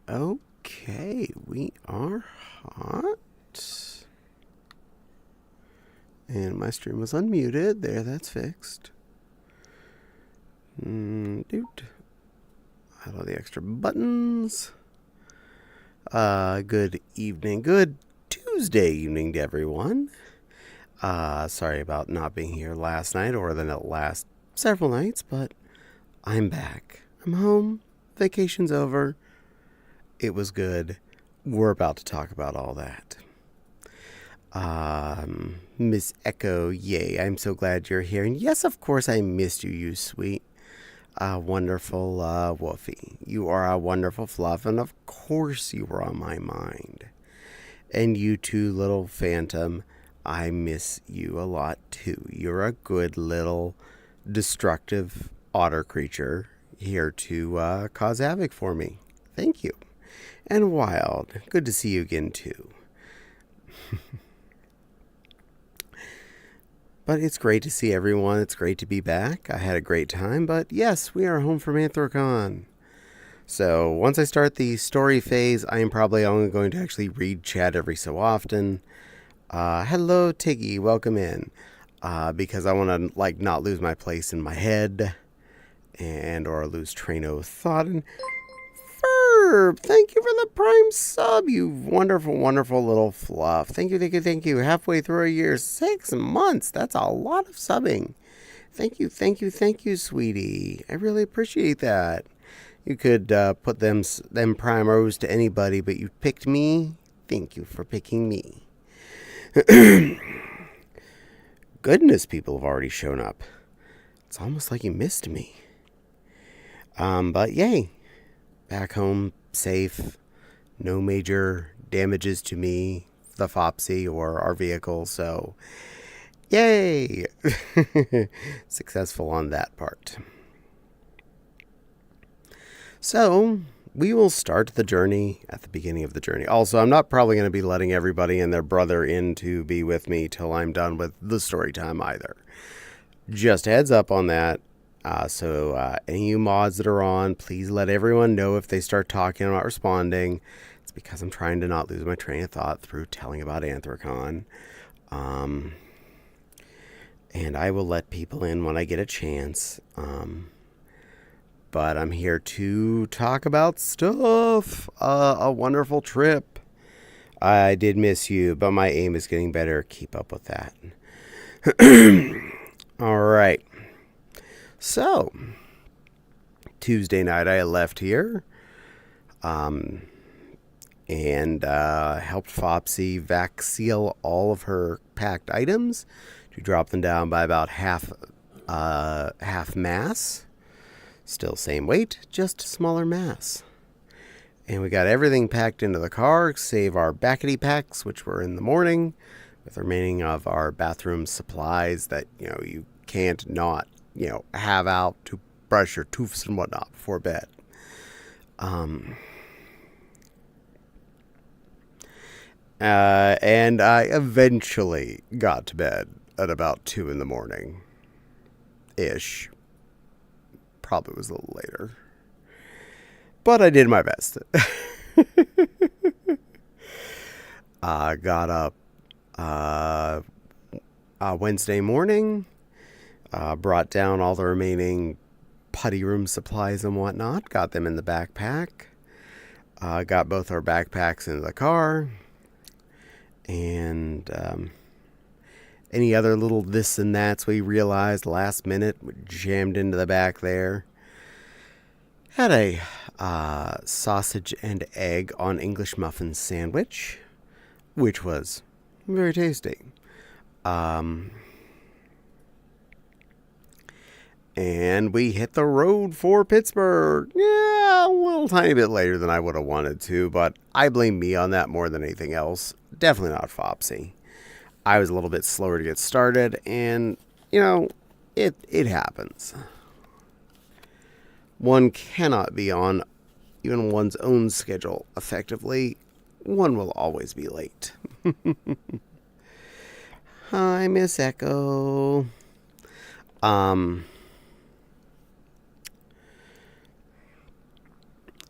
Okay, we are hot. And my stream was unmuted. There, that's fixed. Dude. I love the extra buttons. Good evening. Good Tuesday evening to everyone. Sorry about not being here last night or the last several nights, but I'm back. I'm home. Vacation's over. It was good. We're about to talk about all that. Miss Echo, yay, I'm so glad you're here. And yes, of course, I missed you, you sweet, wonderful, Woofy. You are a wonderful fluff, and of course you were on my mind. And you too, little phantom, I miss you a lot too. You're a good little destructive otter creature here to cause havoc for me. Thank you. And Wild, good to see you again too. But it's great to see everyone. It's great to be back. I had a great time. But yes, we are home from Anthrocon. So once I start the story phase, I am probably only going to actually read chat every so often. Hello, Tiggy. Welcome in. Because I want to not lose my place in my head and or lose train of thought. And Ferb, thank you for the prime sub, you wonderful, wonderful little fluff. Thank you. Halfway through a year, 6 months. That's a lot of subbing. Thank you, sweetie. I really appreciate that. You could put them primos to anybody, but you picked me. Thank you for picking me. Goodness, people have already shown up. It's almost like you missed me. But yay. Back home, safe, no major damages to me, the Fopsy, or our vehicle, so yay! Successful on that part. So, we will start the journey at the beginning of the journey. Also, I'm not probably going to be letting everybody and their brother in to be with me till I'm done with the story time either. Just a heads up on that. So any of you mods that are on, please let everyone know if they start talking and not responding. It's because I'm trying to not lose my train of thought through telling about Anthrocon. And I will let people in when I get a chance. But I'm here to talk about stuff. A wonderful trip. I did miss you, but my aim is getting better. Keep up with that. All right. So, Tuesday night I left here and helped Fopsy vac seal all of her packed items to drop them down by about half mass. Still same weight, just smaller mass. And we got everything packed into the car, save our backety packs, which were in the morning, with the remaining of our bathroom supplies that, you can't not have out to brush your teeth and whatnot before bed. And I eventually got to bed at about 2 in the morning. Ish. Probably was a little later. But I did my best. Got up Wednesday morning. Brought down all the remaining putty room supplies and whatnot. Got them in the backpack. Got both our backpacks into the car. And any other little this and that's we realized last minute, jammed into the back there. Had a sausage and egg on English muffin sandwich, which was very tasty. And we hit the road for Pittsburgh. Yeah, a little tiny bit later than I would have wanted to, but I blame me on that more than anything else. Definitely not Fopsy. I was a little bit slower to get started, and, it happens. One cannot be on even one's own schedule effectively. One will always be late. Hi, Miss Echo.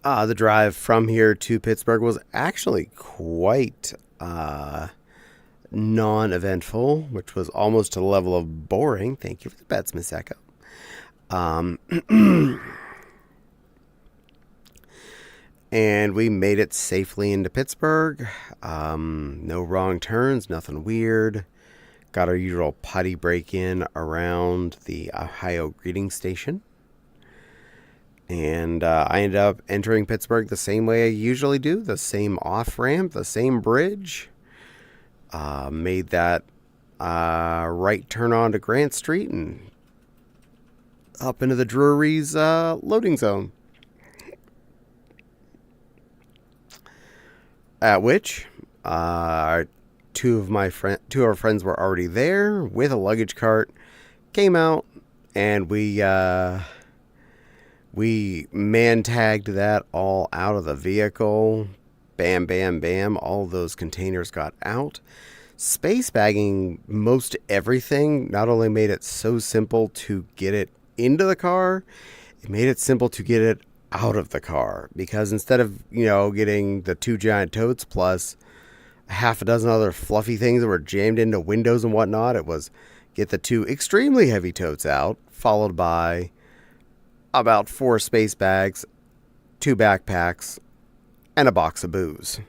The drive from here to Pittsburgh was actually quite non-eventful, which was almost to the level of boring. Thank you for the bets, Miss Echo. Um, and we made it safely into Pittsburgh. No wrong turns, nothing weird. Got our usual putty break-in around the Ohio greeting station. And I ended up entering Pittsburgh the same way I usually do, the same off-ramp, the same bridge. Made that right turn onto Grant Street and up into the Drury's loading zone. At which, two of our friends were already there with a luggage cart. Came out, and we man tagged that all out of the vehicle. Bam, bam, bam. All those containers got out. Space bagging most everything not only made it so simple to get it into the car, it made it simple to get it out of the car, because instead of, getting the 2 giant totes plus a half a dozen other fluffy things that were jammed into windows and whatnot, it was get the 2 extremely heavy totes out, followed by about 4 space bags, 2 backpacks, and a box of booze.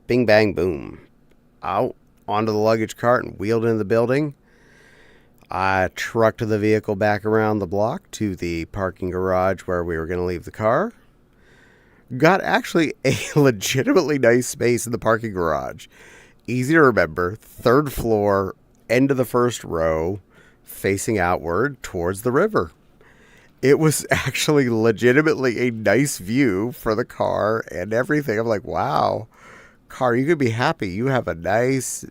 Bing, bang, boom. Out onto the luggage cart and wheeled into the building. I trucked the vehicle back around the block to the parking garage where we were going to leave the car. Got actually a legitimately nice space in the parking garage. Easy to remember. 3rd floor, end of the 1st row, facing outward towards the river. It was actually legitimately a nice view for the car and everything. I'm like, wow, car, you could be happy. You have a nice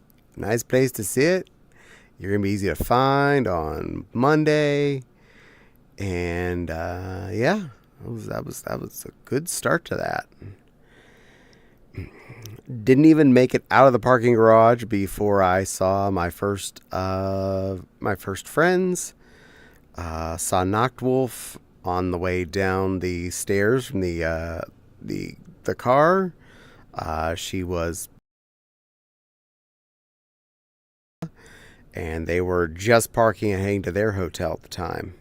place to sit. You're going to be easy to find on Monday. And, that was a good start to that. Didn't even make it out of the parking garage before I saw my first friends. Saw Noctwolf on the way down the stairs from the car. She was, and they were just parking and heading to their hotel at the time.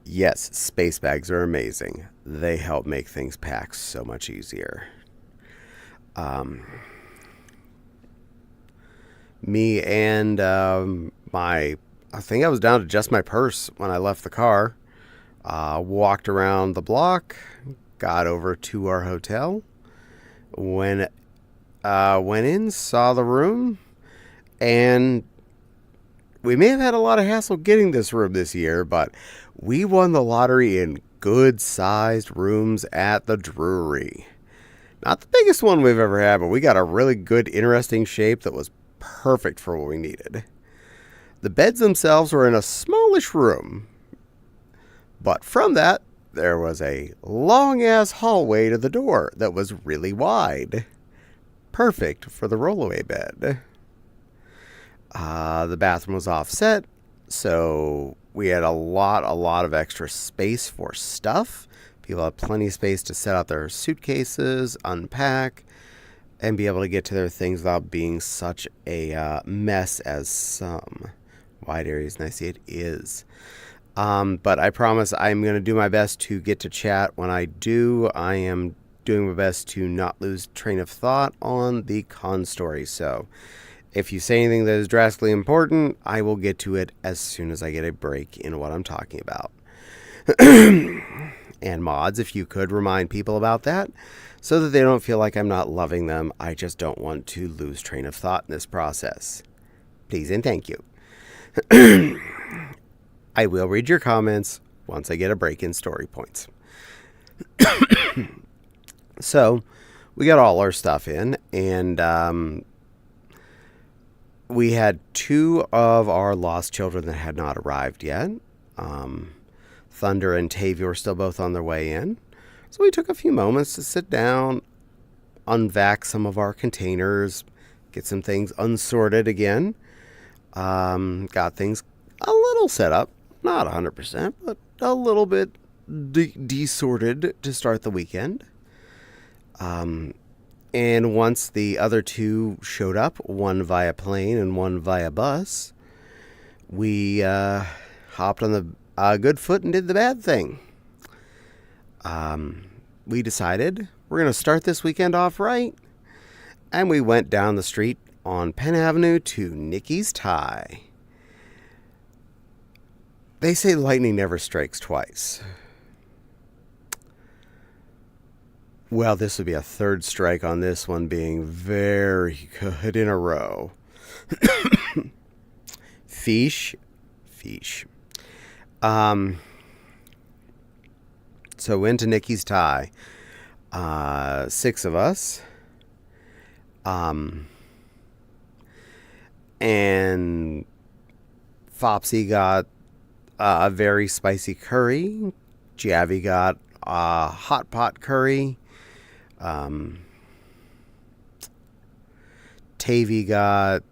Yes, space bags are amazing. They help make things pack so much easier. Me and I think I was down to just my purse when I left the car. Walked around the block, got over to our hotel. Went in, saw the room, and we may have had a lot of hassle getting this room this year, but we won the lottery in good-sized rooms at the Drury. Not the biggest one we've ever had, but we got a really good, interesting shape that was perfect for what we needed. The beds themselves were in a smallish room, but from that, there was a long-ass hallway to the door that was really wide. Perfect for the rollaway bed. The bathroom was offset, so we had a lot of extra space for stuff. People had plenty of space to set out their suitcases, unpack, and be able to get to their things without being such a mess as some wide areas. And I see it is. But I promise I'm going to do my best to get to chat. When I do, I am doing my best to not lose train of thought on the con story. So if you say anything that is drastically important, I will get to it as soon as I get a break in what I'm talking about. And mods, if you could remind people about that so that they don't feel like I'm not loving them. I just don't want to lose train of thought in this process. Please and thank you. I will read your comments once I get a break in story points. So, we got all our stuff in, and we had 2 of our lost children that had not arrived yet. Thunder and Tavia were still both on their way in. So we took a few moments to sit down, unvac some of our containers, get some things unsorted again. Got things a little set up. Not 100%, but a little bit desorted to start the weekend. And once the other two showed up, one via plane and one via bus, we hopped on the good foot and did the bad thing. We decided we're going to start this weekend off right, and we went down the street on Penn Avenue to Nikki's Thai. They say lightning never strikes twice. Well, this would be a third strike on this one being very good in a row. Fish. So went to Nikki's Thai. 6 of us. And Fopsy got a very spicy curry. Javi got a hot pot curry. Tavy got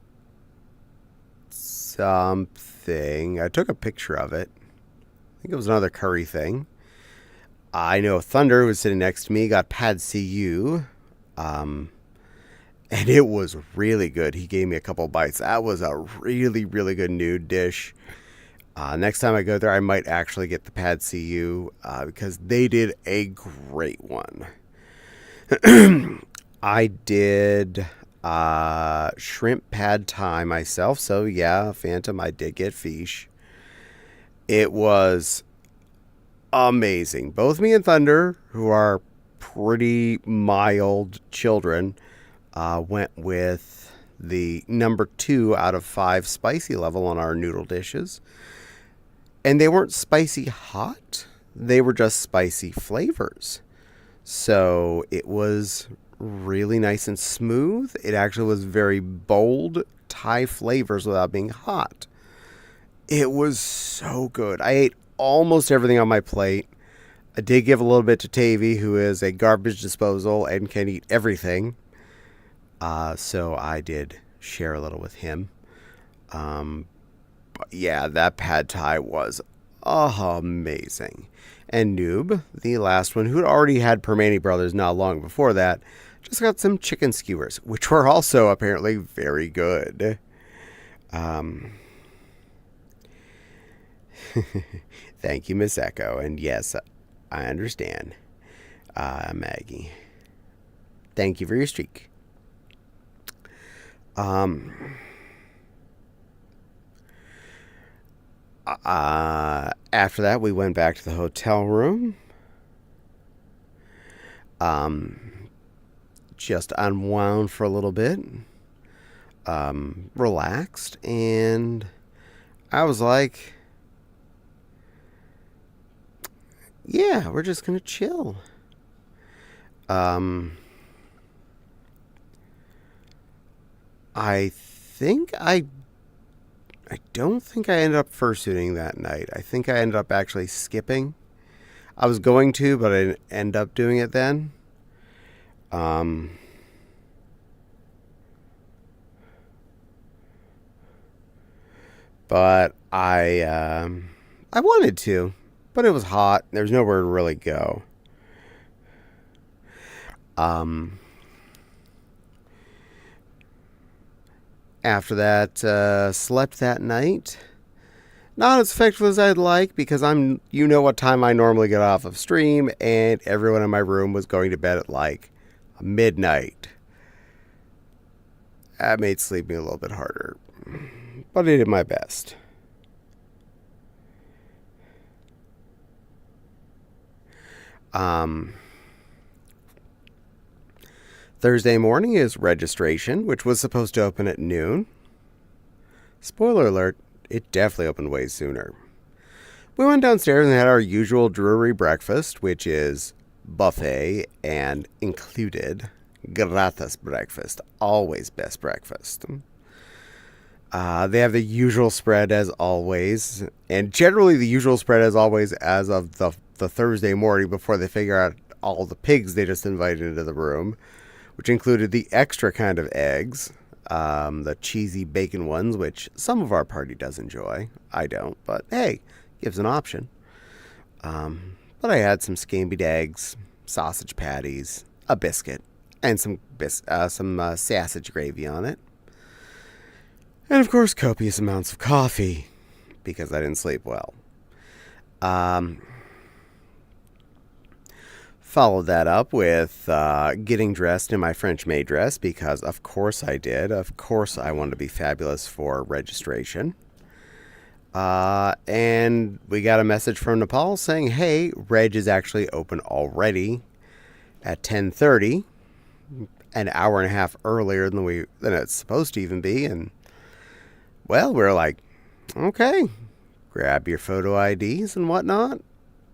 something. I took a picture of it. I think it was another curry thing. I know Thunder, who was sitting next to me, got Pad CU. And it was really good. He gave me a couple bites. That was a really, really good nude dish. Next time I go there, I might actually get the Pad CU because they did a great one. I did shrimp pad thai myself. So yeah, Phantom, I did get fish. It was amazing. Both me and Thunder, who are pretty mild children, went with the number 2 out of 5 spicy level on our noodle dishes. And they weren't spicy hot. They were just spicy flavors. So it was really nice and smooth. It actually was very bold Thai flavors without being hot. It was so good. I ate almost everything on my plate. I did give a little bit to Tavy, who is a garbage disposal and can eat everything. So I did share a little with him. But yeah, that pad thai was amazing. And Noob, the last one, who'd already had Permane Brothers not long before that, just got some chicken skewers, which were also apparently very good. Thank you, Miss Echo. And yes, I understand. Maggie. Thank you for your streak. After that, we went back to the hotel room. Just unwound for a little bit. Relaxed. And I was like, yeah, we're just going to chill. I don't think I ended up fursuiting that night. I think I ended up actually skipping. I was going to, but I didn't end up doing it then. But I wanted to, but it was hot. There was nowhere to really go. After that, slept that night. Not as effective as I'd like because you know what time I normally get off of stream, and everyone in my room was going to bed at like midnight. That made sleeping a little bit harder, but I did my best. Thursday morning is registration, which was supposed to open at noon. Spoiler alert, it definitely opened way sooner. We went downstairs and had our usual Drury breakfast, which is buffet and included gratis breakfast. Always best breakfast. They have the usual spread as always, and generally the usual spread as always as of the Thursday morning before they figure out all the pigs they just invited into the room, which included the extra kind of eggs, the cheesy bacon ones, which some of our party does enjoy. I don't, but hey, gives an option. but I had some scampied eggs, sausage patties, a biscuit, and some sausage gravy on it. And of course, copious amounts of coffee, because I didn't sleep well. Followed that up with getting dressed in my French maid dress, because of course I did. Of course I wanted to be fabulous for registration. And we got a message from Nepal saying, hey, Reg is actually open already at 10:30, an hour and a half earlier than it's supposed to even be. And well, we're like, okay, grab your photo IDs and whatnot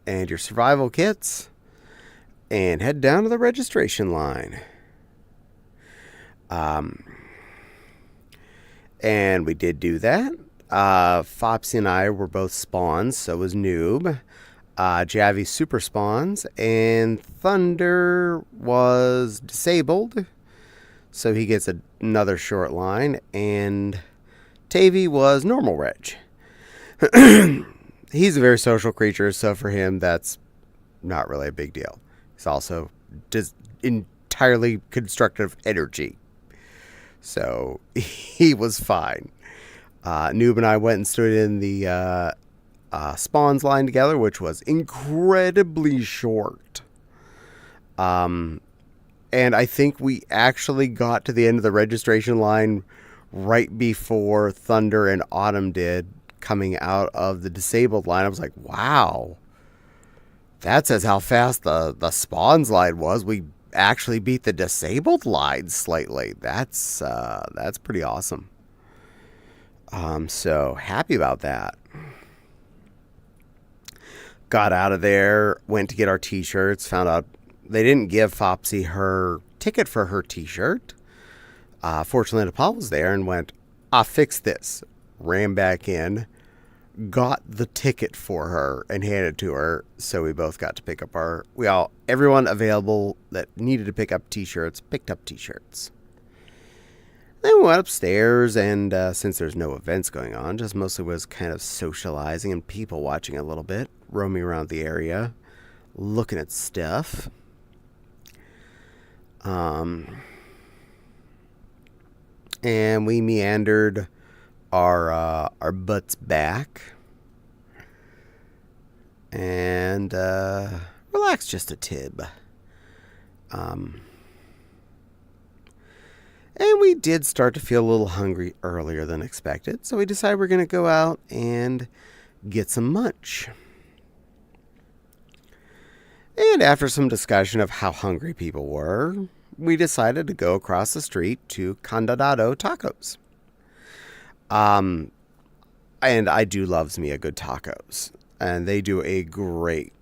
and your survival kits and head down to the registration line. And we did do that. Fopsy and I were both spawns, so was Noob. Javi super spawns, and Thunder was disabled, so he gets another short line, and Tavy was normal Reg. He's a very social creature, so for him that's not really a big deal. He's also entirely constructive energy, so he was fine. Noob and I went and stood in the spawns line together, which was incredibly short. And I think we actually got to the end of the registration line right before Thunder and Autumn did, coming out of the disabled line. I was like, wow, that says how fast the spawns line was. We actually beat the disabled line slightly. That's pretty awesome. So happy about that. Got out of there, went to get our t-shirts, found out they didn't give Fopsy her ticket for her t-shirt. Fortunately, Nepal was there and went, fix this. Ran back in, got the ticket for her and handed it to her. So we both got to pick up everyone available that needed to pick up t-shirts, picked up t-shirts. Then we went upstairs, and since there's no events going on, just mostly was kind of socializing and people watching a little bit, roaming around the area, looking at stuff. And we meandered our butts back and relaxed just a tib. And we did start to feel a little hungry earlier than expected, so we decided we're going to go out and get some munch. And after some discussion of how hungry people were, we decided to go across the street to Candadado Tacos. And I do loves me a good tacos, and they do a great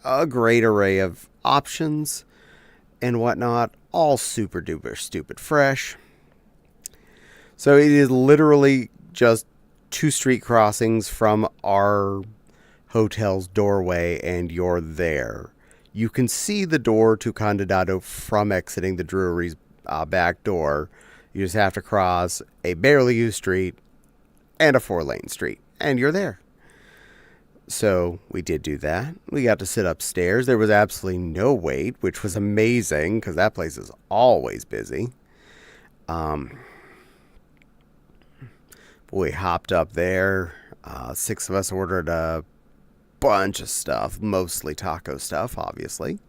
array of options and whatnot, all super duper stupid fresh. So it is literally just 2 street crossings from our hotel's doorway, and you're there. You can see the door to Candadado from exiting the Drury's back door. You just have to cross a barely used street and a 4-lane street, and you're there. So we did do that. We got to sit upstairs. There was absolutely no wait, which was amazing because that place is always busy. We hopped up there. 6 of us ordered a bunch of stuff, mostly taco stuff, obviously.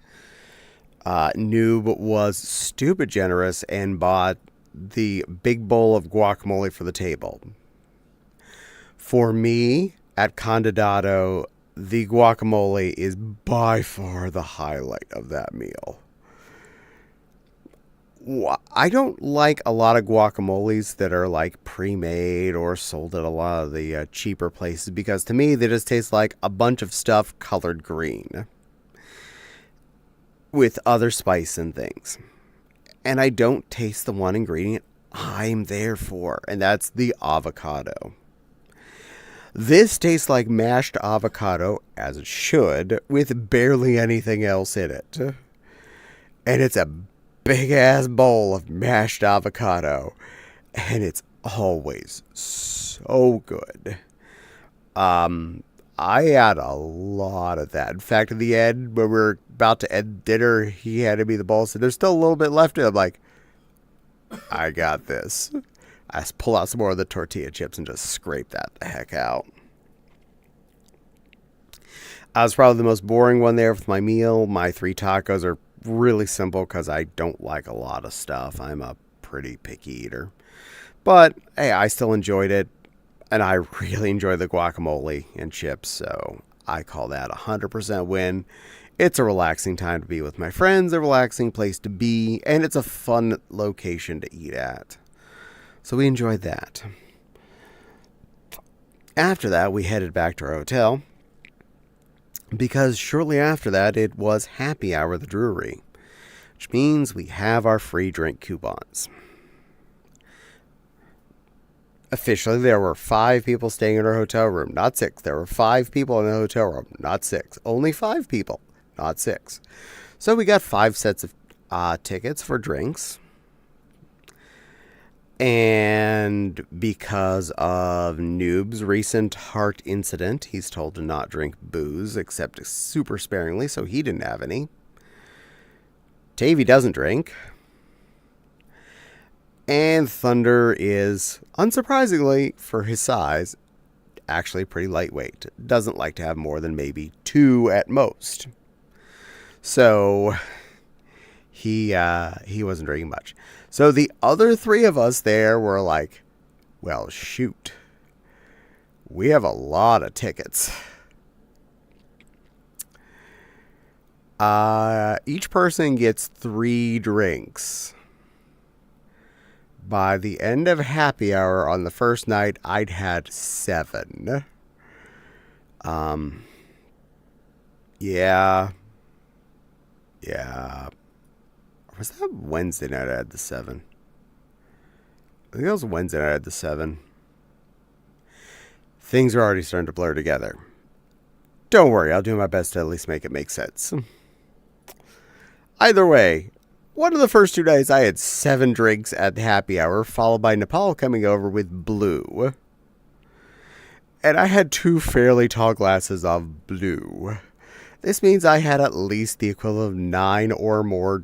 Noob was stupid generous and bought the big bowl of guacamole for the table. For me, at Candadado, the guacamole is by far the highlight of that meal. I don't like a lot of guacamoles that are like pre-made or sold at a lot of the cheaper places, because to me they just taste like a bunch of stuff colored green with other spice and things. And I don't taste the one ingredient I'm there for, and that's the avocado. This tastes like mashed avocado, as it should, with barely anything else in it. And it's a big-ass bowl of mashed avocado, and it's always so good. I had a lot of that. In fact, in the end, when we were about to end dinner, he handed me the bowl. So there's still a little bit left. And I'm like, I got this. I just pull out some more of the tortilla chips and just scrape that the heck out. I was probably the most boring one there with my meal. My 3 tacos are really simple because I don't like a lot of stuff. I'm a pretty picky eater. But, hey, I still enjoyed it. And I really enjoy the guacamole and chips, so I call that a 100% win. It's a relaxing time to be with my friends, a relaxing place to be, and it's a fun location to eat at. So we enjoyed that. After that, we headed back to our hotel, because shortly after that, it was happy hour at the brewery, which means we have our free drink coupons. Officially, there were 5 people staying in our hotel room, not 6. There were 5 people in the hotel room, not 6. Only 5 people, not 6. So we got 5 sets of tickets for drinks. And because of Noob's recent heart incident, he's told to not drink booze except super sparingly, so he didn't have any. Tavy doesn't drink. And Thunder is, unsurprisingly for his size, actually pretty lightweight. Doesn't like to have more than maybe 2 at most. So he wasn't drinking much. So the other 3 of us there were like, well, shoot. We have a lot of tickets. Each person gets 3 drinks. By the end of happy hour on the first night, I'd had 7. Yeah. Or was that Wednesday night I had the 7? I think that was Wednesday night I had the 7. Things are already starting to blur together. Don't worry, I'll do my best to at least make it make sense. Either way, one of the first 2 nights I had 7 drinks at happy hour, followed by Nepal coming over with blue. And I had 2 fairly tall glasses of blue. This means I had at least the equivalent of 9 or more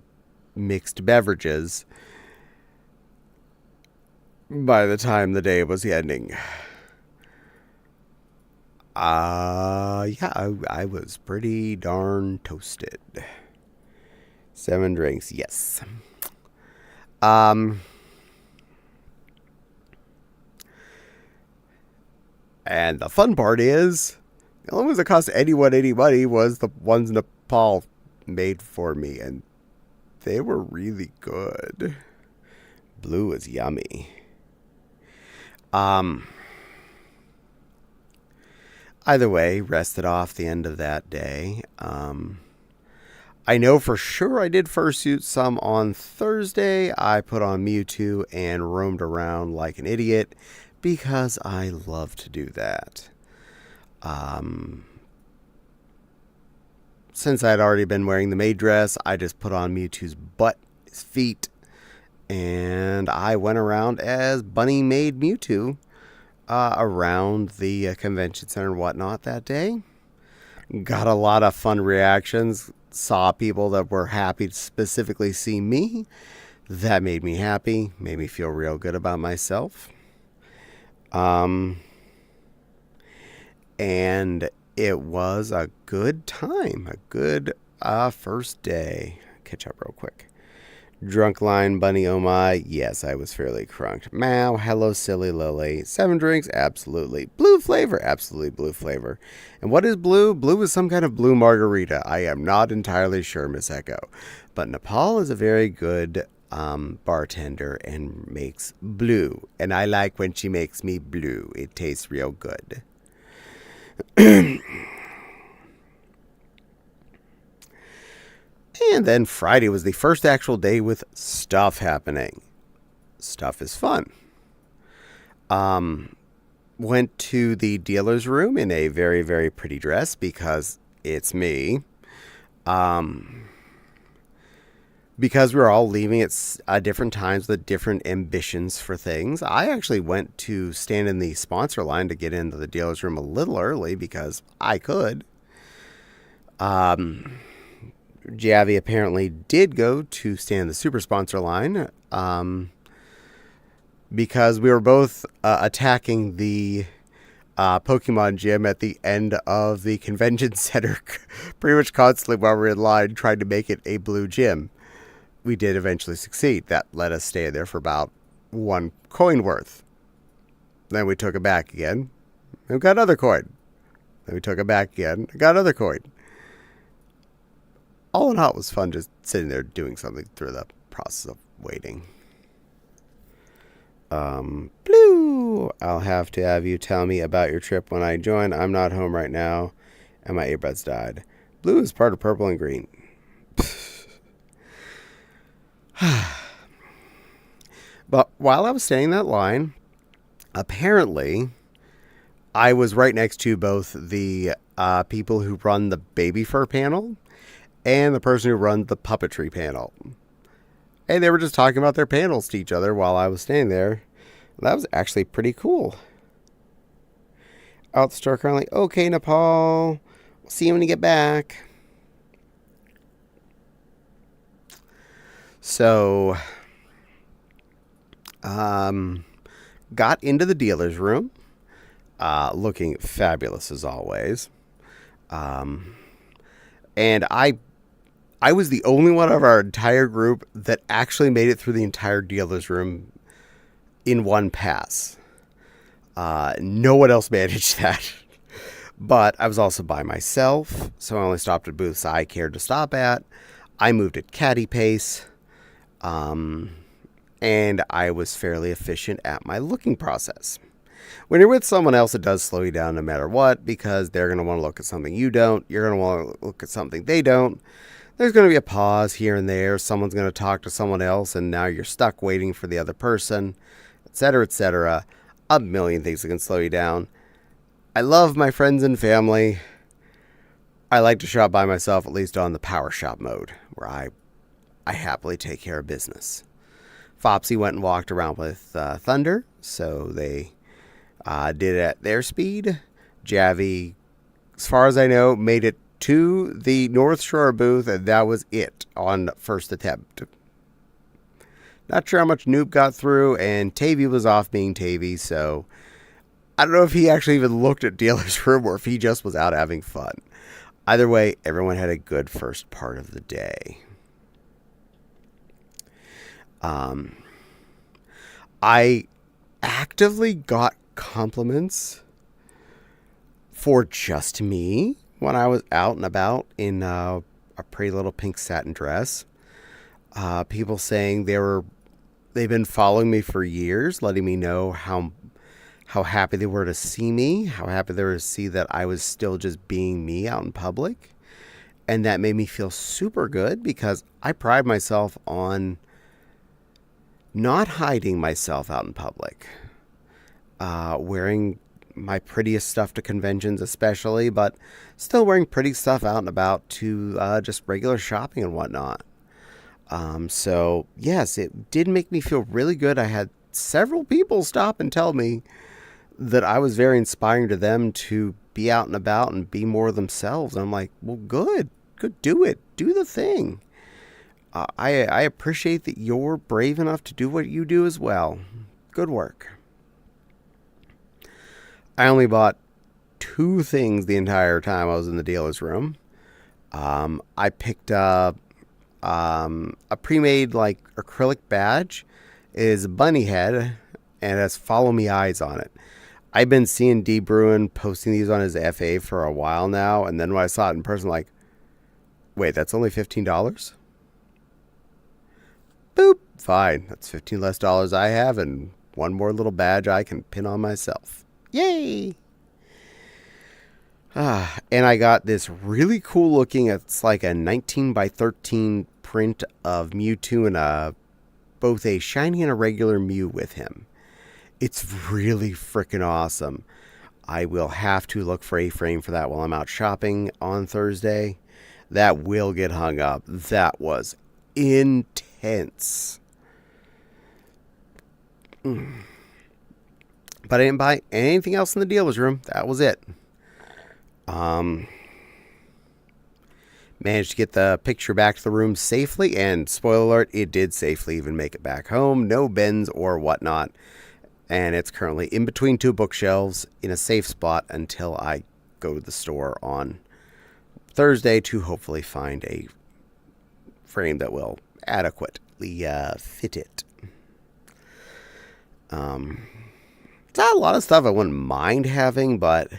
mixed beverages by the time the day was ending. I was pretty darn toasted. 7 drinks, yes. And the fun part is, the only ones that cost anyone any money was the ones Nepal made for me, and they were really good. Blue is yummy. Either way, rested off the end of that day. I know for sure I did fursuit some on Thursday. I put on Mewtwo and roamed around like an idiot because I love to do that. Since I'd already been wearing the maid dress, I just put on Mewtwo's butt, his feet, and I went around as Bunny Maid Mewtwo around the convention center and whatnot that day. Got a lot of fun reactions. Saw people that were happy to specifically see me. That made me happy. Made me feel real good about myself. And it was a good time. A good first day. Catch up real quick. Drunk line, Bunny, oh my. Yes, I was fairly crunked. Meow, hello, silly Lily. 7 drinks, absolutely. Blue flavor, absolutely blue flavor. And what is blue? Blue is some kind of blue margarita. I am not entirely sure, Miss Echo. But Nepal is a very good bartender and makes blue. And I like when she makes me blue. It tastes real good. And then Friday was the first actual day with stuff happening. Stuff is fun. Went to the dealer's room in a very, very pretty dress because it's me. because we were all leaving at different times with different ambitions for things, I actually went to stand in the sponsor line to get into the dealer's room a little early because I could. Javi apparently did go to stand in the super sponsor line because we were both attacking the Pokemon gym at the end of the convention center pretty much constantly while we were in line trying to make it a blue gym. We did eventually succeed. That let us stay there for about 1 coin worth. Then we took it back again and got another coin. Then we took it back again and got another coin. All in all, it was fun just sitting there doing something through the process of waiting. Blue, I'll have to have you tell me about your trip when I join. I'm not home right now, and my earbuds died. Blue is part of purple and green. But while I was standing in that line, apparently, I was right next to both the people who run the baby fur panel and the person who runs the puppetry panel. And they were just talking about their panels to each other while I was standing there. That was actually pretty cool. Out the store currently. Okay, Nepal. We'll see you when you get back. So, got into the dealer's room. Looking fabulous as always. And I was the only one of our entire group that actually made it through the entire dealer's room in one pass. No one else managed that. But I was also by myself, so I only stopped at booths I cared to stop at. I moved at catty pace, and I was fairly efficient at my looking process. When you're with someone else, it does slow you down no matter what, because they're going to want to look at something you don't. You're going to want to look at something they don't. There's going to be a pause here and there. Someone's going to talk to someone else, and now you're stuck waiting for the other person, etc., etc. A million things that can slow you down. I love my friends and family. I like to shop by myself, at least on the power shop mode, where I happily take care of business. Fopsy went and walked around with Thunder, so they did it at their speed. Javi, as far as I know, made it to the North Shore booth, and that was it on first attempt. Not sure how much Noob got through, and Tavy was off being Tavy, so I don't know if he actually even looked at dealer's room or if he just was out having fun. Either way, everyone had a good first part of the day. I actively got compliments for just me when I was out and about in a pretty little pink satin dress. People saying they've been following me for years, letting me know how happy they were to see me, how happy they were to see that I was still just being me out in public. And that made me feel super good because I pride myself on not hiding myself out in public. Wearing my prettiest stuff to conventions especially, but still wearing pretty stuff out and about to just regular shopping and whatnot. So, yes, it did make me feel really good. I had several people stop and tell me that I was very inspiring to them to be out and about and be more themselves. And I'm like, well, good, do it. Do the thing. I appreciate that you're brave enough to do what you do as well. Good work. I only bought 2 things the entire time I was in the dealer's room. I picked up a pre-made like acrylic badge. It is a bunny head and it has follow me eyes on it. I've been seeing D. Bruin posting these on his FA for a while now, and then when I saw it in person, like, wait, that's only $15? Boop. Fine. That's $15 less I have and one more little badge I can pin on myself. Yay! And I got this really cool looking, it's like a 19 by 13 print of Mewtwo and both a shiny and a regular Mew with him. It's really freaking awesome. I will have to look for a frame for that while I'm out shopping on Thursday. That will get hung up. That was intense. But I didn't buy anything else in the dealer's room. That was it. Managed to get the picture back to the room safely, and spoiler alert, it did safely even make it back home. No bends or whatnot. And it's currently in between two bookshelves in a safe spot until I go to the store on Thursday to hopefully find a frame that will adequately fit it. It's not a lot of stuff I wouldn't mind having, but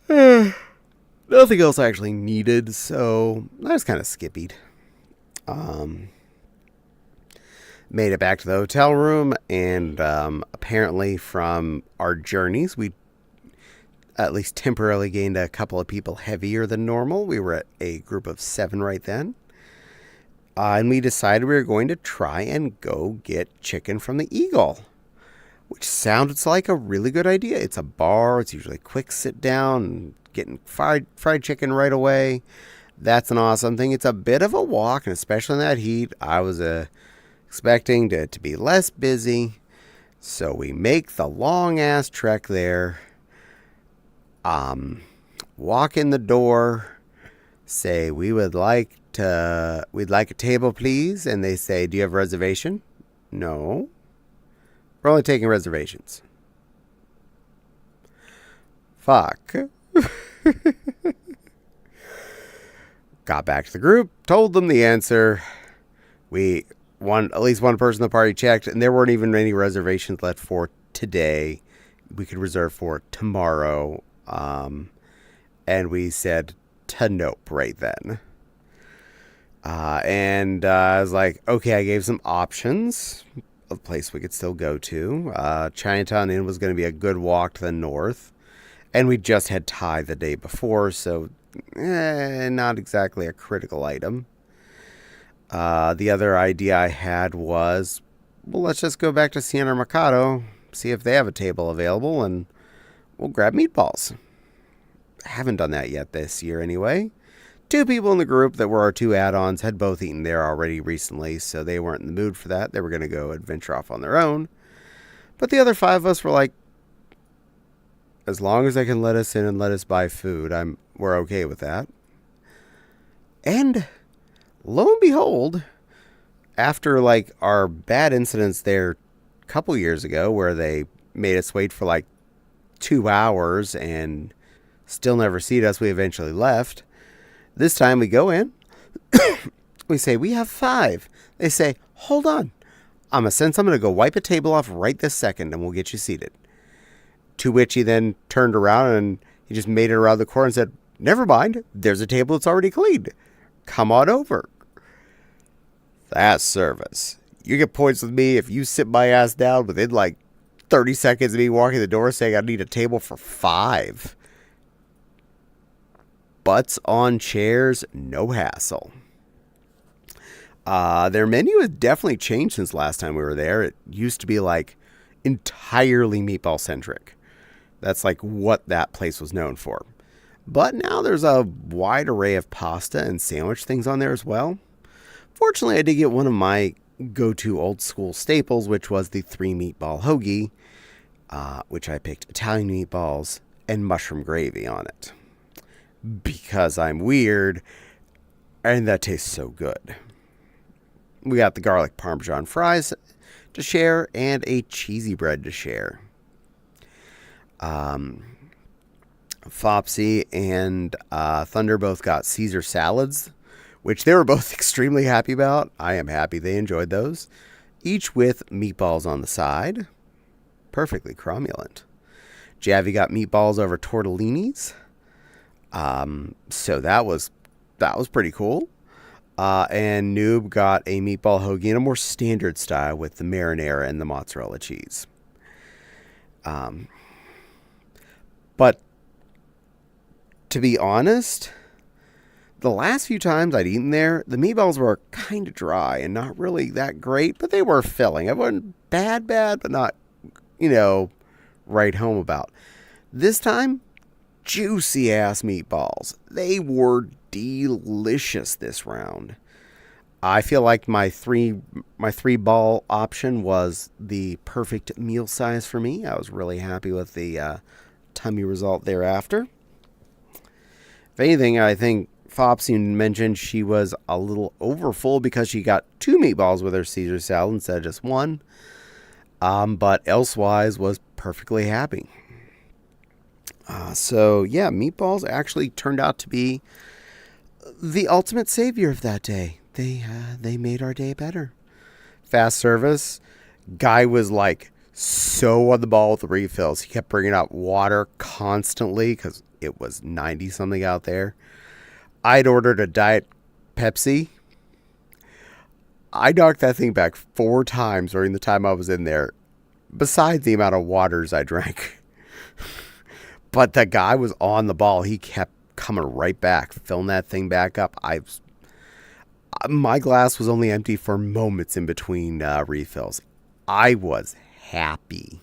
nothing else actually needed, so I was kind of skippied. Made it back to the hotel room, and apparently from our journeys, we at least temporarily gained a couple of people heavier than normal. We were at a group of 7 right then. And we decided we were going to try and go get chicken from the Eagle, which sounded like a really good idea. It's a bar. It's usually a quick sit down and getting fried chicken right away. That's an awesome thing. It's a bit of a walk, and especially in that heat, I was expecting to be less busy. So we make the long-ass trek there. Walk in the door, say, we'd like a table, please. And they say, do you have a reservation? No. We're only taking reservations. Fuck. Got back to the group, told them the answer. At least one person in the party checked, and there weren't even any reservations left for today. We could reserve for tomorrow. And we said to nope right then. And I was like, okay, I gave some options of a place we could still go to. Chinatown Inn was going to be a good walk to the north. And we just had Thai the day before, so not exactly a critical item. The other idea I had was, well, let's just go back to Siena Mercado, see if they have a table available, and we'll grab meatballs. I haven't done that yet this year anyway. 2 people in the group that were our 2 add-ons had both eaten there already recently, so they weren't in the mood for that. They were going to go adventure off on their own. But the other 5 of us were like, as long as they can let us in and let us buy food, we're okay with that. And lo and behold, after like our bad incidents there a couple years ago where they made us wait for like 2 hours and still never seated us, we eventually left. This time we go in, we say, we have 5. They say, hold on. I'm going to go wipe a table off right this second and we'll get you seated. To which he then turned around and he just made it around the corner and said, never mind, there's a table that's already cleaned. Come on over. That's service. You get points with me if you sit my ass down within like 30 seconds of me walking the door saying I need a table for 5. Butts on chairs, no hassle. Their menu has definitely changed since last time we were there. It used to be like entirely meatball centric. That's like what that place was known for. But now there's a wide array of pasta and sandwich things on there as well. Fortunately, I did get one of my go-to old school staples, which was the 3 meatball hoagie, which I picked Italian meatballs and mushroom gravy on it. Because I'm weird, and that tastes so good. We got the garlic parmesan fries to share and a cheesy bread to share. Fopsy and Thunder both got Caesar salads, which they were both extremely happy about. I am happy they enjoyed those. Each with meatballs on the side. Perfectly cromulent. Javi got meatballs over tortellinis. So that was pretty cool. And Noob got a meatball hoagie in a more standard style with the marinara and the mozzarella cheese. But to be honest, the last few times I'd eaten there, the meatballs were kind of dry and not really that great, but they were filling. It wasn't bad, but not, right home about. This time, juicy ass meatballs. They were delicious this round. I feel like my three ball option was the perfect meal size for me. I was really happy with the tummy result thereafter. If anything, I think Fopsy mentioned she was a little overfull because she got two meatballs with her Caesar salad instead of just one. But elsewise was perfectly happy. So yeah, meatballs actually turned out to be the ultimate savior of that day. They made our day better. Fast service. Guy was like so on the ball with the refills. He kept bringing out water constantly because it was 90 something out there. I'd ordered a Diet Pepsi. I knocked that thing back 4 times during the time I was in there, besides the amount of waters I drank. But the guy was on the ball. He kept coming right back, filling that thing back up. My glass was only empty for moments in between refills. I was happy.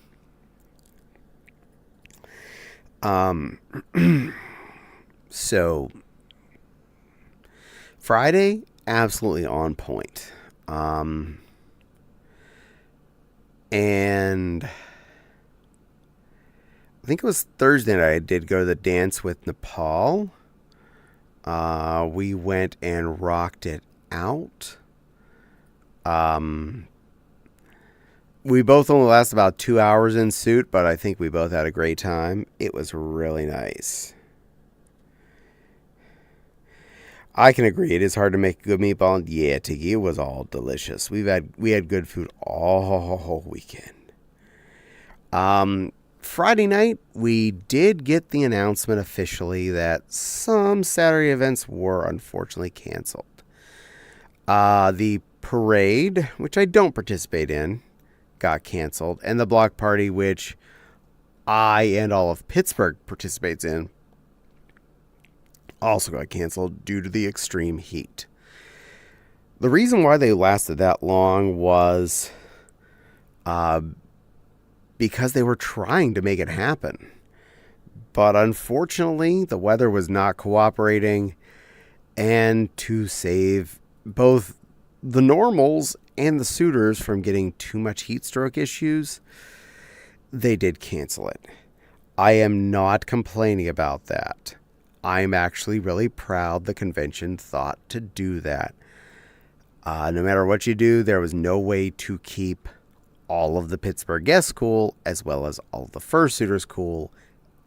So Friday, absolutely on point. And I think it was Thursday night I did go to the dance with Nepal. We went and rocked it out. We both only lasted about 2 hours in suit, but I think we both had a great time. It was really nice. I can agree. It is hard to make a good meatball. Yeah, Tiki, it was all delicious. We had good food all weekend. Friday night, we did get the announcement officially that some Saturday events were unfortunately canceled. The parade, which I don't participate in, got canceled, and the block party, which I and all of Pittsburgh participates in, also got canceled due to the extreme heat. The reason why they lasted that long was because they were trying to make it happen. But unfortunately, the weather was not cooperating, and to save both the normals and the suitors from getting too much heat stroke issues, they did cancel it. I am not complaining about that. I'm actually really proud the convention thought to do that. No matter what you do, there was no way to keep all of the Pittsburgh guests cool, as well as all of the fursuiters cool,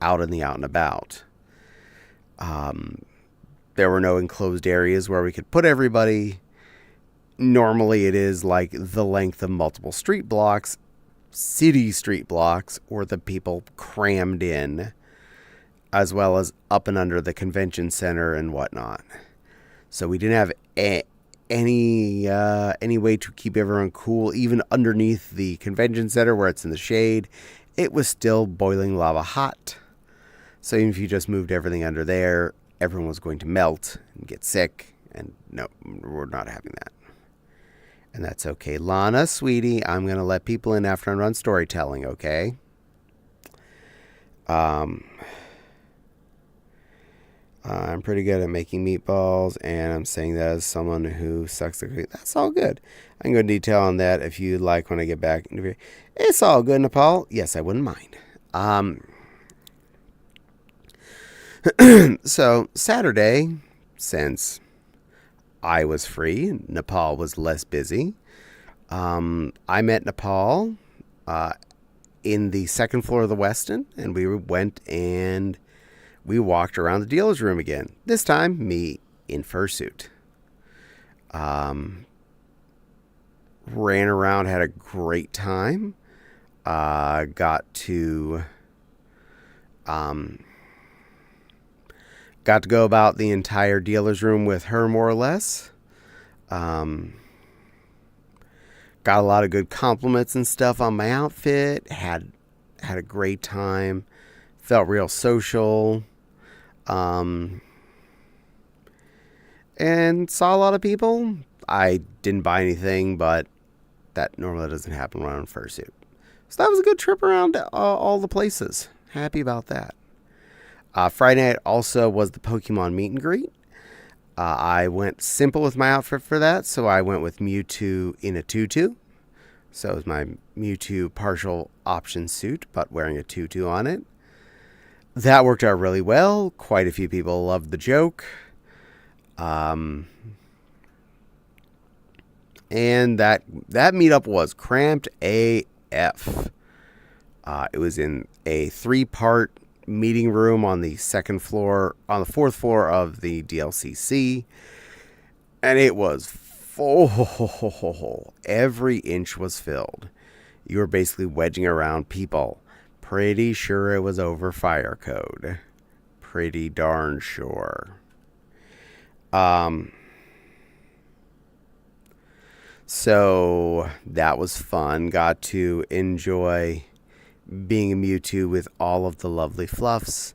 out in the out and about. There were no enclosed areas where we could put everybody. Normally it is like the length of multiple street blocks, city street blocks, or the people crammed in, as well as up and under the convention center and whatnot. So we didn't have any way to keep everyone cool, even underneath the convention center where it's in the shade. It was still boiling lava hot. So even if you just moved everything under there, everyone was going to melt and get sick. And no, we're not having that. And that's okay. Lana, sweetie, I'm going to let people in after I'm done storytelling, okay? I'm pretty good at making meatballs, and I'm saying that as someone who sucks at cooking. That's all good. I can go into detail on that if you'd like when I get back. It's all good, Nepal. Yes, I wouldn't mind. So, Saturday, since I was free, Nepal was less busy, I met Nepal in the second floor of the Westin, and we went and we walked around the dealer's room again. This time, me in fursuit. Ran around, had a great time. Got to go about the entire dealer's room with her, more or less. Got a lot of good compliments and stuff on my outfit. Had a great time. Felt real social. And saw a lot of people. I didn't buy anything, but that normally doesn't happen when I'm in fursuit. So that was a good trip around all the places. Happy about that. Friday night also was the Pokemon meet and greet. I went simple with my outfit for that, so I went with Mewtwo in a tutu. So it was my Mewtwo partial option suit, but wearing a tutu on it. That worked out really well. Quite a few people loved the joke. And that meetup was cramped AF. It was in a 3-part meeting room on the 4th floor of the DLCC, and it was full. Every inch was filled. You were basically wedging around people. Pretty sure it was over fire code. Pretty darn sure. So that was fun. Got to enjoy being a Mewtwo with all of the lovely fluffs.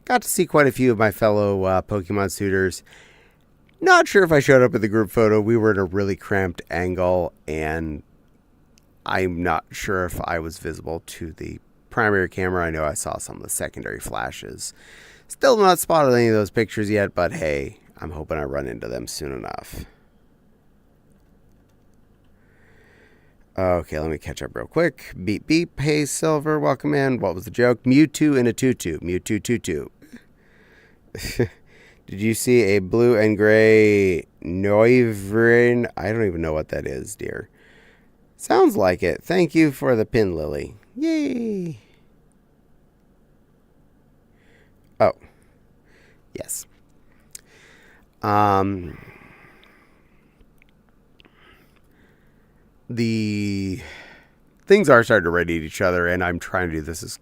Got to see quite a few of my fellow Pokemon suitors. Not sure if I showed up in the group photo. We were in a really cramped angle, and I'm not sure if I was visible to the primary camera. I know I saw some of the secondary flashes. Still not spotted any of those pictures yet, but hey, I'm hoping I run into them soon enough. Okay, let me catch up real quick. Beep, beep. Hey, Silver, welcome in. What was the joke? Mewtwo in a tutu. Mewtwo tutu. Did you see a blue and gray Noivern? I don't even know what that is, dear. Sounds like it. Thank you for the pin, Lily. Yay. Oh. Yes. The things are starting to radiate each other, and I'm trying to do this as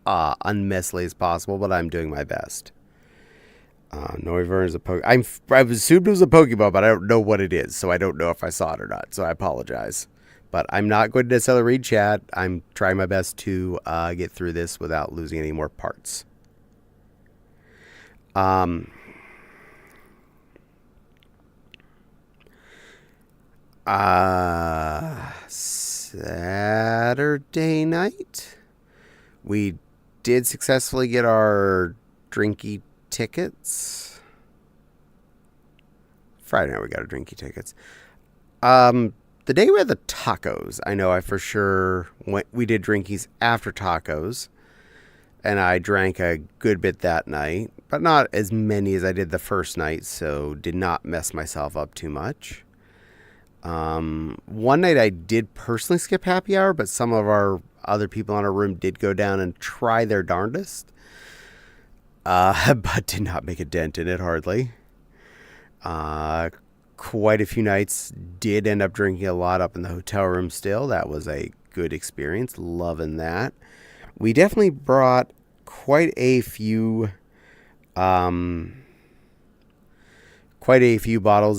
unmessily as possible, but I'm doing my best. Noivern is a I've assumed it was a Pokemon, but I don't know what it is, so I don't know if I saw it or not, so I apologize. But I'm not going to necessarily read chat. I'm trying my best to get through this without losing any more parts. Saturday night, we did successfully get our drinky tickets. Friday night we got our drinky tickets. The day we had the tacos, I know I for sure we did drinkies after tacos, and I drank a good bit that night, but not as many as I did the first night, so did not mess myself up too much. One night I did personally skip happy hour, but some of our other people in our room did go down and try their darndest, but did not make a dent in it hardly. Quite a few nights did end up drinking a lot up in the hotel room still. That was a good experience. Loving that. We definitely brought quite a few bottles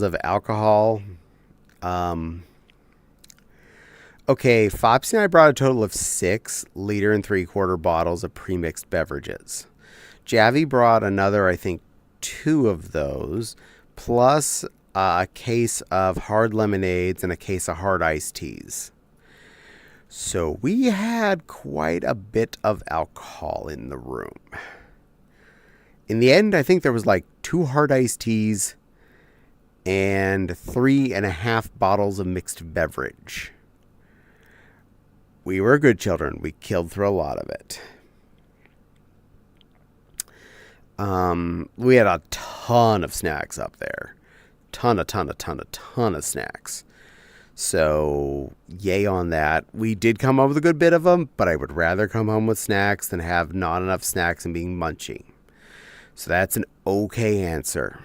of alcohol. Okay, Fopsy and I brought a total of 6 liter and 3/4 bottles of premixed beverages. Javi brought another, I think, 2 of those, plus a case of hard lemonades and a case of hard iced teas. So we had quite a bit of alcohol in the room. In the end, I think there was like 2 hard iced teas and 3.5 bottles of mixed beverage. We were good children. We killed through a lot of it. We had a ton of snacks up there. Ton of snacks. So, yay on that. We did come home with a good bit of them, but I would rather come home with snacks than have not enough snacks and being munchy. So that's an okay answer.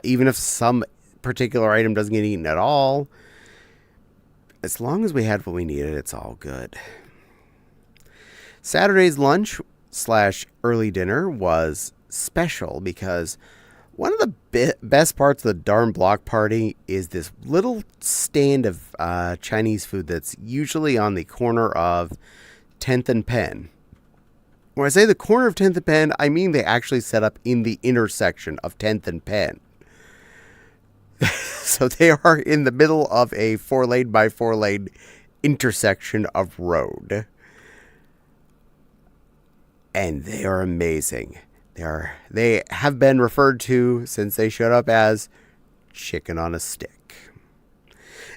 Even if some particular item doesn't get eaten at all, as long as we had what we needed, it's all good. Saturday's lunch / early dinner was special because one of the best parts of the darn block party is this little stand of Chinese food that's usually on the corner of 10th and Penn. When I say the corner of 10th and Penn, I mean they actually set up in the intersection of 10th and Penn. So they are in the middle of a 4-lane by 4-lane intersection of road. And they are amazing. They have been referred to since they showed up as chicken on a stick.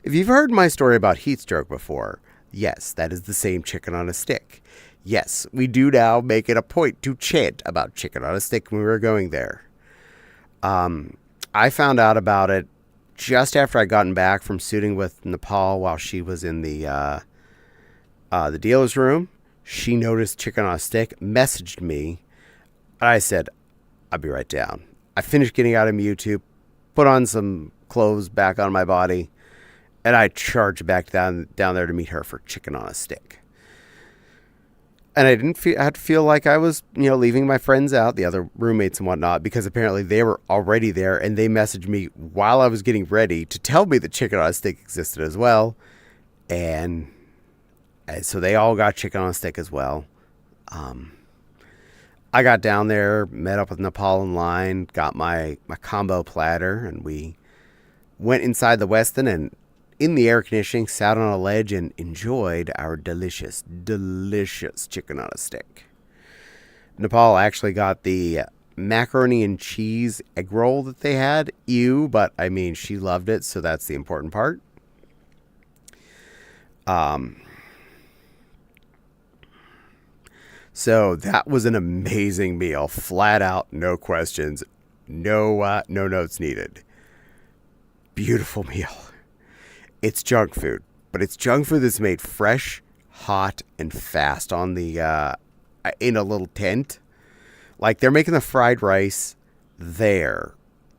If you've heard my story about heat stroke before, yes, that is the same chicken on a stick. Yes, we do now make it a point to chant about chicken on a stick when we were going there. I found out about it just after I'd gotten back from shooting with Nepal while she was in the dealer's room. She noticed chicken on a stick, messaged me, and I said, I'll be right down. I finished getting out of YouTube, put on some clothes back on my body, and I charged back down there to meet her for chicken on a stick. And I didn't have to feel like I was, leaving my friends out, the other roommates and whatnot, because apparently they were already there, and they messaged me while I was getting ready to tell me that chicken on a stick existed as well. And so they all got chicken on a stick as well. I got down there, met up with Nepal in line, got my combo platter, and we went inside the Westin and in the air conditioning, sat on a ledge and enjoyed our delicious, delicious chicken on a stick. Nepal actually got the macaroni and cheese egg roll that they had. Ew, but I mean, she loved it, so that's the important part. So that was an amazing meal. Flat out, no questions, no notes needed. Beautiful meal. It's junk food, but it's junk food that's made fresh, hot, and fast on the in a little tent. Like they're making the fried rice there,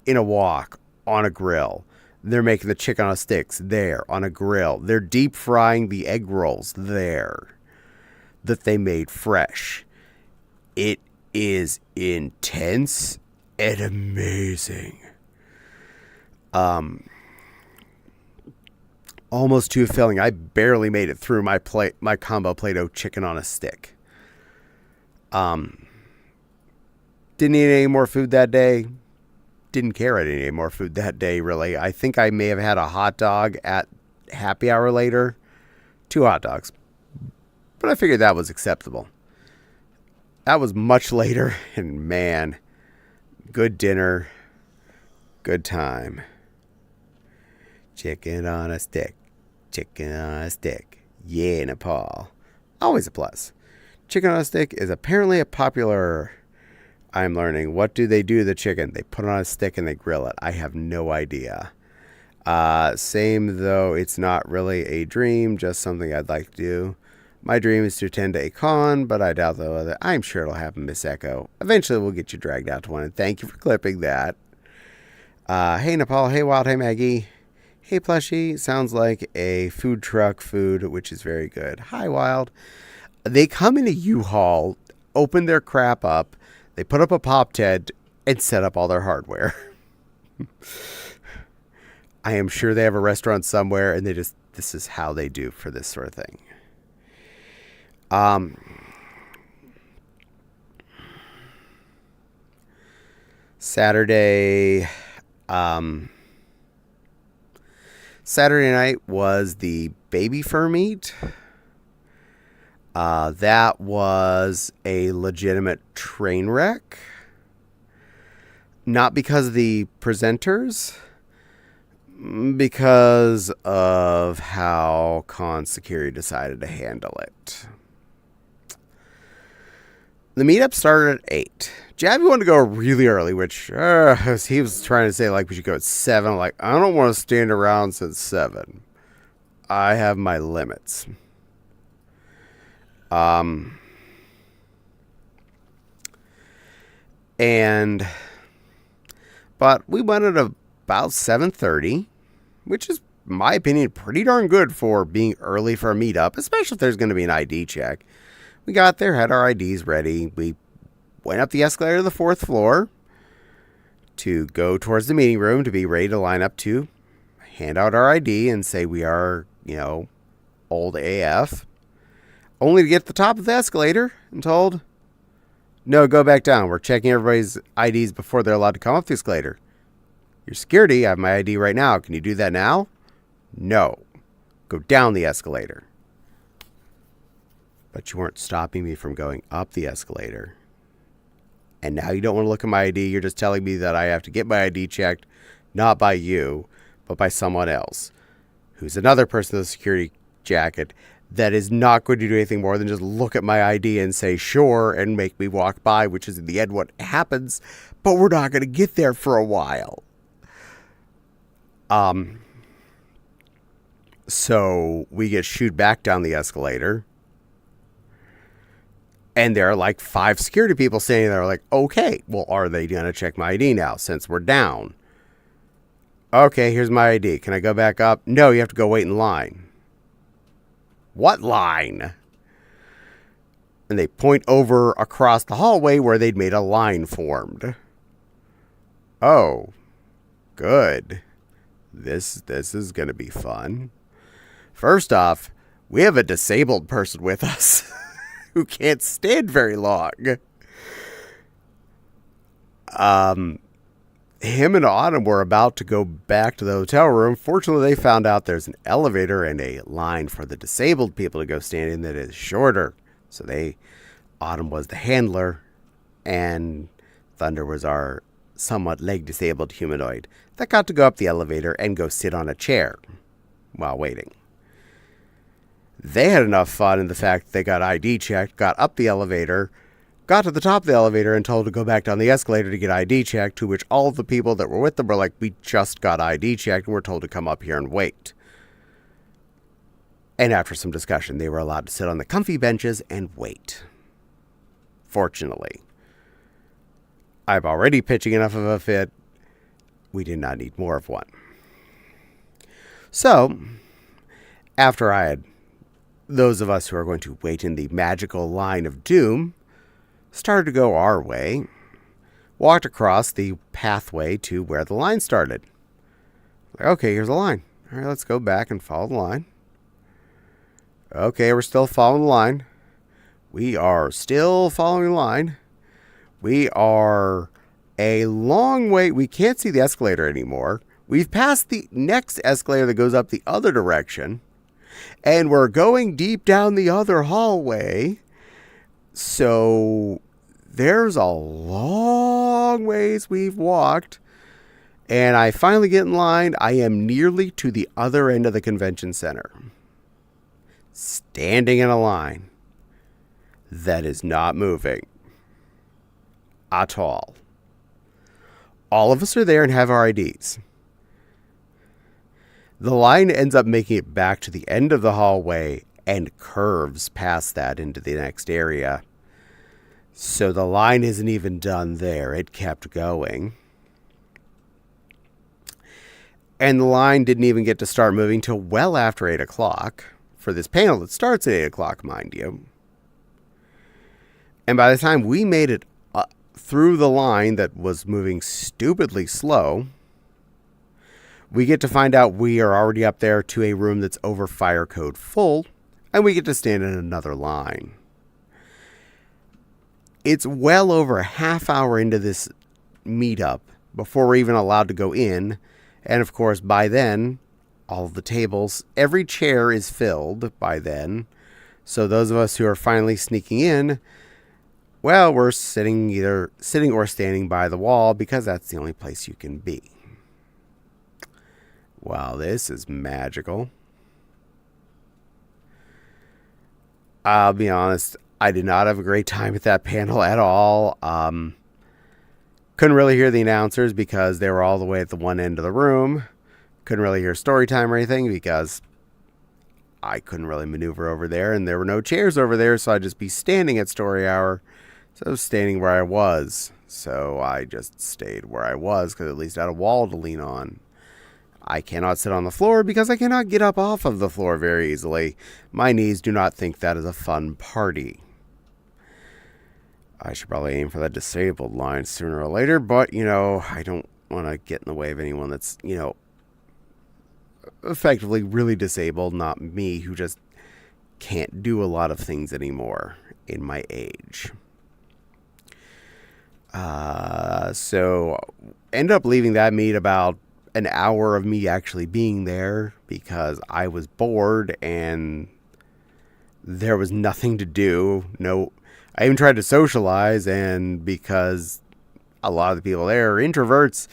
in a wok, on a grill. They're making the chicken on sticks there, on a grill. They're deep frying the egg rolls there that they made fresh. It is intense and amazing. Almost too filling. I barely made it through my combo Play-Doh chicken on a stick. Didn't eat any more food that day. Didn't care I didn't eat any more food that day, really. I think I may have had a hot dog at happy hour later. 2 hot dogs. But I figured that was acceptable. That was much later, and man, good dinner, good time. Chicken on a stick. Chicken on a stick. Yeah, Nepal. Always a plus. Chicken on a stick is apparently a popular... I'm learning. What do they do to the chicken? They put it on a stick and they grill it. I have no idea. Same though, it's not really a dream, just something I'd like to do. My dream is to attend a con, but I doubt though. I'm sure it'll happen, Miss Echo. Eventually we'll get you dragged out to one, and thank you for clipping that. Hey Nepal, hey Wild, hey Maggie. Hey Plushie, sounds like a food truck food, which is very good. Hi Wild. They come in a U-Haul, open their crap up, they put up a pop tent, and set up all their hardware. I am sure they have a restaurant somewhere, and this is how they do for this sort of thing. Saturday night was the baby fur meet. That was a legitimate train wreck. Not because of the presenters, because of how con security decided to handle it. The meetup started at 8. Jabby wanted to go really early, which he was trying to say like we should go at 7. I'm like, I don't want to stand around since 7. I have my limits. But we went at about 7:30, which is, in my opinion, pretty darn good for being early for a meetup, especially if there's going to be an ID check. We got there, had our IDs ready. We went up the escalator to the 4th floor to go towards the meeting room to be ready to line up to hand out our ID and say we are, old AF. Only to get to the top of the escalator and told, no, go back down. We're checking everybody's IDs before they're allowed to come up the escalator. Your security, I have my ID right now. Can you do that now? No. Go down the escalator. But you weren't stopping me from going up the escalator. And now you don't want to look at my ID. You're just telling me that I have to get my ID checked, not by you, but by someone else, who's another person with a security jacket that is not going to do anything more than just look at my ID and say sure and make me walk by, which is in the end what happens, but we're not going to get there for a while. So we get shooed back down the escalator, and there are like 5 security people standing there like, okay, well, are they going to check my ID now since we're down? Okay, here's my ID. Can I go back up? No, you have to go wait in line. What line? And they point over across the hallway where they'd made a line formed. Oh, good. This is going to be fun. First off, we have a disabled person with us who can't stand very long. Him and Autumn were about to go back to the hotel room. Fortunately, they found out there's an elevator and a line for the disabled people to go stand in that is shorter. So Autumn was the handler, and Thunder was our somewhat leg-disabled humanoid that got to go up the elevator and go sit on a chair while waiting. They had enough fun in the fact that they got ID checked, got up the elevator, got to the top of the elevator and told to go back down the escalator to get ID checked, to which all of the people that were with them were like, we just got ID checked and we're told to come up here and wait. And after some discussion, they were allowed to sit on the comfy benches and wait. Fortunately. I'm already pitching enough of a fit. We did not need more of one. So, after I had those of us who are going to wait in the magical line of doom started to go our way, walked across the pathway to where the line started. Like, okay, here's the line. All right, let's go back and follow the line. Okay, we're still following the line. We are still following the line. We are a long way. We can't see the escalator anymore. We've passed the next escalator that goes up the other direction. And we're going deep down the other hallway. So there's a long ways we've walked. And I finally get in line. I am nearly to the other end of the convention center. Standing in a line that is not moving at all. All of us are there and have our IDs. The line ends up making it back to the end of the hallway and curves past that into the next area. So the line isn't even done there. It kept going. And the line didn't even get to start moving till well after 8 o'clock for this panel that starts at 8 o'clock, mind you. And by the time we made it through the line that was moving stupidly slow, we get to find out we are already up there to a room that's over fire code full, and we get to stand in another line. It's well over a half hour into this meetup before we're even allowed to go in, and of course by then, all of the tables, every chair is filled by then, so those of us who are finally sneaking in, well, we're either sitting or standing by the wall because that's the only place you can be. Wow, this is magical. I'll be honest, I did not have a great time at that panel at all. Couldn't really hear the announcers because they were all the way at the one end of the room. Couldn't really hear story time or anything because I couldn't really maneuver over there and there were no chairs over there, so I'd just be standing at story hour. So I was standing where I was. So I just stayed where I was because at least I had a wall to lean on. I cannot sit on the floor because I cannot get up off of the floor very easily. My knees do not think that is a fun party. I should probably aim for that disabled line sooner or later, but, I don't want to get in the way of anyone that's, effectively really disabled, not me, who just can't do a lot of things anymore in my age. So end up leaving that meet about an hour of me actually being there because I was bored and there was nothing to do. No, I even tried to socialize, and because a lot of the people there are introverts,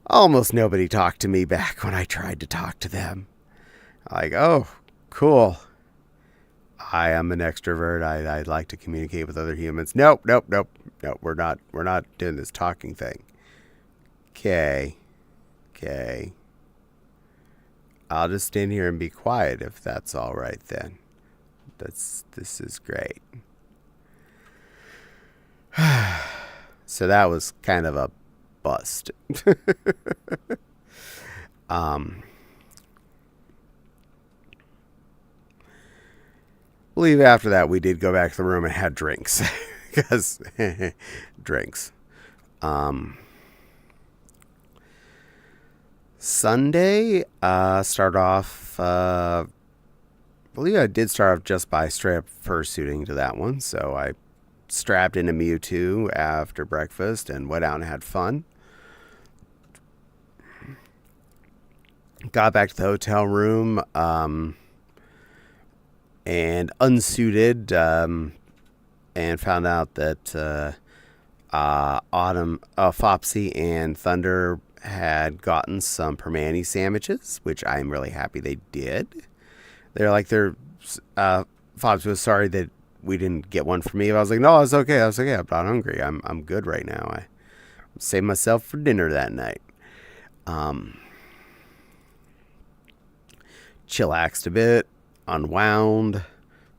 almost nobody talked to me back when I tried to talk to them. Like, oh, cool. I am an extrovert. I'd like to communicate with other humans. Nope. We're not doing this talking thing. Okay. I'll just stand here and be quiet if that's all right then. This is great. So that was kind of a bust. I believe after that we did go back to the room and had drinks. Because drinks. Sunday, start off, I believe I did start off just by straight up fursuiting to that one. So I strapped into Mewtwo after breakfast and went out and had fun. Got back to the hotel room and unsuited and found out that Fopsy and Thunder had gotten some permane sandwiches, which I'm really happy they did. Fopsy was sorry that we didn't get one for me. I was like, no, it's okay. I'm not hungry. I'm good right now. I saved myself for dinner that night. Chillaxed a bit, unwound,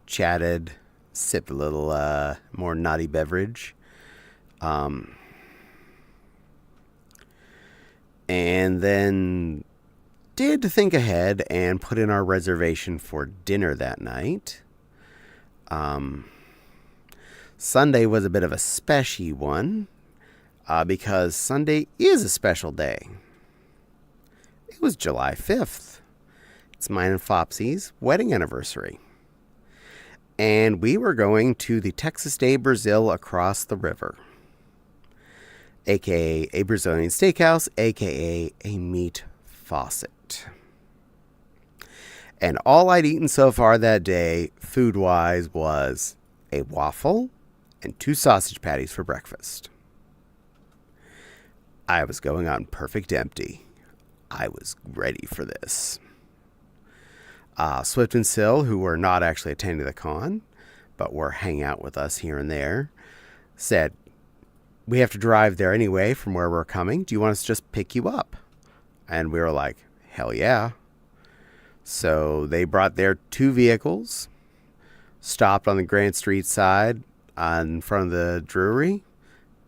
chatted, sipped a little more naughty beverage. And then did think ahead and put in our reservation for dinner that night. Sunday was a bit of a special one because Sunday is a special day. It was July 5th. It's mine and Fopsy's wedding anniversary. And we were going to the Texas Day Brazil across the river, a.k.a. a Brazilian steakhouse, a.k.a. a meat faucet. And all I'd eaten so far that day, food-wise, was a waffle and 2 sausage patties for breakfast. I was going on perfect empty. I was ready for this. Swift and Sill, who were not actually attending the con, but were hanging out with us here and there, said, we have to drive there anyway from where we're coming. Do you want us to just pick you up? And we were like, hell yeah. So they brought their 2 vehicles, stopped on the Grant Street side in front of the brewery,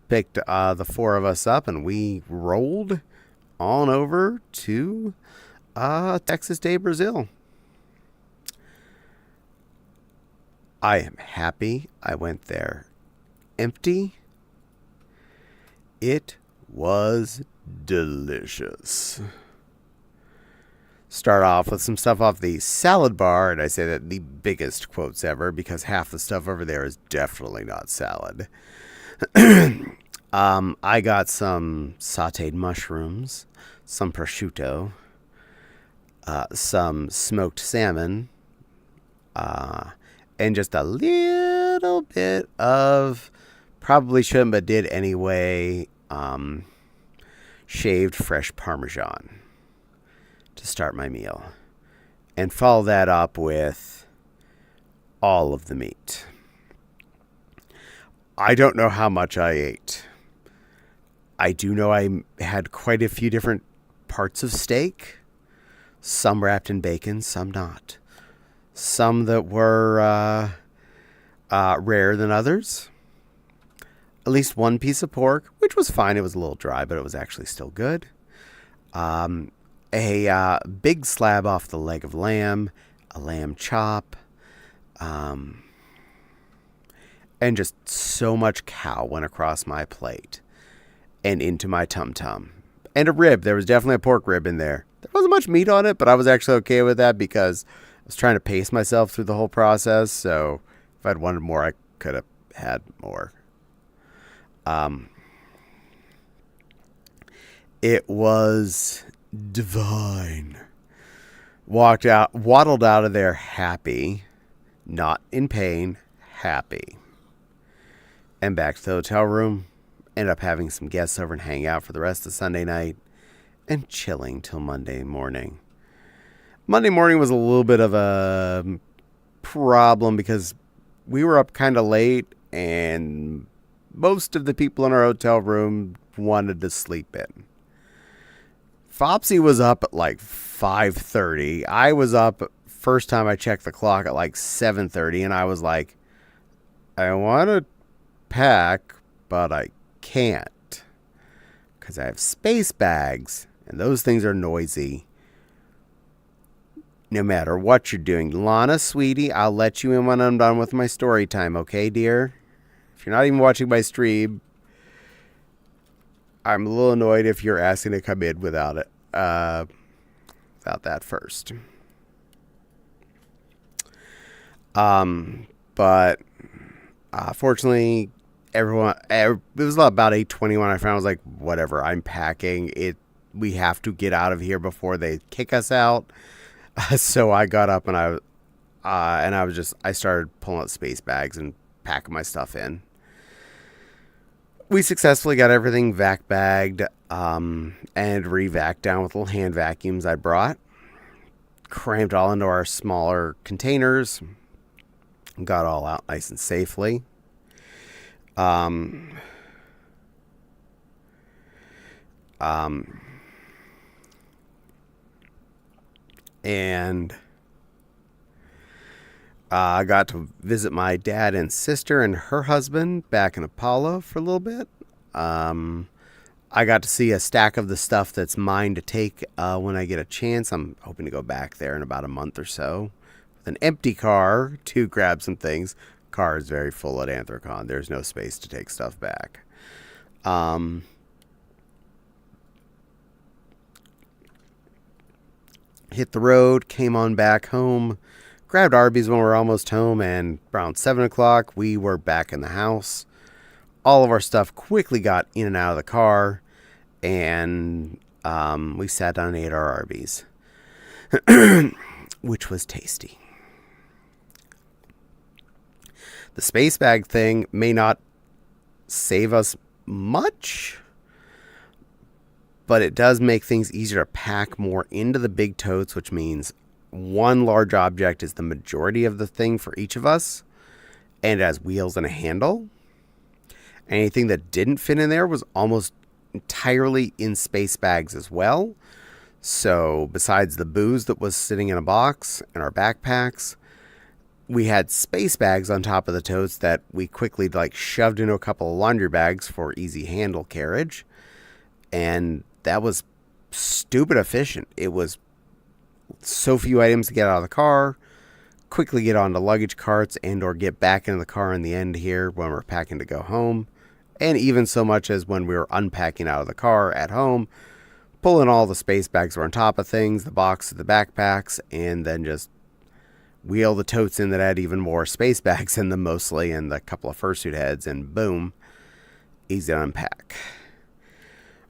picked the 4 of us up, and we rolled on over to Texas Day Brazil. I am happy I went there empty. It was delicious. Start off with some stuff off the salad bar, and I say that the biggest quotes ever because half the stuff over there is definitely not salad. I got some sauteed mushrooms, some prosciutto, some smoked salmon, and just a little bit of, probably shouldn't but did anyway, shaved fresh Parmesan to start my meal. And follow that up with all of the meat. I don't know how much I ate. I do know I had quite a few different parts of steak. Some wrapped in bacon, some not. Some that were rarer than others. At least one piece of pork, which was fine. It was a little dry, but it was actually still good. A big slab off the leg of lamb, a lamb chop, and just so much cow went across my plate and into my tum-tum. And a rib. There was definitely a pork rib in there. There wasn't much meat on it, but I was actually okay with that because I was trying to pace myself through the whole process. So if I'd wanted more, I could have had more. It was divine. Waddled out of there happy, not in pain, happy. and back to the hotel room. Ended up having some guests over and hang out for the rest of Sunday night and chilling till Monday morning. Monday morning was a little bit of a problem because we were up kind of late and most of the people in our hotel room wanted to sleep in. Fopsy was up at like 5:30. I was up first time I checked the clock at like 7:30, and I was like, I want to pack, but I can't because I have space bags and those things are noisy no matter what you're doing. Lana, sweetie, I'll let you in when I'm done with my story time, okay, dear? If you're not even watching my stream, I'm a little annoyed if you're asking to come in without it, without that first. But fortunately, everyone, it was about 8:20 when I found. I was like, whatever, I'm packing it. We have to get out of here before they kick us out. So I got up and I started pulling out space bags and packing my stuff in. We successfully got everything vac bagged and re-vac down with little hand vacuums I brought. Crammed all into our smaller containers. Got all out nice and safely. And I got to visit my dad and sister and her husband back in Apollo for a little bit. I got to see a stack of the stuff that's mine to take when I get a chance. I'm hoping to go back there in about a month or so with an empty car to grab some things. Car is very full at Anthrocon. There's no space to take stuff back. Hit the road, came on back home, grabbed Arby's when we were almost home, and around 7 o'clock, we were back in the house. All of our stuff quickly got in and out of the car, and we sat down and ate our Arby's, which was tasty. The space bag thing may not save us much, but it does make things easier to pack more into the big totes, which means one large object is the majority of the thing for each of us, and it has wheels and a handle. Anything that didn't fit in there was almost entirely in space bags as well. So besides the booze that was sitting in a box and our backpacks, we had space bags on top of the totes that we quickly shoved into a couple of laundry bags for easy handle carriage. And that was stupid efficient. It was so few items to get out of the car, quickly get onto luggage carts and or get back into the car in the end here when we're packing to go home. And even so much as when we were unpacking out of the car at home, pulling all the space bags were on top of things, the boxes, the backpacks, and then just wheel the totes in that had even more space bags in them mostly, and the couple of fursuit heads, and boom, easy to unpack.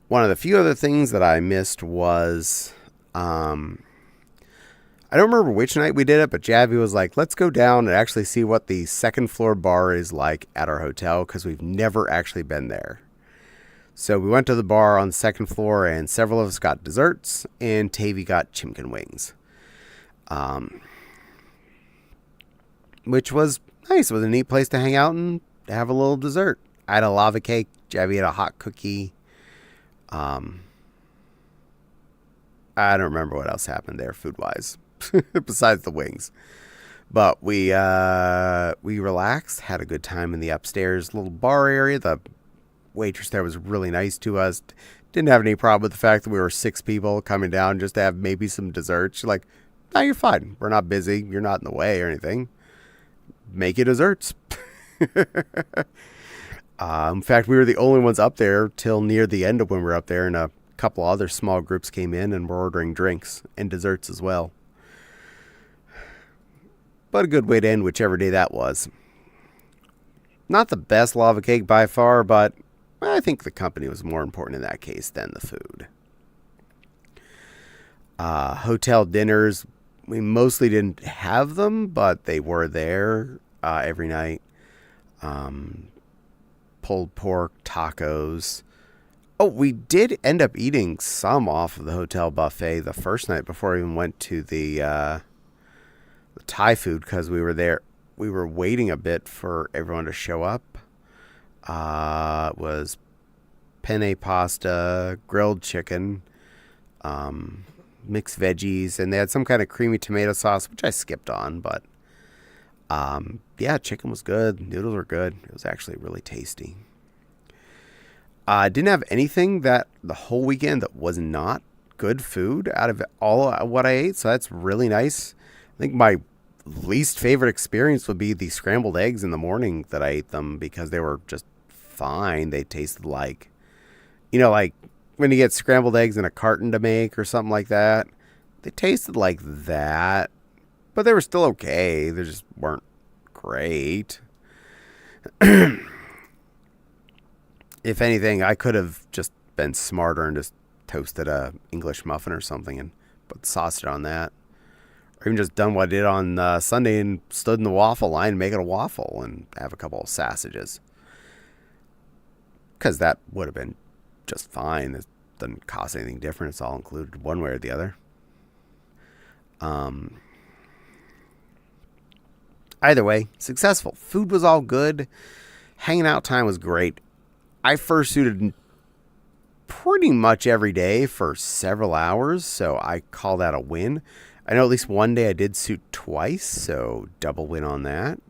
One of the few other things that I missed was, I don't remember which night we did it, but Javi was like, let's go down and actually see what the second floor bar is like at our hotel, because we've never actually been there. So we went to the bar on the second floor, and several of us got desserts, and Tavy got chimkin wings. Which was nice. It was a neat place to hang out and have a little dessert. I had a lava cake. Javi had a hot cookie. I don't remember what else happened there food-wise, besides the wings. But we relaxed, had a good time in the upstairs little bar area. The waitress there was really nice to us. Didn't have any problem with the fact that we were 6 people coming down just to have maybe some dessert. She's like, no, you're fine. We're not busy. You're not in the way or anything. Make you desserts. In fact, we were the only ones up there till near the end of when we were up there, and a couple other small groups came in and were ordering drinks and desserts as well. But a good way to end whichever day that was. Not the best lava cake by far, but I think the company was more important in that case than the food. Hotel dinners, we mostly didn't have them, but they were there every night. pulled pork, tacos. Oh, we did end up eating some off of the hotel buffet the first night before we even went to the Thai food because we were there. We were waiting a bit for everyone to show up. It was penne pasta, grilled chicken, mixed veggies, and they had some kind of creamy tomato sauce, which I skipped on, but yeah, chicken was good. Noodles were good. It was actually really tasty. I didn't have anything that the whole weekend that was not good food out of all what I ate, so that's really nice. I think my least favorite experience would be the scrambled eggs in the morning that I ate them because they were just fine. They tasted like, like when you get scrambled eggs in a carton to make or something like that. They tasted like that, but they were still okay. They just weren't great. If anything, I could have just been smarter and just toasted a English muffin or something and put sausage on that. Or even just done what I did on Sunday and stood in the waffle line and make it a waffle and have a couple of sausages. Because that would have been just fine. It doesn't cost anything different. It's all included one way or the other. Either way, successful. Food was all good. Hanging out time was great. I fursuited pretty much every day for several hours, so I call that a win. I know at least one day I did suit twice, so double win on that.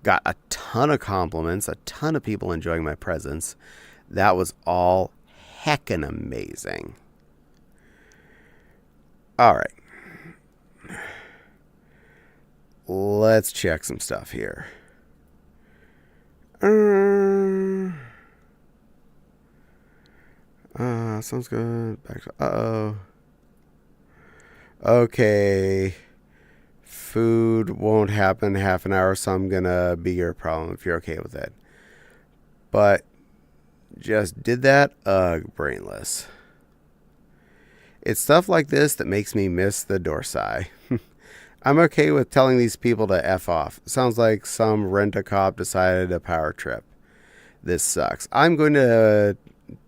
Got a ton of compliments, a ton of people enjoying my presence. That was all heckin' amazing. All right. Let's check some stuff here. Sounds good. Back to, okay. Food won't happen in half an hour, so I'm gonna be your problem if you're okay with it. But just did that? Brainless. It's stuff like this that makes me miss the Dorsai. I'm okay with telling these people to F off. Sounds like some rent-a-cop decided a power trip. This sucks. I'm going to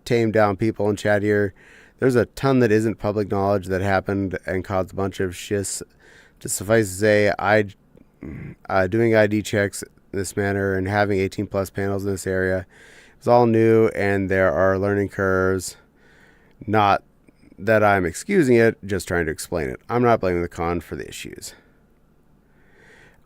tame down people in chat here. There's a ton that isn't public knowledge that happened and caused a bunch of shits. Just suffice to say, doing ID checks in this manner and having 18 plus panels in this area is all new and there are learning curves. Not that I'm excusing it, just trying to explain it. I'm not blaming the con for the issues.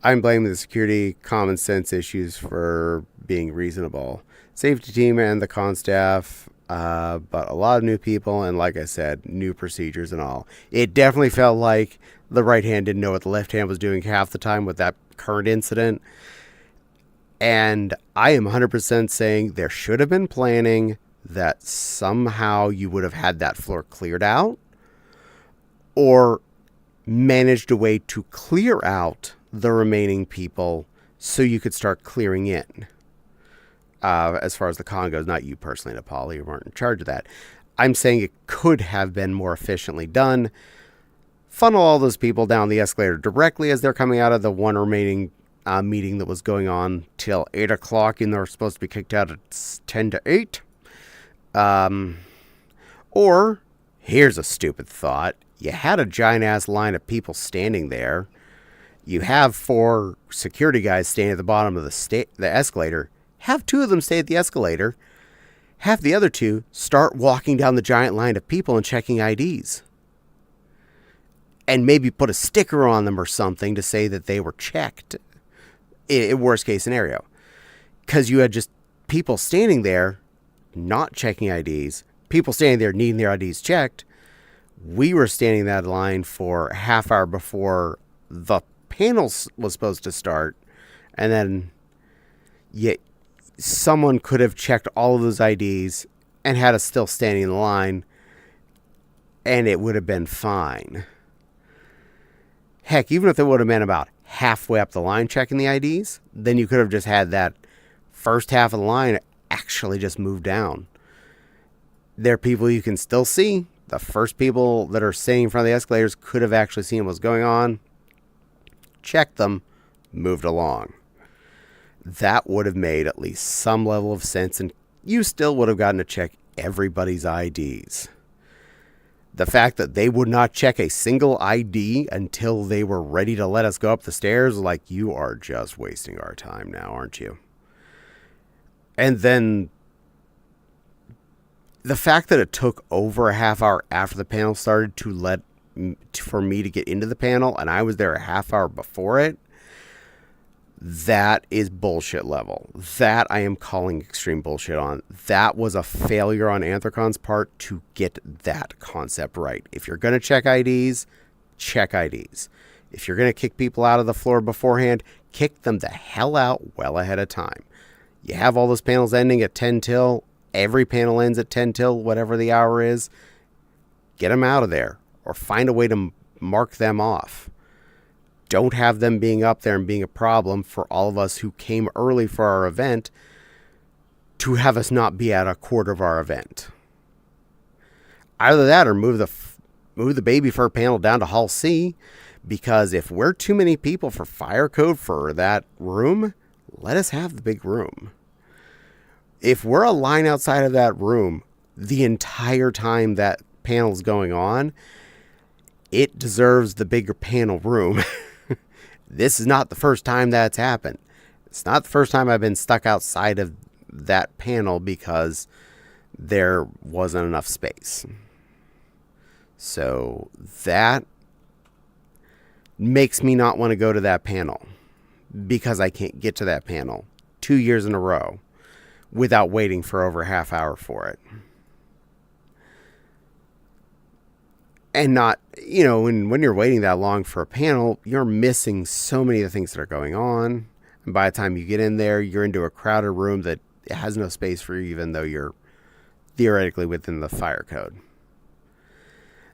I'm blaming the security common sense issues for being reasonable. Safety team and the con staff, but a lot of new people and, like I said, new procedures and all. It definitely felt like the right hand didn't know what the left hand was doing half the time with that current incident. And I am 100% saying there should have been planning that somehow you would have had that floor cleared out or managed a way to clear out the remaining people so you could start clearing in. As far as the con goes, not you personally, Nepal, you weren't in charge of that. I'm saying it could have been more efficiently done. Funnel all those people down the escalator directly as they're coming out of the one remaining meeting that was going on till 8 o'clock and they're supposed to be kicked out at 10 to 8. Or, here's a stupid thought. You had a giant-ass line of people standing there. You have 4 security guys standing at the bottom of the escalator. Have 2 of them stay at the escalator. Have the other 2 start walking down the giant line of people and checking IDs. And maybe put a sticker on them or something to say that they were checked. In worst case scenario. Because you had just people standing there not checking IDs. People standing there needing their IDs checked. We were standing in that line for a half hour before the panel was supposed to start. And then yet someone could have checked all of those IDs and had us still standing in the line. And it would have been fine. Heck, even if it would have been about halfway up the line checking the IDs, then you could have just had that first half of the line actually just move down. There are people you can still see. The first people that are sitting in front of the escalators could have actually seen what was going on. Checked them, moved along. That would have made at least some level of sense, and you still would have gotten to check everybody's IDs. The fact that they would not check a single ID until they were ready to let us go up the stairs, like, you are just wasting our time now, aren't you? And then the fact that it took over a half hour after the panel started for me to get into the panel, and I was there a half hour before it, that is bullshit level. That I am calling extreme bullshit on. That was a failure on Anthrocon's part to get that concept right. If you're going to check IDs, check IDs. If you're going to kick people out of the floor beforehand, kick them the hell out well ahead of time. You have all those panels ending at 10 till. Every panel ends at 10 till, whatever the hour is. Get them out of there, or find a way to mark them off. Don't have them being up there and being a problem for all of us who came early for our event to have us not be at a quarter of our event. Either that or move the baby fur panel down to Hall C, because if we're too many people for fire code for that room, let us have the big room. If we're a line outside of that room the entire time that panel's going on, it deserves the bigger panel room. This is not the first time that's happened. It's not the first time I've been stuck outside of that panel because there wasn't enough space. So that makes me not want to go to that panel, because I can't get to that panel 2 years in a row without waiting for over a half hour for it. And not, when you're waiting that long for a panel, you're missing so many of the things that are going on. And by the time you get in there, you're into a crowded room that has no space for you, even though you're theoretically within the fire code.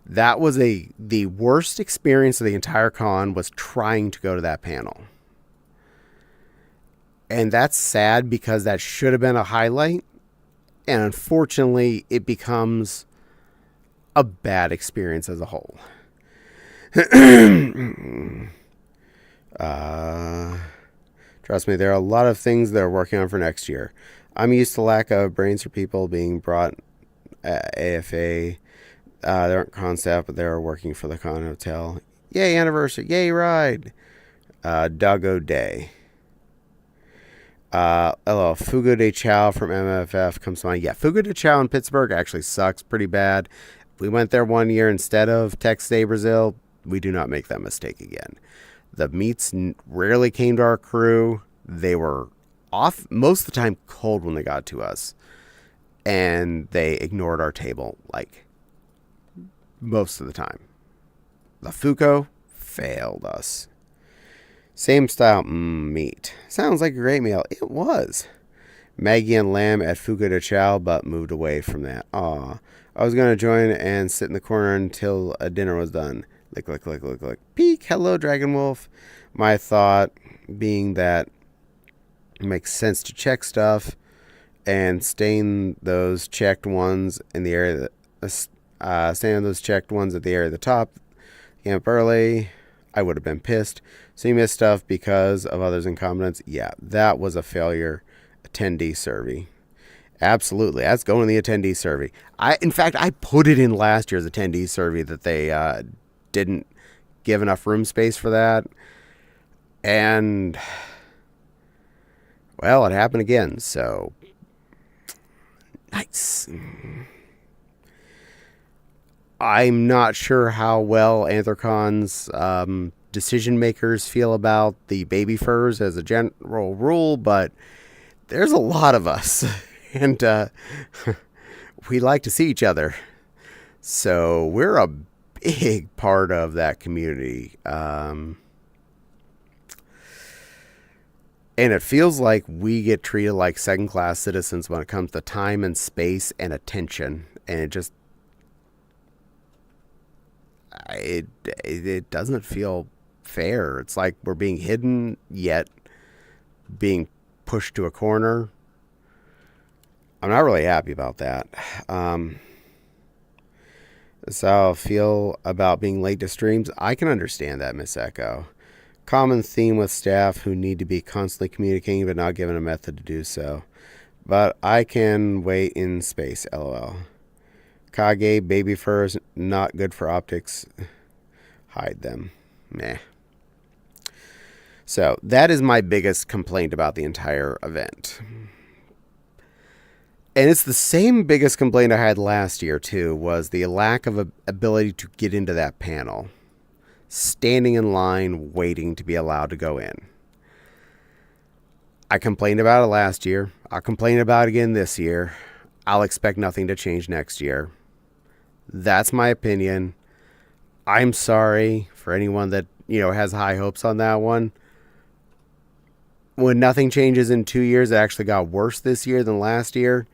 That was the worst experience of the entire con, was trying to go to that panel. And that's sad, because that should have been a highlight. And unfortunately, it becomes a bad experience as a whole. Trust me, there are a lot of things they're working on for next year. I'm used to lack of brains for people being brought AFA. They aren't concept, but they're working for the con hotel. Yay anniversary! Yay ride! Doggo Day. Hello, Fugo de Chao from MFF comes to mind. Yeah, Fugo de Chao in Pittsburgh actually sucks pretty bad. We went there one year instead of Texas Day Brazil. We do not make that mistake again. The meats rarely came to our crew. They were off most of the time, cold when they got to us, and they ignored our table like most of the time. The Fuko failed us. Same style meat. Sounds like a great meal. It was. Maggie and lamb at Fugo de Chao, but moved away from that. Aw. I was going to join and sit in the corner until dinner was done. Lick, lick, lick, lick, lick. Peek. Hello, Dragon Wolf. My thought being that it makes sense to check stuff and stain those checked ones in the area stain those checked ones at the area of the top. Camp early. I would have been pissed. So you missed stuff because of others' incompetence. Yeah, that was a failure. Attendee survey. Absolutely. That's going to the attendee survey. In fact, I put it in last year's attendee survey that they didn't give enough room space for that. And, well, it happened again. So, nice. I'm not sure how well Anthrocon's decision makers feel about the baby furs as a general rule, but there's a lot of us, and we like to see each other. So we're a big part of that community. And it feels like we get treated like second-class citizens when it comes to time and space and attention. And it just, it doesn't feel fair. It's like we're being hidden, yet being pushed to a corner. I'm not really happy about that. That's how I feel about being late to streams. I can understand that, Miss Echo. Common theme with staff who need to be constantly communicating but not given a method to do so. But I can wait in space, lol. Kage, baby furs, not good for optics. Hide them. Meh. So that is my biggest complaint about the entire event. And it's the same biggest complaint I had last year, too, was the lack of ability to get into that panel. Standing in line, waiting to be allowed to go in. I complained about it last year. I'll complain about it again this year. I'll expect nothing to change next year. That's my opinion. I'm sorry for anyone that, has high hopes on that one. When nothing changes in 2 years, it actually got worse this year than last year.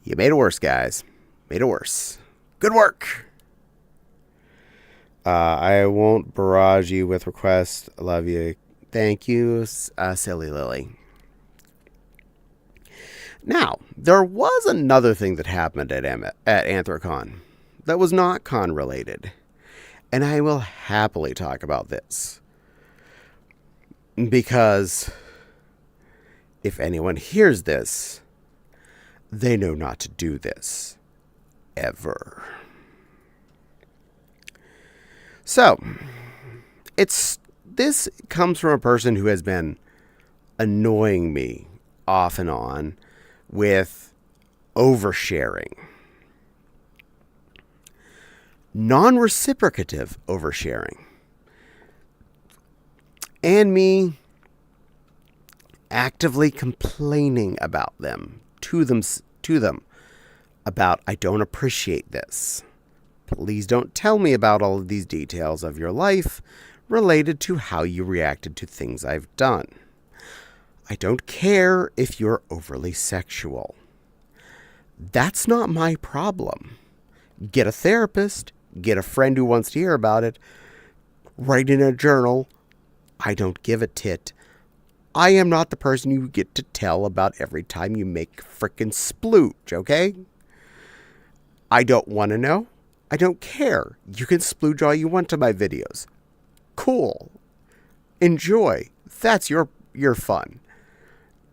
You made it worse, guys. Made it worse. Good work. I won't barrage you with requests. I love you. Thank you, Silly Lily. Now, there was another thing that happened at Anthrocon that was not con related. And I will happily talk about this. Because if anyone hears this, they know not to do this. Ever. So, this comes from a person who has been annoying me off and on with oversharing. Non-reciprocative oversharing. And me actively complaining about them to them about, I don't appreciate this. Please don't tell me about all of these details of your life related to how you reacted to things I've done. I don't care if you're overly sexual. That's not my problem. Get a therapist, get a friend who wants to hear about it, write in a journal. I don't give a tit. I am not the person you get to tell about every time you make frickin' splooge, okay? I don't want to know. I don't care. You can splooge all you want to my videos. Cool. Enjoy. That's your fun.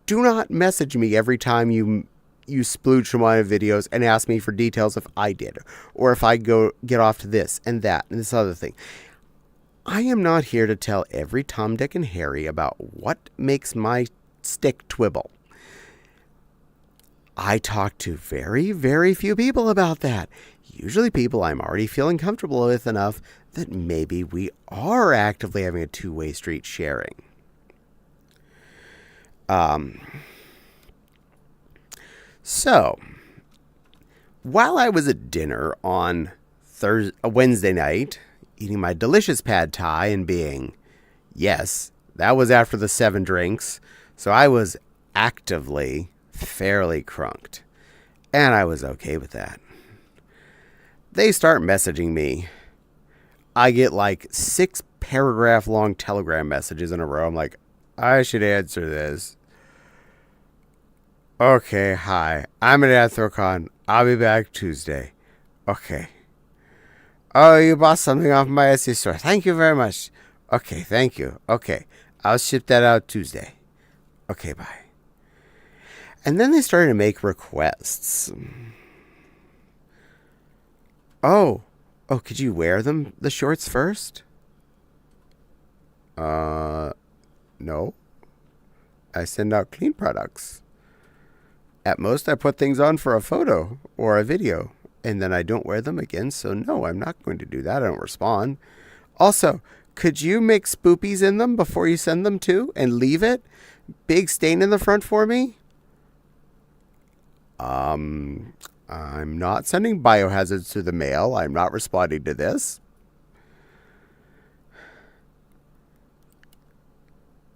Do not message me every time you splooge from my videos and ask me for details if I did, or if I go get off to this and that and this other thing. I am not here to tell every Tom, Dick, and Harry about what makes my stick twibble. I talk to very, very few people about that. Usually people I'm already feeling comfortable with enough that maybe we are actively having a two-way street sharing. So, while I was at dinner on Wednesday night, eating my delicious pad thai and being, yes, that was after the 7 drinks, so I was actively fairly crunked, and I was okay with that. They start messaging me. I get like 6 paragraph long Telegram messages in a row. I'm like, I should answer this. Okay, hi, I'm at Anthrocon. I'll be back Tuesday. Okay. Oh, you bought something off my Etsy store. Thank you very much. Okay, thank you. Okay, I'll ship that out Tuesday. Okay, bye. And then they started to make requests. Oh, could you wear the shorts first? No. I send out clean products. At most, I put things on for a photo or a video, and then I don't wear them again, so no, I'm not going to do that. I don't respond. Also, could you make spoopies in them before you send them too, and leave it? Big stain in the front for me? I'm not sending biohazards to the mail. I'm not responding to this.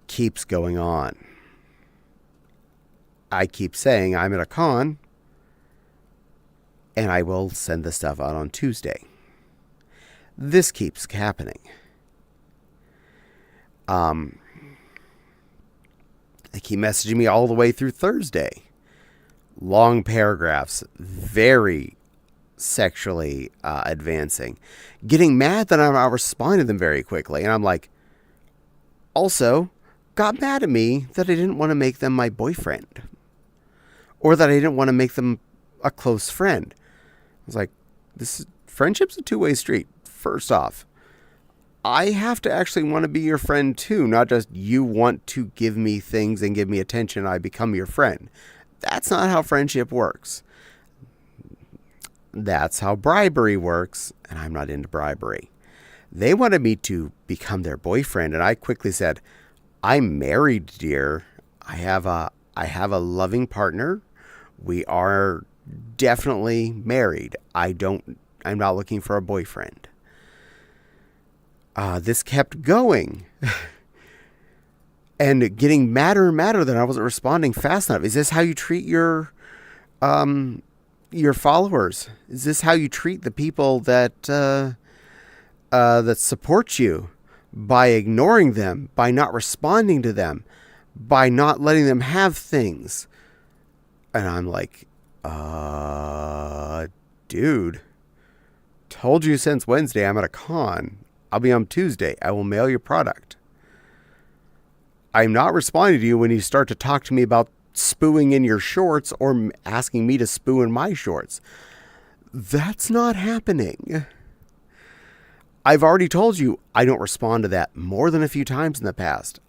Keeps going on. I keep saying I'm at a con, and I will send the stuff out on Tuesday. This keeps happening. They keep messaging me all the way through Thursday. Long paragraphs, very sexually advancing, getting mad that I'm not responding to them very quickly. And I'm like, also got mad at me that I didn't want to make them my boyfriend or that I didn't want to make them a close friend. I was like, friendship's a two-way street. First off, I have to actually want to be your friend too, not just you want to give me things and give me attention, I become your friend. That's not how friendship works. That's how bribery works, and I'm not into bribery. They wanted me to become their boyfriend, and I quickly said, I'm married, dear. I have a loving partner. We are definitely married. I'm not looking for a boyfriend. This kept going and getting madder and madder that I wasn't responding fast enough. Is this how you treat your followers? Is this how you treat the people that support you? By ignoring them, by not responding to them, by not letting them have things. And I'm like, dude, told you since Wednesday I'm at a con. I'll be on Tuesday. I will mail your product. I'm not responding to you when you start to talk to me about spooing in your shorts or asking me to spoo in my shorts. That's not happening. I've already told you I don't respond to that more than a few times in the past.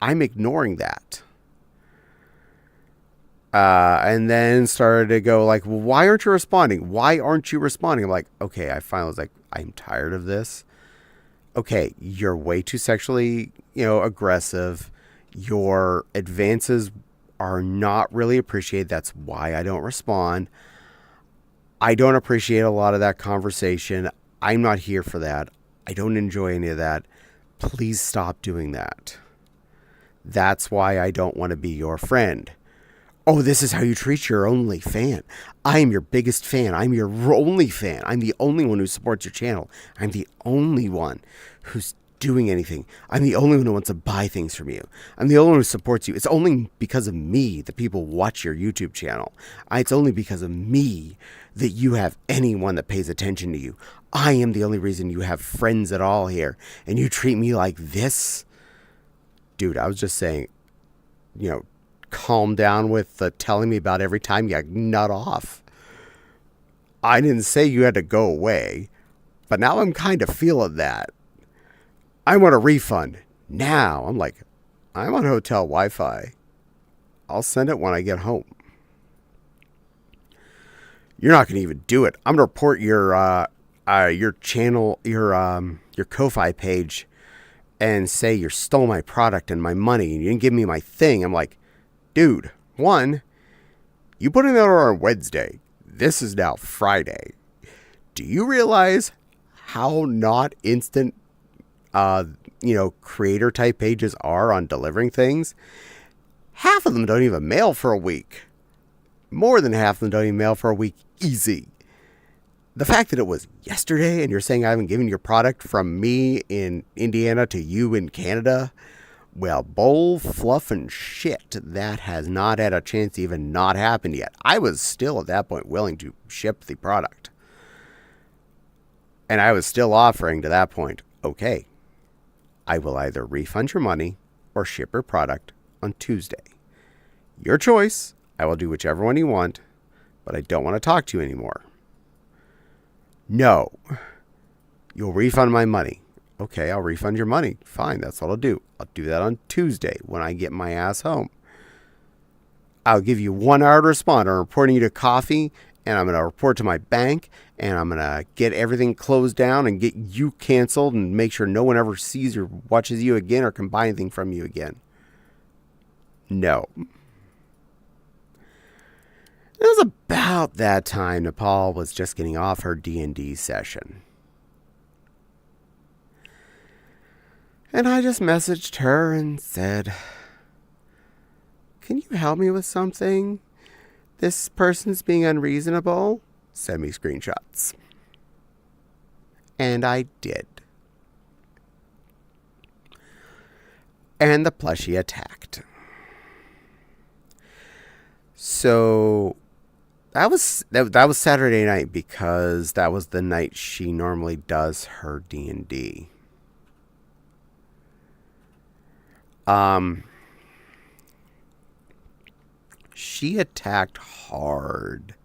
I'm ignoring that. And then started to go like, well, why aren't you responding? Why aren't you responding? I'm like, okay, I finally was like, I'm tired of this. Okay, you're way too sexually, aggressive. Your advances are not really appreciated. That's why I don't respond. I don't appreciate a lot of that conversation. I'm not here for that. I don't enjoy any of that. Please stop doing that. That's why I don't want to be your friend. Oh, this is how you treat your only fan. I am your biggest fan. I'm your only fan. I'm the only one who supports your channel. I'm the only one who's doing anything. I'm the only one who wants to buy things from you. I'm the only one who supports you. It's only because of me that people watch your YouTube channel. It's only because of me that you have anyone that pays attention to you. I am the only reason you have friends at all here. And you treat me like this? Dude, I was just saying, calm down with telling me about every time you nut off. I didn't say you had to go away, but now I'm kind of feeling that. I want a refund now. I'm like, I'm on hotel Wi-Fi. I'll send it when I get home. You're not going to even do it. I'm going to report your channel, your Ko-Fi page, and say you stole my product and my money and you didn't give me my thing. I'm like, dude, one, you put in that order on Wednesday. This is now Friday. Do you realize how not instant, creator type pages are on delivering things? Half of them don't even mail for a week. More than half of them don't even mail for a week. Easy. The fact that it was yesterday and you're saying I haven't given your product from me in Indiana to you in Canada, well, bull, fluff, and shit. That has not had a chance to even not happen yet. I was still at that point willing to ship the product. And I was still offering to that point, okay, I will either refund your money or ship your product on Tuesday. Your choice. I will do whichever one you want, but I don't want to talk to you anymore. No. You'll refund my money. Okay, I'll refund your money. Fine, that's what I'll do. I'll do that on Tuesday when I get my ass home. I'll give you 1 hour to respond. I'm reporting you to coffee, and I'm going to report to my bank, and I'm going to get everything closed down and get you canceled and make sure no one ever sees or watches you again or can buy anything from you again. No. It was about that time Nepal was just getting off her D&D session. And I just messaged her and said, can you help me with something? This person's being unreasonable. Send me screenshots. And I did. And the plushie attacked. So that was Saturday night because that was the night she normally does her D&D. She attacked hard.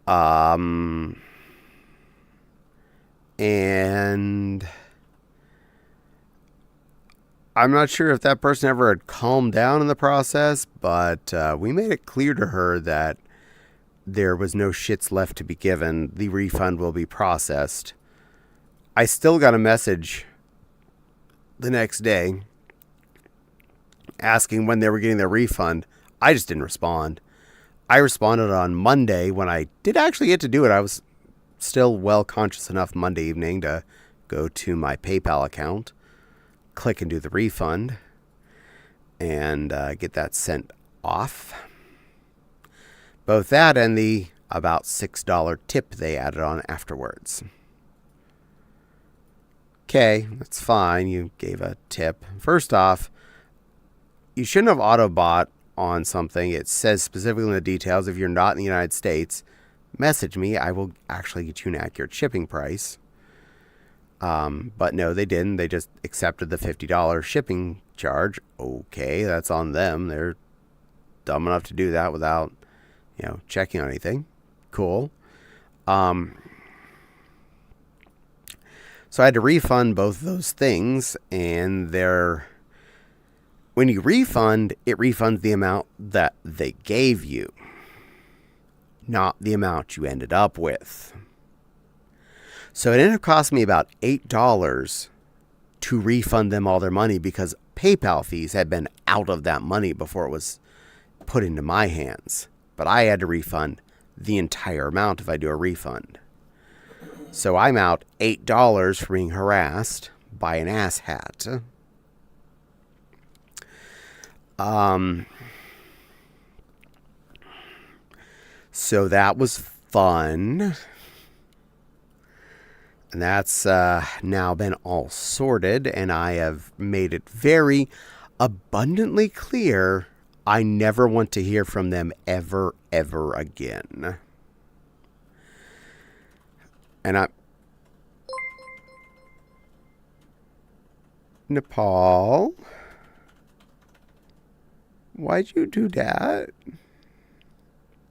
And I'm not sure if that person ever had calmed down in the process, but we made it clear to her that there was no shits left to be given. The refund will be processed. I still got a message the next day asking when they were getting their refund. I just didn't respond. I responded on Monday when I did actually get to do it. I was still well conscious enough Monday evening to go to my PayPal account, click and do the refund, and get that sent off. Both that and the about $6 tip they added on afterwards. Okay, that's fine. You gave a tip. First off, you shouldn't have auto-bought on something. It says specifically in the details, if you're not in the United States, message me. I will actually get you an accurate shipping price. But no, they didn't. They just accepted the $50 shipping charge. Okay, that's on them. They're dumb enough to do that without, checking on anything. Cool. So I had to refund both those things, and when you refund, it refunds the amount that they gave you, not the amount you ended up with. So it ended up costing me about $8 to refund them all their money because PayPal fees had been out of that money before it was put into my hands. But I had to refund the entire amount if I do a refund. So I'm out $8 for being harassed by an asshat. So that was fun. And that's now been all sorted, and I have made it very abundantly clear I never want to hear from them ever, ever again. And Nepal, why'd you do that?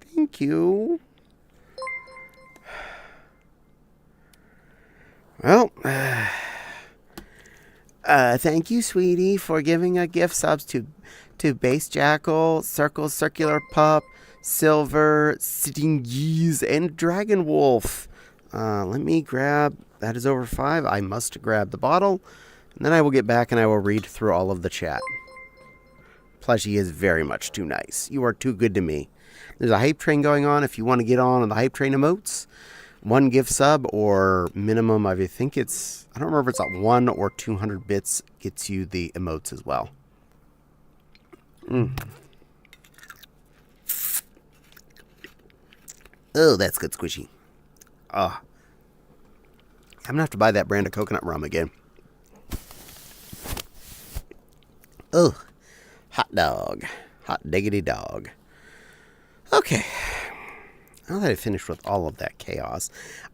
Thank you. Well, thank you, sweetie, for giving a gift subs to Base Jackal, Circle, Circular Pup, Silver, Stingies, and Dragon Wolf. Let me grab, that is over 5. I must grab the bottle, and then I will get back and I will read through all of the chat. Plushie is very much too nice. You are too good to me. There's a hype train going on. If you want to get on the hype train emotes, 1 gift sub or minimum of, I think it's, I don't remember if it's like 1 or 200 bits gets you the emotes as well. Oh, that's good squishy. I'm going to have to buy that brand of coconut rum again. Oh, hot dog. Hot diggity dog. Okay. Now that I've finished with all of that chaos,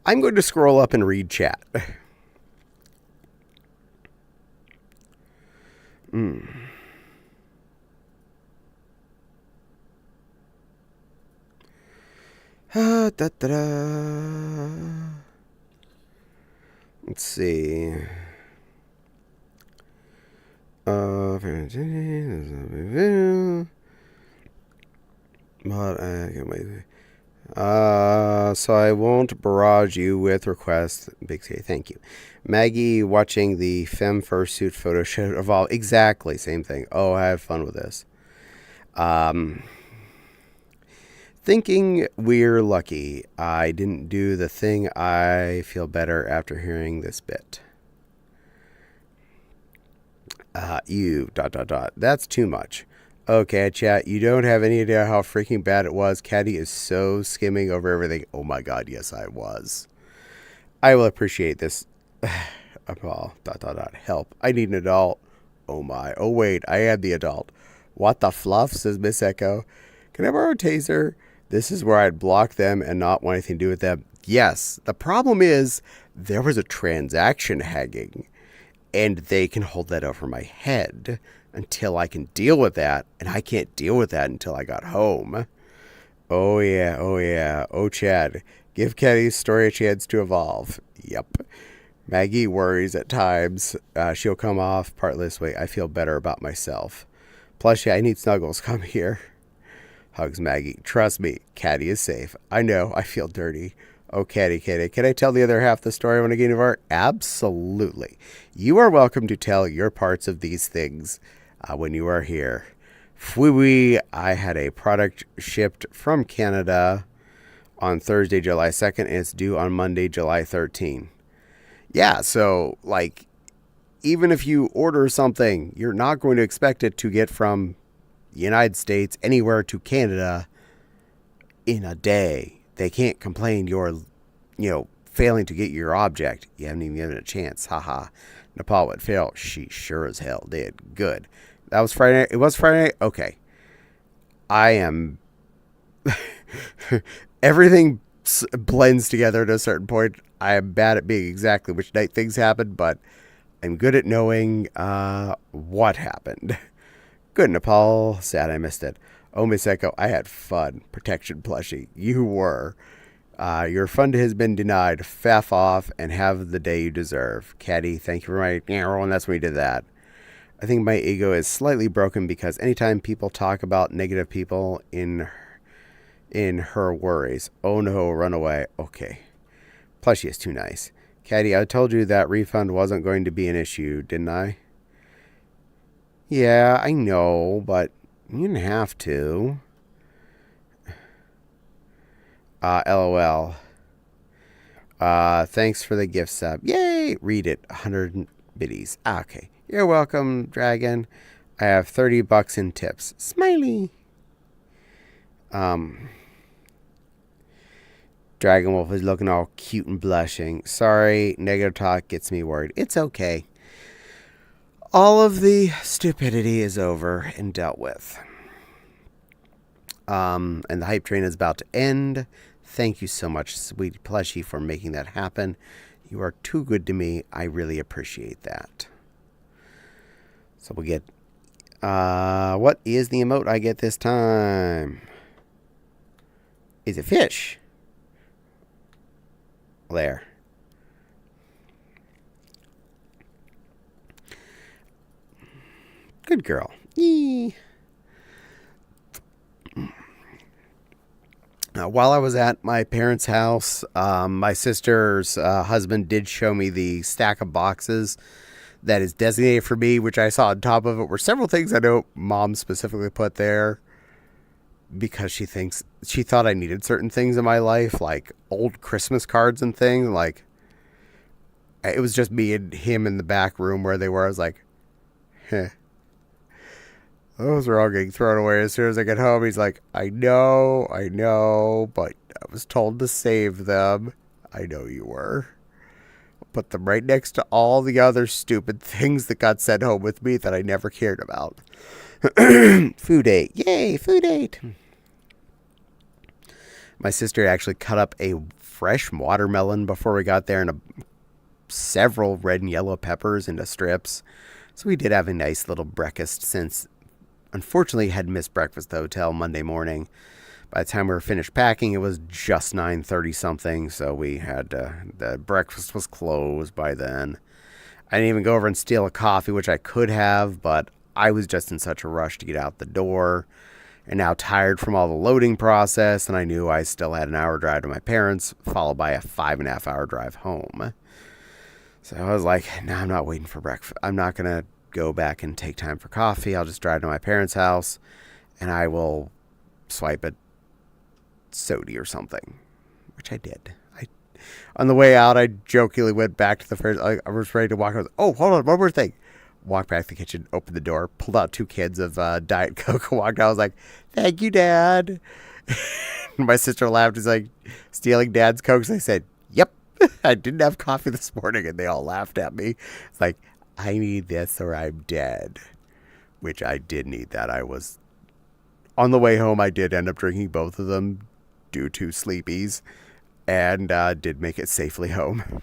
I'm going to scroll up and read chat. Let's see. So I won't barrage you with requests. Big C, thank you. Maggie watching the femme fursuit photo shoot evolve. Exactly, same thing. Oh, I had fun with this. Thinking we're lucky I didn't do the thing. I feel better after hearing this bit. That's too much. Okay, chat, you don't have any idea how freaking bad it was. Caddy is so skimming over everything. Oh my god, yes, I was. I will appreciate this. Help. I need an adult. Oh my. Oh wait, I am the adult. What the fluff, says Miss Echo. Can I borrow a taser? This is where I'd block them and not want anything to do with them. Yes, the problem is there was a transaction hanging, and they can hold that over my head until I can deal with that, and I can't deal with that until I got home. Oh yeah, oh yeah. Oh Chad, give Kenny's story a chance to evolve. Yep. Maggie worries at times she'll come off part this way. I feel better about myself. Plus, yeah, I need snuggles. Come here. Hugs Maggie. Trust me, Caddy is safe. I know, I feel dirty. Oh, Caddy, can I tell the other half of the story when I get into art? Absolutely. You are welcome to tell your parts of these things when you are here. Fwee, I had a product shipped from Canada on Thursday, July 2nd, and it's due on Monday, July 13th. Yeah, so, like, even if you order something, you're not going to expect it to get from the United States anywhere to Canada in a day. They can't complain you're, failing to get your object. You haven't even given it a chance. Haha. Nepal would fail. She sure as hell did. Good. That was Friday night. It was Friday night? Okay. I am... Everything blends together at a certain point. I am bad at being exactly which night things happen, but I'm good at knowing what happened. Good, Nepal. Sad I missed it. Oh, Miss Echo, I had fun. Protection plushie. You were. Your fund has been denied. Faff off and have the day you deserve. Caddy, thank you for my... And that's when we did that. I think my ego is slightly broken because anytime people talk about negative people in her worries. Oh no, run away. Okay. Plushie is too nice. Caddy, I told you that refund wasn't going to be an issue, didn't I? Yeah, I know, but you didn't have to. LOL. Thanks for the gift sub. Yay! Read it. 100 biddies. Okay. You're welcome, Dragon. I have $30 in tips. Smiley. Dragon Wolf is looking all cute and blushing. Sorry, negative talk gets me worried. It's okay. All of the stupidity is over and dealt with. And the hype train is about to end. Thank you so much, sweet plushie, for making that happen. You are too good to me. I really appreciate that. So we'll get... what is the emote I get this time? Is it fish? There. Good girl. Yee. While I was at my parents' house, my sister's husband did show me the stack of boxes that is designated for me, which I saw on top of it were several things I know Mom specifically put there because she thought I needed certain things in my life, like old Christmas cards and things. Like, it was just me and him in the back room where they were. I was like, those are all getting thrown away as soon as I get home. He's like, I know, but I was told to save them. I know you were. Put them right next to all the other stupid things that got sent home with me that I never cared about. Food date. Yay, food date. My sister actually cut up a fresh watermelon before we got there and several red and yellow peppers into strips. So we did have a nice little breakfast since, unfortunately, had missed breakfast at the hotel Monday morning. By the time we were finished packing, it was just 9:30 something, so we had the breakfast was closed by then. I didn't even go over and steal a coffee, which I could have, but I was just in such a rush to get out the door and now tired from all the loading process, and I knew I still had an hour drive to my parents, followed by a 5.5 hour drive home. So I was like, no, I'm not waiting for breakfast. I'm not going to go back and take time for coffee. I'll just drive to my parents' house, and I will swipe a soda or something, which I did. On the way out, I jokingly went back to the first. I was ready to walk. I was, oh, hold on, one more thing. Walked back to the kitchen, opened the door, pulled out 2 cans of Diet Coke, walked out. I was like, thank you, Dad. My sister laughed. She's like, stealing Dad's Cokes? I said, yep. I didn't have coffee this morning, and they all laughed at me. It's like, I need this or I'm dead. Which I did need that. I was, on the way home, I did end up drinking both of them due to sleepies, and did make it safely home.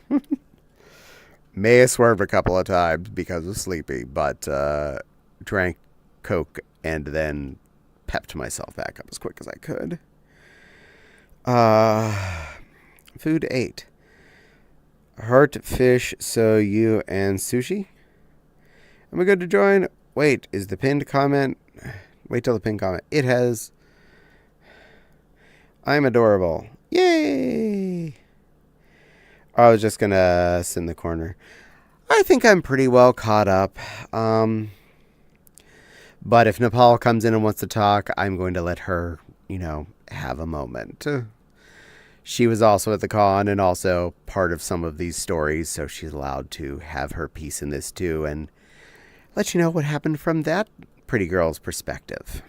May have swerved a couple of times because of sleepy, but drank Coke and then pepped myself back up as quick as I could. Food 8. Heart, fish, soyu, and sushi. Am I good to join? Wait, is the pinned comment? Wait till the pinned comment. It has. I'm adorable. Yay! I was just going to sit in the corner. I think I'm pretty well caught up. But if Nepal comes in and wants to talk, I'm going to let her, have a moment. She was also at the con and also part of some of these stories, so she's allowed to have her piece in this too and let you know what happened from that pretty girl's perspective.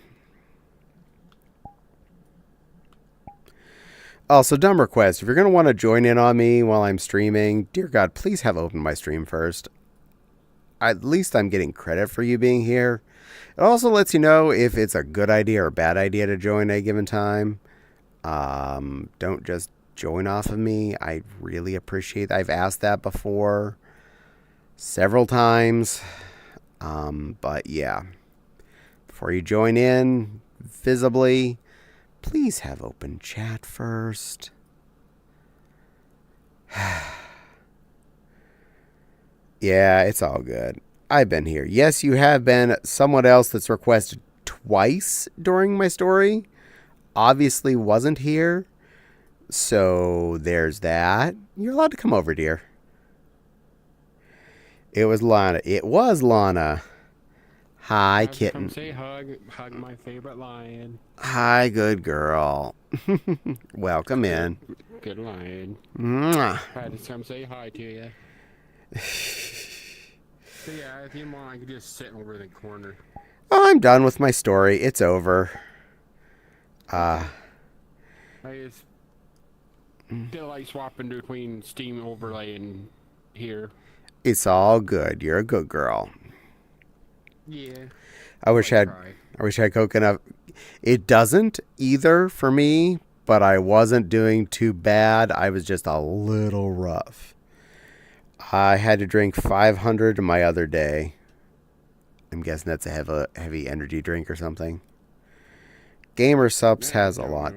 Also, dumb request. If you're going to want to join in on me while I'm streaming, dear God, please have opened my stream first. At least I'm getting credit for you being here. It also lets you know if it's a good idea or a bad idea to join at a given time. Don't just join off of me. I really appreciate that. I've asked that before several times. But yeah, before you join in visibly, please have open chat first. Yeah, it's all good. I've been here. Yes, you have been. Someone else that's requested twice during my story obviously wasn't here. So there's that. You're allowed to come over, dear. It was Lana. It was Lana. Hi, kitten. Come say hug my favorite lion. Hi, good girl. Welcome in. Good lion. Mwah. I had to come say hi to you. So yeah, if you want, I could just sit over the corner. Oh, I'm done with my story. It's over. I just feel like swapping between Steam Overlay and here. It's all good. You're a good girl. Yeah. I wish I had coconut. It doesn't either for me, but I wasn't doing too bad. I was just a little rough. I had to drink 500 my other day. I'm guessing that's a heavy energy drink or something. Gamer Subs has a lot.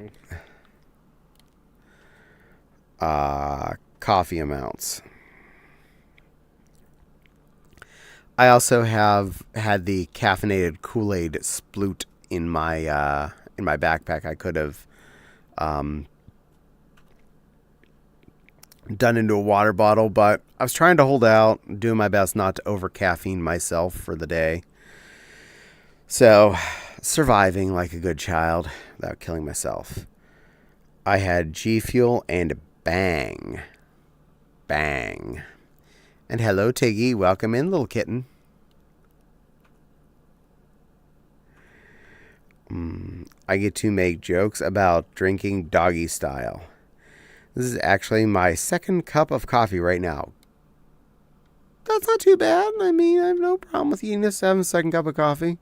Coffee amounts. I also have had the caffeinated Kool-Aid sploot in my backpack. I could have done into a water bottle, but I was trying to hold out, doing my best not to over caffeine myself for the day. So, surviving like a good child without killing myself. I had G Fuel and Bang. Bang. And hello, Tiggy. Welcome in, little kitten. I get to make jokes about drinking doggy style. This is actually my second cup of coffee right now. That's not too bad. I mean, I have no problem with eating this, having a second cup of coffee.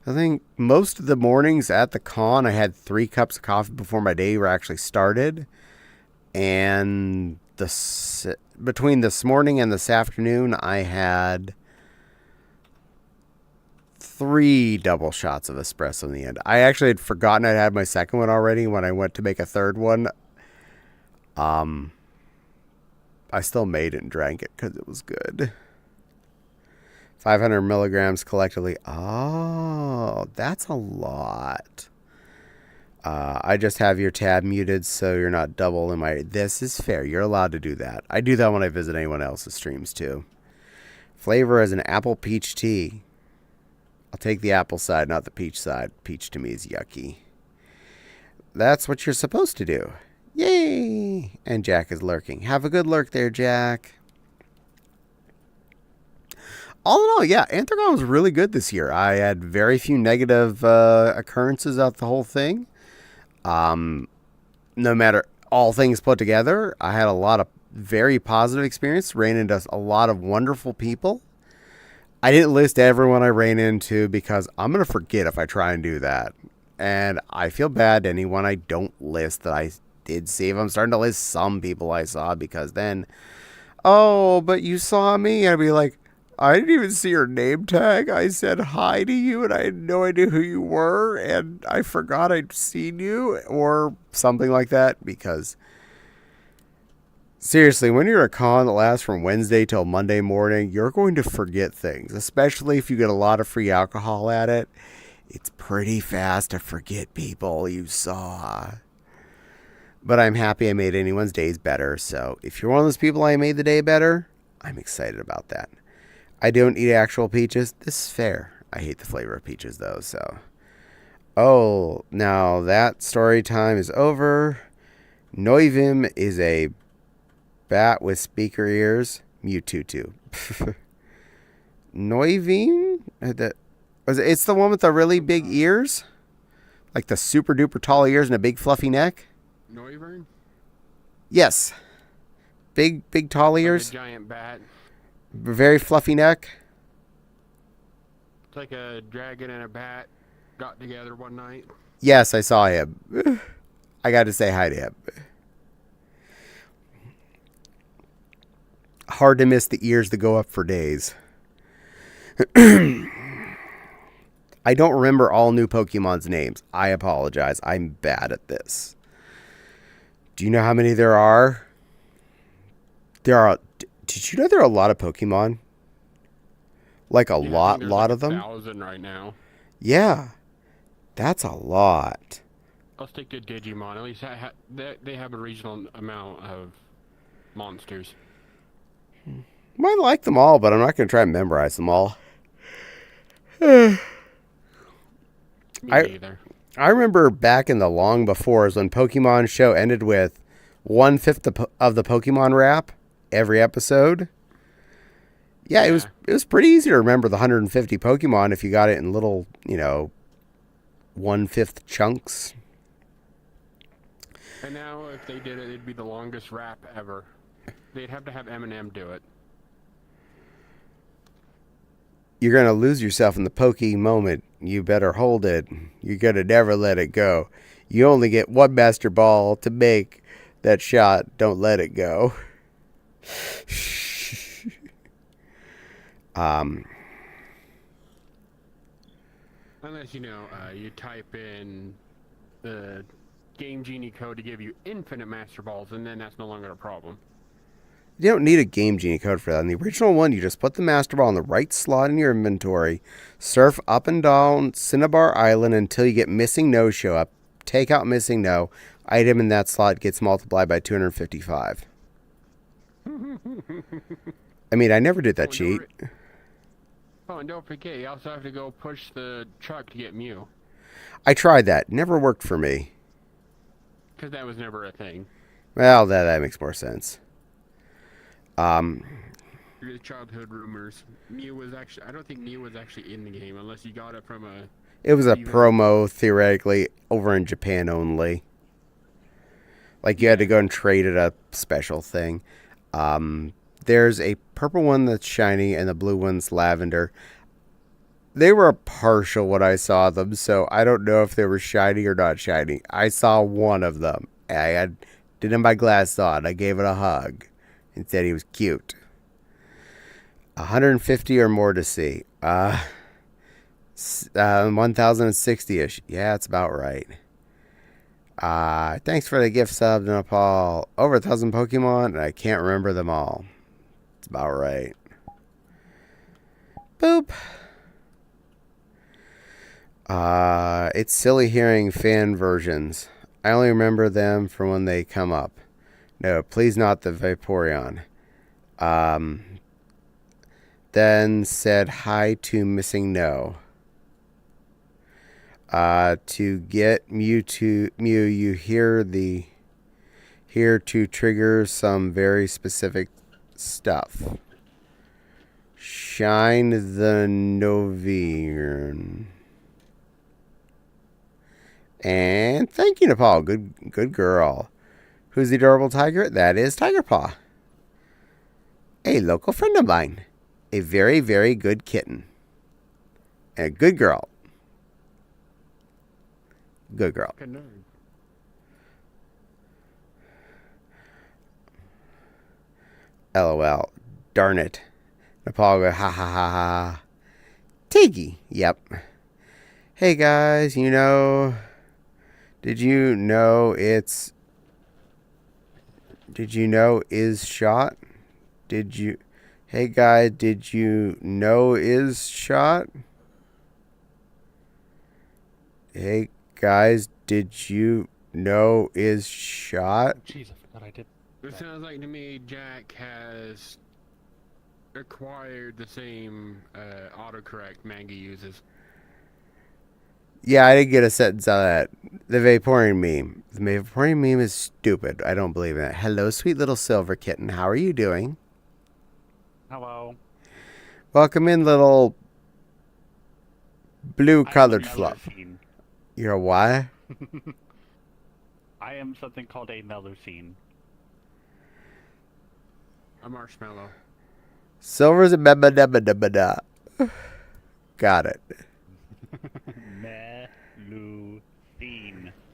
I think most of the mornings at the con, I had 3 cups of coffee before my day actually started. And between this morning and this afternoon, I had 3 double shots of espresso in the end. I actually had forgotten I'd had my second one already when I went to make a third one. I still made it and drank it because it was good. 500 milligrams collectively. Oh, that's a lot. I just have your tab muted so you're not double in my... This is fair. You're allowed to do that. I do that when I visit anyone else's streams too. Flavor is an apple peach tea. I'll take the apple side, not the peach side. Peach to me is yucky. That's what you're supposed to do. Yay! And Jack is lurking. Have a good lurk there, Jack. All in all, yeah, Anthragon was really good this year. I had very few negative occurrences out the whole thing. No matter all things put together, I had a lot of very positive experience. Ran into a lot of wonderful people. I didn't list everyone I ran into because I'm going to forget if I try and do that. And I feel bad to anyone I don't list that I did save. I'm starting to list some people I saw because then, oh, but you saw me? And I'd be like, I didn't even see your name tag. I said hi to you and I had no idea who you were and I forgot I'd seen you or something like that because seriously, when you're a con that lasts from Wednesday till Monday morning, you're going to forget things, especially if you get a lot of free alcohol at it. It's pretty fast to forget people you saw. But I'm happy I made anyone's days better. So if you're one of those people I made the day better, I'm excited about that. I don't eat actual peaches. This is fair. I hate the flavor of peaches though, so. Oh, now that story time is over. Noivim is a bat with speaker ears. Mewtwo. Noivim? It's the one with the really big ears? Like the super duper tall ears and a big fluffy neck? Noivern? Yes. Big tall ears. Like a giant bat. Very fluffy neck. It's like a dragon and a bat got together one night. Yes, I saw him. I got to say hi to him. Hard to miss the ears that go up for days. I don't remember all new Pokemon's names. I apologize. I'm bad at this. Do you know how many there are? Did you know there are a lot of Pokemon? Like lot of them? 1,000 right now. Yeah. That's a lot. I'll stick to Digimon. At least they have a regional amount of monsters. I like them all, but I'm not going to try and memorize them all. Me neither. I remember back in the long befores when Pokemon show ended with 1/5 of the Pokemon rap every episode. Yeah, it was pretty easy to remember the 150 Pokemon if you got it in little, 1/5 chunks. And now if they did it, it'd be the longest rap ever. They'd have to have Eminem do it. You're going to lose yourself in the Poke moment. You better hold it. You're going to never let it go. You only get one Master Ball to make that shot. Don't let it go. Unless, you type in the Game Genie code to give you infinite Master Balls, and then that's no longer a problem. You don't need a Game Genie code for that. In the original one, you just put the Master Ball in the right slot in your inventory, surf up and down Cinnabar Island until you get Missing No show up, take out Missing No, item in that slot gets multiplied by 255. I mean, I never did that cheat. Oh, and don't forget, you also have to go push the truck to get Mew. I tried that. Never worked for me. Because that was never a thing. Well, that makes more sense. The childhood rumors. Mew was actually... I don't think Mew was actually in the game unless you got it from a... It was a promo, theoretically, over in Japan only. Like, you had to go and trade it a special thing. There's a purple one that's shiny and the blue one's lavender. They were partial when I saw them, so I don't know if they were shiny or not shiny. I saw one of them. I didn't have my glasses on. I gave it a hug and said he was cute. 150 or more to see. 1,060-ish. Yeah, that's about right. Thanks for the gift sub, Nepal. Over 1,000 Pokemon, and I can't remember them all. It's about right. Boop. It's silly hearing fan versions. I only remember them from when they come up. No, please not the Vaporeon. Then said hi to Missing No. To get Mew, you hear to trigger some very specific stuff. Shine the Noviern. And thank you, Nepal. Good girl. Who's the adorable tiger? That is Tiger Paw. A local friend of mine. A very, very good kitten. And a good girl. Good girl. Good nerd. LOL. Darn it. Nepal go, ha ha ha ha. Tiggy. Yep. Hey guys, did you know is shot? Hey guys, did you know is shot? Hey guys, did you know is shot? Jeez, I forgot I did. It sounds like to me Jack has acquired the same autocorrect Maggie uses. Yeah, I didn't get a sentence out of that. The Vaporeon meme. The Vaporeon meme is stupid. I don't believe in it. Hello, sweet little silver kitten. How are you doing? Hello. Welcome in, little blue-colored I am a fluff. Melusine. You're a what? I am something called a Melusine. A marshmallow. Silver's a ba-ba-da-ba-da-ba-da. Got it. Melusine.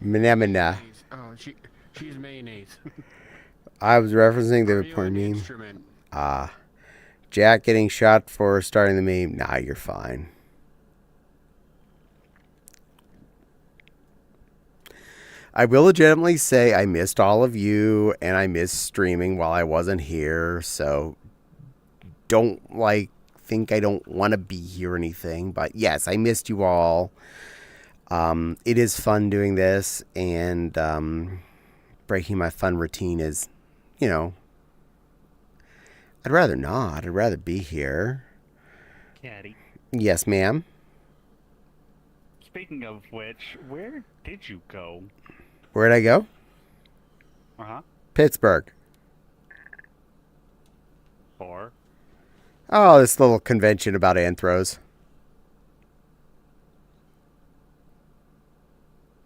Menemina. Oh, she's mayonnaise. I was referencing the Are you Vaporeon an meme. instrument? Jack getting shot for starting the meme. Nah, you're fine. I will legitimately say I missed all of you and I missed streaming while I wasn't here, so don't think I don't want to be here or anything, but yes, I missed you all. It is fun doing this, and breaking my fun routine is, I'd rather not. I'd rather be here. Caddy. Yes, ma'am. Speaking of which, where did you go? Where'd I go? Uh-huh. Pittsburgh. For? Oh, this little convention about anthros.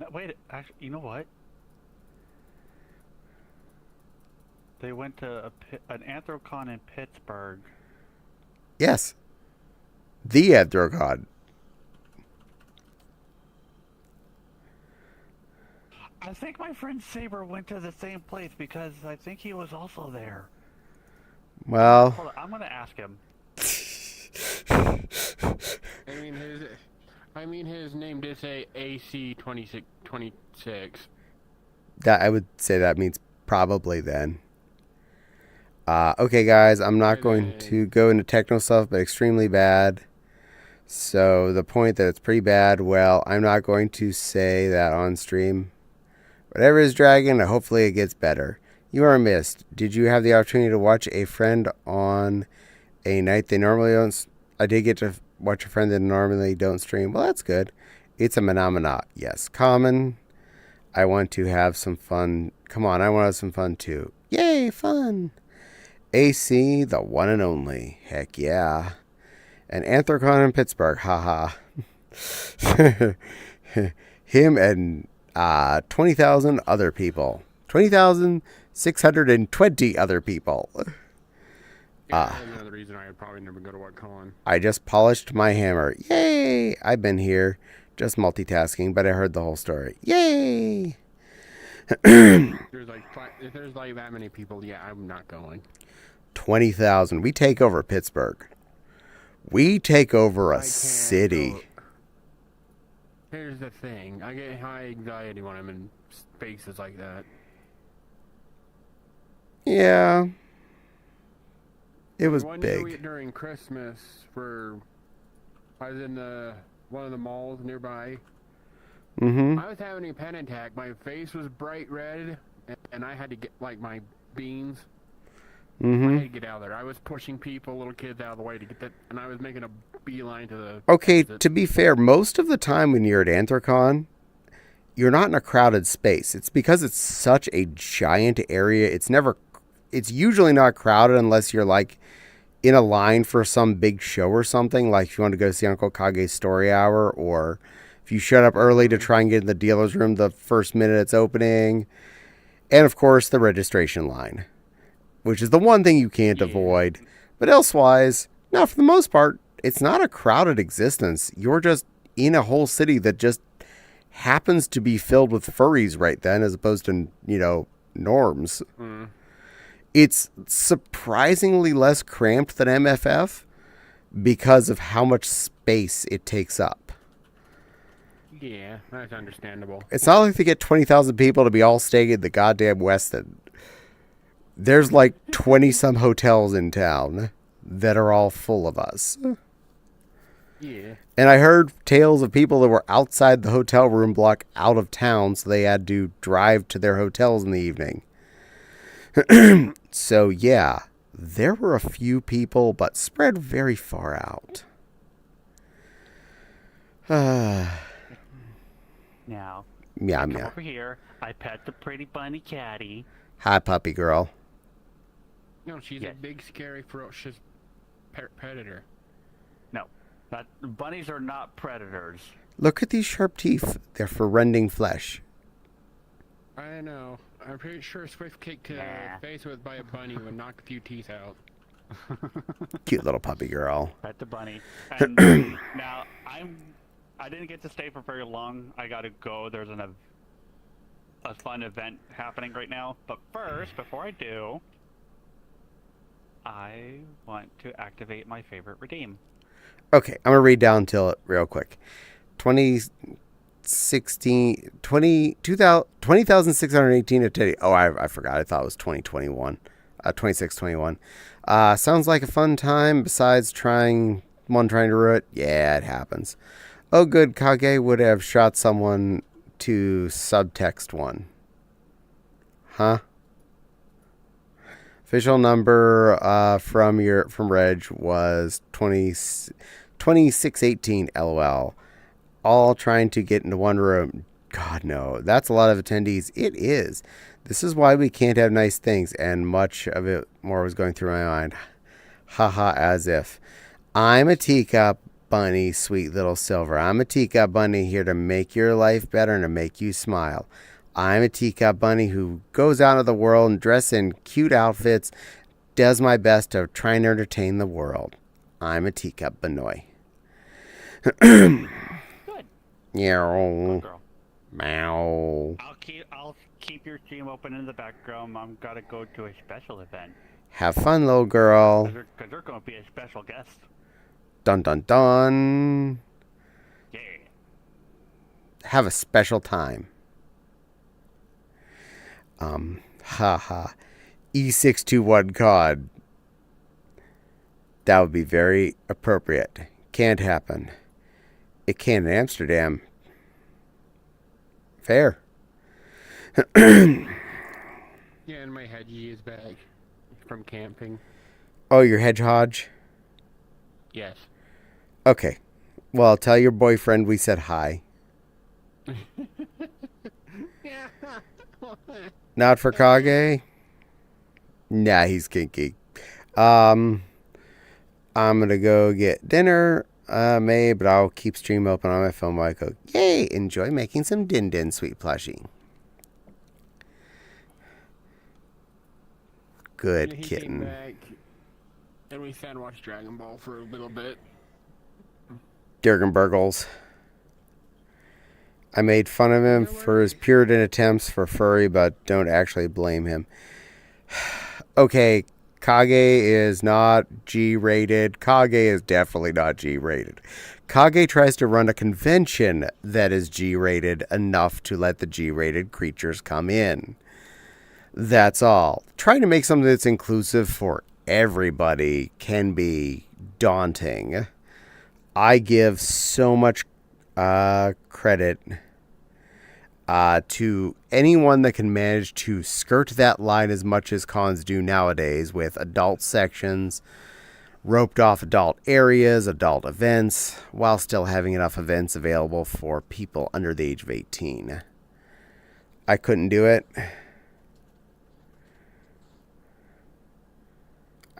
No, wait, actually, you know what? They went to an Anthrocon in Pittsburgh. Yes. The Anthrocon. I think my friend Saber went to the same place because I think he was also there. Well, Hold on, I'm gonna ask him. I mean his name did say AC 26. that I would say that means probably then. Okay, guys, I'm not going to go into techno stuff, but extremely bad. So the point that it's pretty bad, well, I'm not going to say that on stream. Whatever is dragging, hopefully it gets better. You are missed. Did you have the opportunity to watch a friend on a night they normally don't? I did get to watch a friend that normally don't stream. Well, that's good. It's a phenomena. Yes, common. I want to have some fun. Come on, I want to have some fun too. Yay, fun. AC, the one and only. Heck yeah. And Anthrocon in Pittsburgh. Haha. Him and 20,000 other people. 20,620 other people. Yeah, another reason I would probably never go to WhatCon. I just polished my hammer. Yay! I've been here. Just multitasking, but I heard the whole story. Yay! If there's like that many people, yeah, I'm not going. 20,000. We take over Pittsburgh. We take over a I can't city. go. Here's the thing. I get high anxiety when I'm in spaces like that. Yeah. It was One year big. during Christmas, I was in one of the malls nearby. Mm-hmm. I was having a panic attack. My face was bright red, and I had to get my beans. I Mm-hmm. had to get out of there. I was pushing people, little kids, out of the way to get that, and I was making a beeline to the. Okay, exit. to be fair, most of the time when you're at Anthrocon, you're not in a crowded space. It's because it's such a giant area. It's usually not crowded unless you're like in a line for some big show or something. Like if you want to go see Uncle Kage's story hour, or if you shut up early to try and get in the dealer's room the first minute it's opening. And of course, the registration line, which is the one thing you can't avoid. But elsewise, no, for the most part, it's not a crowded existence. You're just in a whole city that just happens to be filled with furries right then, as opposed to, norms. It's surprisingly less cramped than MFF because of how much space it takes up. Yeah, that's understandable. It's not like they get 20,000 people to be all staying in the goddamn West End. There's like 20-some hotels in town that are all full of us. Yeah. And I heard tales of people that were outside the hotel room block out of town, so they had to drive to their hotels in the evening. So, yeah, there were a few people, but spread very far out. Now, Yeah, come yeah. over here. I pet the pretty bunny catty. Hi, puppy girl. No, she's Yes. a big, scary, ferocious predator. No, bunnies are not predators. Look at these sharp teeth. They're for rending flesh. I know. I'm pretty sure a swift kick to the Nah. face with by a bunny would knock a few teeth out. Cute little puppy girl. Pet the bunny. And now I didn't get to stay for very long. I gotta go. There's a fun event happening right now. But first, before I do, I want to activate my favorite redeem. Okay, I'm going to read down till it real quick. 20,618 of today. Oh, I forgot. I thought it was 2021. 2621. Sounds like a fun time besides trying to rue it. Yeah, it happens. Oh, good. Kage would have shot someone to subtext one. Huh? Official number from Reg was 2618 LOL. All trying to get into one room. God, no. That's a lot of attendees. It is. This is why we can't have nice things, and much of it more was going through my mind. Haha, as if. I'm a teacup bunny, sweet little silver. I'm a teacup bunny here to make your life better and to make you smile. I'm a teacup bunny who goes out into the world and dresses in cute outfits, does my best to try and entertain the world. I'm a teacup bunny. Good. Meow. Good girl. Meow. I'll keep your stream open in the background. I'm gotta go to a special event. Have fun, little girl. Because they're gonna be a special guest. Dun dun dun. Yeah. Have a special time. Haha. E621 COD. That would be very appropriate. Can't happen. It can in Amsterdam. Fair. Yeah, and my hedgie is back from camping. Oh, your hedgehog? Yes. Okay. Well, tell your boyfriend we said hi. Yeah. Not for Kage? Nah, he's kinky. I'm gonna go get dinner, May, but I'll keep stream open on my phone while I go. Yay! Enjoy making some din-din, sweet plushie. Good He kitten. came back, and we sat and watched Dragon Ball for a little bit. Durgan Burgles. I made fun of him for his Puritan attempts for furry, but don't actually blame him. Okay, Kage is not G-rated. Kage is definitely not G-rated. Kage tries to run a convention that is G-rated enough to let the G-rated creatures come in. That's all. Trying to make something that's inclusive for everybody can be daunting. I give so much credit to anyone that can manage to skirt that line as much as cons do nowadays with adult sections, roped off adult areas, adult events, while still having enough events available for people under the age of 18. I couldn't do it.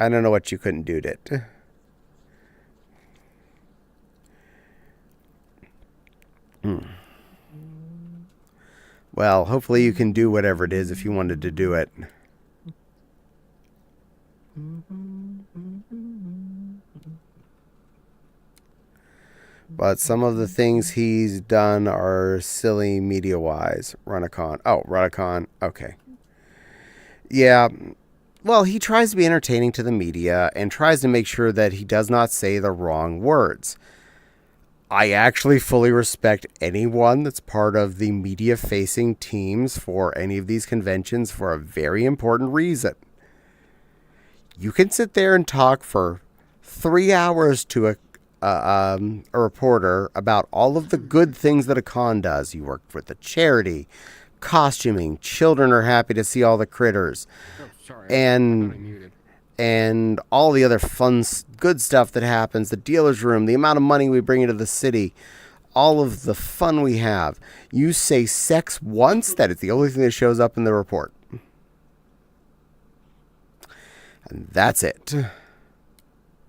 I don't know what you couldn't do it. Well, hopefully you can do whatever it is if you wanted to do it. But But some of the things he's done are silly media-wise. Run a con. Oh, run a con. Okay. Yeah. Well, he tries to be entertaining to the media and tries to make sure that he does not say the wrong words. I actually fully respect anyone that's part of the media-facing teams for any of these conventions for a very important reason. You can sit there and talk for 3 hours to a reporter about all of the good things that a con does. You work with a charity, costuming, children are happy to see all the critters, Oh, sorry. and I thought I muted. and all the other fun, good stuff that happens, the dealer's room, the amount of money we bring into the city, all of the fun we have. You say sex once, that is the only thing that shows up in the report. And that's it.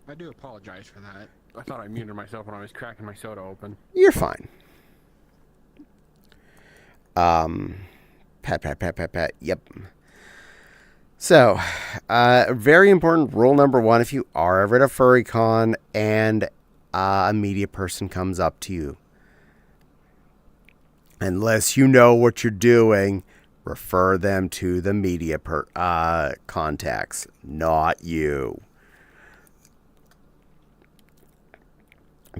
I do apologize for that. I thought I muted myself when I was cracking my soda open. You're fine. Pat. Yep. So, very important rule number 1, if you are ever at a furry con and a media person comes up to you, unless you know what you're doing, refer them to the media contacts, not you.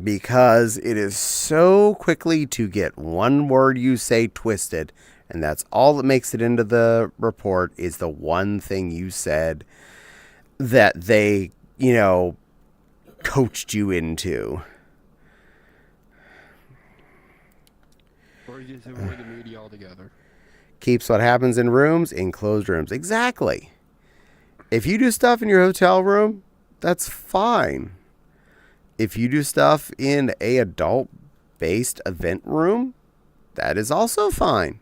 Because it is so quickly to get one word you say twisted, and that's all that makes it into the report is the one thing you said that they, coached you into. Or you just avoid the media altogether. Keeps what happens in rooms in closed rooms. Exactly. If you do stuff in your hotel room, that's fine. If you do stuff in a adult-based event room, that is also fine.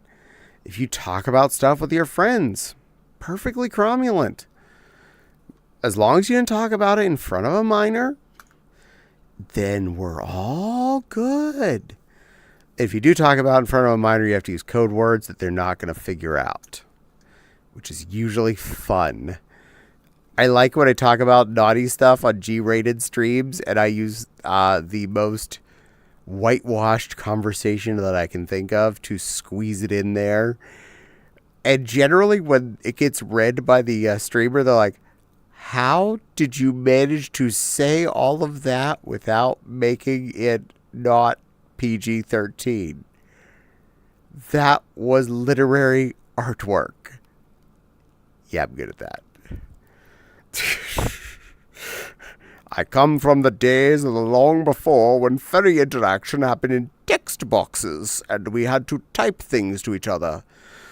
If you talk about stuff with your friends, perfectly cromulent. As long as you didn't talk about it in front of a minor, then we're all good. If you do talk about it in front of a minor, you have to use code words that they're not going to figure out, which is usually fun. I like when I talk about naughty stuff on G-rated streams, and I use the most whitewashed conversation that I can think of to squeeze it in there. And generally, when it gets read by the streamer, they're like, how did you manage to say all of that without making it not PG-13? That was literary artwork. Yeah, I'm good at that. I come from the days of the long before when furry interaction happened in text boxes and we had to type things to each other.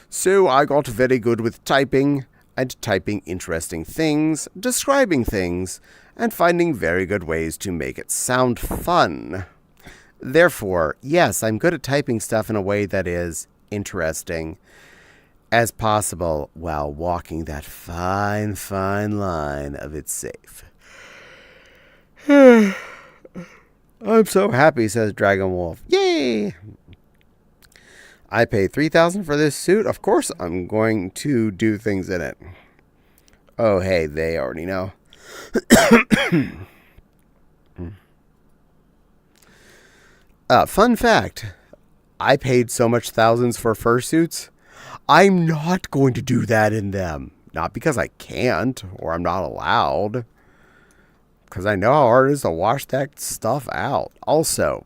So I got very good with typing and typing interesting things, describing things, and finding very good ways to make it sound fun. Therefore, yes, I'm good at typing stuff in a way that is interesting as possible while walking that fine, fine line of it's safe. I'm so happy, says Dragon Wolf. Yay! I paid $3,000 for this suit. Of course I'm going to do things in it. Oh, hey, they already know. Fun fact. I paid so much thousands for fursuits. I'm not going to do that in them. Not because I can't or I'm not allowed. Because I know how hard it is to wash that stuff out. Also,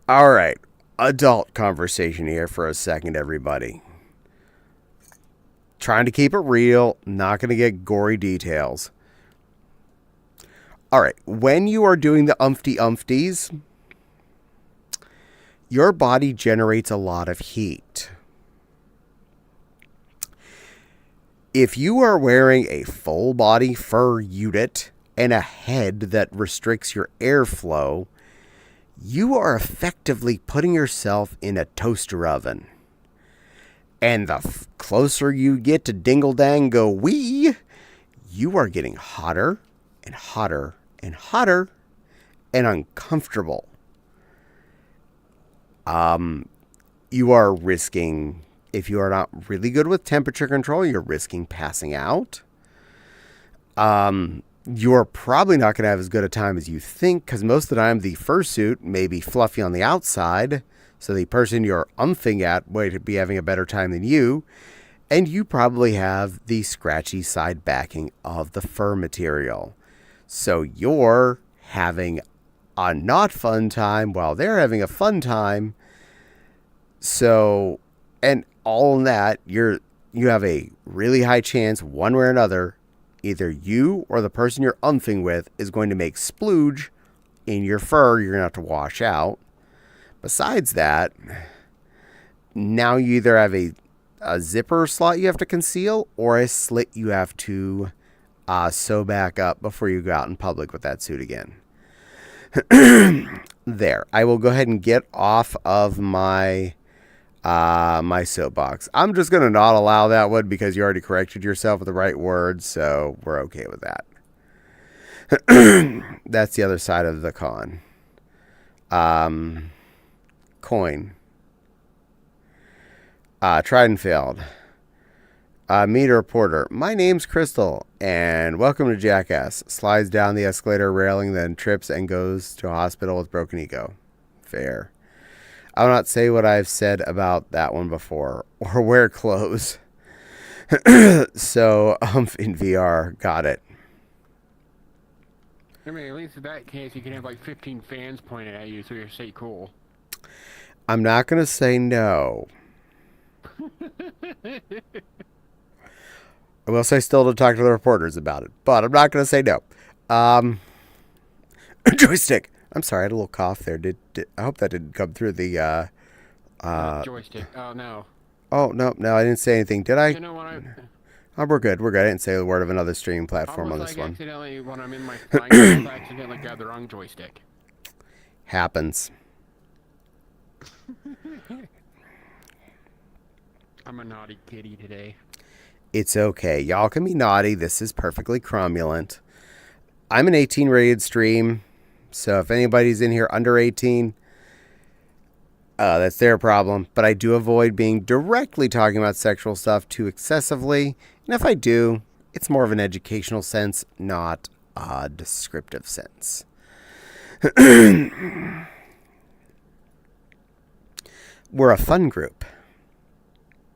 alright, adult conversation here for a second, everybody. Trying to keep it real, not going to get gory details. Alright, when you are doing the umpties, your body generates a lot of heat. If you are wearing a full body fur unit and a head that restricts your airflow, you are effectively putting yourself in a toaster oven. And the closer you get to dingle dang go wee, you are getting hotter and hotter and hotter and uncomfortable. You are risking, if you are not really good with temperature control, you're risking passing out. you're probably not going to have as good a time as you think, because most of the time the fursuit may be fluffy on the outside, so the person you're umphing at might be having a better time than you, and you probably have the scratchy side backing of the fur material. So you're having a not fun time while they're having a fun time. So, and all in that, you have a really high chance, one way or another, either you or the person you're umphing with is going to make splooge in your fur you're going to have to wash out. Besides that, now you either have a zipper slot you have to conceal or a slit you have to sew back up before you go out in public with that suit again. There. I will go ahead and get off of my my soapbox. I'm just going to not allow that one because you already corrected yourself with the right words, so we're okay with that. That's the other side of the con. Coin. Tried and failed. Meet a reporter. My name's Crystal, and welcome to Jackass. Slides down the escalator railing, then trips and goes to a hospital with broken ego. Fair. I will not say what I've said about that one before, or wear clothes. So, in VR, got it. I mean, at least in that case, you can have like 15 fans pointed at you, so you're say cool. I'm not going to say no. I will say still to talk to the reporters about it, but I'm not going to say no. Joystick. I'm sorry, I had a little cough there. I hope that didn't come through the Joystick. Oh no. Oh no, I didn't say anything, did I? You know what? Oh, we're good. I didn't say a word of another streaming platform on this one. Accidentally, when I'm in my flying, I accidentally grabbed the wrong joystick. Happens. I'm a naughty kitty today. It's okay. Y'all can be naughty. This is perfectly cromulent. I'm an 18 rated stream, so if anybody's in here under 18, that's their problem. But I do avoid being directly talking about sexual stuff too excessively. And if I do, it's more of an educational sense, not a descriptive sense. We're a fun group.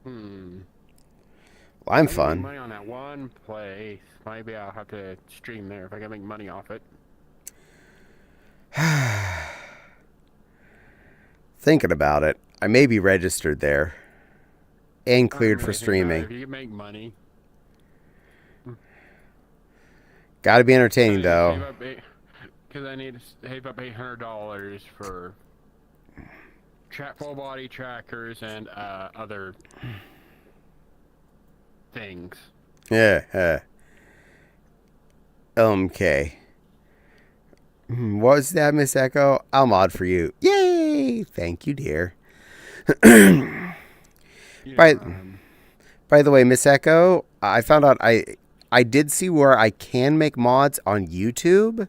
Well, I'm fun. Money on that one place. Maybe I'll have to stream there if I can make money off it. Thinking about it, I may be registered there and cleared for streaming. If you can make money. Got to be entertaining though. Because I need to save up $800 for full body trackers and other things. Yeah. Okay. What was that, Miss Echo? I'll mod for you. Yay! Thank you, dear. By the way, Miss Echo, I found out I did see where I can make mods on YouTube.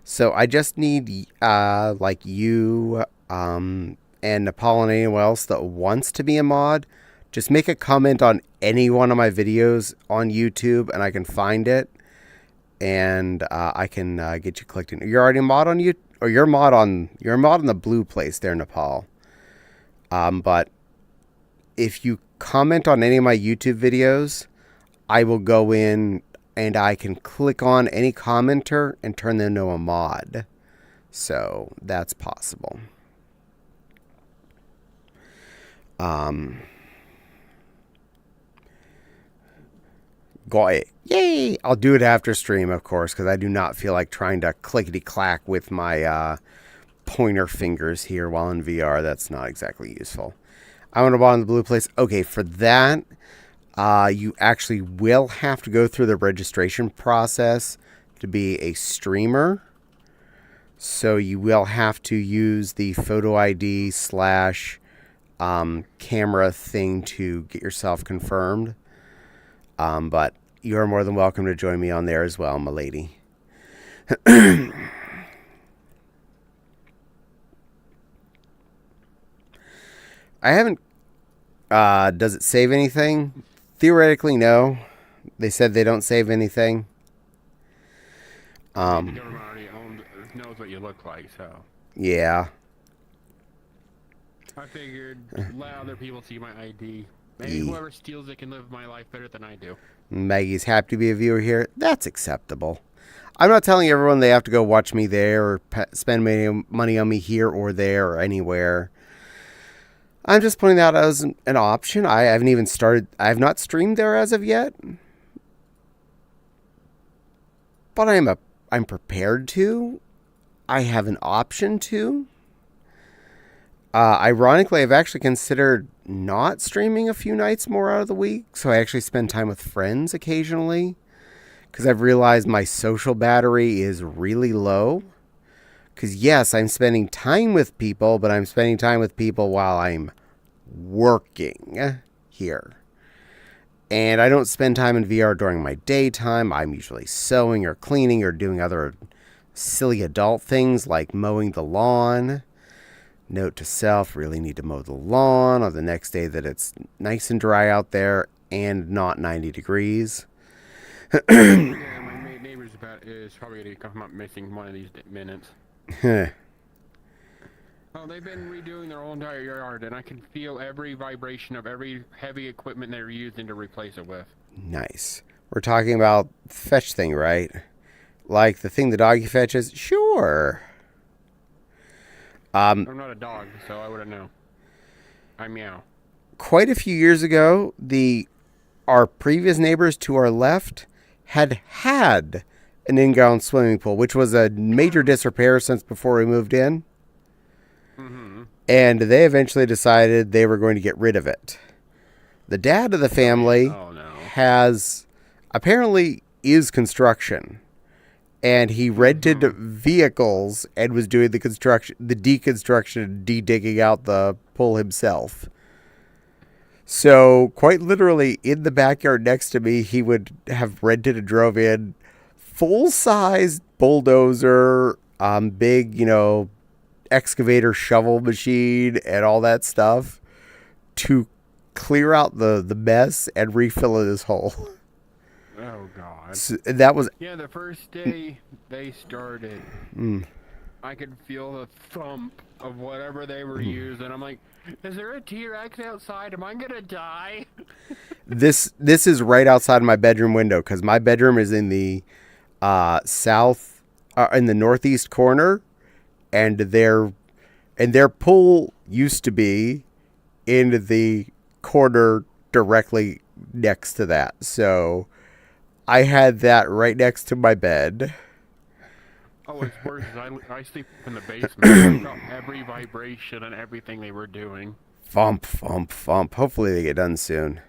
So I just need like you and Nepal and anyone else that wants to be a mod. Just make a comment on any one of my videos on YouTube and I can find it. And I can get you clicked in. You're already a mod on you, or you're a mod on the blue place there, Nepal. But if you comment on any of my YouTube videos, I will go in and I can click on any commenter and turn them into a mod. So that's possible. Got it. Yay! I'll do it after stream, of course, because I do not feel like trying to clickety-clack with my pointer fingers here while in VR. That's not exactly useful. I want to buy on the blue place. Okay, for that, you actually will have to go through the registration process to be a streamer. So you will have to use the photo ID / camera thing to get yourself confirmed. But you are more than welcome to join me on there as well, my lady. I haven't... does it save anything? Theoretically, no. They said they don't save anything. The government already knows what you look like, so. Yeah. I figured let other people see my ID. Maybe whoever steals it can live my life better than I do. Maggie's happy to be a viewer here. That's acceptable. I'm not telling everyone they have to go watch me there or spend money on me here or there or anywhere. I'm just pointing that out as an option. I haven't even started. I have not streamed there as of yet. But I'm prepared to. I have an option to. Ironically, I've actually considered not streaming a few nights more out of the week, so I actually spend time with friends occasionally, because I've realized my social battery is really low. Because yes, I'm spending time with people, but I'm spending time with people while I'm working here. And I don't spend time in VR during my daytime. I'm usually sewing or cleaning or doing other silly adult things like mowing the lawn. Note to self, really need to mow the lawn on the next day that it's nice and dry out there and not 90 degrees. Yeah, my neighbor's is probably going to come up missing one of these minutes. Oh, they've been redoing their whole entire yard, and I can feel every vibration of every heavy equipment they're using to replace it with. Nice. We're talking about the fetch thing, right? Like the thing the doggy fetches? Sure. I'm not a dog, so I wouldn't know. I meow. Quite a few years ago, our previous neighbors to our left had an in-ground swimming pool, which was a major disrepair since before we moved in. Mm-hmm. And they eventually decided they were going to get rid of it. The dad of the family is construction. And he rented vehicles and was doing the deconstruction, de-digging out the pool himself. So, quite literally, in the backyard next to me, he would have rented and drove in full-sized bulldozer, big, excavator shovel machine and all that stuff to clear out the mess and refill his hole. Oh, God. So that was... Yeah, the first day they started, I could feel the thump of whatever they were using. I'm like, is there a T-Rex outside? Am I going to die? This is right outside of my bedroom window, because my bedroom is in the in the northeast corner, and their pool used to be in the corner directly next to that. So I had that right next to my bed. Oh, it's worse. I sleep in the basement. I felt every vibration and everything they were doing. Thump, thump, thump. Hopefully they get done soon.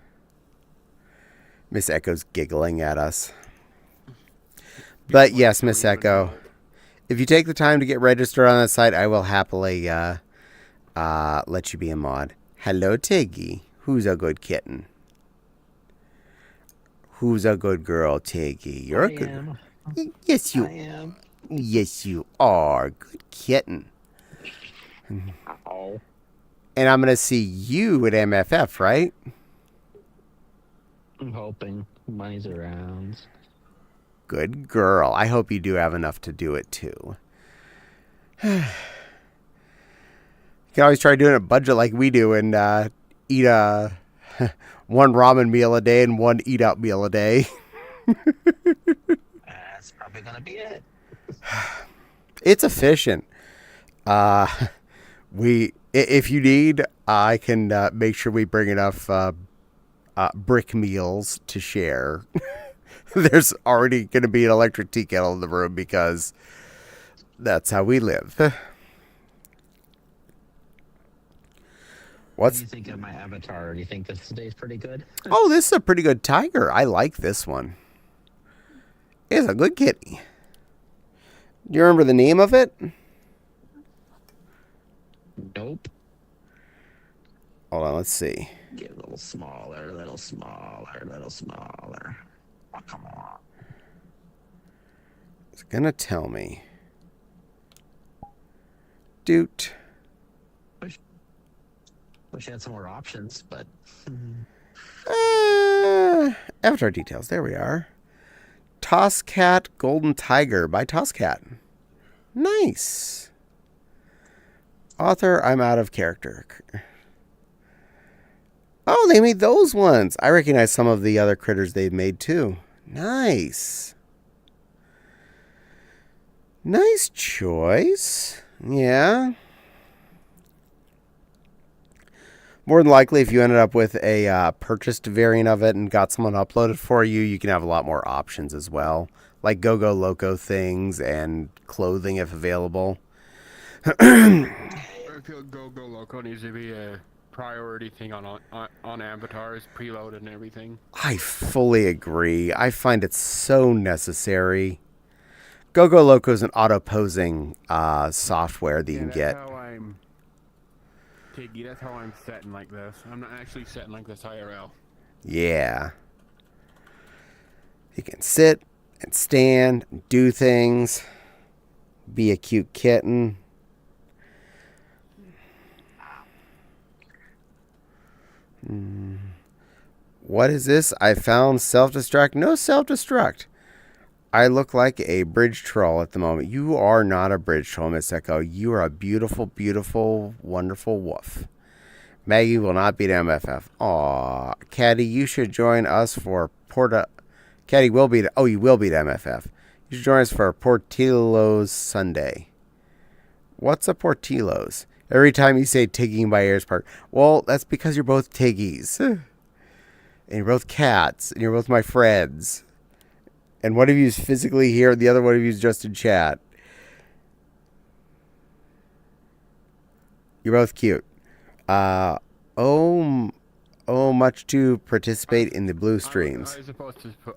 Miss Echo's giggling at us. But yes, Miss Echo, if you take the time to get registered on that site, I will happily let you be a mod. Hello, Tiggy. Who's a good kitten? Who's a good girl, Tiggy? You're a good girl. Yes, you. I am. Yes, you are. Good kitten. Oh. And I'm going to see you at MFF, right? I'm hoping. Money's around. Good girl. I hope you do have enough to do it, too. You can always try doing a budget like we do and eat one ramen meal a day and one eat-out meal a day. That's probably going to be it. It's efficient. If you need, I can make sure we bring enough brick meals to share. There's already going to be an electric tea kettle in the room because that's how we live. What do you think of my avatar? Do you think this today's pretty good? Oh, this is a pretty good tiger. I like this one. It's a good kitty. Do you remember the name of it? Nope. Hold on, let's see. Get a little smaller, little smaller, little smaller. Oh, come on. It's gonna tell me. Doot. Wish I had some more options, but... Avatar details. There we are. Tosscat Golden Tiger by Tosscat. Nice. Author, I'm out of character. Oh, they made those ones. I recognize some of the other critters they've made too. Nice. Nice choice. Yeah. More than likely, if you ended up with a purchased variant of it and got someone uploaded for you, you can have a lot more options as well. Like Go-Go Loco things and clothing if available. I feel Go-Go Loco needs to be a priority thing on avatars, preload and everything. I fully agree. I find it so necessary. Go-Go Loco is an auto-posing software that you can get. Tiggy, that's how I'm setting like this. I'm not actually setting like this IRL. Yeah. You can sit and stand and do things. Be a cute kitten. What is this? I found self-destruct. No self-destruct. I look like a bridge troll at the moment. You are not a bridge troll, Miss Echo. You are a beautiful, beautiful, wonderful wolf. Maggie will not beat MFF. Aw, Caddy, you should join us for Caddy will beat. Oh, you will beat MFF. You should join us for Portillo's Sunday. What's a Portillo's? Every time you say Tiggy by Ayers Park. Well, that's because you're both Tiggies. And you're both cats. And you're both my friends. And one of you is physically here, the other one of you is just in chat. You're both cute. Much to participate in the blue streams.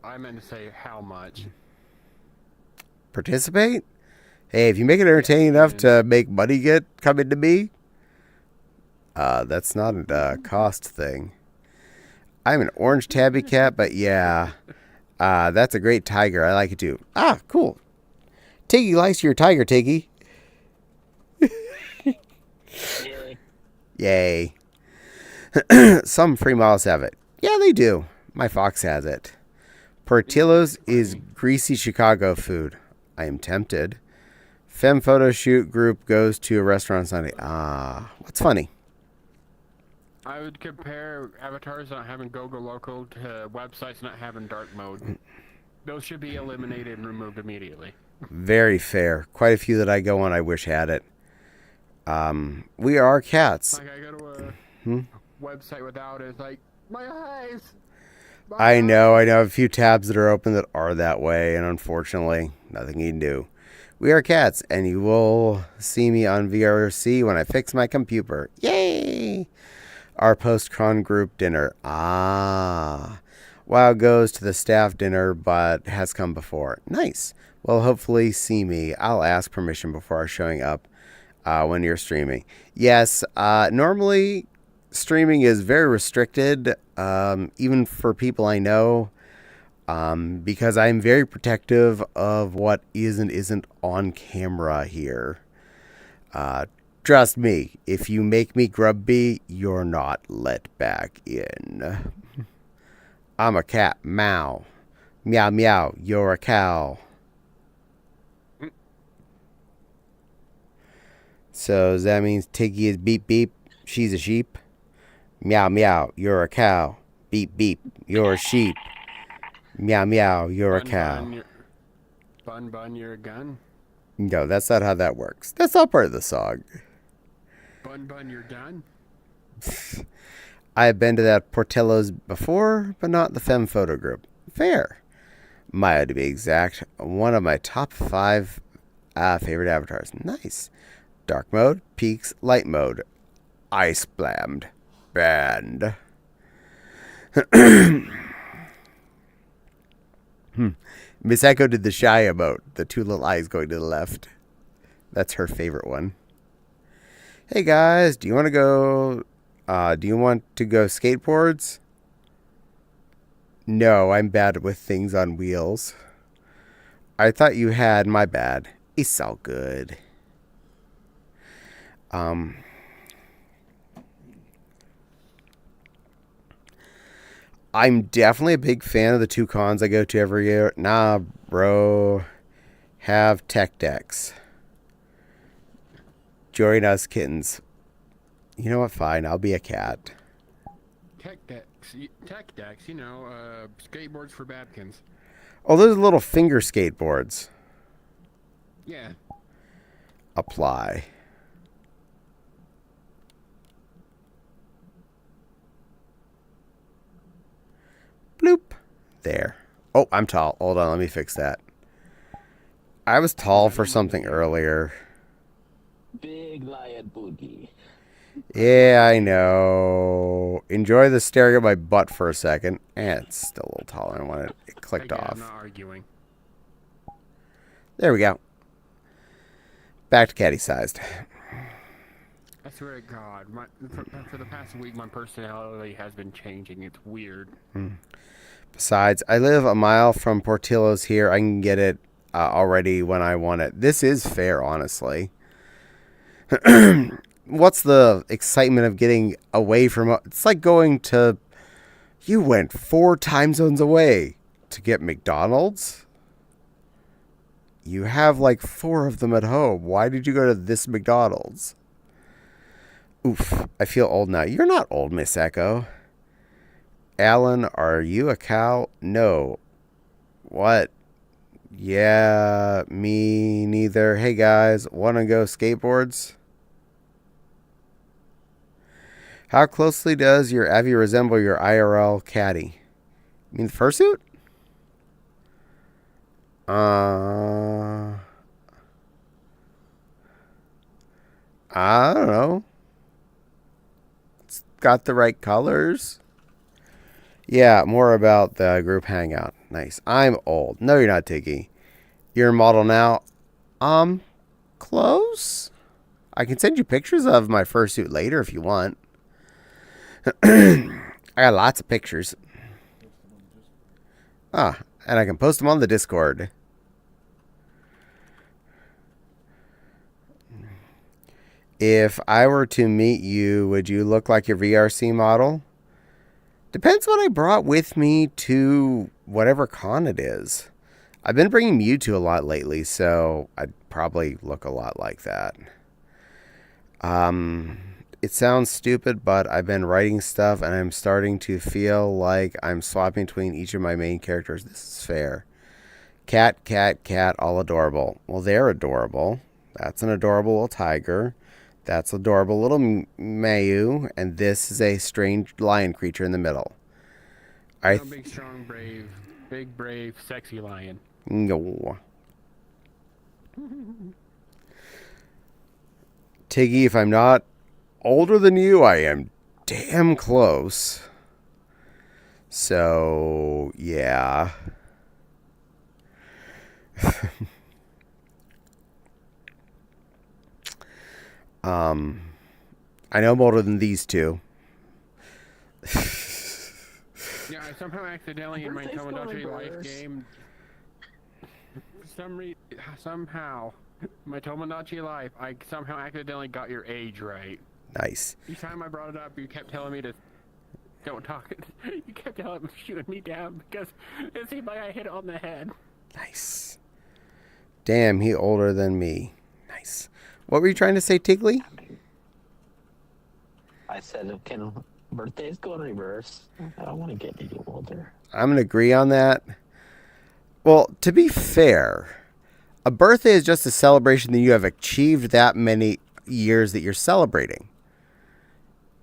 I meant to say how much. Participate? Hey, if you make it entertaining enough to make money come into me, that's not a cost thing. I'm an orange tabby cat, but yeah. That's a great tiger. I like it too. Ah, cool. Tiggy likes your tiger, Tiggy. Yay. Some free models have it. Yeah, they do. My fox has it. Portillo's is greasy Chicago food. I am tempted. Femme photo shoot group goes to a restaurant Sunday. Ah, what's funny? I would compare avatars not having Go-Go Loco to websites not having dark mode. Those should be eliminated and removed immediately. Very fair. Quite a few that I go on I wish had it. We are cats. Like I go to a website without it, it's like, my eyes! I know a few tabs that are open that are that way, and unfortunately, nothing you can do. We are cats, and you will see me on VRC when I fix my computer. Yay! Our post-con group dinner. Ah. WoW goes to the staff dinner, but has come before. Nice. Well, hopefully see me. I'll ask permission before showing up when you're streaming. Yes, normally streaming is very restricted, even for people I know, because I'm very protective of what is and isn't on camera here. Trust me, if you make me grubby, you're not let back in. I'm a cat, meow. Meow, meow, you're a cow. So that means Tiggy is beep, beep, she's a sheep. Meow, meow, you're a cow. Beep, beep, you're a sheep. Meow, meow, you're a cow. Bun, you're a gun. No, that's not how that works. That's not part of the song. Bun, you're done. I've been to that Portillo's before, but not the Femme Photo Group. Fair. Maya, to be exact, one of my top 5 favorite avatars. Nice. Dark mode, peaks, light mode. Ice blammed. Banned. Miss Echo did the shy emote, the 2 little eyes going to the left. That's her favorite one. Hey guys, do you want to go skateboards? No, I'm bad with things on wheels. I thought you had, my bad. It's all good. I'm definitely a big fan of the 2 cons I go to every year. Nah, bro. Have tech decks. Join us, kittens. You know what? Fine. I'll be a cat. Tech decks, skateboards for Babkins. Oh, those little finger skateboards. Yeah. Apply. Bloop. There. Oh, I'm tall. Hold on. Let me fix that. I was tall for something earlier. Big lion boogie. Yeah, I know. Enjoy the staring at my butt for a second. It's still a little taller than what it clicked Again, off. I'm not arguing. There we go. Back to caddy sized. I swear to God, for the past week, my personality has been changing. It's weird. Besides, I live a mile from Portillo's here. I can get it already when I want it. This is fair, honestly. What's the excitement of getting away from... It's like going to... You went 4 time zones away to get McDonald's? You have like 4 of them at home. Why did you go to this McDonald's? Oof, I feel old now. You're not old, Miss Echo. Alan, are you a cow? No. What? Yeah, me neither. Hey guys, wanna go skateboards? How closely does your Abby resemble your IRL caddy? You mean the fursuit? I don't know. It's got the right colors. Yeah, more about the group hangout. Nice. I'm old. No, you're not, Tiggy. You're a model now. Close? I can send you pictures of my fursuit later if you want. I got lots of pictures. And I can post them on the Discord. If I were to meet you, would you look like your VRC model? Depends what I brought with me to whatever con it is. I've been bringing Mewtwo a lot lately, so I'd probably look a lot like that. It sounds stupid, but I've been writing stuff and I'm starting to feel like I'm swapping between each of my main characters. This is fair. Cat, cat, cat, all adorable. Well, they're adorable. That's an adorable little tiger. That's adorable little Mayu. And this is a strange lion creature in the middle. Big, strong, brave, sexy lion. No. Tiggy, if I'm not older than you, I am damn close. So, yeah. I know I'm older than these two. Yeah, I somehow accidentally in my Tomodachi Life game. Somehow, my Tomodachi Life, I somehow accidentally got your age right. Nice. Each time I brought it up, you kept telling me to don't talk. You kept shooting me down because it seemed like I hit it on the head. Nice. Damn, he older than me. Nice. What were you trying to say, Tiggly? I said, can birthdays go in reverse? I don't want to get any older. I'm going to agree on that. Well, to be fair, a birthday is just a celebration that you have achieved that many years that you're celebrating.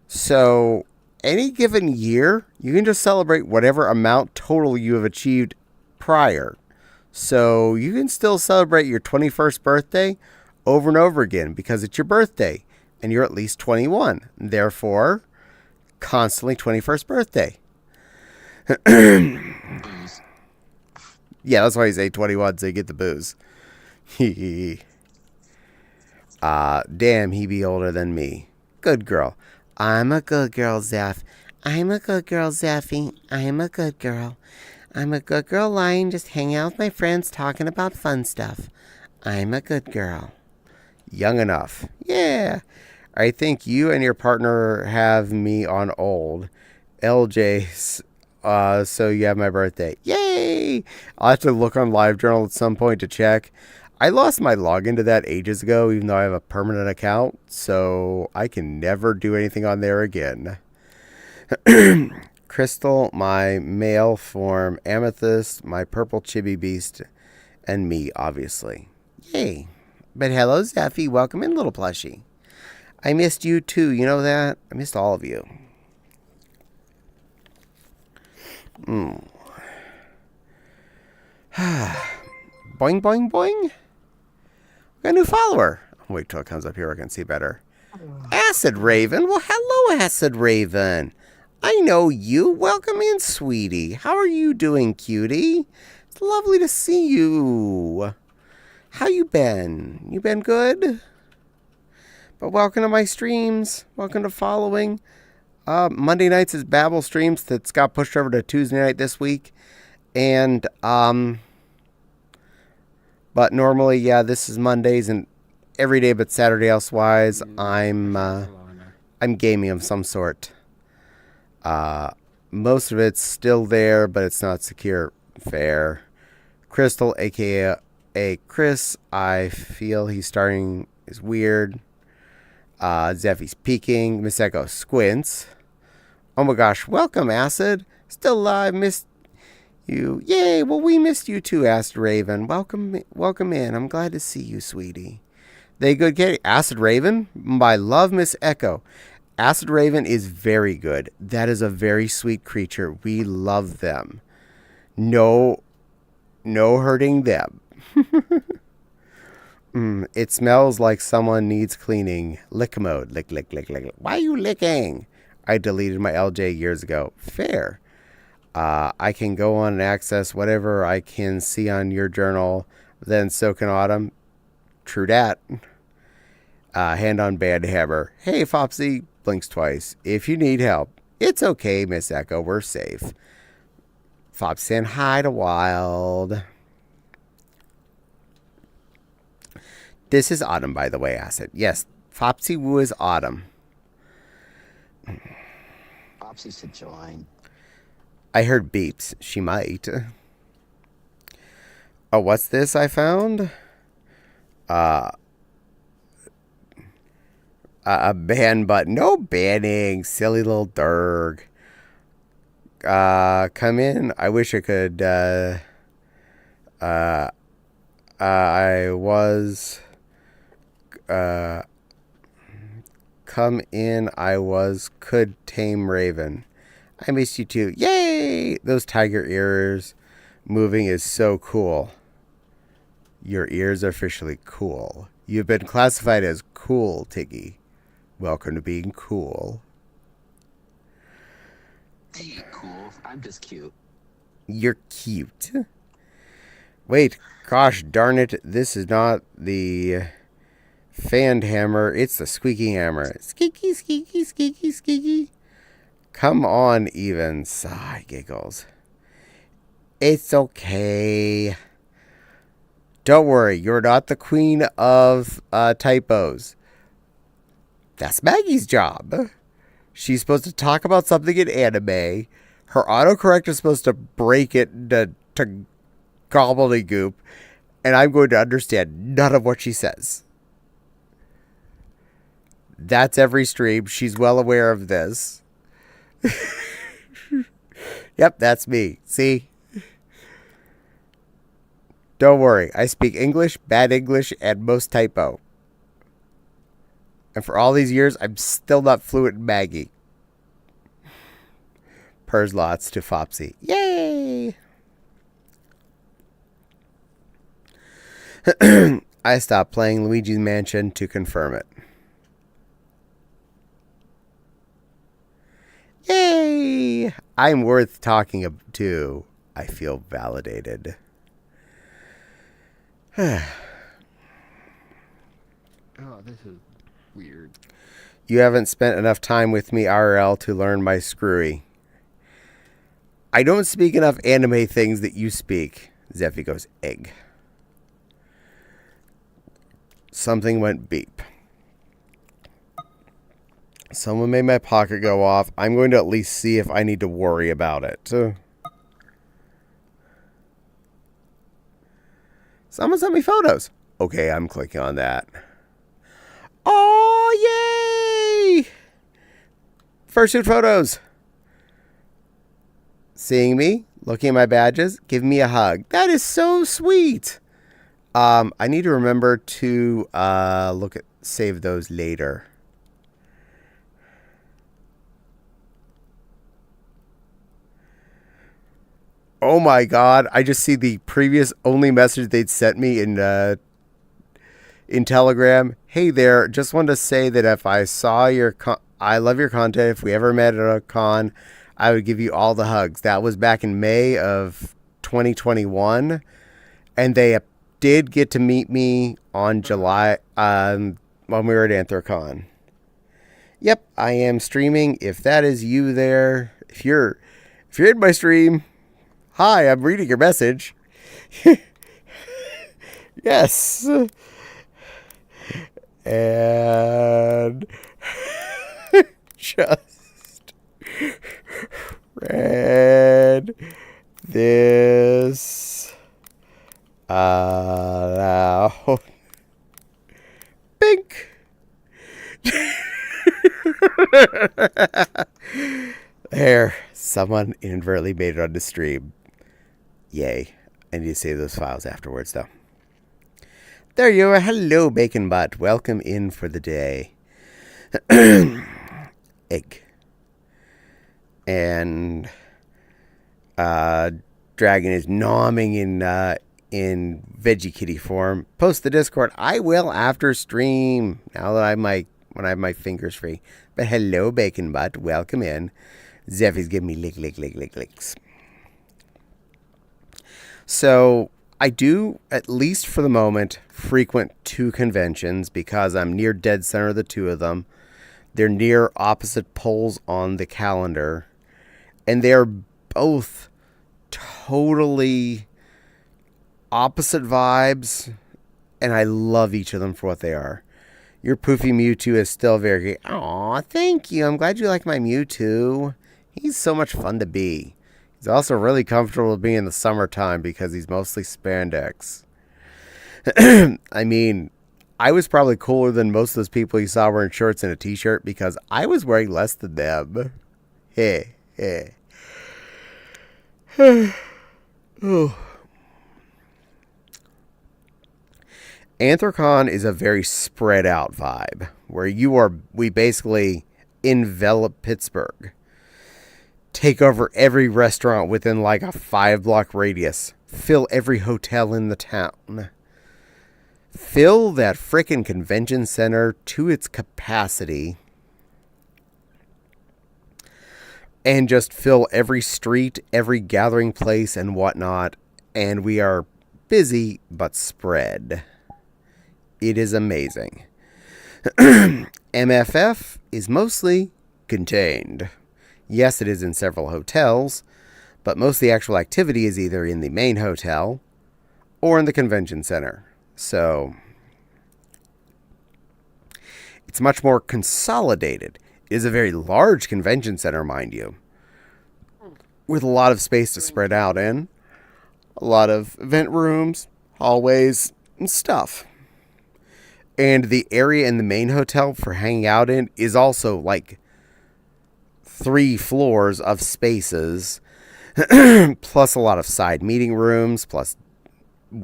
So, any given year, you can just celebrate whatever amount total you have achieved prior. So, you can still celebrate your 21st birthday over and over again because it's your birthday and you're at least 21. Therefore, constantly 21st birthday. Yeah, that's why you say 21, so you get the booze. Damn, he be older than me. Good girl. I'm a good girl, Zeph. I'm a good girl, Zeffy. I'm a good girl. I'm a good girl lying, just hanging out with my friends talking about fun stuff. I'm a good girl. Young enough. Yeah. I think you and your partner have me on old. LJ's So you have my birthday. Yay! I'll have to look on LiveJournal at some point to check. I lost my login to that ages ago, even though I have a permanent account, so I can never do anything on there again. Crystal, my male form, Amethyst, my purple chibi beast, and me, obviously. Yay. But hello, Zeffy. Welcome in, little plushie. I missed you, too. You know that? I missed all of you. Boing, boing, boing. Got a new follower. Wait till it comes up here. I can see better. Acid Raven. Well, hello, Acid Raven. I know you. Welcome in, sweetie. How are you doing, cutie? It's lovely to see you. How you been? You been good? But welcome to my streams. Welcome to following. Monday nights is Babel streams that's got pushed over to Tuesday night this week. And, but normally, yeah, this is Mondays and every day but Saturday elsewise, I'm gaming of some sort. Most of it's still there, but it's not secure. Fair. Crystal, aka Chris, I feel he's starting is weird. Zeffy's peeking. Miss Echo squints. Oh my gosh, welcome, Acid. Still alive, missed you. Yay, well, we missed you too, Acid Raven. Welcome in. I'm glad to see you, sweetie. They good, Katie. Acid Raven? My love, Miss Echo. Acid Raven is very good. That is a very sweet creature. We love them. No hurting them. It smells like someone needs cleaning. Lick mode. Lick, lick, lick, lick. Why are you licking? I deleted my LJ years ago. Fair. I can go on and access whatever I can see on your journal. Then so can Autumn. True dat. Hand on band hammer. Hey, Fopsy. Blinks twice. If you need help, it's okay, Miss Echo. We're safe. Fopsy saying hi to Wild. This is Autumn, by the way, Acid. Yes, Fopsy Woo is Autumn. Popsy should join. I heard beeps. She might. Oh, what's this I found? A ban button. No banning. Silly little derg. Come in. I wish I could. I was. Come in. I was. Could tame Raven. I missed you too. Yay! Those tiger ears moving is so cool. Your ears are officially cool. You've been classified as cool, Tiggy. Welcome to being cool. I ain't cool. I'm just cute. You're cute. Wait, gosh darn it. This is not the fanned hammer. It's the squeaky hammer. Squeaky, squeaky, squeaky, squeaky. Come on, even. Sigh, giggles. It's okay. Don't worry. You're not the queen of typos. That's Maggie's job. She's supposed to talk about something in anime. Her autocorrect is supposed to break it to gobbledygook. And I'm going to understand none of what she says. That's every stream. She's well aware of this. Yep, that's me. See? Don't worry. I speak English, bad English, and most typo. And for all these years, I'm still not fluent in Maggie. Purrs lots to Fopsy. Yay! I stopped playing Luigi's Mansion to confirm it. Yay! I'm worth talking to. I feel validated. Oh, this is weird. You haven't spent enough time with me IRL to learn my screwy. I don't speak enough anime things that you speak. Zeffy goes, egg. Something went beep. Someone made my pocket go off. I'm going to at least see if I need to worry about it. Someone sent me photos. Okay, I'm clicking on that. Oh, yay! Fursuit photos. Seeing me, looking at my badges, give me a hug. That is so sweet. I need to remember to save those later. Oh my god, I just see the previous only message they'd sent me in Telegram. Hey there, just wanted to say that if I saw I love your content. If we ever met at a con, I would give you all the hugs. That was back in May of 2021. And they did get to meet me on July, when we were at Anthrocon. Yep, I am streaming. If that is you there, if you're in my stream, hi, I'm reading your message. Yes. And just read this aloud. Bink. There, someone inadvertently made it on the stream. Yay. I need to save those files afterwards, though. There you are. Hello, Bacon Butt. Welcome in for the day. Egg. And Dragon is nomming in Veggie Kitty form. Post the Discord. I will after stream. Now that when I have my fingers free. But hello, Bacon Butt. Welcome in. Zeffy's giving me licks. So I do, at least for the moment, frequent 2 conventions because I'm near dead center of the 2 of them. They're near opposite poles on the calendar. And they are both totally opposite vibes. And I love each of them for what they are. Your Poofy Mewtwo is still very great. Aw, thank you. I'm glad you like my Mewtwo. He's so much fun to be. He's also really comfortable being in the summertime because he's mostly spandex. I mean, I was probably cooler than most of those people you saw wearing shorts and a t-shirt because I was wearing less than them. Hey. Oh. Anthrocon is a very spread out vibe where we basically envelop Pittsburgh. Take over every restaurant within like a 5-block radius. Fill every hotel in the town. Fill that frickin' convention center to its capacity. And just fill every street, every gathering place, and whatnot. And we are busy but spread. It is amazing. MFF is mostly contained. Yes, it is in several hotels, but most of the actual activity is either in the main hotel or in the convention center. So it's much more consolidated. It is a very large convention center, mind you, with a lot of space to spread out in, a lot of event rooms, hallways, and stuff. And the area in the main hotel for hanging out in is also like 3 floors of spaces, plus a lot of side meeting rooms, plus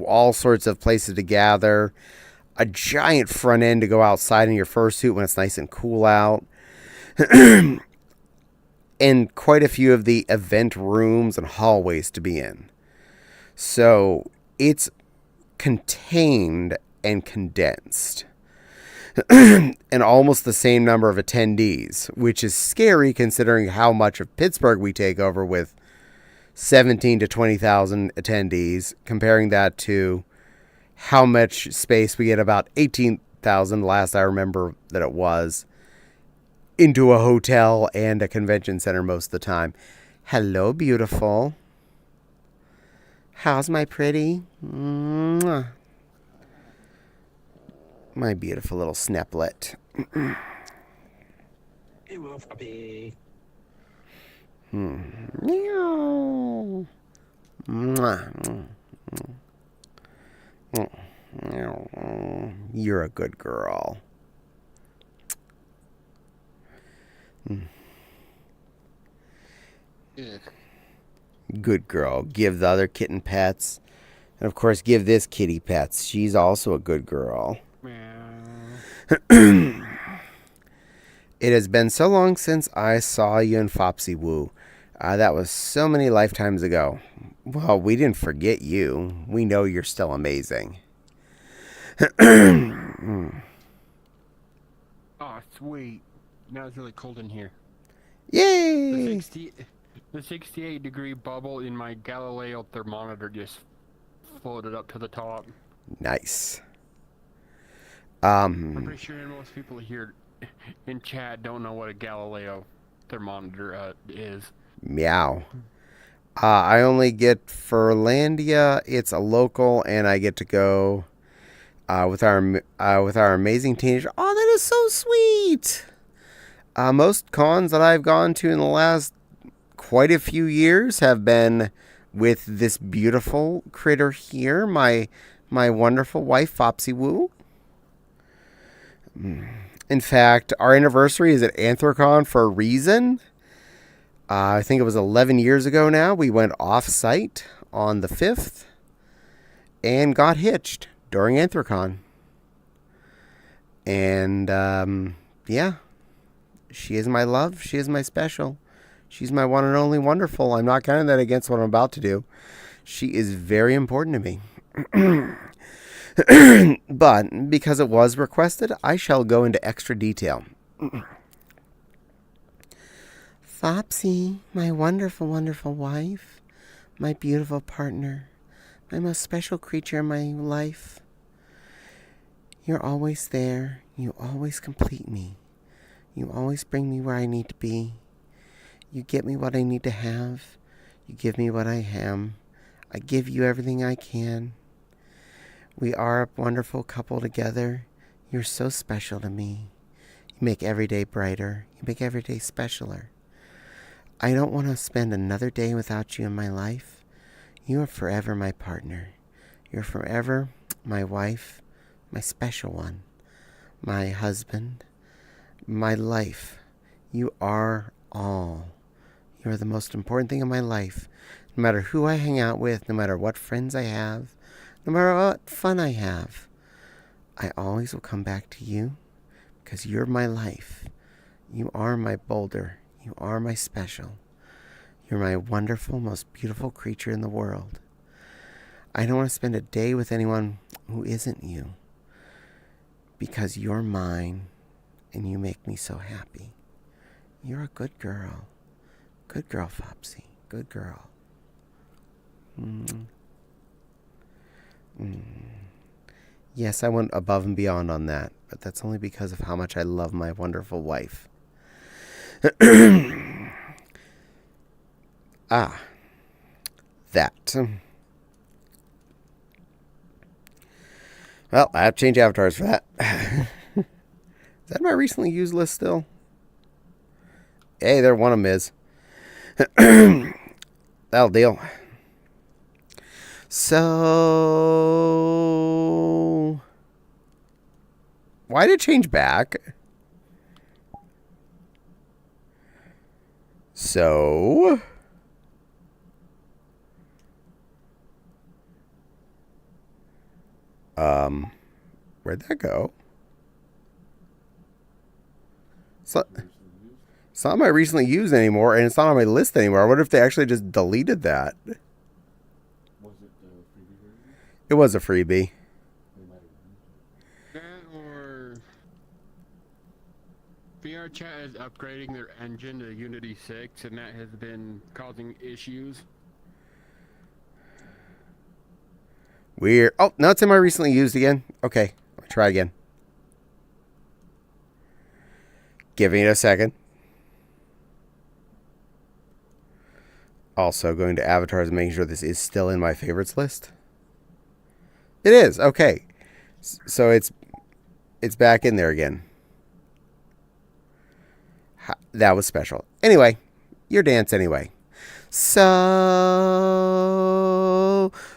all sorts of places to gather, a giant front end to go outside in your fursuit when it's nice and cool out, and quite a few of the event rooms and hallways to be in. So it's contained and condensed. And almost the same number of attendees, which is scary considering how much of Pittsburgh we take over with 17 to 20,000 attendees, comparing that to how much space we get, about 18,000 last I remember that it was, into a hotel and a convention center most of the time. Hello, beautiful. How's my pretty? Mwah. My beautiful little snaplet. Hey, wolf puppy. Meow. Mwah. You're a good girl. Ugh. Good girl. Give the other kitten pets. And of course, give this kitty pets. She's also a good girl. Meow. It has been so long since I saw you in Fopsy Woo. That was so many lifetimes ago. Well, we didn't forget you. We know you're still amazing. Oh, sweet. Now it's really cold in here. Yay! The 68-degree bubble in my Galileo thermometer just floated up to the top. Nice. I'm pretty sure most people here in chat don't know what a Galileo thermometer is. Meow. I only get Furlandia. It's a local, and I get to go with our amazing teenager. Oh, that is so sweet. Most cons that I've gone to in the last quite a few years have been with this beautiful critter here, my wonderful wife, Fopsy Woo. In fact, our anniversary is at Anthrocon for a reason. I think it was 11 years ago now. We went off-site on the 5th and got hitched during Anthrocon. And, yeah, she is my love. She is my special. She's my one and only wonderful. I'm not counting that against what I'm about to do. She is very important to me. But because it was requested, I shall go into extra detail. Fopsy, my wonderful, wonderful wife, my beautiful partner, my most special creature in my life. You're always there. You always complete me. You always bring me where I need to be. You get me what I need to have. You give me what I am. I give you everything I can. We are a wonderful couple together. You're so special to me. You make every day brighter. You make every day specialer. I don't want to spend another day without you in my life. You are forever my partner. You're forever my wife, my special one, my husband, my life. You are all. You are the most important thing in my life. No matter who I hang out with, no matter what friends I have, no matter what fun I have, I always will come back to you because you're my life. You are my boulder. You are my special. You're my wonderful, most beautiful creature in the world. I don't want to spend a day with anyone who isn't you because you're mine and you make me so happy. You're a good girl. Good girl, Fopsy. Good girl. Yes, I went above and beyond on that, but that's only because of how much I love my wonderful wife. That. Well, I have to change avatars for that. Is that my recently used list still? Hey, there one of them is. That'll deal. So, why did it change back? So, where'd that go? It's not my recently used anymore, and it's not on my list anymore. I wonder if they actually just deleted that. Was it the freebie version? It was a freebie. They might have That or VR chat is upgrading their engine to Unity 6, and that has been causing issues. Weird. Oh, no, it's in my recently used again. Okay, I'll try again. Giving it a second. Also going to avatars and making sure this is still in my favorites list. It is. Okay. So it's back in there again. That was special. Anyway, your dance anyway. So,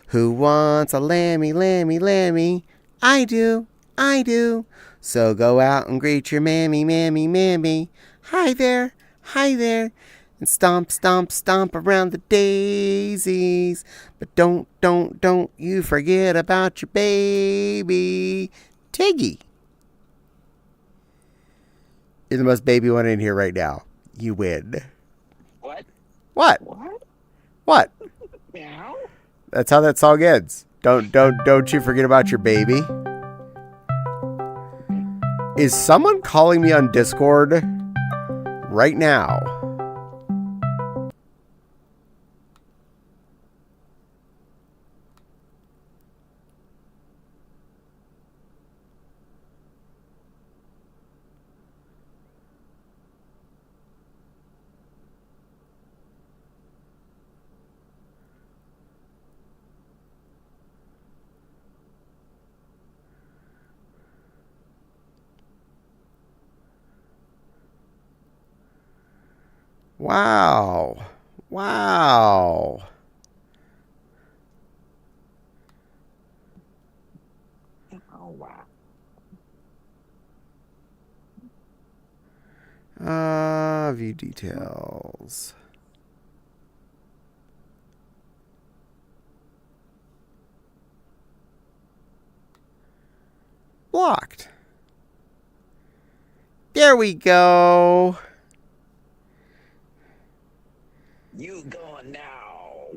who wants a lammy, lammy, lammy? I do, I do. So go out and greet your mammy, mammy, mammy. Hi there, and stomp, stomp, stomp around the daisies. But don't you forget about your baby, Tiggy. You're the most baby one in here right now. You win. What? What? What? What? Meow? That's how that song ends. Don't you forget about your baby. Is someone calling me on Discord right now? Wow. Wow. Oh, wow. View details. Blocked. There we go. You going now?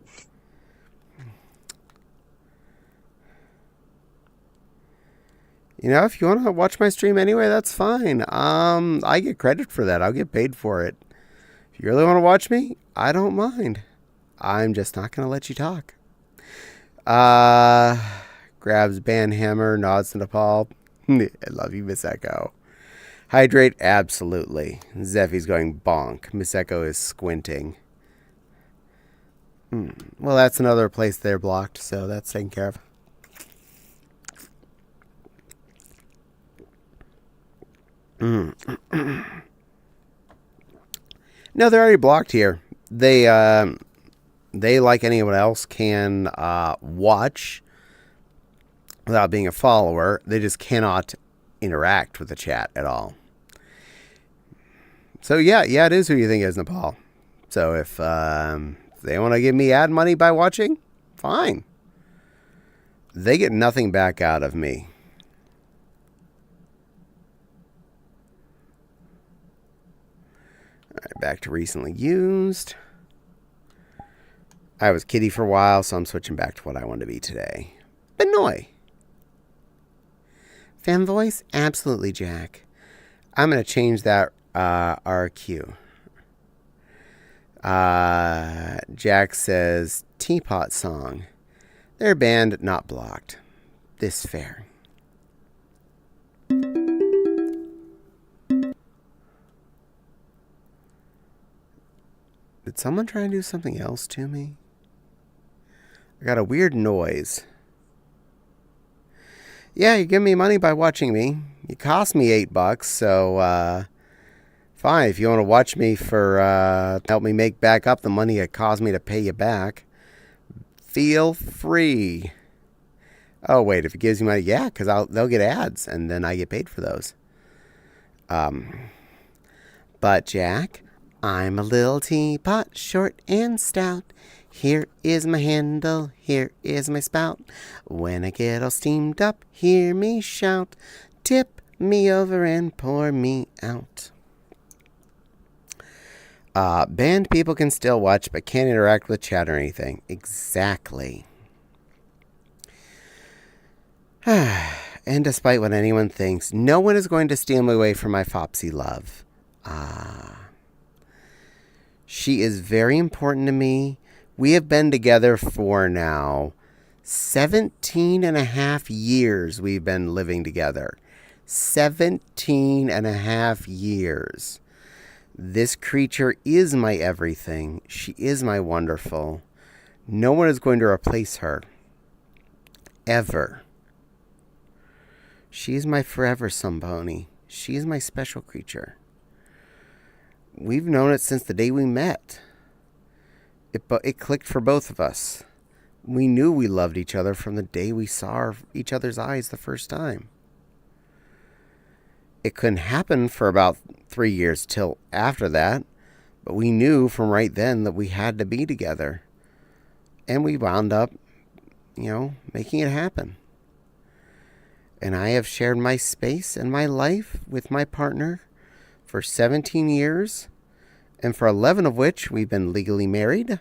You know, if you want to watch my stream anyway, that's fine. I get credit for that. I'll get paid for it. If you really want to watch me, I don't mind. I'm just not going to let you talk. Grabs band hammer, nods to Nepal. I love you, Miss Echo. Hydrate, absolutely. Zeffy's going bonk. Miss Echo is squinting. Well, that's another place they're blocked, so that's taken care of. No, they're already blocked here. They like anyone else can watch without being a follower. They just cannot interact with the chat at all. So yeah, it is who you think it is, Nepal. So if they want to give me ad money by watching, fine. They get nothing back out of me. All right, back to recently used. I was Kitty for a while, so I'm switching back to what I want to be today. Benoy. Fan voice? Absolutely, Jack. I'm going to change that RQ. Jack says, Teapot Song. They're banned, not blocked. This fair. Did someone try and do something else to me? I got a weird noise. Yeah, you give me money by watching me. You cost me $8, so fine. If you want to watch me for help me make back up the money it cost me to pay you back, feel free. Oh wait, if it gives you money, yeah, because they'll get ads and then I get paid for those. But Jack, I'm a little teapot, short and stout. Here is my handle, here is my spout. When I get all steamed up, hear me shout. Tip me over and pour me out. Banned people can still watch, but can't interact with chat or anything. Exactly. And despite what anyone thinks, no one is going to steal me away from my Fopsy love. She is very important to me. We have been together for now 17 and a half years we've been living together. 17 and a half years. This creature is my everything. She is my wonderful. No one is going to replace her. Ever. She is my forever Sumbony. She is my special creature. we've known it since the day we met. It clicked for both of us. We knew we loved each other from the day we saw each other's eyes the first time. It couldn't happen for about 3 years till after that, but we knew from right then that we had to be together. And we wound up, making it happen. And I have shared my space and my life with my partner for 17 years, and for 11 of which we've been legally married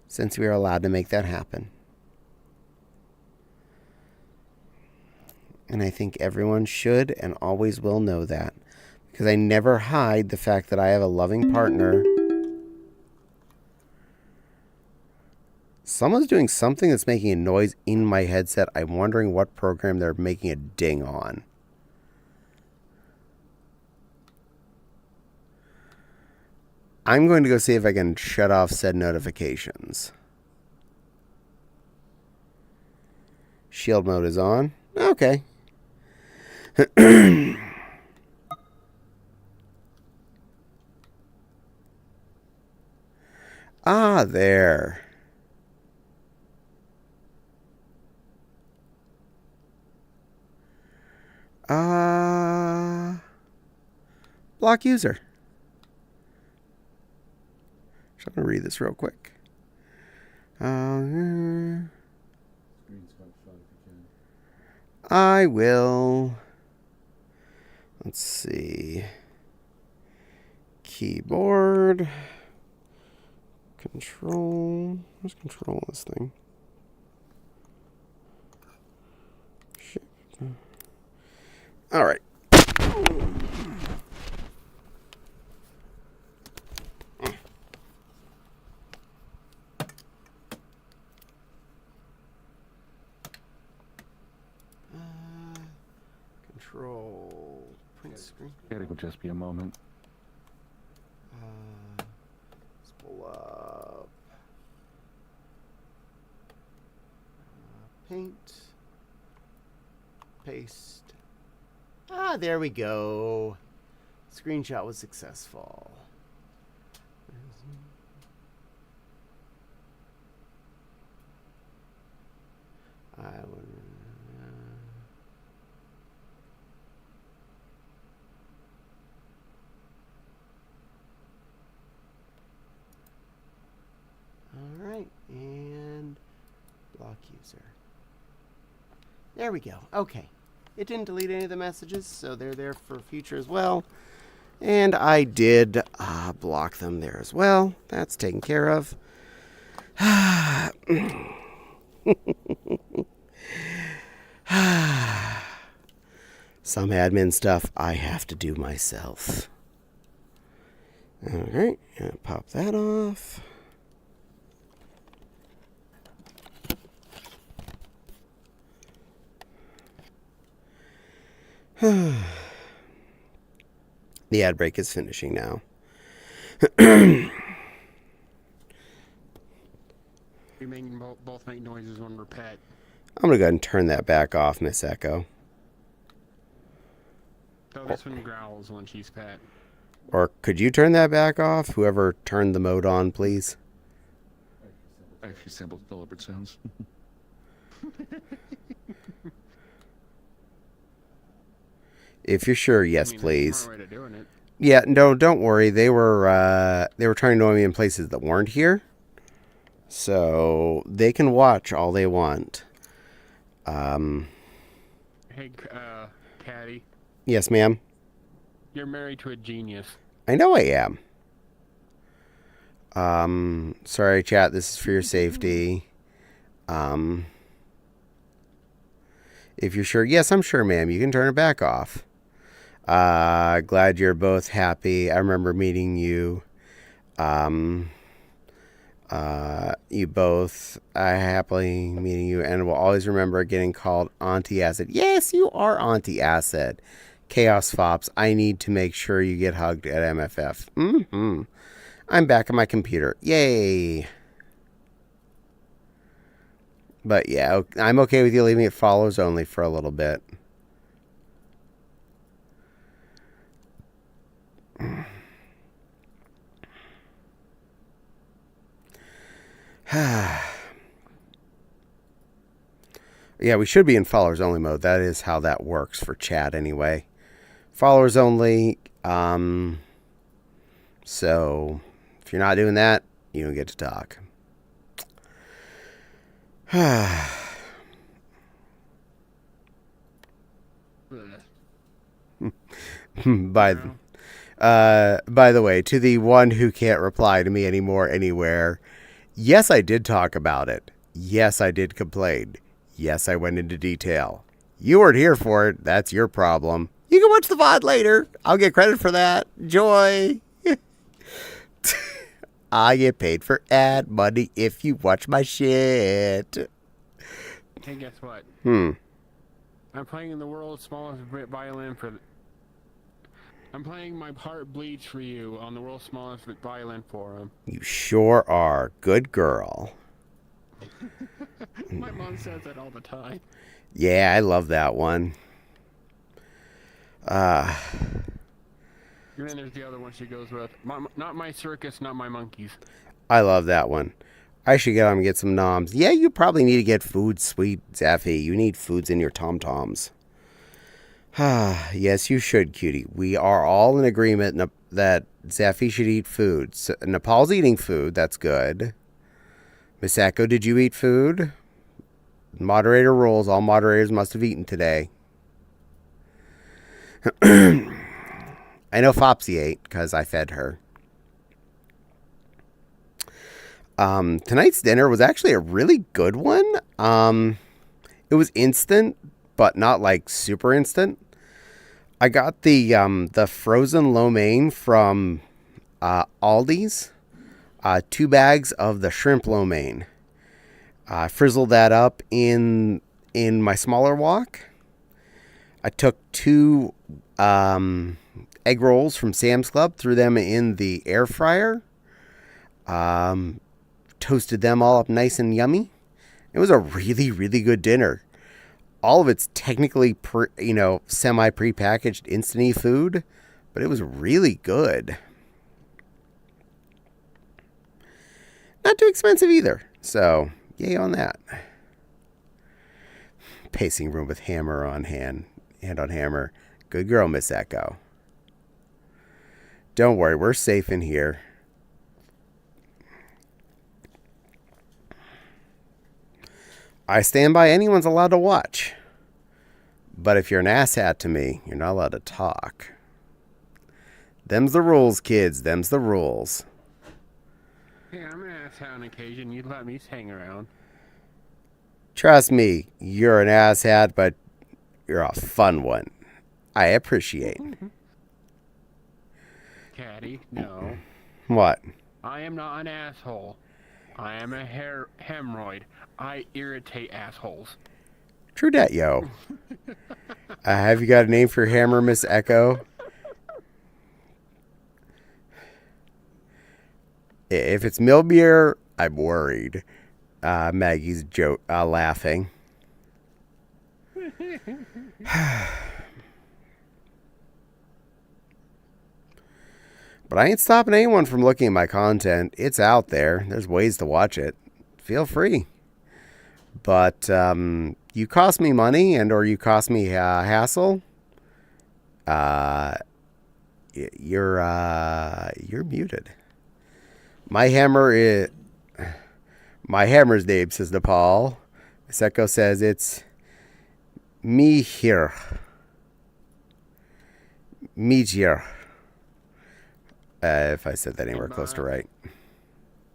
since we were allowed to make that happen. And I think everyone should and always will know that, because I never hide the fact that I have a loving partner. Someone's doing something that's making a noise in my headset. I'm wondering what program they're making a ding on. I'm going to go see if I can shut off said notifications. Shield mode is on. Okay. Ah, there. Block user. So I'm going to read this real quick. Screenshot shot if you can. I will. Let's see. Keyboard. Control. Where's control of this thing? Shit. All right. Control. Print screen. It'll just be a moment. Let's pull up. Paint. Paste. Ah, there we go. Screenshot was successful. I would. All right, and block user. There we go. Okay. It didn't delete any of the messages, so they're there for future as well. And I did block them there as well. That's taken care of. Some admin stuff I have to do myself. Alright, gonna pop that off. The ad break is finishing now. You're making both make noises when we're pet. I'm gonna go ahead and turn that back off, Miss Echo. So this one growls when she's pet. Or could you turn that back off? Whoever turned the mode on, please. Actually sampled deliberate sounds. If you're sure, yes, I mean, please. there's a smart way to doing it. Yeah, no, don't worry. They were trying to annoy me in places that weren't here, so they can watch all they want. Hey, Caddy, Yes, ma'am. you're married to a genius. I know I am. Sorry, chat. This is for your safety. If you're sure, yes, I'm sure, ma'am. You can turn it back off. Glad you're both happy. I remember meeting you. You both, happily meeting you, and will always remember getting called Auntie Acid. Yes, you are Auntie Acid. Chaos Fops, I need to make sure you get hugged at MFF. I'm back on my computer. Yay. But yeah, I'm okay with you leaving it follows only for a little bit. Yeah, we should be in followers only mode. That is how that works for chat anyway. Followers only. So if you're not doing that, you don't get to talk. By the way, to the one who can't reply to me anymore anywhere, yes, I did talk about it. Yes, I did complain. Yes, I went into detail. You weren't here for it. That's your problem. You can watch the VOD later. I'll get credit for that. Joy. I get paid for ad money if you watch my shit. Hey, guess what? I'm playing the world's smallest violin for... I'm playing My Heart Bleeds for You on the world's smallest violin forum. You sure are. Good girl. My mom says that all the time. Yeah, I love that one. And then there's the other one she goes with. Not my circus, not my monkeys. I love that one. I should get on and get some noms. Yeah, you probably need to get food, sweet Zaffy. You need foods in your tom-toms. Yes, you should, cutie. We are all in agreement that Zaffy should eat food. So, Nepal's eating food. That's good. Miss Echo, did you eat food? Moderator rules. All moderators must have eaten today. I know Fopsy ate because I fed her. Tonight's dinner was actually a really good one. It was instant, but not like super instant. I got the frozen lo mein from Aldi's. 2 bags of the shrimp lo mein. I frizzled that up in my smaller wok. I took 2 egg rolls from Sam's Club, threw them in the air fryer. Toasted them all up nice and yummy. It was a really, really good dinner. All of it's technically, semi prepackaged instant food, but it was really good. Not too expensive either. So, yay on that. Pacing room with hammer on hand on hammer. Good girl, Miss Echo. Don't worry, we're safe in here. I stand by anyone's allowed to watch. But if you're an asshat to me, you're not allowed to talk. Them's the rules, kids. Them's the rules. Hey, I'm an asshat on occasion. You'd let me hang around. Trust me, you're an asshat, but you're a fun one. I appreciate. Caddy, no. What? I am not an asshole. I am a hemorrhoid. I irritate assholes. True dat, yo. Have you got a name for your hammer, Miss Echo? If it's Milbeer, I'm worried. Maggie's laughing. But I ain't stopping anyone from looking at my content. It's out there. There's ways to watch it. Feel free. But you cost me money and or you cost me hassle. You're muted. My hammer's name, says Nepal. Seko says it's me here. Meteor. If I said that anywhere close to right.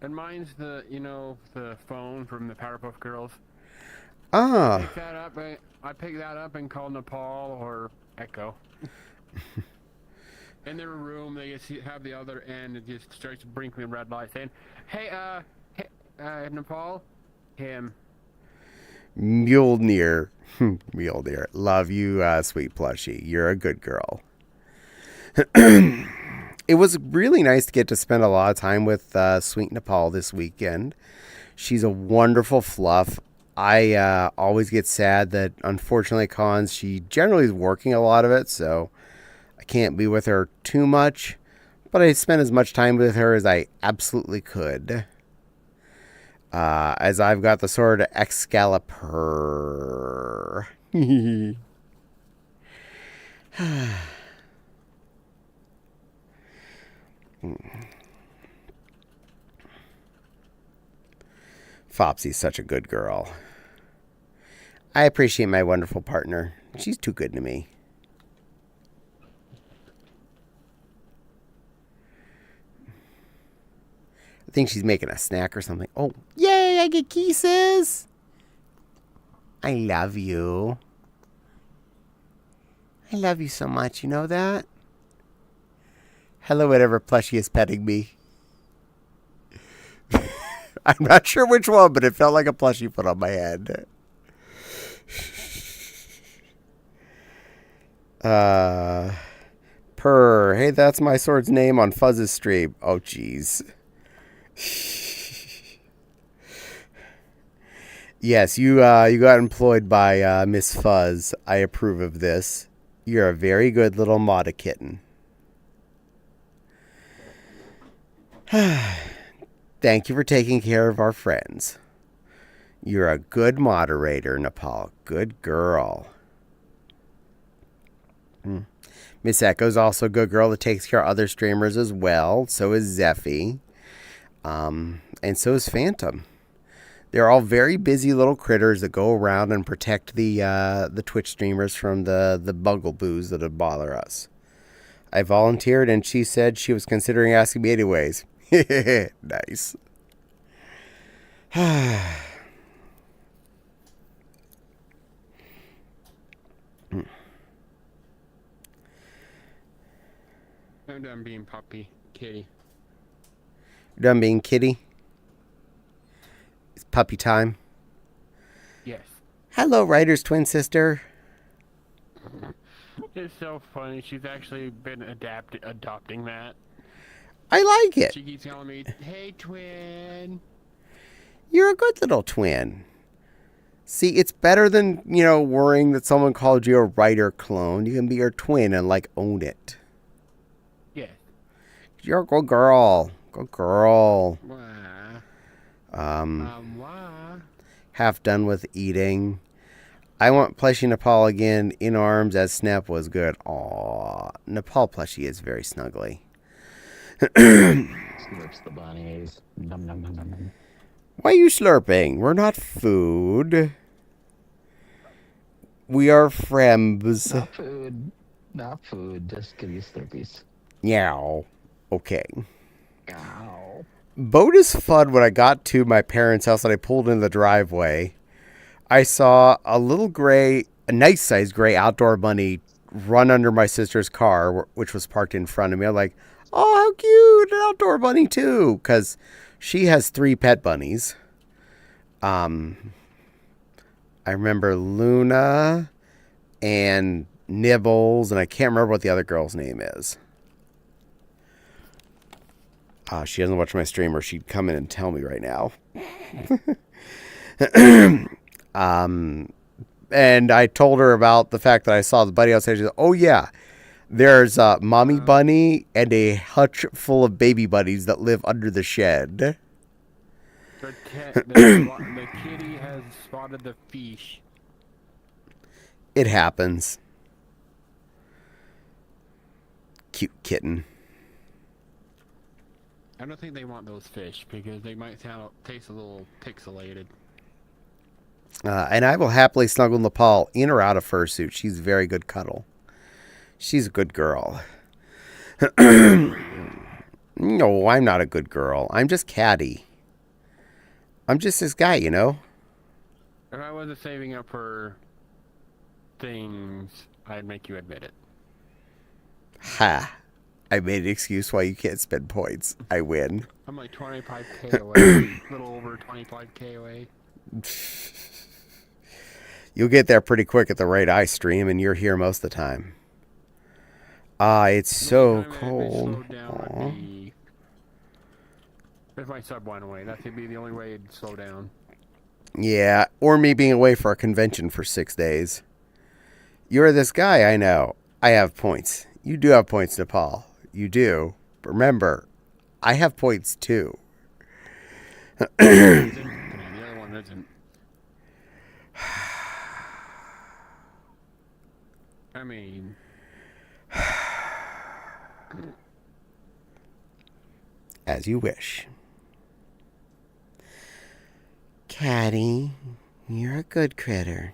And mine's the phone from the Powerpuff Girls. Ah. I picked that up and called Nepal or Echo. In their room, they just have the other end. It just starts blinking red light saying, "Hey, Nepal, him." Mjolnir. Mjolnir. Love you, sweet plushie. You're a good girl. It was really nice to get to spend a lot of time with Sweet Nepal this weekend. She's a wonderful fluff. I always get sad that, unfortunately, cons, she generally is working a lot of it, so I can't be with her too much. But I spent as much time with her as I absolutely could. As I've got the sword Excalibur. Fopsy's such a good girl. I appreciate my wonderful partner. She's too good to me. I think she's making a snack or something. Oh, yay, I get kisses. I love you. I love you so much, you know that? Hello, whatever plushie is petting me. I'm not sure which one, but it felt like a plushie put on my head. Purr. Hey, that's my sword's name on Fuzz's stream. Oh, jeez. Yes, you got employed by Miss Fuzz. I approve of this. You're a very good little modda kitten. Thank you for taking care of our friends. You're a good moderator, Nepal. Good girl. Miss Echo's also a good girl that takes care of other streamers as well. So is Zeffy. And so is Phantom. They're all very busy little critters that go around and protect the Twitch streamers from the bugaboos that would bother us. I volunteered, and she said she was considering asking me anyways. Nice. I'm done being puppy kitty. You're done being kitty? It's puppy time. Yes. Hello, Ryder's twin sister. It's so funny. She's actually been adopting that. I like it. She keeps telling me, "Hey, twin." You're a good little twin. See, it's better than, worrying that someone called you a Ryder clone. You can be your twin and, own it. Yes. You're a good girl. Good girl. Why? Half done with eating. I want plushie Nepal again in arms as Snap was good. Aw, Nepal plushie is very snuggly. Slurps the bunnies. Nom nom nom nom nom. Why are you slurping? We're not food. We are friends. Not food. Not food. Just give you slurpees. Meow. Okay. Ow. Boat is fun. When I got to my parents' house and I pulled in the driveway, I saw a nice sized gray outdoor bunny run under my sister's car, which was parked in front of me. I'm like, oh, how cute, an outdoor bunny too, because she has 3 pet bunnies. I remember Luna and Nibbles, and I can't remember what the other girl's name is. She doesn't watch my stream, or she'd come in and tell me right now. And I told her about the fact that I saw the bunny outside. She said, oh, yeah, there's a mommy bunny and a hutch full of baby bunnies that live under the shed. The kitty has spotted the fish. It happens. Cute kitten. I don't think they want those fish because they might taste a little pixelated. And I will happily snuggle Nepal in or out of fursuit. She's a very good cuddle. She's a good girl. No, I'm not a good girl. I'm just catty. I'm just this guy, If I wasn't saving up for things, I'd make you admit it. Ha. I made an excuse why you can't spend points. I win. I'm like 25k away. A little over 25k away. You'll get there pretty quick at the rate I stream, and you're here most of the time. It's so cold. If my sub went away, that would be the only way it'd slow down. Yeah, or me being away for a convention for 6 days. You're this guy, I know. I have points. You do have points, Nepal. You do. But remember, I have points too. isn't. I mean, As you wish. Caddy, you're a good critter.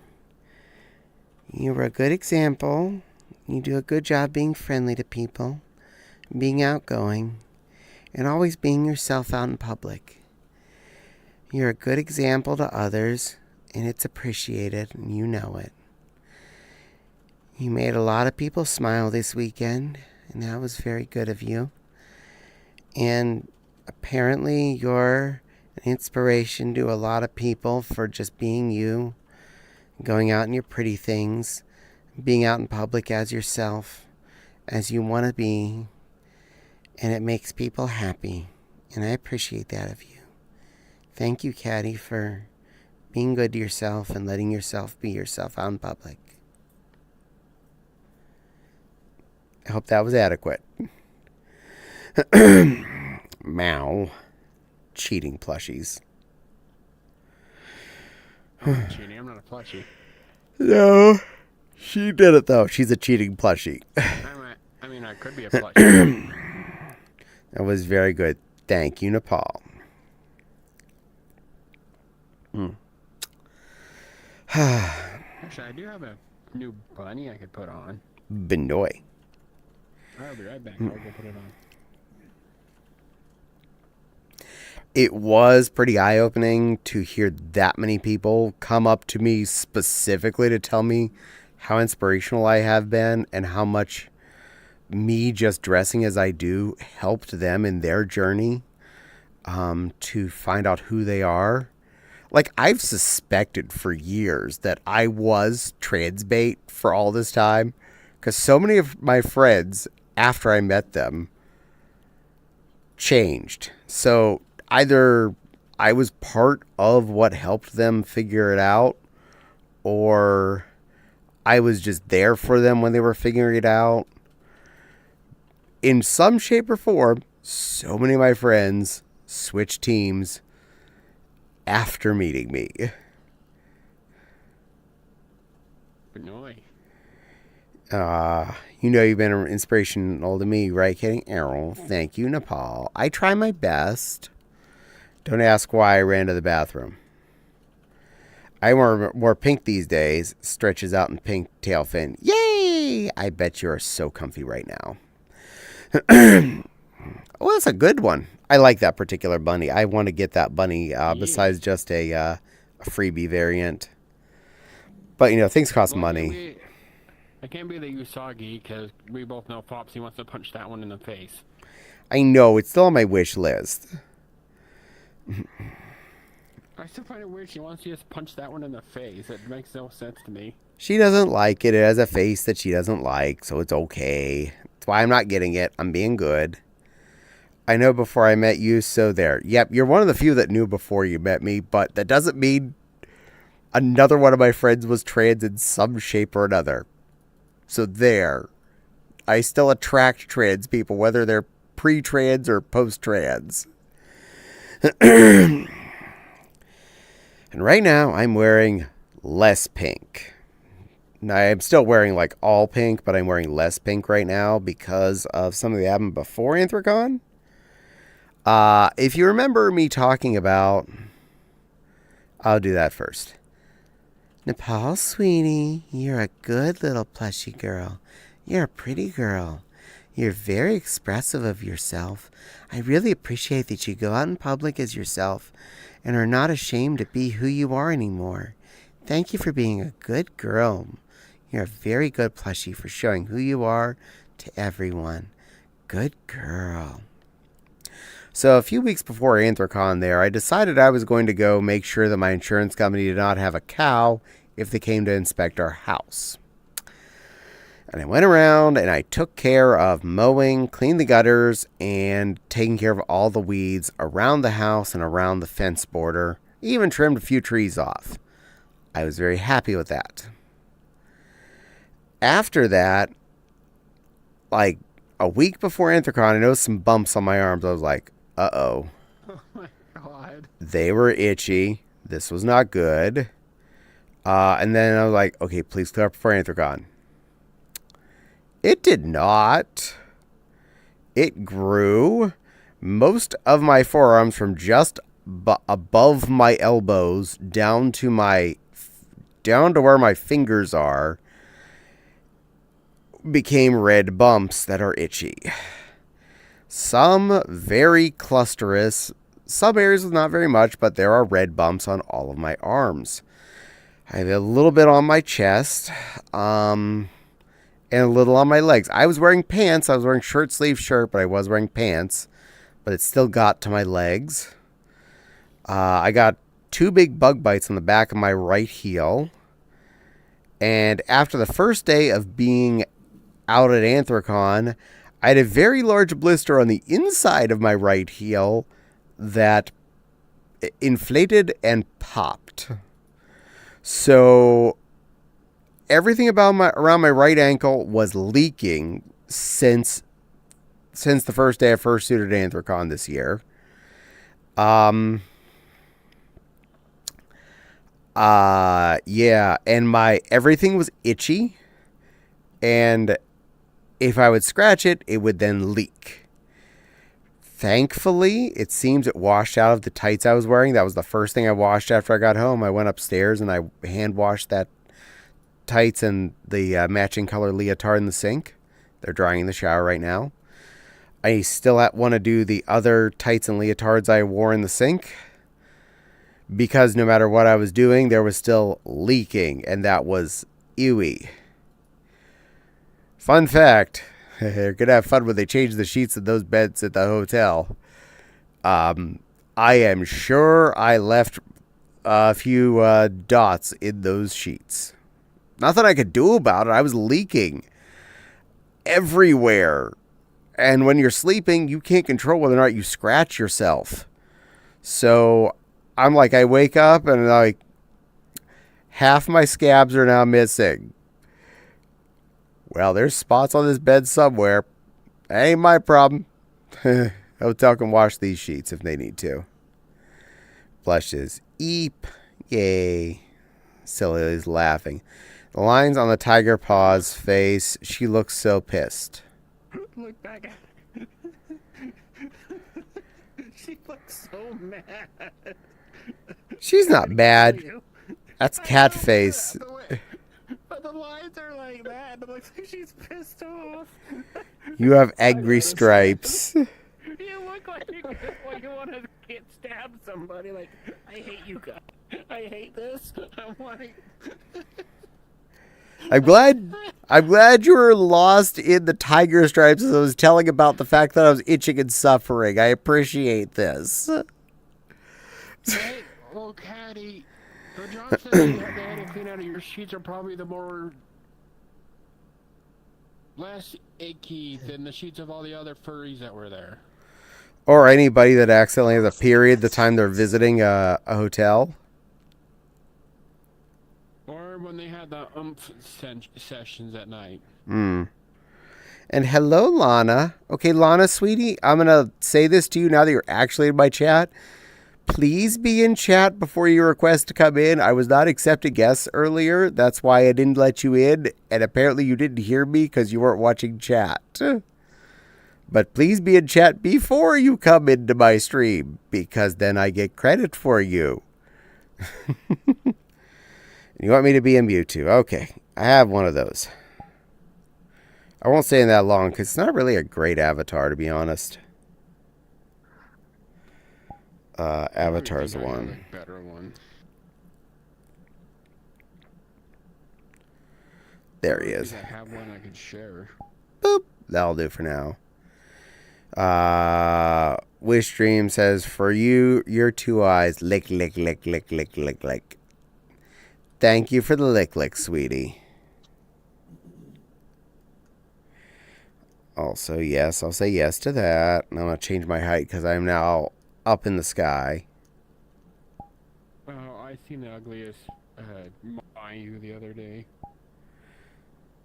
You're a good example. You do a good job being friendly to people, being outgoing, and always being yourself out in public. You're a good example to others, and it's appreciated, and you know it. You made a lot of people smile this weekend, and that was very good of you. And apparently you're an inspiration to a lot of people for just being you, going out in your pretty things, being out in public as yourself, as you want to be, and it makes people happy, and I appreciate that of you. Thank you, Caddy, for being good to yourself and letting yourself be yourself out in public. I hope that was adequate. Meow. Cheating plushies. I'm not cheating. I'm not a plushie. No. She did it, though. She's a cheating plushie. I mean, I could be a plushie. That was very good. Thank you, Nepal. Actually, I do have a new bunny I could put on. Benoy. I'll be right back. I'll go put it on. It was pretty eye-opening to hear that many people come up to me specifically to tell me how inspirational I have been and how much me just dressing as I do helped them in their journey to find out who they are. Like, I've suspected for years that I was trans bait for all this time because so many of my friends, after I met them, changed. So either I was part of what helped them figure it out, or I was just there for them when they were figuring it out. In some shape or form, so many of my friends switched teams after meeting me. Benoy. You know you've been an inspirational to me, right, Kitty? Errol, thank you, Nepal. I try my best. Don't ask why I ran to the bathroom. I wear pink these days. Stretches out in pink tail fin. Yay! I bet you are so comfy right now. Oh, that's a good one. I like that particular bunny. I want to get that bunny besides just a freebie variant. But, you know, things cost money. I can't be the Usagi because we both know Flopsy wants to punch that one in the face. I know. It's still on my wish list. I still find it weird she wants to just punch that one in the face. It makes no sense to me. She doesn't like it. It has a face that she doesn't like, so it's okay. That's why I'm not getting it. I'm being good. I know before I met you, so there. Yep, you're one of the few that knew before you met me, but that doesn't mean another one of my friends was trans in some shape or another. So there. I still attract trans people, whether they're pre-trans or post-trans. And right now, I'm wearing less pink. Now, I'm still wearing like all pink, but I'm wearing less pink right now because of something that happened before Anthrocon. If you remember me talking about... I'll do that first. Nepal, sweetie, you're a good little plushy girl. You're a pretty girl. You're very expressive of yourself. I really appreciate that you go out in public as yourself and are not ashamed to be who you are anymore. Thank you for being a good girl. You're a very good plushie for showing who you are to everyone. Good girl. So a few weeks before Anthrocon there, I decided I was going to go make sure that my insurance company did not have a cow if they came to inspect our house. And I went around and I took care of mowing, cleaning the gutters, and taking care of all the weeds around the house and around the fence border. Even trimmed a few trees off. I was very happy with that. After that, like a week before Anthrocon, I noticed some bumps on my arms. I was like, uh-oh. Oh my god. They were itchy. This was not good. And then I was like, okay, please clear up for Anthracon. It did not. It grew. Most of my forearms from just above my elbows down to where my fingers are became red bumps that are itchy. Some very clusterous. Some areas with not very much, but there are red bumps on all of my arms. I have a little bit on my chest, and a little on my legs. I was wearing pants. I was wearing short sleeve shirt, but I was wearing pants. But it still got to my legs. I got 2 big bug bites on the back of my right heel. And after the first day of being out at Anthracon, I had a very large blister on the inside of my right heel that inflated and popped. So everything around my right ankle was leaking since the first day I first suited Anthracon this year. Yeah, and everything was itchy, and if I would scratch it, it would then leak. Thankfully, it seems it washed out of the tights I was wearing. That was the first thing I washed after I got home. I went upstairs and I hand washed that tights and the matching color leotard in the sink. They're drying in the shower right now. I still want to do the other tights and leotards I wore in the sink, because no matter what I was doing, there was still leaking, and that was ewy. Fun fact, they're going to have fun when they change the sheets of those beds at the hotel. I am sure I left a few dots in those sheets. Nothing I could do about it. I was leaking everywhere. And when you're sleeping, you can't control whether or not you scratch yourself. So I'm like, I wake up and like half my scabs are now missing. Well, there's spots on this bed somewhere. That ain't my problem. Hotel can wash these sheets if they need to. Blushes. Eep. Yay. Silly's laughing. The lines on the tiger paw's face. She looks so pissed. Look back at her. She looks so mad. She's not mad. That's cat face. But the lines are like that. It looks like she's pissed off. You have angry stripes. You look like you want to get stab somebody. Like, I hate you guys. I hate this. I'm like... I'm glad you were lost in the tiger stripes as I was telling about the fact that I was itching and suffering. I appreciate this. Hey, well, Caddy, the John said they had to clean out of your sheets are probably the more less icky than the sheets of all the other furries that were there. Or anybody that accidentally has a period the time they're visiting a hotel. Or when they had the sessions at night. And hello, Lana. Okay, Lana, sweetie, I'm going to say this to you now that you're actually in my chat. Please be in chat before you request to come in. I was not accepting guests earlier. That's why I didn't let you in. And apparently you didn't hear me because you weren't watching chat. But please be in chat before you come into my stream, because then I get credit for you. You want me to be in Mewtwo? Okay, I have one of those. I won't stay in that long because it's not really a great avatar, to be honest. Avatar's the one. Better one. There he is. I have one I could share. Boop. That'll do for now. Wish Dream says, for you, your 2 eyes, lick, lick, lick, lick, lick, lick, lick. Thank you for the lick, lick, sweetie. Also, yes, I'll say yes to that. And I'm going to change my height because I'm now up in the sky. Oh, I seen the ugliest Mayu the other day.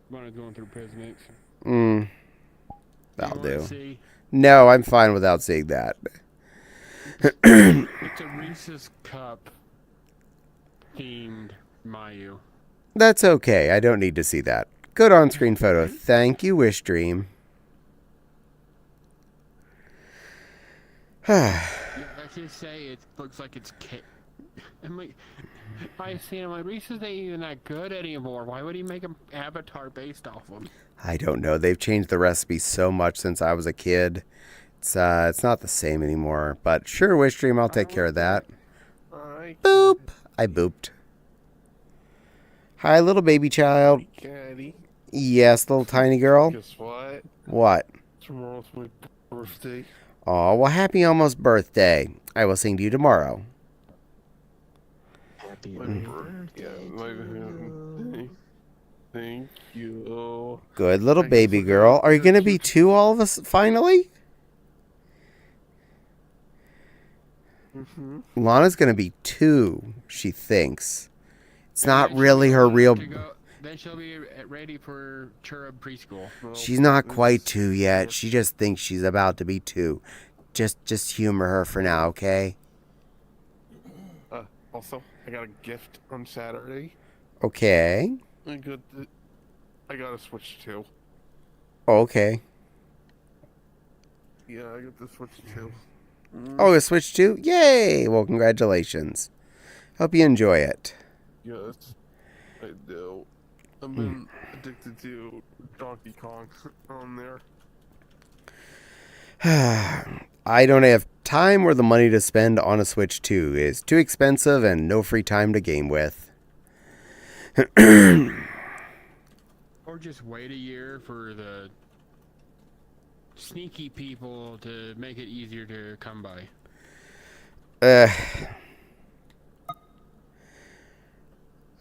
When I was going through Prismix. That'll do. See? No, I'm fine without seeing that. It's a Reese's cup themed Mayu. That's okay. I don't need to see that. Good on-screen photo. Thank you, Wish Dream. Yeah, let's just say it looks like it's. I'm like, I see him like Reese ain't even that good anymore. Why would he make an avatar based off him? I don't know. They've changed the recipe so much since I was a kid. It's not the same anymore. But sure, Wish Dream, I'll take care of that. Boop. I booped. Hi, little baby child. Caddy, Yes, little tiny girl. guess what? What? Tomorrow's my birthday. Oh, well, happy almost birthday. I will sing to you tomorrow. Happy My birthday. Yeah, my birthday. Thank you. Good little I guess baby we're girl. gonna Are you going to do be 2 all of us finally? Mm-hmm. Lana's going to be 2, she thinks. It's not really her real... Then she'll be ready for Cherub preschool. She's not quite 2 yet. She just thinks she's about to be 2. Just humor her for now, okay? Also, I got a gift on Saturday. Okay. I got a Switch 2. Okay. Yeah, I got the Switch 2. Oh, a Switch 2? Yay! Well, congratulations. Hope you enjoy it. Yes, I do. I've been addicted to Donkey Kong on there. I don't have time or the money to spend on a Switch 2. It's too expensive and no free time to game with. Or just wait a year for the sneaky people to make it easier to come by.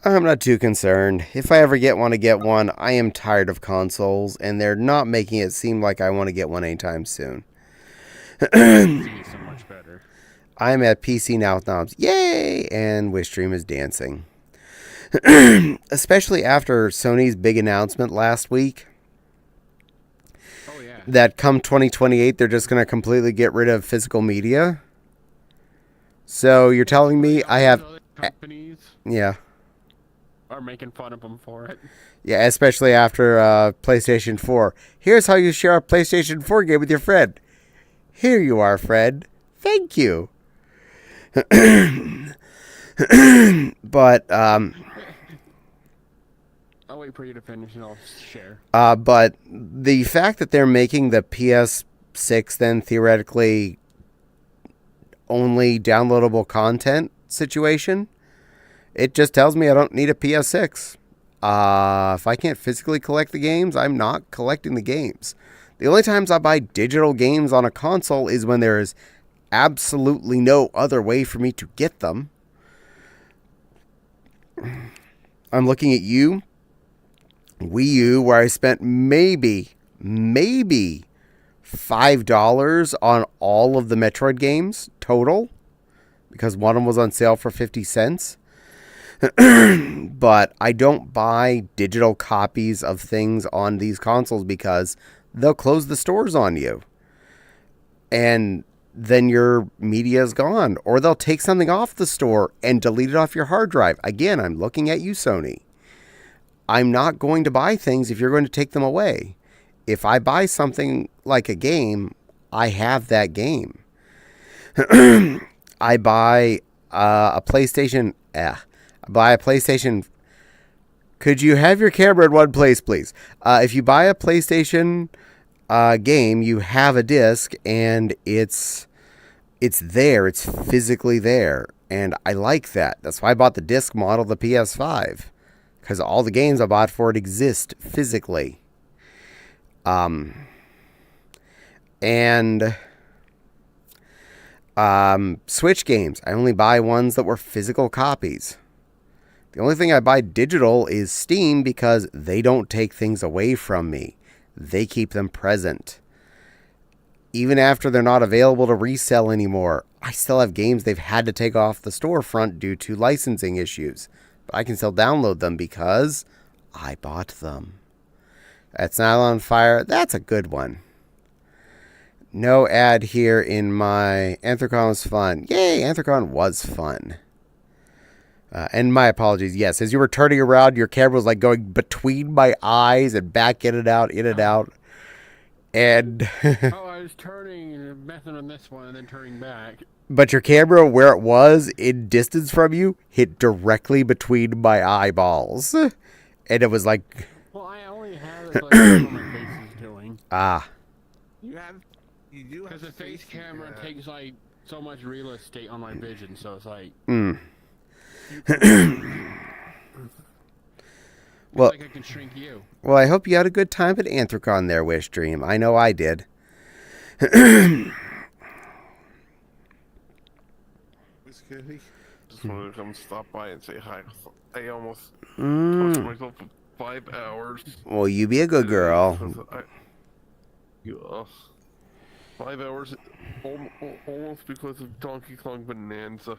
I'm not too concerned. If I ever want to get one, I am tired of consoles, and they're not making it seem like I want to get one anytime soon. It's so much better. I'm at PC Now with Knobs. Yay! And Wishdream is dancing. Especially after Sony's big announcement last week. Oh yeah. That come 2028, they're just going to completely get rid of physical media. So you're telling me I have... Other companies Yeah. are making fun of them for it. Yeah, especially after PlayStation 4. Here's how you share a PlayStation 4 game with your friend. Here you are, Fred. Thank you. But, I'll wait for you to finish and I'll share. but the fact that they're making the PS6 then theoretically only downloadable content situation, it just tells me I don't need a PS6. If I can't physically collect the games, I'm not collecting the games. The only times I buy digital games on a console is when there is absolutely no other way for me to get them. I'm looking at Wii U, where I spent maybe $5 on all of the Metroid games total, because one of them was on sale for 50 cents. But I don't buy digital copies of things on these consoles because they'll close the stores on you. And then your media is gone. Or they'll take something off the store and delete it off your hard drive. Again, I'm looking at you, Sony. I'm not going to buy things if you're going to take them away. If I buy something like a game, I have that game. I buy a PlayStation... buy a PlayStation. Could you have your camera in one place, please? If you buy a PlayStation game, you have a disc, and it's there. It's physically there, and I like that. That's why I bought the disc model, the PS5, because all the games I bought for it exist physically. And Switch games, I only buy ones that were physical copies. The only thing I buy digital is Steam because they don't take things away from me. They keep them present. Even after they're not available to resell anymore, I still have games they've had to take off the storefront due to licensing issues. But I can still download them because I bought them. That's Not on Fire. That's a good one. No ad here in my... Anthrocon was fun. Yay, Anthrocon was fun. And my apologies. Yes, as you were turning around, your camera was like going between my eyes and back in and out, in and out. And Oh, I was turning and messing on this one and then turning back. but your camera, where it was in distance from you, hit directly between my eyeballs, and it was like, Well, I only have it like what my face is doing. You do have Because the face camera takes like so much real estate on my vision, so it's like. Well- It's like I can shrink you. well, I hope you had a good time at Anthrocon there, Wish Dream. I know I did. Just wanted to come stop by and say hi. I almost tortured myself for 5 hours. Well, you be a good girl. Yeah. 5 hours, almost because of Donkey Kong Bonanza.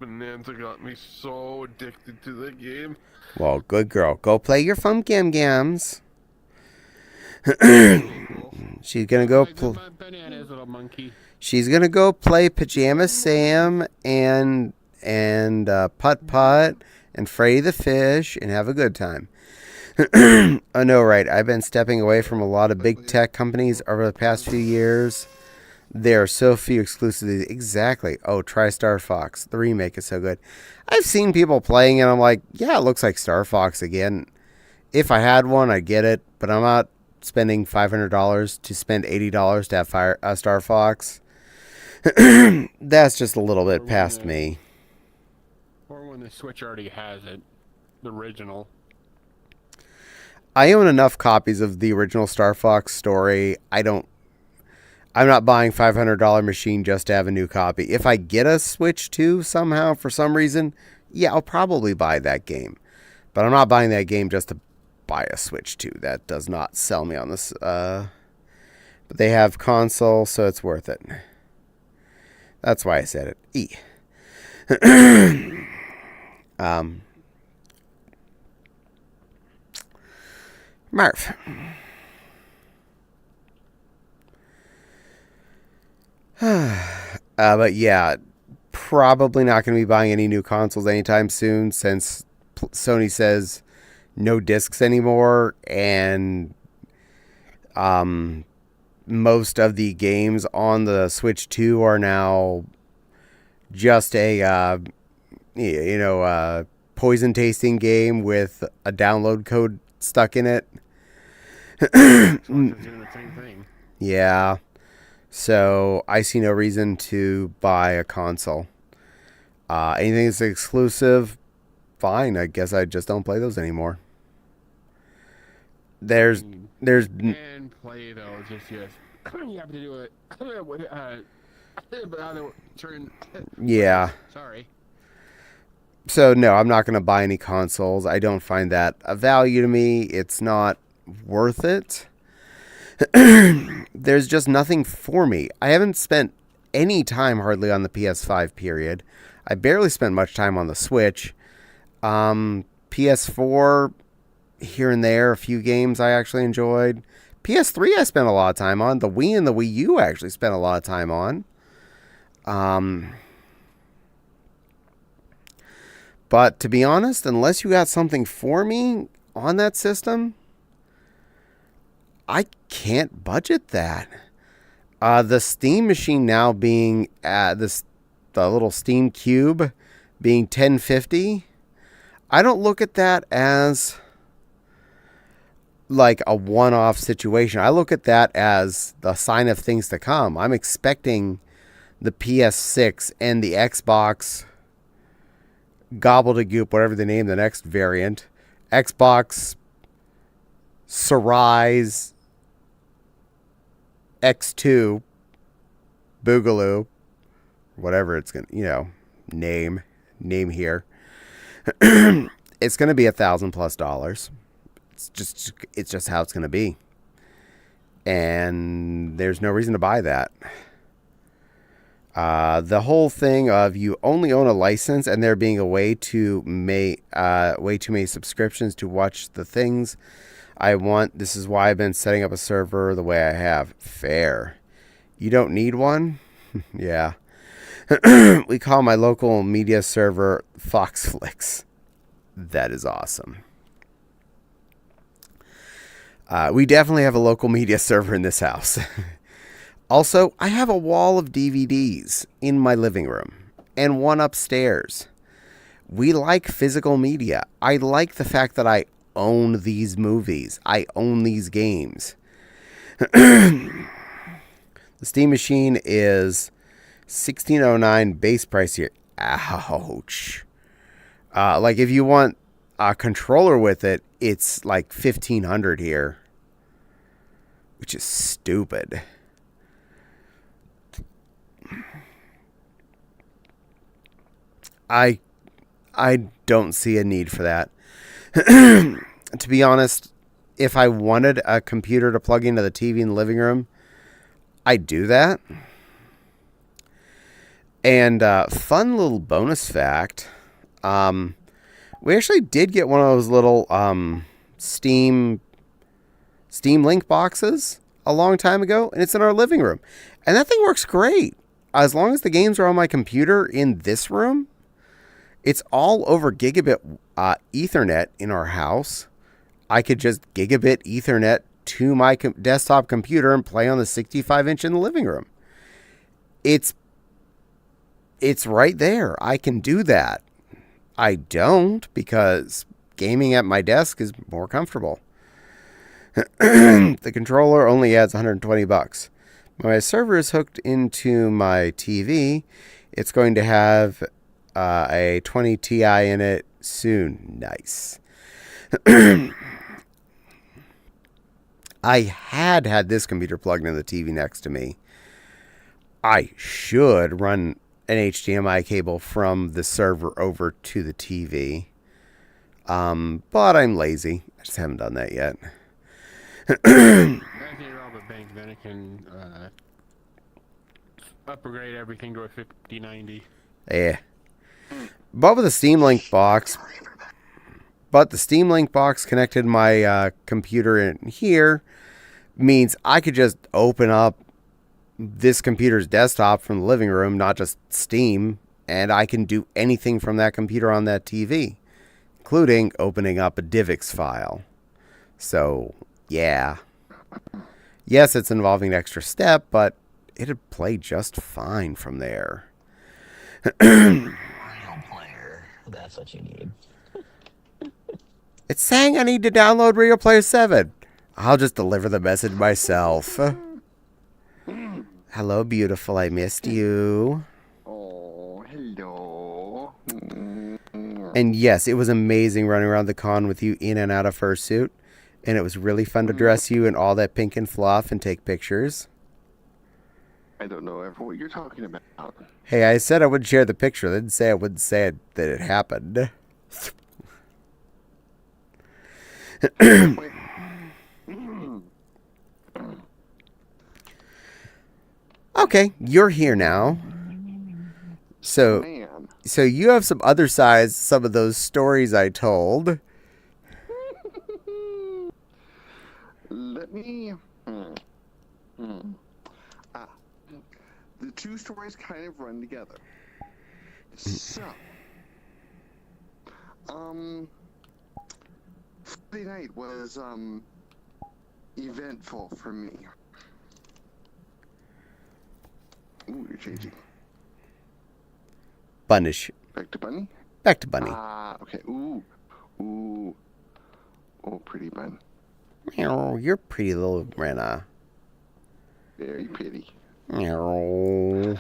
Bonanza got me so addicted to the game. Well, good girl. Go play your fun gams. She's gonna go. Like bananas, little monkey. She's gonna go play Pajama Sam and Putt Putt and Freddy the Fish and have a good time. I know, right? I've been stepping away from a lot of big tech companies over the past few years. There are so few exclusives. Exactly. Oh, try Star Fox. The remake is so good. I've seen people playing it. I'm like, yeah, it looks like Star Fox again. If I had one, I'd get it. But I'm not spending $500 to spend $80 to have Star Fox. That's just a little bit past me. Or when the Switch already has it. The original. I own enough copies of the original Star Fox story. I'm not buying $500 machine just to have a new copy. If I get a Switch 2 somehow for some reason, yeah, I'll probably buy that game. But I'm not buying that game just to buy a Switch 2. That does not sell me on this. But they have console, so it's worth it. That's why I said it. Marv. But yeah, probably not going to be buying any new consoles anytime soon since Sony says no discs anymore, and most of the games on the Switch 2 are now just a poison tasting game with a download code stuck in it. It's doing the same thing. Yeah. So I see no reason to buy a console. Anything that's exclusive, fine. I guess I just don't play those anymore. There's You can play those. It's just you have to do it. yeah. Sorry. So no, I'm not going to buy any consoles. I don't find that a value to me. It's not worth it. There's just nothing for me. I haven't spent any time hardly on the PS5 period. I barely spent much time on the Switch. PS4, here and there, a few games I actually enjoyed. PS3 I spent a lot of time on. The Wii and the Wii U I actually spent a lot of time on. But to be honest, unless you got something for me on that system, I can't budget that. The Steam machine now being the little Steam Cube being $10.50. I don't look at that as like a one-off situation. I look at that as the sign of things to come. I'm expecting the PS6 and the Xbox gobbledygook, whatever they name the next variant, Xbox Series X2 Boogaloo, whatever it's gonna, name here. It's gonna be $1,000+. It's just how it's gonna be, and there's no reason to buy that. The whole thing of you only own a license and there being a way to make way too many subscriptions to watch the things I want. This is why I've been setting up a server the way I have. Fair. You don't need one? Yeah. We call my local media server Foxflix. That is awesome. We definitely have a local media server in this house. Also, I have a wall of DVDs in my living room and one upstairs. We like physical media. I like the fact that I own these movies. I own these games. The Steam machine is $16.09 base price here. Ouch. Like if you want a controller with it, it's like $1,500 here, which is stupid. I don't see a need for that. To be honest, if I wanted a computer to plug into the TV in the living room, I'd do that. And fun little bonus fact, we actually did get one of those little Steam Link boxes a long time ago, and it's in our living room. And that thing works great. As long as the games are on my computer in this room, it's all over gigabit Ethernet in our house. I could just gigabit Ethernet to my desktop computer and play on the 65-inch in the living room. It's right there. I can do that. I don't because gaming at my desk is more comfortable. The controller only adds $120. When my server is hooked into my TV, it's going to have a 20 Ti in it soon. Nice. I had this computer plugged into the TV next to me. I should run an HDMI cable from the server over to the TV. But I'm lazy. I just haven't done that yet. I think rob a bank, then it can upgrade everything to a 5090. Yeah. But with the Steam Link box, connected to my computer in here means I could just open up this computer's desktop from the living room, not just Steam, and I can do anything from that computer on that TV, including opening up a DivX file. So, yeah. Yes, it's involving an extra step, but it'd play just fine from there. Real player. That's what you need. It's saying I need to download Real Player 7. I'll just deliver the message myself. Hello, beautiful. I missed you. Oh, hello. And yes, it was amazing running around the con with you in and out of fursuit. And it was really fun to dress you in all that pink and fluff and take pictures. I don't know ever what you're talking about. Hey, I said I would share the picture. I didn't say I wouldn't say it, that it happened. Okay, you're here now. So Man. you have some other sides, some of those stories I told. Let me. The two stories kind of run together. So, Friday night was eventful for me. Ooh, you're changing. Bunnish. Back to Bunny? Back to Bunny. Okay. Ooh. Oh, pretty bun. Meow, you're pretty little Renna. Very pretty. Meow.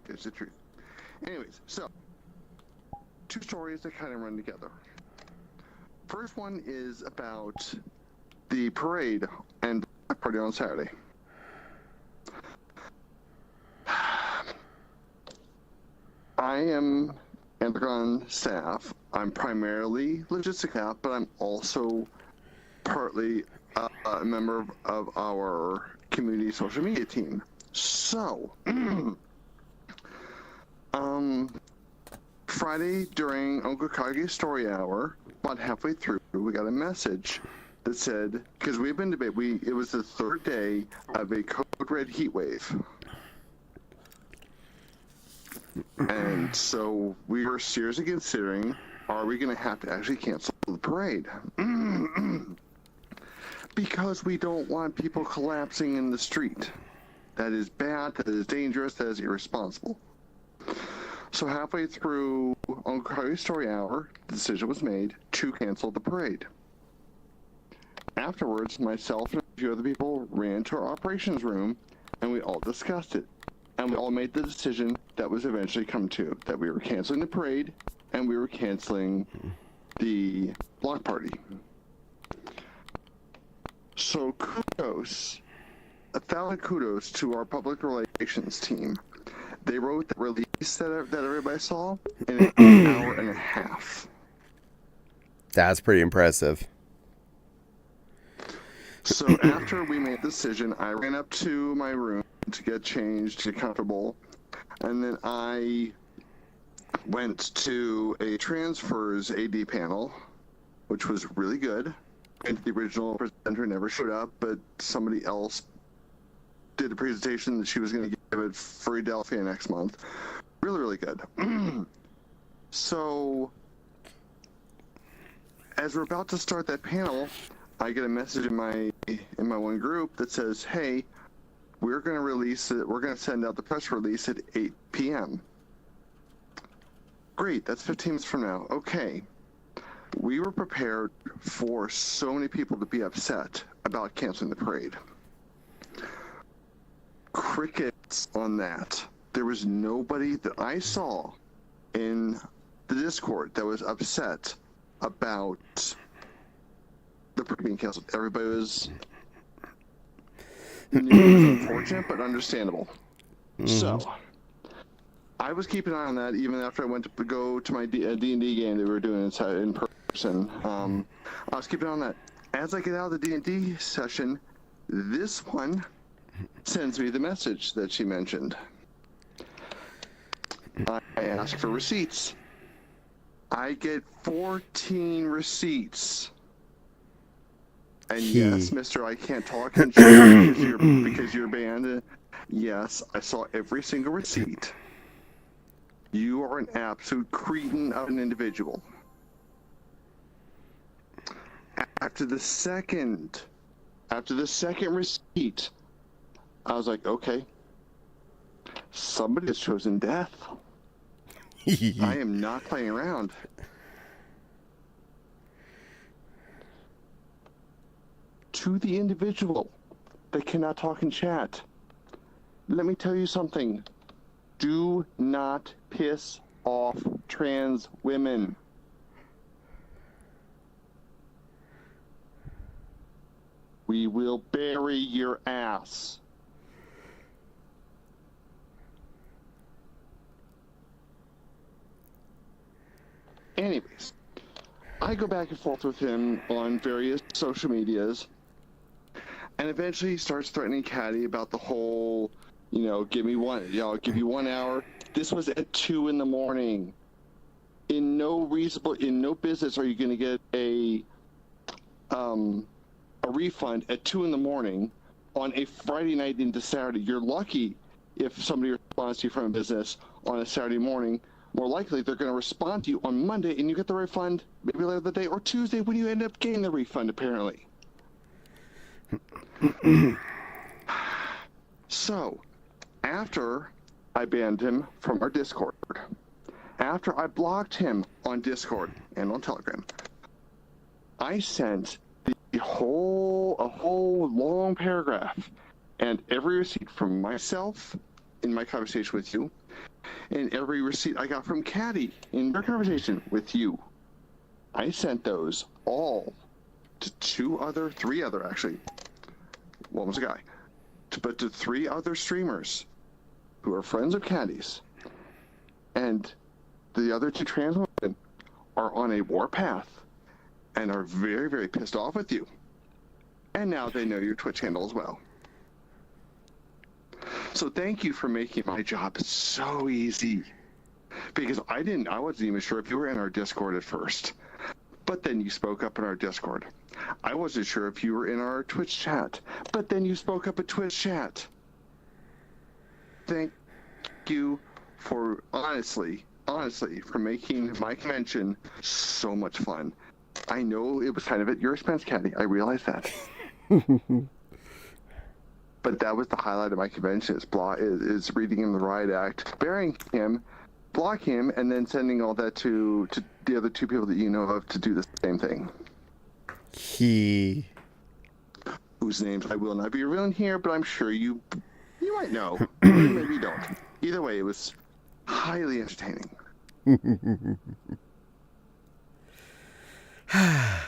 It's the truth. Anyways, so two stories that kind of run together. First one is about the parade and the party on Saturday. I am Anthragon staff. I'm primarily logistics staff, but I'm also partly a member of our community social media team. So, Friday during Uncle Kage's story hour, about halfway through, we got a message that said, because we've been debating, it was the third day of a code red heat wave. And so we were seriously considering, are we going to have to actually cancel the parade? Because we don't want people collapsing in the street. That is bad, that is dangerous, that is irresponsible. So halfway through Uncle Harry's Story Hour, the decision was made to cancel the parade. Afterwards, myself and a few other people ran to our operations room, and we all discussed it. And we all made the decision that was eventually come to, that we were canceling the parade, and we were canceling the block party. So kudos, 1,000 kudos to our public relations team. They wrote the release that everybody saw in an hour and a half. That's pretty impressive. So after we made the decision, I ran up to my room to get changed, to get comfortable, and then I went to a transfers AD panel, which was really good. And the original presenter never showed up, but somebody else did a presentation that she was going to give it for Philadelphia next month. Really, really good. So, as we're about to start that panel, I get a message in my one group that says, "Hey, we're going to release it. We're going to send out the press release at 8 p.m." Great, that's 15 minutes from now. Okay. We were prepared for so many people to be upset about canceling the parade. Crickets on that. There was nobody that I saw in the Discord that was upset about the parade being canceled. Everybody was, it was unfortunate but understandable. So I was keeping an eye on that even after I went to go to my D&D game that we were doing inside in person. I was keeping an eye on that. As I get out of the D&D session, this one sends me the message that she mentioned. I ask for receipts. I get 14 receipts. And yes, mister, I can't talk in English because you're banned. Yes, I saw every single receipt. You are an absolute cretin of an individual. After the second receipt, I was like, okay, somebody has chosen death. I am not playing around. To the individual that cannot talk in chat, let me tell you something. Do not piss off trans women. We will bury your ass. Anyways, I go back and forth with him on various social medias, and eventually he starts threatening Caddy about the whole, give me one, I'll give you 1 hour. This was at 2 a.m. In no business are you going to get a refund at 2 a.m. on a Friday night into Saturday. You're lucky if somebody responds to you from a business on a Saturday morning. More likely, they're going to respond to you on Monday, and you get the refund maybe later the day or Tuesday when you end up getting the refund, apparently. So, after I banned him from our Discord, after I blocked him on Discord and on Telegram, I sent a whole long paragraph and every receipt from myself in my conversation with you, and every receipt I got from Caddy in their conversation with you. I sent those all to three other actually. One was a guy, but to 3 other streamers who are friends of Caddy's, and the other 2 trans women are on a warpath and are very, very pissed off with you. And now they know your Twitch handle as well. So thank you for making my job so easy. Because I wasn't even sure if you were in our Discord at first. But then you spoke up in our Discord. I wasn't sure if you were in our Twitch chat. But then you spoke up at Twitch chat. Thank you for honestly, for making my convention so much fun. I know it was kind of at your expense, Caddy. I realize that. But that was the highlight of my convention is reading him the riot act, burying him, block him, and then sending all that to the other two people that you know of to do the same thing. Whose names I will not be revealing here, but I'm sure you might know. Or maybe you don't. Either way, it was highly entertaining. Hi,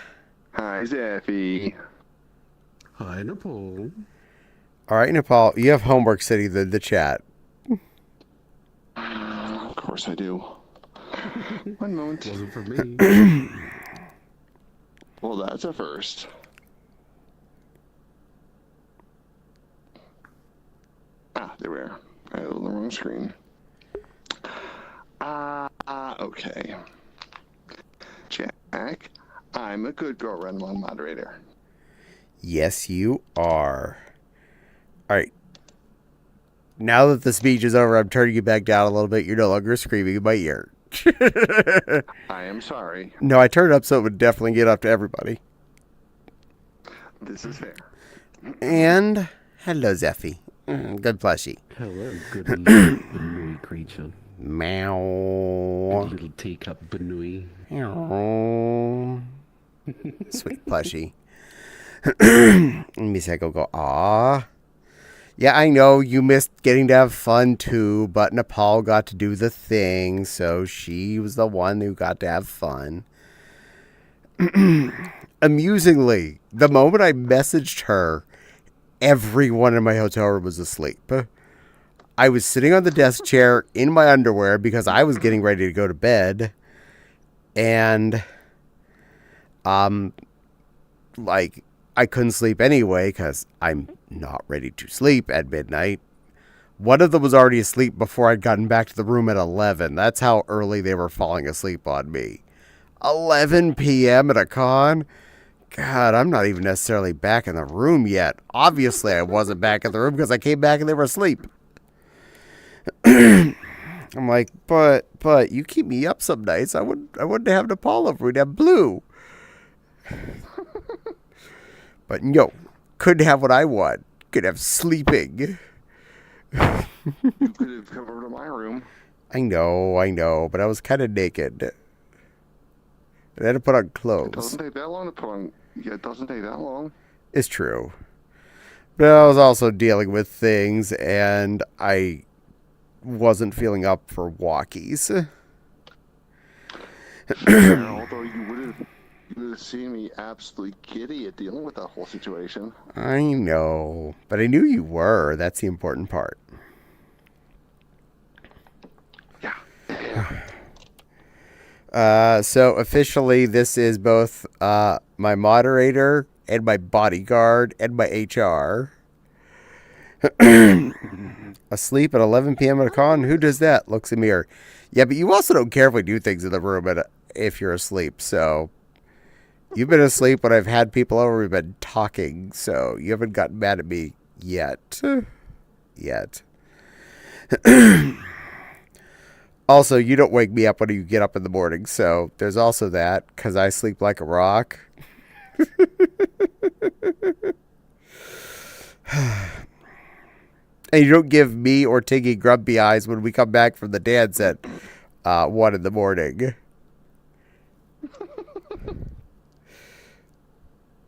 Zeffy. Hi, Nepal. All right, Nepal, you have homework sitting in the chat. Of course I do. One moment. Wasn't for me. Well, that's a first. There we are. I was on the wrong screen. Okay. Jack, I'm a good go run one moderator. Yes, you are. All right. Now that the speech is over, I'm turning you back down a little bit. You're no longer screaming in my ear. I am sorry. No, I turned it up so it would definitely get up to everybody. This is fair. And hello, Zeffy. Good plushie. Hello, good Benui creature. Meow. Good little teacup Benui. Meow. Sweet plushie. Let me see. I go, aw. Yeah, I know you missed getting to have fun too, but Nepal got to do the thing, so she was the one who got to have fun. Amusingly, the moment I messaged her, everyone in my hotel room was asleep. I was sitting on the desk chair in my underwear because I was getting ready to go to bed. And, I couldn't sleep anyway because I'm not ready to sleep at midnight. One of them was already asleep before I'd gotten back to the room at 11. That's how early they were falling asleep on me. 11 p.m. at a con? God, I'm not even necessarily back in the room yet. Obviously, I wasn't back in the room because I came back and they were asleep. I'm like, but you keep me up some nights. I wouldn't have Nepal over. We'd have Blue. But no, couldn't have what I want. Could have sleeping. You could have come over to my room. I know, but I was kind of naked. And I had to put on It clothes. doesn't take that long to put on. Yeah, it doesn't take that long. It's true. But I was also dealing with things, and I wasn't feeling up for walkies. Although you would have seen me absolutely giddy at dealing with that whole situation. I know, but I knew you were. That's the important part. Yeah. So officially, this is both my moderator and my bodyguard and my HR. Asleep at 11 p.m. at a con? Who does that? Looks in the mirror. Yeah, but you also don't care if we do things in the room if you're asleep. So you've been asleep when I've had people over. We've been talking. So you haven't gotten mad at me yet. Also, you don't wake me up when you get up in the morning. So there's also that because I sleep like a rock. And you don't give me or Tiggy grumpy eyes when we come back from the dance at 1 in the morning.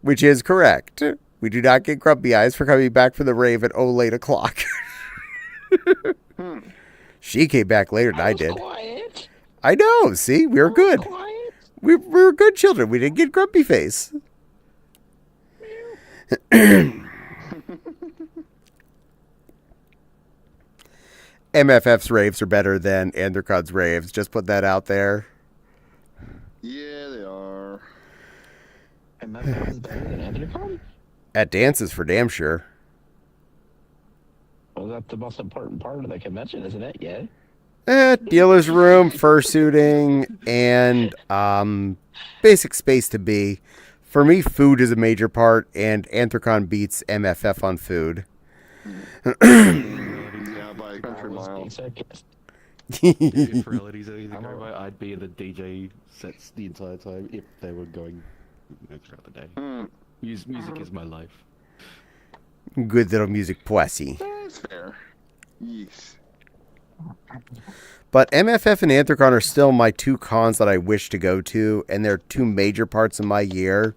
Which is correct. We do not get grumpy eyes for coming back from the rave at 8 o'clock. She came back later than I did. Quiet. I know. See, we were good. Quiet. We were good children. We didn't get grumpy face. MFF's raves are better than Andercon's raves. Just put that out there. Yeah, they are. And my phone is better than Andercon? At dances for damn sure. Well, that's the most important part of the convention, isn't it? Yeah. Dealer's room, fursuiting, and basic space to be. For me, food is a major part, and Anthrocon beats MFF on food. Yeah, by a country mile. If reality's anything to go by, I'd be in the DJ sets the entire time if they were going throughout the day. Music is my life. Good little music pussy. That's fair. Yes. But MFF and Anthrocon are still my 2 cons that I wish to go to, and they're 2 major parts of my year.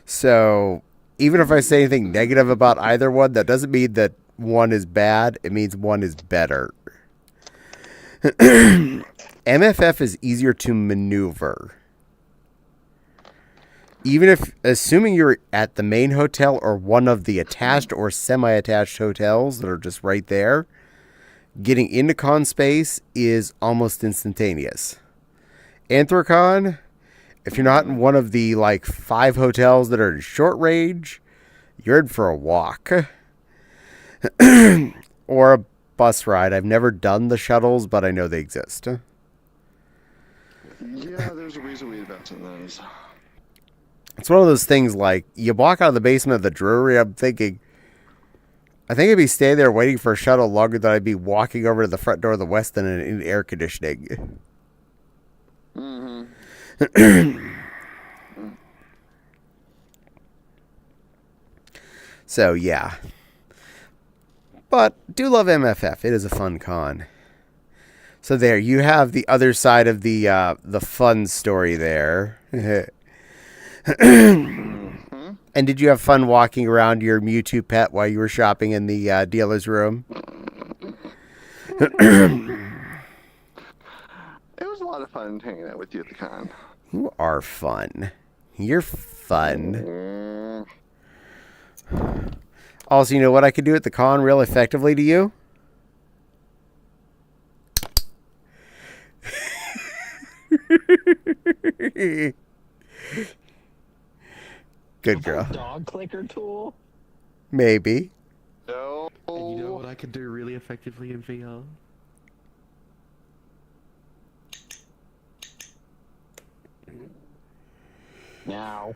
So even if I say anything negative about either one, that doesn't mean that one is bad. It means one is better. MFF is easier to maneuver. Even if, assuming you're at the main hotel or one of the attached or semi-attached hotels that are just right there, getting into con space is almost instantaneous. Anthrocon, if you're not in one of the 5 hotels that are in short range, you're in for a walk. Or a bus ride. I've never done the shuttles, but I know they exist. Yeah, there's a reason we invest in those. It's one of those things you walk out of the basement of the Drury, I'm thinking, I think I'd be staying there waiting for a shuttle longer than I'd be walking over to the front door of the Westin in air conditioning. So, yeah. But, do love MFF. It is a fun con. So there, you have the other side of the fun story there. And did you have fun walking around your Mewtwo pet while you were shopping in the dealer's room? It was a lot of fun hanging out with you at the con. You are fun. You're fun. Also, you know what I could do at the con real effectively to you? Good girl. Dog clicker tool? Maybe. No. And you know what I could do really effectively in VR? Now.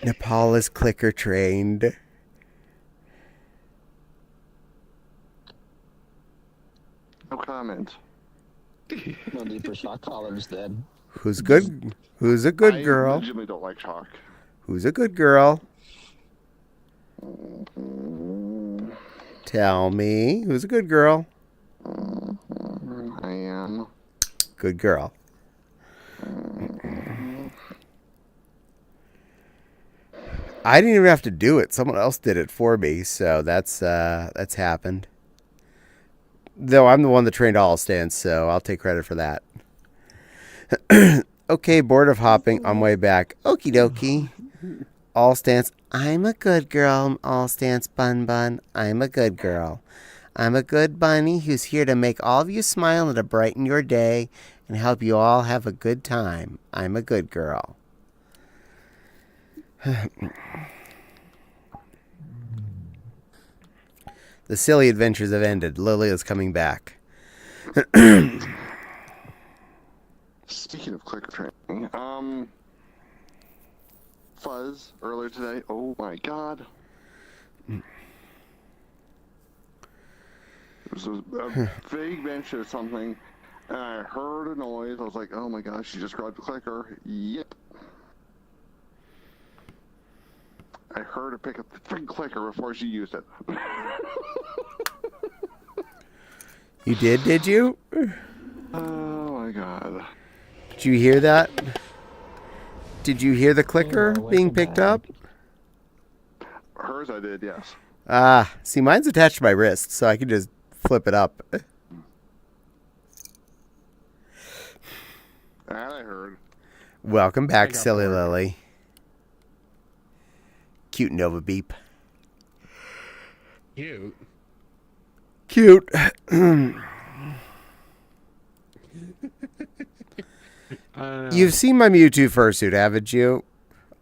Nepal is clicker trained. No comment. No need for shock collars then. Who's good? Who's a good girl? I legitimately don't like chalk. Who's a good girl? Tell me. Who's a good girl? I am. Good girl. I didn't even have to do it. Someone else did it for me, so that's happened. Though I'm the one that trained all stands, so I'll take credit for that. Okay, bored of hopping on way back. Okie dokie. All stance. I'm a good girl. All stance bun bun. I'm a good girl. I'm a good bunny who's here to make all of you smile and to brighten your day and help you all have a good time. I'm a good girl. The silly adventures have ended. Lily is coming back. Speaking of clicker training, Fuzz earlier today. Oh my god. It was a vague mention of something, and I heard a noise. I was like, oh my gosh, she just grabbed the clicker. Yep. I heard her pick up the freaking clicker before she used it. You did you? Oh my god. Did you hear that? Did you hear the clicker being picked up? Hers I did, yes. Ah, see, mine's attached to my wrist, so I can just flip it up. That I heard. Welcome back, silly Lily. Cute Nova Beep. Cute. Cute. You've seen my Mewtwo fursuit, haven't you?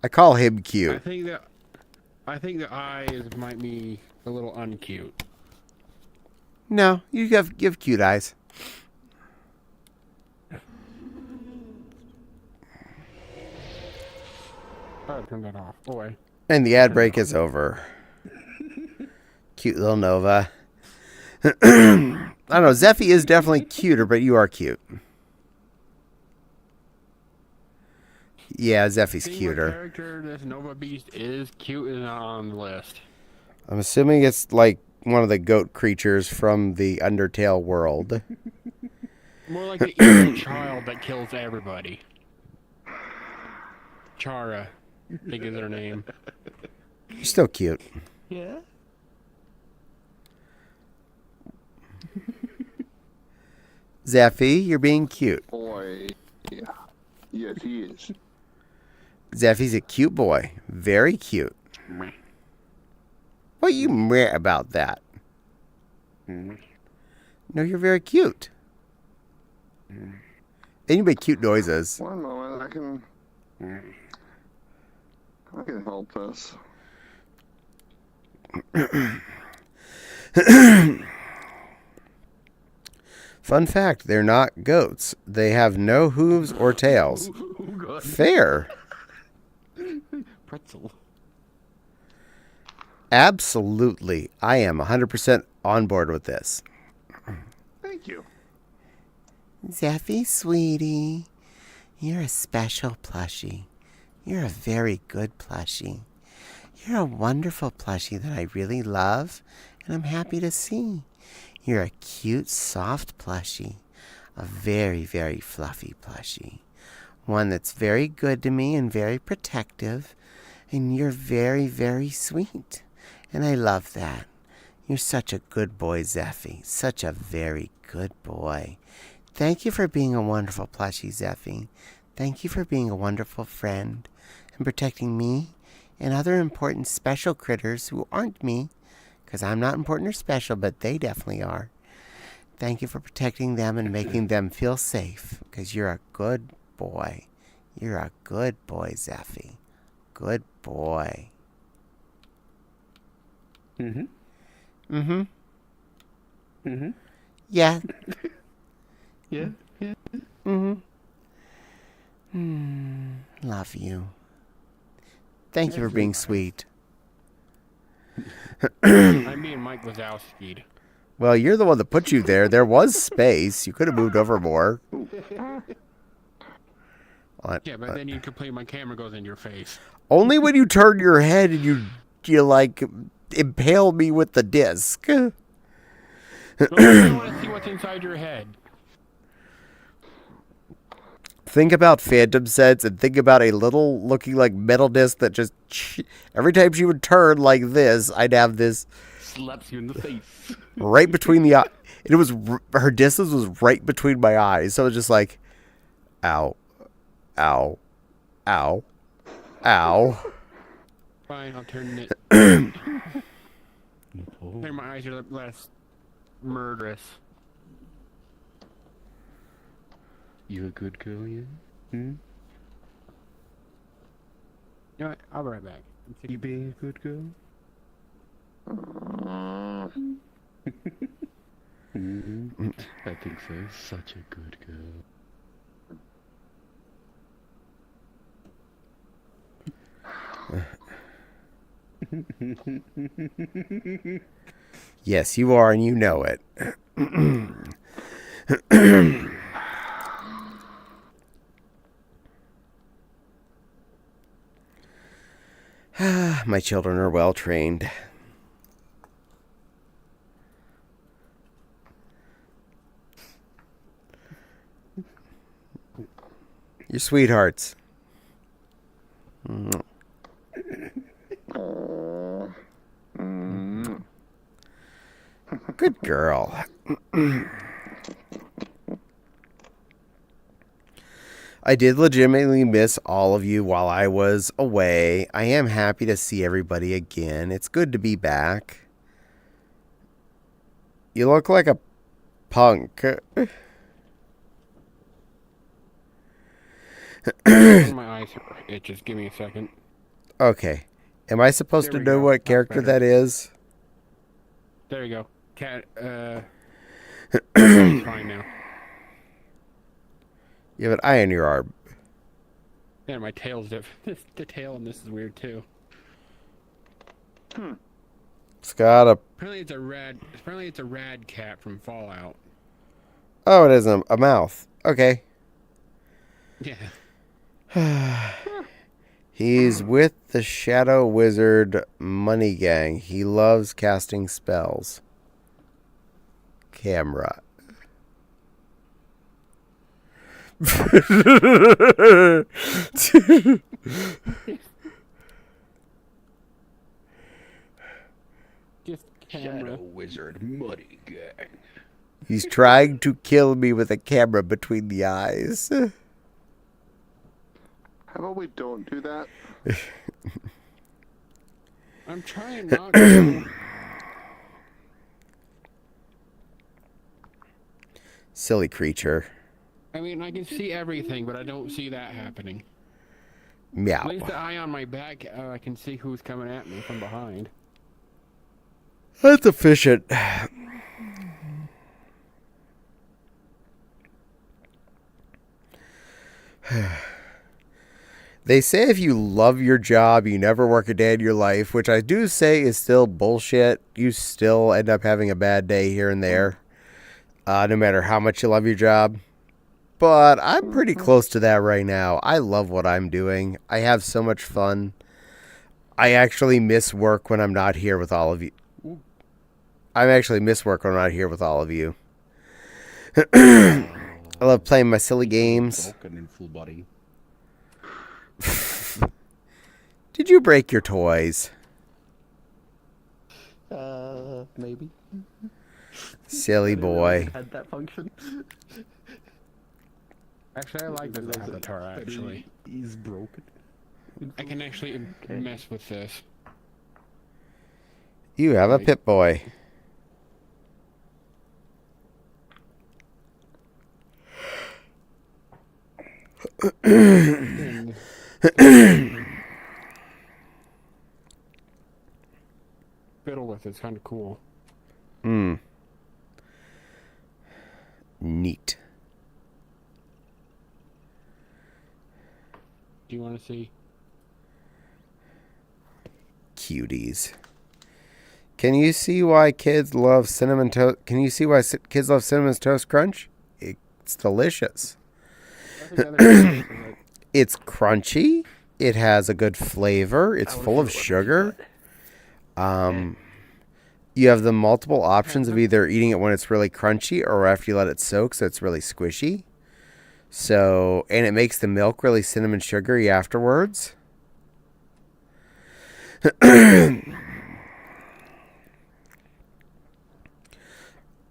I call him I cute. think the eyes might be a little uncute. No, you have cute eyes. Oh, turn that off. Away. And the ad break is over. Cute little Nova. I don't know. Zeffy is definitely cuter, but you are cute. Yeah, Zeffy's Seeing cuter. what character this Nova Beast is cute is not on the list. I'm assuming it's like one of the goat creatures from the Undertale world. More like the evil child that kills everybody. Chara, I think is her name. You're still cute. Yeah. Zeffy, you're being cute. Boy. Yeah. Yes, he is. Zeffy's a cute boy. Very cute. What you meh about that? No, you're very cute. And you make cute noises. One moment, I can help this. Fun fact, they're not goats. They have no hooves or tails. Fair. Pretzel. Absolutely. I am 100% on board with this. Thank you. Zeffy, sweetie, you're a special plushie. You're a very good plushie. You're a wonderful plushie that I really love, and I'm happy to see. You're a cute, soft plushie. A very, very fluffy plushie. One that's very good to me and very protective. And you're very, very sweet. And I love that. You're such a good boy, Zeffy. Such a very good boy. Thank you for being a wonderful plushie, Zeffy. Thank you for being a wonderful friend and protecting me and other important special critters who aren't me, because I'm not important or special, but they definitely are. Thank you for protecting them and making them feel safe, because you're a good boy. You're a good boy, Zeffy. Good boy. Mm-hmm. Mm-hmm. Mm-hmm. Yeah. Yeah. Yeah. Mm-hmm. Love you. Thank you for being sweet. I'm being Mike Wazowski. Well, you're the one that put you there. There was space. You could have moved over more. Yeah, but then you complain my camera goes in your face. Only when you turn your head and you like impale me with the disc. No, I want to see what's inside your head. Think about Phantom Sense and think about a little looking like metal disc that just every time she would turn like this, I'd have this Slaps you in the face. right between the eye. It was her distance was right between my eyes, so it was just like, ow, ow, ow, ow. Fine, I'll turn it. Make my eyes are less murderous. You a good girl, yeah? Hmm? You know what? I'll be right back. You being a good girl? Mm-hmm. I think so. Such a good girl. Yes, you are, and you know it. My children are well trained. You're sweethearts. Good girl. I did legitimately miss all of you while I was away. I am happy to see everybody again. It's good to be back. You look like a punk. My eyes itch. Just give me a second. Okay. Am I supposed There to we know go. what That's character better. that is? There you go. Cat. It's fine now. You have an eye on your arm. Yeah, my tail's different. The tail on this is weird too. It's got a... Apparently it's a rad cat from Fallout. Oh, it is a mouth. Okay. Yeah. He's with the Shadow Wizard Money Gang. He loves casting spells. Camera. Just camera. Wizard Money Gang. He's trying to kill me with a camera between the eyes. How about we don't do that? I'm trying not to. Silly creature. I mean, I can see everything, but I don't see that happening. Meow. At least the eye on my back, I can see who's coming at me from behind. That's efficient. They say if you love your job, you never work a day in your life, which I do say is still bullshit. You still end up having a bad day here and there, no matter how much you love your job. But I'm pretty close to that right now. I love what I'm doing. I have so much fun. I actually miss work when I'm not here with all of you. I actually miss work when I'm not here with all of you. I love playing my silly games. Broken in full body. Did you break your toys? Maybe. Silly boy. Had that function. Actually, I like this avatar, actually. He's broken. I can actually mess with this. You have a Pip-Boy. Fiddle with it's kind of cool. Neat. Do you want to see? Cuties. Can you see why kids love cinnamon toast? Can you see why kids love cinnamon toast crunch? It's delicious. It's crunchy. It has a good flavor. It's full of sugar. You have the multiple options of either eating it when it's really crunchy or after you let it soak, so it's really squishy. So, and it makes the milk really cinnamon sugary afterwards.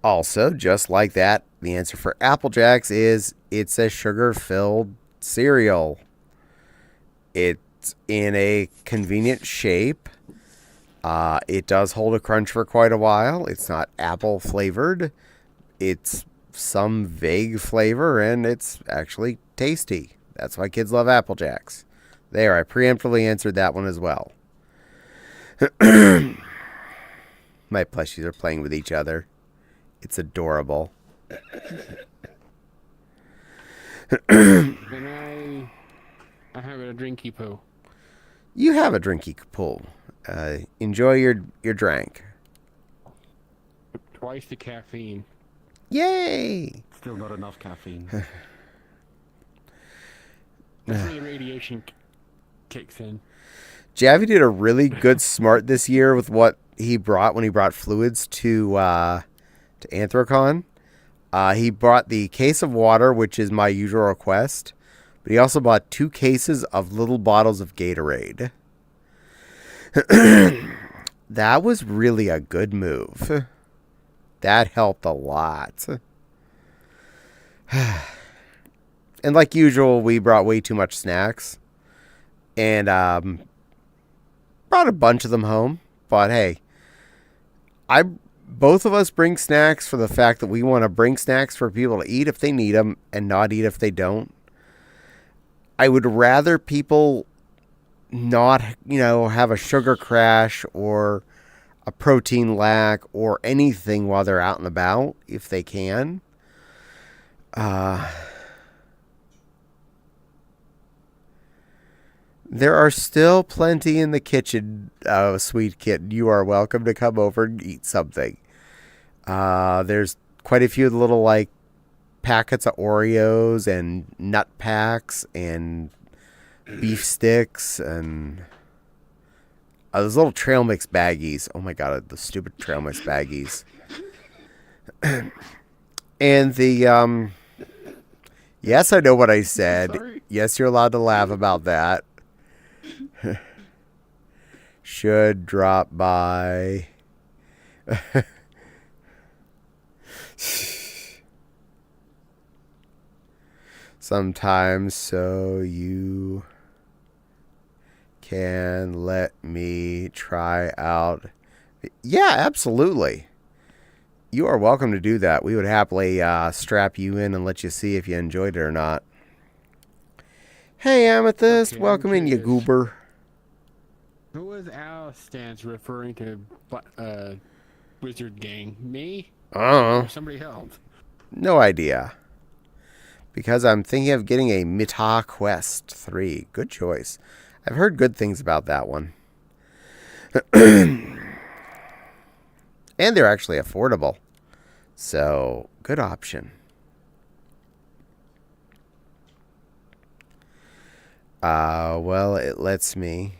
Also, just like that, the answer for Apple Jacks is it's a sugar-filled cereal. It's in a convenient shape. It does hold a crunch for quite a while. It's not apple flavored. It's some vague flavor, and it's actually tasty. That's why kids love Apple Jacks. There, I preemptively answered that one as well. My plushies are playing with each other. It's adorable. Then I have a drinky poo. You have a drinky pool. Enjoy your drink. Twice the caffeine. Yay! Still not enough caffeine. That's where the radiation kicks in. Javi did a really good smart this year with what he brought when he brought fluids to Anthrocon. He brought the case of water, which is my usual request, but he also bought 2 cases of little bottles of Gatorade. That was really a good move. That helped a lot. And like usual, we brought way too much snacks. And brought a bunch of them home. But hey, both of us bring snacks for the fact that we want to bring snacks for people to eat if they need them and not eat if they don't. I would rather people not, have a sugar crash or a protein lack or anything while they're out and about if they can. There are still plenty in the kitchen, sweet kitten. You are welcome to come over and eat something. There's quite a few little, like, packets of Oreos and nut packs and beef sticks and those little trail mix baggies. Oh my god, the stupid trail mix baggies. And the yes, I know what I said. Sorry. Yes, you're allowed to laugh about that. Should drop by. Sometimes, so you can let me try out. Yeah, absolutely. You are welcome to do that. We would happily strap you in and let you see if you enjoyed it or not. Hey, Amethyst, Okay, I'm welcome in, you curious. goober. Who was Alice Stance referring to Wizard Gang? Me? Oh, Or somebody else? no idea. Because I'm thinking of getting a Mita Quest 3. Good choice. I've heard good things about that one. And they're actually affordable. So, good option. Well, it lets me.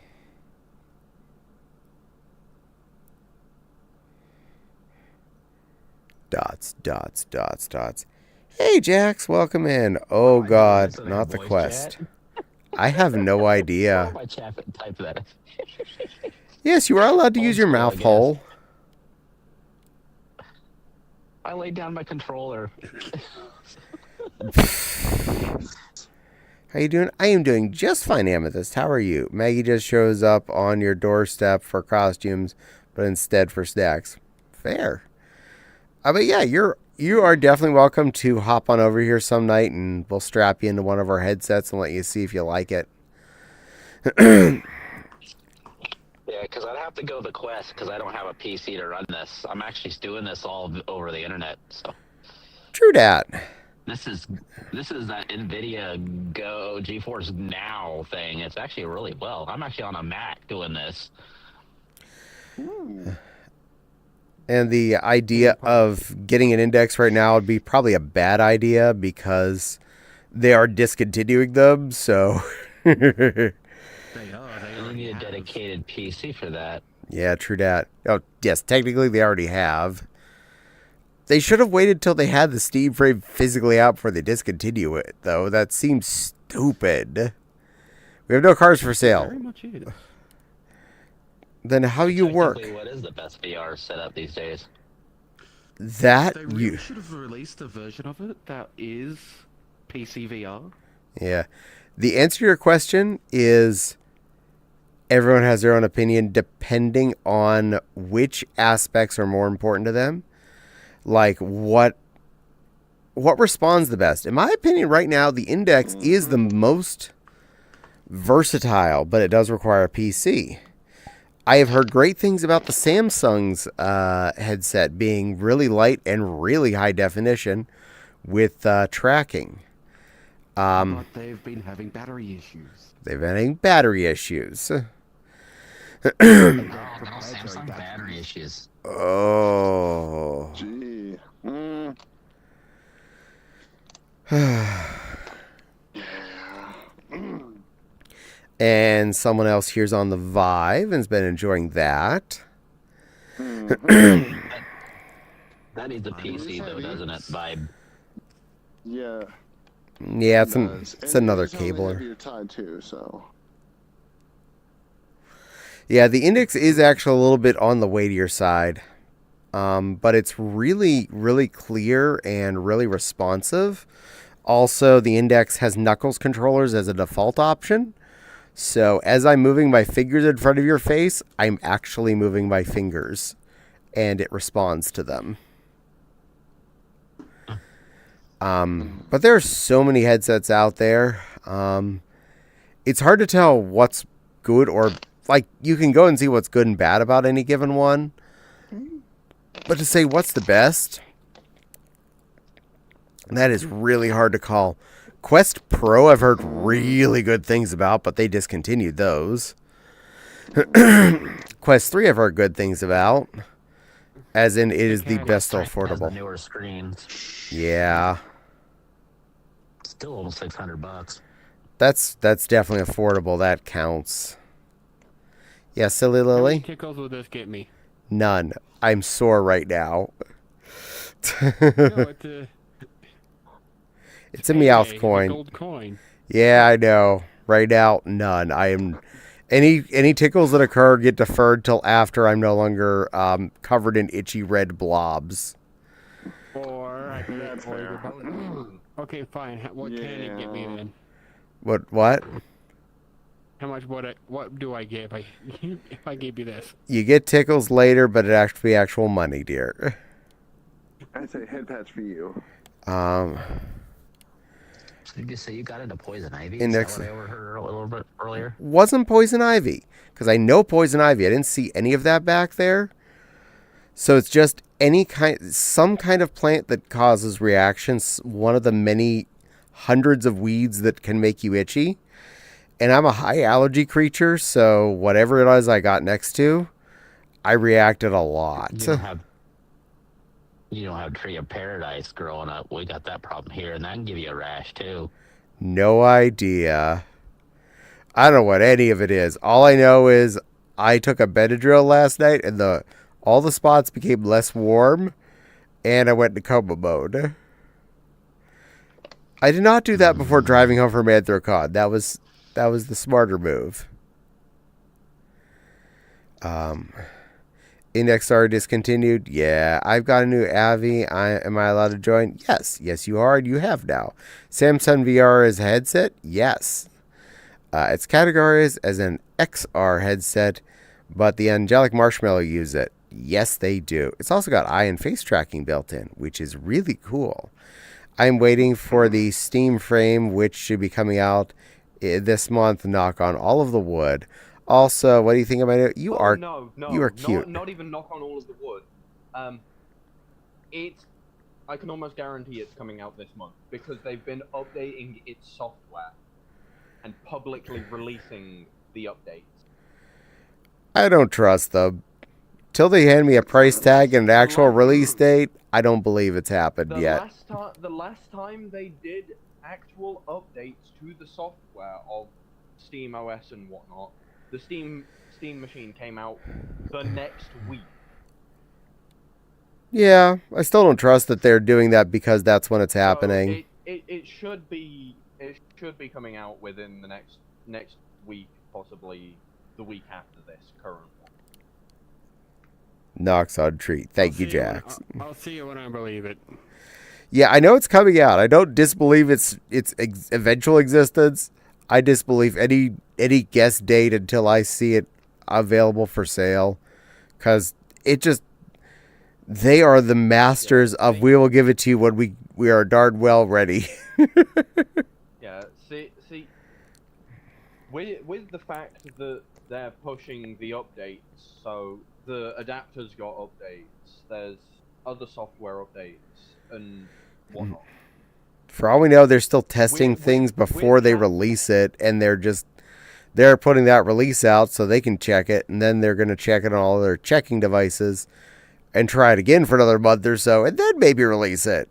Dots, dots, dots, dots. Hey, Jax, welcome in. Oh, I God, didn't not the voice quest. chat. I have no Why idea. am I type that? Yes, you are allowed to Old use your school, I mouth guess. hole. I laid down my controller. How you doing? I am doing just fine, Amethyst. How are you? Maggie just shows up on your doorstep for costumes, but instead for snacks. Fair. But yeah, you are definitely welcome to hop on over here some night, and we'll strap you into one of our headsets and let you see if you like it. Yeah, because I'd have to go the quest because I don't have a PC to run this. I'm actually doing this all over the internet. So True dat. this is that NVIDIA Go GeForce Now thing. It's actually really well. I'm actually on a Mac doing this. And the idea of getting an index right now would be probably a bad idea because they are discontinuing them, so... They are. They You already need a have. dedicated PC for that. Yeah, true dat. Oh, yes, technically they already have. They should have waited till they had the Steam frame physically out before they discontinue it, though. That seems stupid. We have no cars for sale. Very much is. Then how you work? Technically, what is the best VR setup these days? That They really you... should have released a version of it that is PC VR. Yeah. The answer to your question is everyone has their own opinion depending on which aspects are more important to them. Like what responds the best. In my opinion right now, the Index is the most versatile, but it does require a PC. I have heard great things about the Samsung's headset being really light and really high definition with tracking. But they've been having battery issues. They've been having battery issues. Samsung battery issues. Oh. Gee. And someone else here's on the Vive and has been enjoying that. That needs a PC though, doesn't it? Vibe. Yeah. Yeah, it does. it's And another it's on the cabler. heavier side too, so. Yeah, the Index is actually a little bit on the weightier side. But it's really, really clear and really responsive. Also, the Index has Knuckles controllers as a default option. So as I'm moving my fingers in front of your face, I'm actually moving my fingers. And it responds to them. But there are so many headsets out there. It's hard to tell what's good or... Like, you can go and see what's good and bad about any given one. But to say what's the best... That is really hard to call. Quest Pro I've heard really good things about, but they discontinued those. Quest 3 I've heard good things about. As in, it is the best Has the affordable. newer screens. Yeah. Still almost $600. That's definitely affordable. That counts. Yeah, Silly How many Lily? tickles will this get me? None. I'm sore right now. No, it's a It's a Meowth payday. It's a coin. gold coin. Yeah, I know. Right now, none. I am... Any tickles that occur get deferred till after I'm no longer covered in itchy red blobs. Or I can get fair. Okay, fine. What can it get me then? What? How much what do I get if I if I gave you this? You get tickles later, but it actually be actual money, dear. I'd say head patch for you. Did you say you got into poison ivy? Index- Is that what I overheard a little bit earlier? Wasn't poison ivy, because I know poison ivy. I didn't see any of that back there. So it's just some kind of plant that causes reactions. One of the many hundreds of weeds that can make you itchy. And I'm a high allergy creature, so whatever it is I got next to, I reacted a lot. You don't have tree of paradise growing up. We got that problem here, and that can give you a rash too. No idea. I don't know what any of it is. All I know is I took a Benadryl last night, and all the spots became less warm, and I went into coma mode. I did not do that before driving home from Anthrocon. That was the smarter move. Index are discontinued. Yeah, I've got a new Avi. Am I allowed to join? Yes, you are. And you have now. Samsung VR is a headset. Yes, it's categorized as an XR headset, but the Angelic Marshmallow use it. Yes, they do. It's also got eye and face tracking built in, which is really cool. I'm waiting for the Steam frame, which should be coming out this month. Knock on all of the wood. Also, what do you think about it? You are cute. Not even knock on all of the wood. I can almost guarantee it's coming out this month because they've been updating its software and publicly releasing the updates. I don't trust them. Till they hand me a price tag and an actual release date, I don't believe it's happened yet. The last time they did actual updates to the software of SteamOS and whatnot, the Steam machine came out the next week. Yeah, I still don't trust that they're doing that because that's when it's happening. So it should be coming out within the next week, possibly the week after this current one. Knocks on treat. Thank you, Jax. I'll see it when I believe it. Yeah, I know it's coming out. I don't disbelieve its eventual existence. I disbelieve any guess date until I see it available for sale, because they are the masters of we will give it to you when we are darn well ready. Yeah, see, with the fact that they're pushing the updates, so the adapters got updates, there's other software updates, and whatnot. For all we know, they're still testing things before they release it, and they're putting that release out so they can check it, and then they're going to check it on all their checking devices and try it again for another month or so, and then maybe release it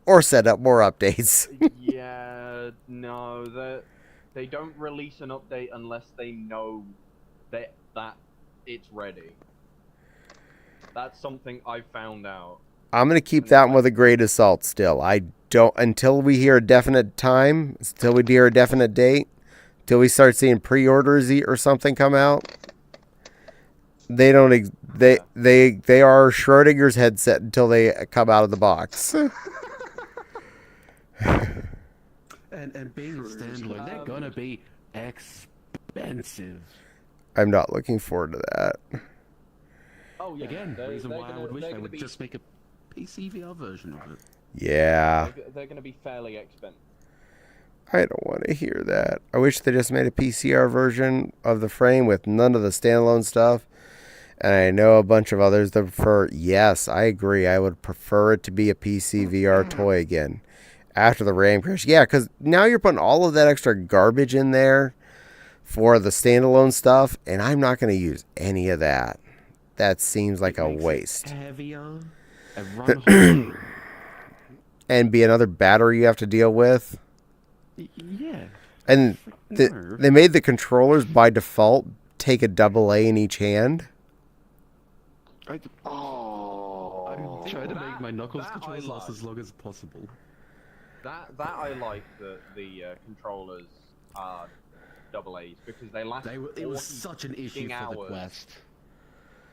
or set up more updates. Yeah, no, they don't release an update unless they know that it's ready. That's something I found out. I'm going to keep that one with a great assault still. I don't, until we hear a definite time, until we hear a definite date, until we start seeing pre-orders or something come out. They don't, they are Schrodinger's headset until they come out of the box. And being standalone, they're gonna be expensive. I'm not looking forward to that. Oh yeah, Again, they're reason why I gonna- would wish they're they gonna would be- just make a PC VR version of it. Yeah. They're going to be fairly expensive. I don't want to hear that. I wish they just made a PCR version of the frame with none of the standalone stuff. And I know a bunch of others that prefer. Yes, I agree. I would prefer it to be a PC VR toy again. After the RAM crash. Yeah, because now you're putting all of that extra garbage in there for the standalone stuff, and I'm not going to use any of that. That seems like a waste. Heavier. And run harder. And be another battery you have to deal with. Yeah. And they made the controllers by default take a AA in each hand. I'm trying to make my Knuckles controllers last as long as possible. That I like that the controllers are AA's because they last. It was such an issue hours. for the Quest.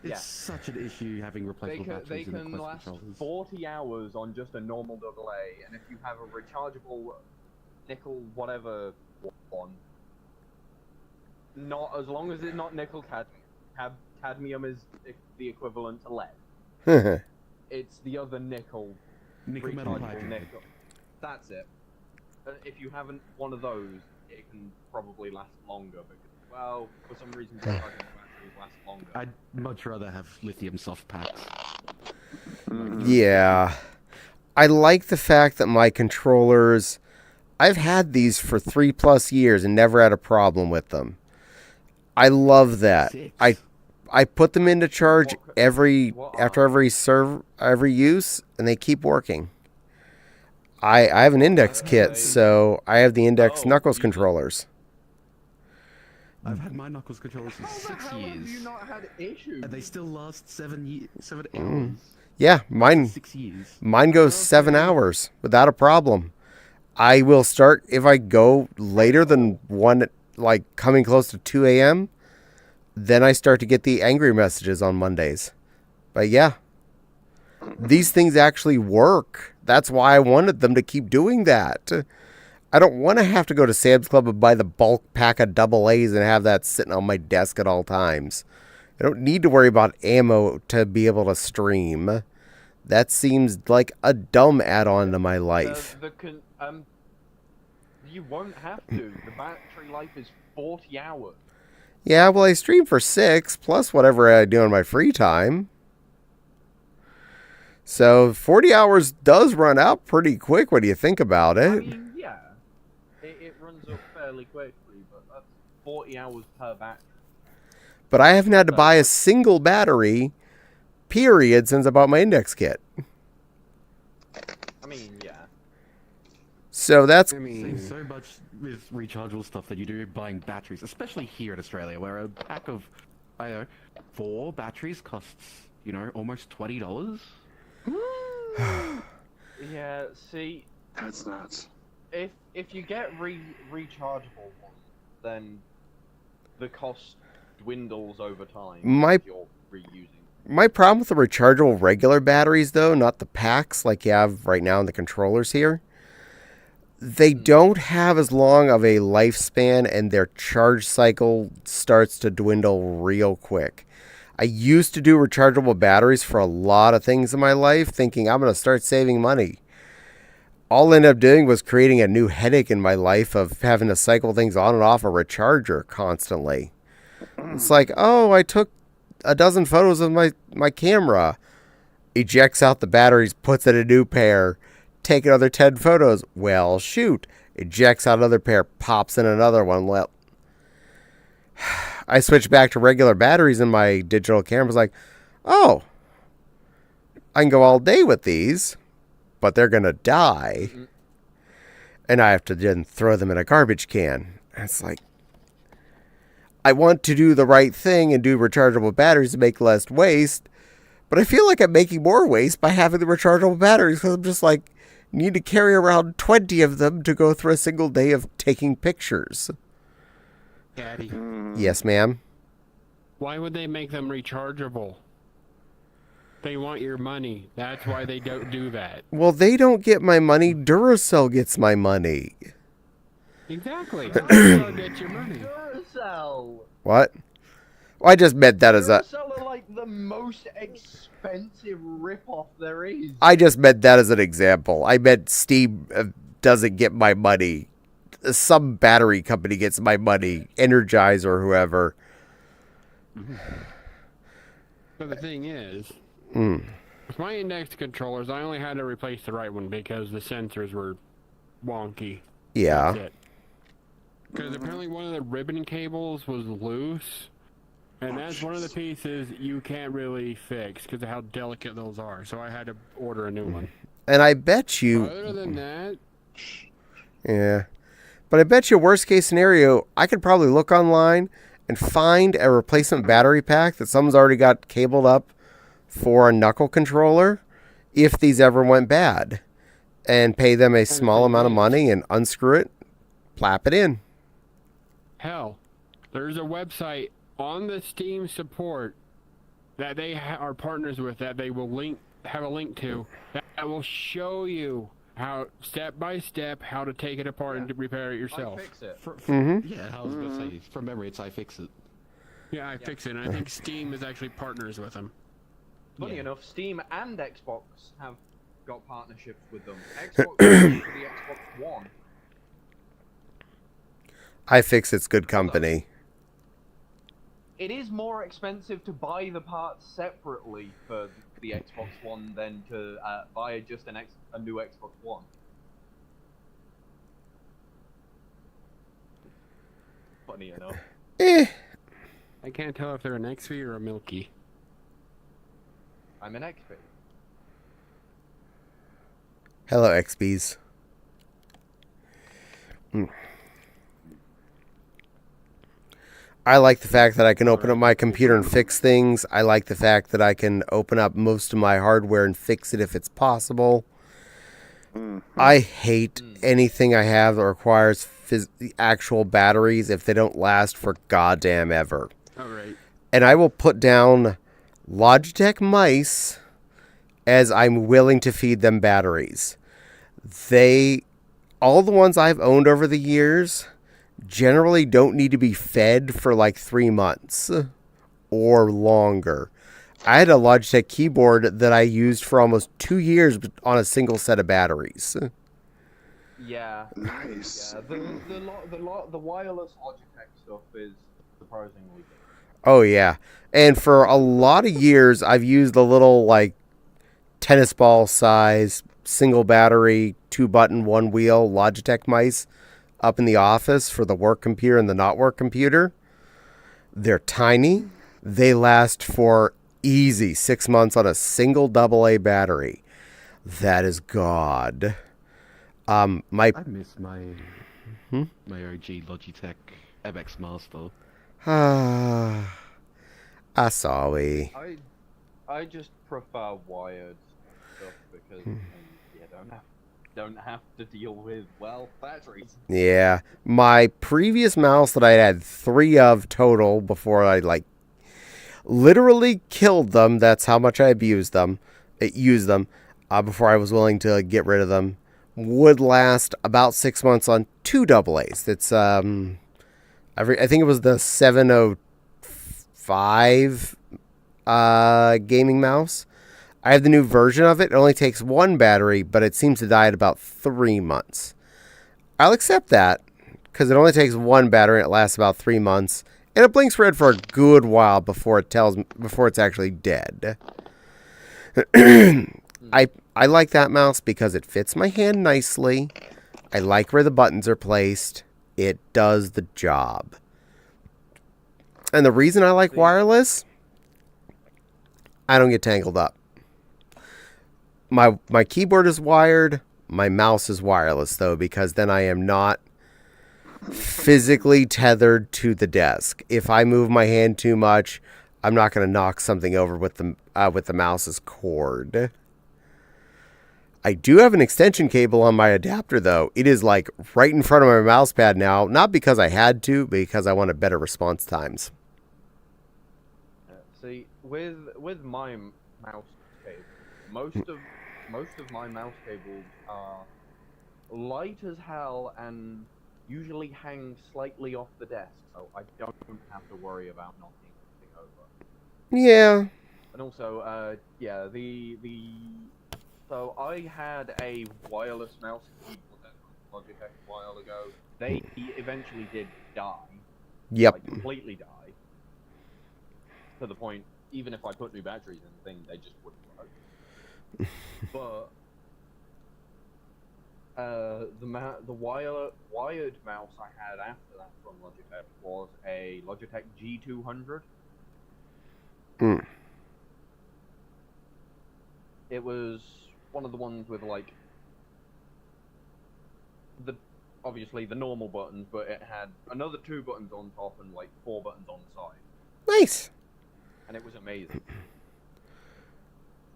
It's such an issue having replaceable batteries They in the can Quest last controllers. 40 hours on just a normal AA, and if you have a rechargeable nickel whatever one, not as long as it's not nickel cadmium. Cadmium is the equivalent to lead. It's the other nickel. Nickel metal rechargeable hydrogen. nickel. That's it. If you haven't one of those, it can probably last longer because, well, for some reason, rechargeable batteries last longer. I'd much rather have lithium soft packs. Yeah. I like the fact that my controllers, I've had these for 3+ years and never had a problem with them. I love that. 6. I put them into charge after every use, and they keep working. I have an index kit, so I have the index Knuckles controllers. I've had my Knuckles controllers for 6 How have years. you not had issues? And they still last 7 hours. Yeah, mine 6 years. Mine goes 7 hours without a problem. I will start if I go later than 1, like coming close to 2 a.m., then I start to get the angry messages on Mondays. But yeah, these things actually work. That's why I wanted them to keep doing that. I don't want to have to go to Sam's Club and buy the bulk pack of AA's and have that sitting on my desk at all times. I don't need to worry about ammo to be able to stream. That seems like a dumb add-on to my life. You won't have to. The battery life is 40 hours. Yeah, well, I stream for 6, plus whatever I do in my free time. So 40 hours does run out pretty quick when you think about it. I mean, yeah. It runs up fairly quickly, but that's 40 hours per battery. But I haven't had to buy a single battery, period, since I bought my index kit. I mean, yeah. So that's... Saves so much with rechargeable stuff that you do buying batteries, especially here in Australia, where a pack of, 4 batteries costs, almost $20. Yeah, see... That's nuts. If you get rechargeable ones, then the cost dwindles over time if you're reusing. My problem with the rechargeable regular batteries, though, not the packs like you have right now in the controllers here, they don't have as long of a lifespan and their charge cycle starts to dwindle real quick. I used to do rechargeable batteries for a lot of things in my life, thinking I'm going to start saving money. All I ended up doing was creating a new headache in my life of having to cycle things on and off a recharger constantly. It's like, oh, I took a dozen photos of my camera, ejects out the batteries, puts in a new pair, take another 10 photos. Well, shoot, ejects out another pair, pops in another one. Well, I switched back to regular batteries in my digital camera. I was like, oh, I can go all day with these, but they're going to die. And I have to then throw them in a garbage can. And it's like, I want to do the right thing and do rechargeable batteries to make less waste, but I feel like I'm making more waste by having the rechargeable batteries because I'm just like, need to carry around 20 of them to go through a single day of taking pictures. Daddy, Yes, ma'am. why would they make them rechargeable? They want your money. That's why they don't do that. Well, they don't get my money. Duracell gets my money. Exactly. Duracell gets your money. Duracell! What? Well, I just meant that as a... Duracell are like the most expensive rip-off there is. I just meant that as an example. I meant Steam doesn't get my money. Some battery company gets my money. Energize or whoever. But the thing is, with my index controllers, I only had to replace the right one because the sensors were wonky. Yeah. That's it. Because apparently one of the ribbon cables was loose, and that's one of the pieces you can't really fix because of how delicate those are. So I had to order a new one. And I bet you... Other than that... Yeah. But I bet you worst case scenario, I could probably look online and find a replacement battery pack that someone's already got cabled up for a knuckle controller if these ever went bad. And pay them a small amount of money and unscrew it, plap it in. Hell, there's a website on the Steam support that they are partners with that they will have a link to that will show you how step by step how to take it apart and to repair it yourself. I fix it. Yeah, I was gonna say, from memory, it's iFixit. Yeah, iFixit. And I think Steam is actually partners with them. Funny enough, Steam and Xbox have got partnerships with them. Xbox for the Xbox One. iFixit's good company. It is more expensive to buy the parts separately for the Xbox One than to buy just a new Xbox One. Funny enough. I can't tell if they're an XP or a Milky. I'm an XP. Hello, XBs. I like the fact that I can open up my computer and fix things. I like the fact that I can open up most of my hardware and fix it if it's possible. I hate anything I have that requires actual batteries if they don't last for goddamn ever. All right. And I will put down Logitech mice as I'm willing to feed them batteries. All the ones I've owned over the years generally don't need to be fed for like 3 months or longer. I had a Logitech keyboard that I used for almost 2 years on a single set of batteries. Yeah. Nice. Yeah. The wireless Logitech stuff is surprisingly good. Oh yeah. And for a lot of years I've used the little like tennis ball size single battery 2-button 1-wheel Logitech mice up in the office for the work computer and the not work computer. They're tiny. They last for easy 6 months on a single AA battery. That is God. I miss my OG Logitech MX Master. Sorry. I just prefer wired stuff because you don't have to deal with batteries. Yeah. My previous mouse that I had 3 of total before I literally killed them. That's how much I used them before I was willing to get rid of them. Would last about 6 months on 2 AA's. It's I think it was the 705 gaming mouse. I have the new version of it. It only takes 1 battery, but it seems to die at about 3 months. I'll accept that because it only takes 1 battery and it lasts about 3 months, and it blinks red for a good while before it's actually dead. I like that mouse because it fits my hand nicely. I like where the buttons are placed. It does the job. And the reason I like wireless, I don't get tangled up. My keyboard is wired. My mouse is wireless, though, because then I am not physically tethered to the desk. If I move my hand too much, I'm not going to knock something over with the mouse's cord. I do have an extension cable on my adapter, though. It is like right in front of my mouse pad now, not because I had to, but because I wanted better response times. See, with my mouse cable, most of my mouse cables are light as hell and usually hang slightly off the desk, so I don't have to worry about knocking anything over. Yeah. And also, so I had a wireless mouse keyboard from Logitech a while ago. They eventually did die. Yep. Like, completely die. To the point, even if I put new batteries in the thing, they just wouldn't work. But wired mouse I had after that from Logitech was a Logitech G200. Mm. It was one of the ones with like obviously the normal buttons, but it had another 2 buttons on top and like 4 buttons on the side. Nice. And it was amazing.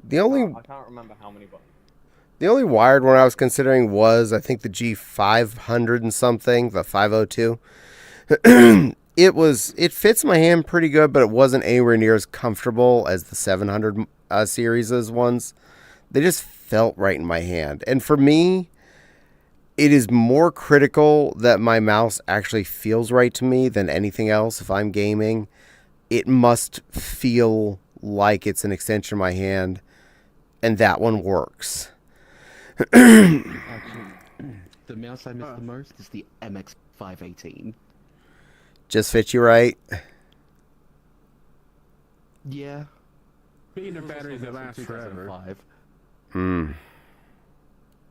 The only I can't remember how many buttons. The only wired one I was considering was, I think, the G500 and something, the 502. It fits my hand pretty good, but it wasn't anywhere near as comfortable as the 700 series ones. They just felt right in my hand. And for me, it is more critical that my mouse actually feels right to me than anything else. If I'm gaming, it must feel like it's an extension of my hand, and that one works. Actually, the mouse I miss the most is the MX518. Just fits you right. Yeah. Speaking of batteries that last forever, 2005. Hmm.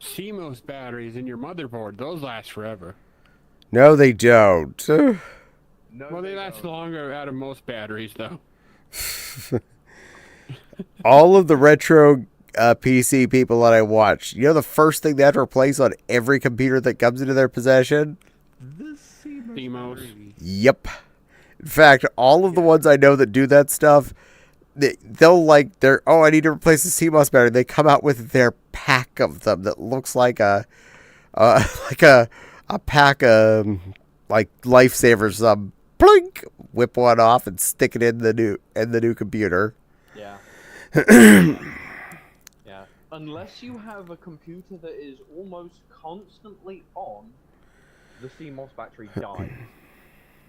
CMOS batteries in your motherboard, those last forever. No, they don't. No, Well, they last longer out of most batteries, though. All of the retro PC people that I watch, you know the first thing they have to replace on every computer that comes into their possession? The CMOS. battery. Yep. In fact, all of the ones I know that do that stuff, they'll I need to replace the CMOS battery. They come out with their pack of them that looks like a pack of like lifesavers. Blink, whip one off and stick it in the new computer. Yeah. Yeah. Unless you have a computer that is almost constantly on, the CMOS battery dies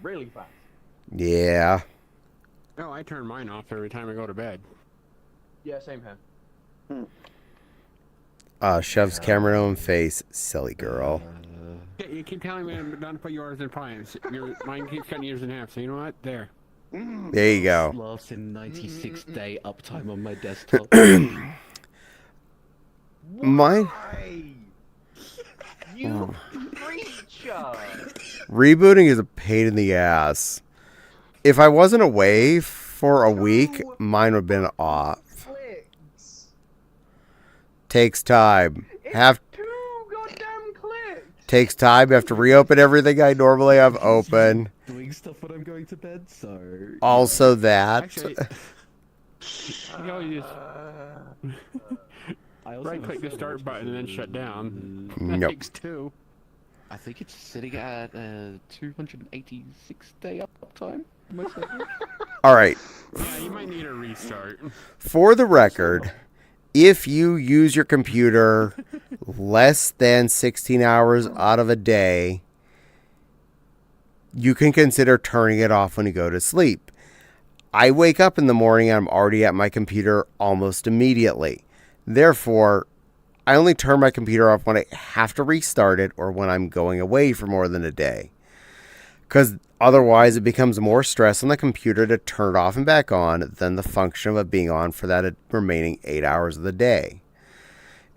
really fast. Yeah. Oh, I turn mine off every time I go to bed. Yeah, same here. Shoves camera in face. Silly girl. You keep telling me I'm done to put yours in appliance. Mine keeps cutting yours in half, so you know what? There. There you go. Last in 96-day uptime on my desktop. Mine You creature! rebooting is a pain in the ass. If I wasn't away for a week, mine would have been off. Clicks. Takes time. It's 2 goddamn clicks! Takes time. You have to reopen everything I normally have open. Doing stuff when I'm going to bed, so... Also that. Actually, you know, you just I also right-click the start button and then shut down. That Nope. takes 2. I think it's sitting at 286-day uptime. Most likely. All right. Yeah, you might need a restart. For the record, if you use your computer less than 16 hours out of a day, you can consider turning it off when you go to sleep. I wake up in the morning and I'm already at my computer almost immediately. Therefore, I only turn my computer off when I have to restart it or when I'm going away for more than a day. Because otherwise it becomes more stress on the computer to turn it off and back on than the function of it being on for that remaining 8 hours of the day.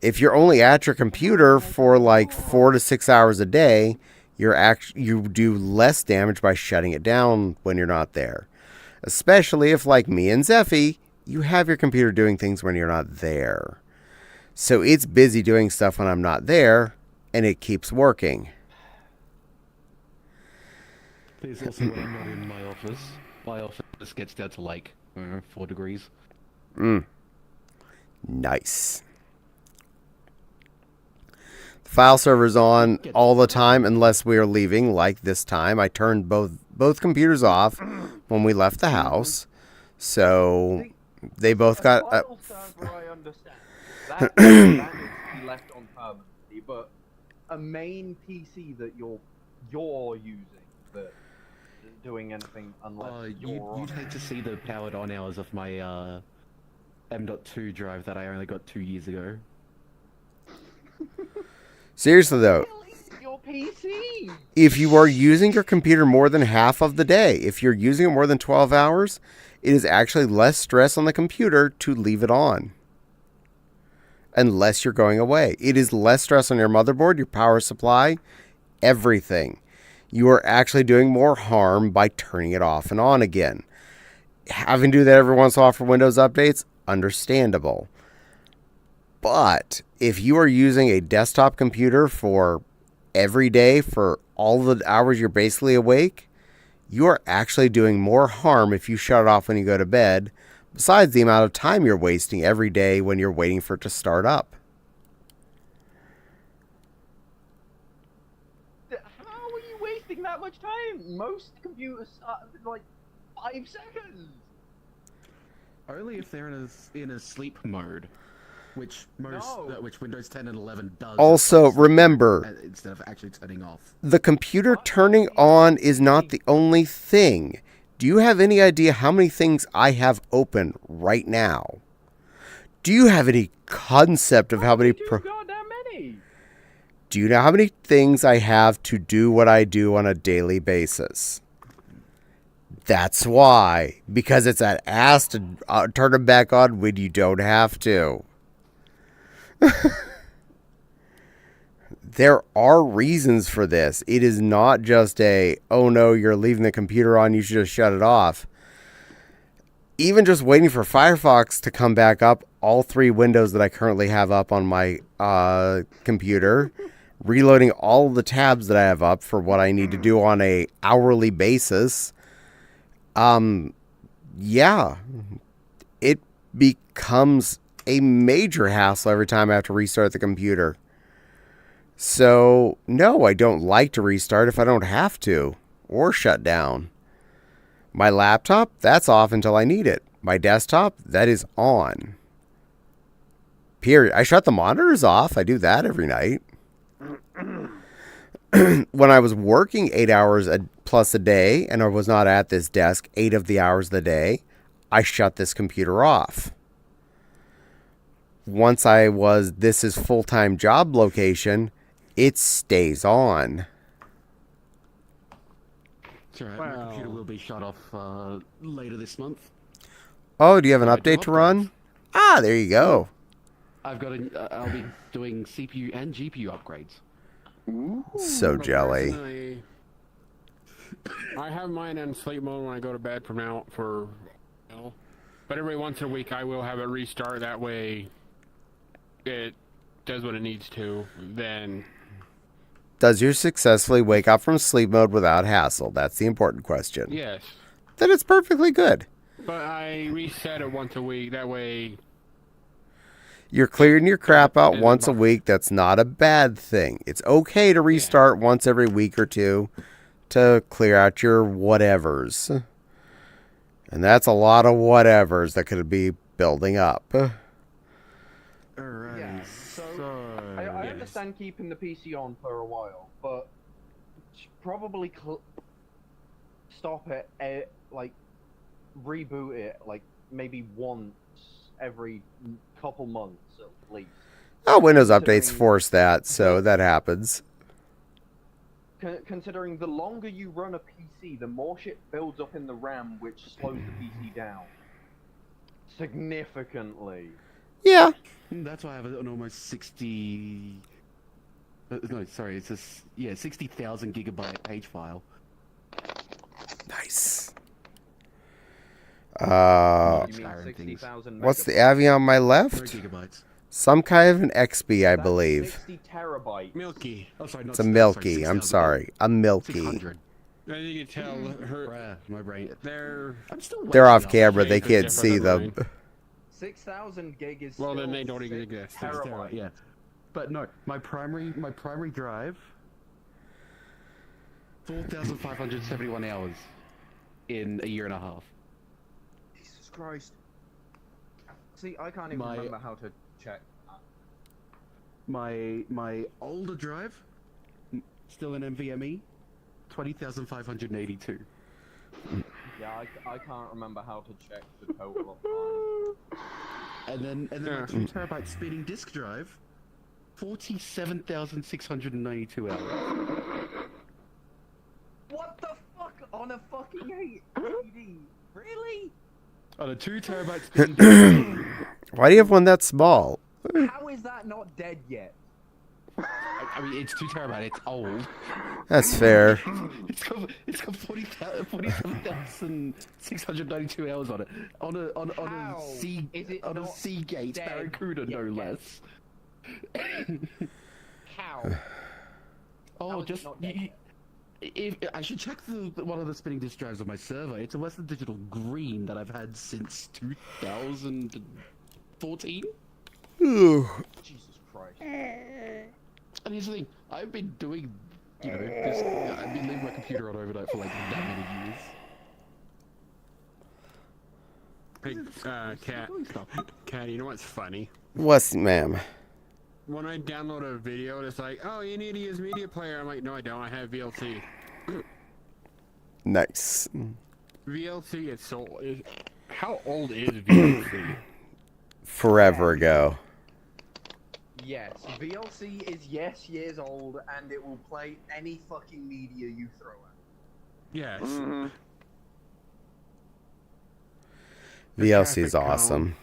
If you're only at your computer for like 4 to 6 hours a day, you do less damage by shutting it down when you're not there. Especially if, like me and Zeffy, you have your computer doing things when you're not there. So it's busy doing stuff when I'm not there, and it keeps working. There's also when I'm not in my office. My office gets down to like 4 degrees. Nice. The file server's on all the time unless we are leaving, like this time. I turned both computers off when we left the house. So they both got... file server, I understand. That needs to be left on permanently, but a main PC that you're using that isn't doing anything unless You'd hate to see the powered on hours of my M.2 drive that I only got 2 years ago. Seriously, though, your PC. if you are using your computer more than half of the day, if you're using it more than 12 hours, it is actually less stress on the computer to leave it on. unless you're going away. It is less stress on your motherboard, your power supply, everything. You are actually doing more harm by turning it off and on again. Having to do that every once in a while for Windows updates, understandable. But if you are using a desktop computer for every day for all the hours you're basically awake, you are actually doing more harm if you shut it off when you go to bed, besides the amount of time you're wasting every day when you're waiting for it to start up. How are you wasting that much time? Most computers start in like 5 seconds. Only if they're in a sleep mode, which which Windows 10 and 11 does. Also, remember, instead of actually turning off, the computer turning on is not the only thing. Do you have any idea how many things I have open right now? Do you have any concept of how many? Goddamn many. Do you know how many things I have to do what I do on a daily basis? That's why. Because it's an ass to turn them back on when you don't have to. There are reasons for this. It is not just oh no, you're leaving the computer on, you should just shut it off. Even just waiting for Firefox to come back up, all 3 windows that I currently have up on my computer, reloading all the tabs that I have up for what I need to do on a hourly basis. Yeah, it becomes a major hassle every time I have to restart the computer. So, no, I don't like to restart if I don't have to, or shut down. My laptop, that's off until I need it. My desktop, that is on. Period. I shut the monitors off. I do that every night. When I was working 8 hours plus a day, and I was not at this desk 8 of the hours of the day, I shut this computer off. Once this is full-time job location, it stays on. It's alright, my computer will be shut off later this month. Oh, do you have an update to run? Ah, there you go. I've got I'll be doing CPU and GPU upgrades. So jelly. Personally, I have mine in sleep mode when I go to bed from now but every once in a week I will have it restart. That way it does what it needs to. Then does you successfully wake up from sleep mode without hassle? That's the important question. Yes. Then it's perfectly good. But I reset it once a week. That way you're clearing your crap out once a week. That's not a bad thing. It's okay to restart once every week or two to clear out your whatevers. And that's a lot of whatevers that could be building up. Alright. Yeah, so I understand keeping the PC on for a while, but probably stop it, like reboot it, like maybe once every couple months at least. Oh, Windows updates force that, so that happens. Considering the longer you run a PC, the more shit builds up in the RAM, which slows the PC down significantly. Yeah. That's why I have an almost 60... no, sorry, it's a 60,000 gigabyte page file. Nice. You mean 60,000 what's the Avi on my No left? gigabytes. Some kind of an XB, I That's believe. 60 terabytes. milky. Oh, sorry, not It's a Milky. I'm 6,000. sorry. A Milky. 600. As you can tell, Bruh, my brain. they're I'm still They're waking off up. camera. They Shapes are can't different see than them. 6,000 gig is Well, then still they don't even 6 exist. terabytes. Yeah, but no, my primary drive, 4,571 hours in a year and a half. Jesus Christ. See, I can't even remember how to check that. My older drive, still an NVMe, 20,582. Yeah, I can't remember how to check the total of mine. And then my 2 terabyte spinning disk drive, 47,692 hours. What the fuck on a fucking HD? Really? On a 2 terabyte spinning disk. Why do you have one that small? How is that not dead yet? I mean, it's 2 terabyte. It's old. That's fair. It's got 47,692 hours on it. On How a sea is it on a not Seagate dead Barracuda, no yet? less. How? Oh, How is it just not dead? if I should check one of the spinning disk drives on my server. It's a Western Digital Green that I've had since 2014. Jesus Christ. And here's the thing, I've been doing, you know, this. I've been leaving my computer on overnight for like that many years. Hey, Cat, you know what's funny? What's, ma'am? When I download a video, it's like, oh, you need to use Media Player. I'm like, no, I don't. I have VLC. Nice. VLC is so... How old is VLC? Forever ago. Yes, VLC is years old, and it will play any fucking media you throw at. Yes. VLC is traffic cone. awesome.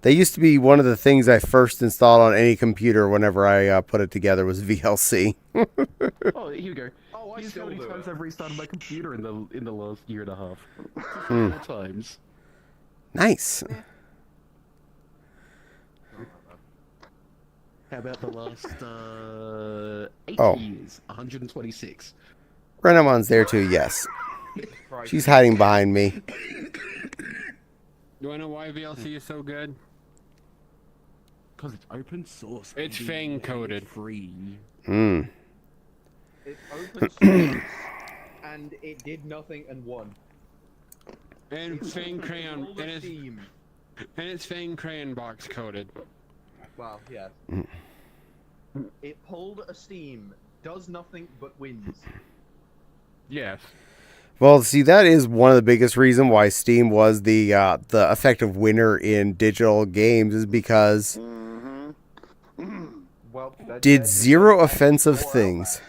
They used to be one of the things I first installed on any computer whenever I put it together was VLC. Oh, here we go. Oh, I Here's still how many do times it. I've restarted my computer in the last year and a half. 4 times. Nice. How about the last 8 Oh. years? 126. Renamon's there too, yes. Christ. She's hiding behind me. Do I know why VLC is so good? Because it's open source. It's baby. Fang coded. Free. Mm. It's open source, and it did nothing and won. And It's Fang open Crayon... all the And it's, Steam. and it's Fang Crayon box coded. Well, yes. It pulled a Steam, does nothing but wins. Yes. Well, see, that is one of the biggest reasons why Steam was the effective winner in digital games is because Well, did zero offensive things.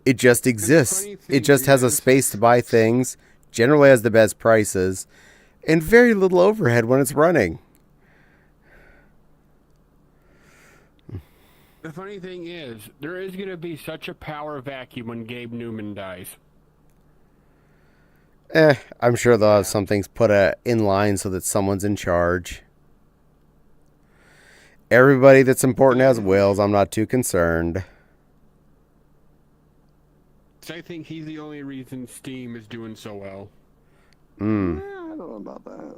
It just exists. funny It thing just has a is- space to buy things, generally has the best prices, and very little overhead when it's running. The funny thing is, there is going to be such a power vacuum when Gabe Newman dies. I'm sure they'll have some things put in line so that someone's in charge. Everybody that's important has wills. I'm not too concerned. So I think he's the only reason Steam is doing so well. I don't know about that.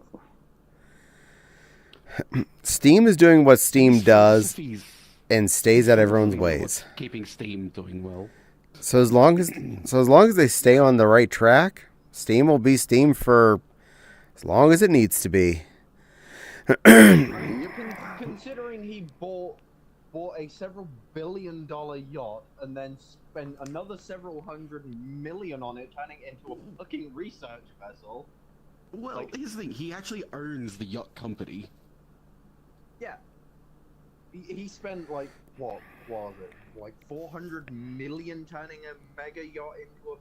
Steam is doing what Steam does Philosophies and stays out of everyone's what's ways. Keeping Steam doing well. So as long as they stay on the right track, Steam will be Steam for as long as it needs to be. Considering he bought a several billion-dollar yacht and then spent another several hundred million on it, turning it into a fucking research vessel. Well, Like- here's the thing. He actually owns the yacht company. Yeah. He spent like what was it? Like 400 million turning a mega yacht into a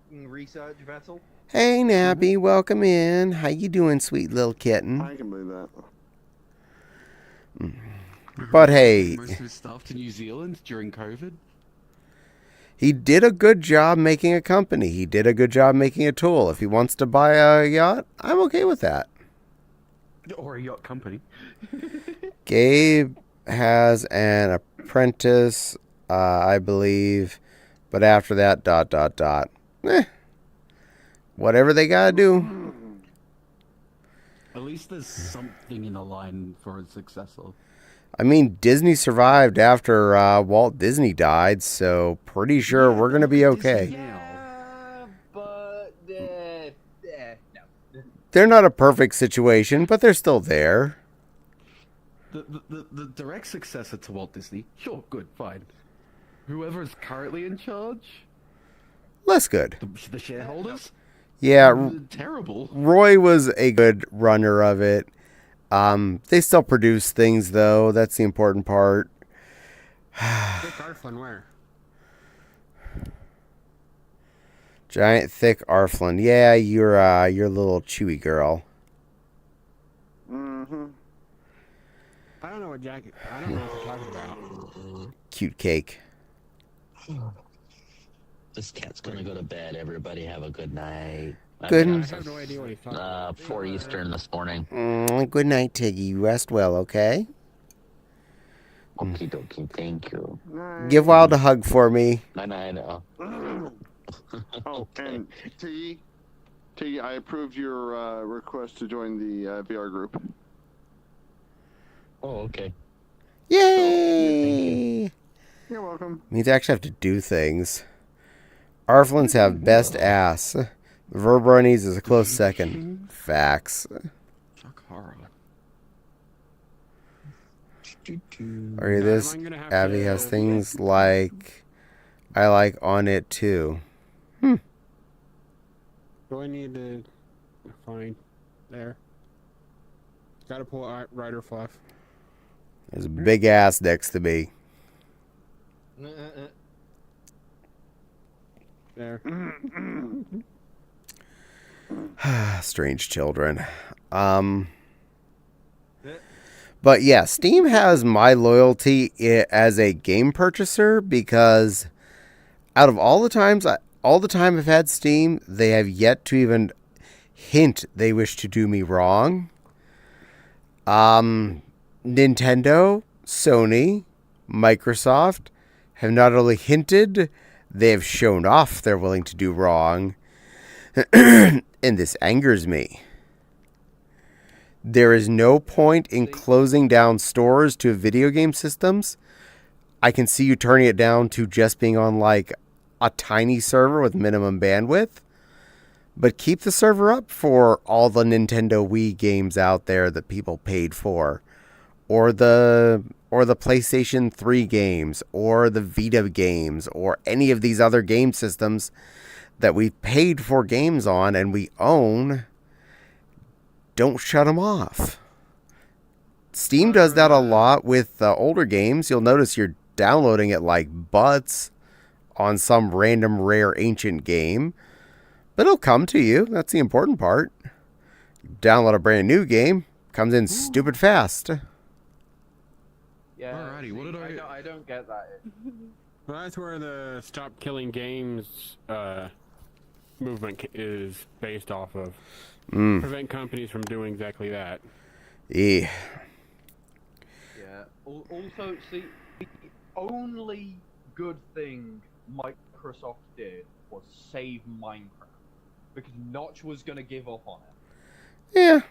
fucking research vessel. Hey, Nappy, welcome in. How you doing, sweet little kitten? I can believe that. But hey, Most of his stuff to New Zealand during COVID. he did a good job making a company. He did a good job making a tool. If he wants to buy a yacht, I'm okay with that. Or a yacht company. Gabe has an apprentice, I believe, but after that, ... Whatever they gotta do. At least there's something in the line for a successor. I mean, Disney survived after Walt Disney died, so pretty sure we're gonna be okay. Yeah, but no. They're not a perfect situation, but they're still there. The direct successor to Walt Disney, sure, good, fine. Whoever is currently in charge, Less good. the shareholders, Yeah, terrible. Roy was a good runner of it. They still produce things, though. That's the important part. Dick Arflin, where? Giant, thick Arflin. Yeah, you're a little chewy girl. Mm-hmm. I don't know what Jack. I don't know what you're talking about. Cute cake. This cat's gonna go to bed. Everybody have a good night. Good. I have no idea what he's talking about. 4 Eastern this morning. Good night, Tiggy. Rest well, okay? Okie dokie, thank you. Give Wild a hug for me. Night. Oh, and T, I approved your request to join the VR group. Oh, okay. Yay! You're welcome. Means I actually have to do things. Arflins have best ass. Verbronies is a close second. Facts. Chakara. Are you this? I'm gonna have Abby to- has things like I like on it too. Do I need to find there? Gotta pull out Rider Fluff. There's a big ass next to me. There. Strange children. But yeah, Steam has my loyalty as a game purchaser because out of all the time I've had Steam, they have yet to even hint they wish to do me wrong. Nintendo, Sony, Microsoft have not only hinted, they have shown off they're willing to do wrong. And this angers me. There is no point in closing down stores to video game systems. I can see you turning it down to just being on like a tiny server with minimum bandwidth. But keep the server up for all the Nintendo Wii games out there that people paid for. Or the PlayStation 3 games, or the Vita games, or any of these other game systems that we've paid for games on and we own. Don't shut them off. Steam does that a lot with older games. You'll notice you're downloading it like butts on some random rare ancient game. But it'll come to you. That's the important part. You download a brand new game. Comes in stupid fast. Yeah. Alrighty, what did I don't get that. Well, that's where the Stop Killing Games movement is based off of. Prevent companies from doing exactly that. Yeah. Yeah. Also, see, the only good thing Microsoft did was save Minecraft. Because Notch was going to give up on it. Yeah.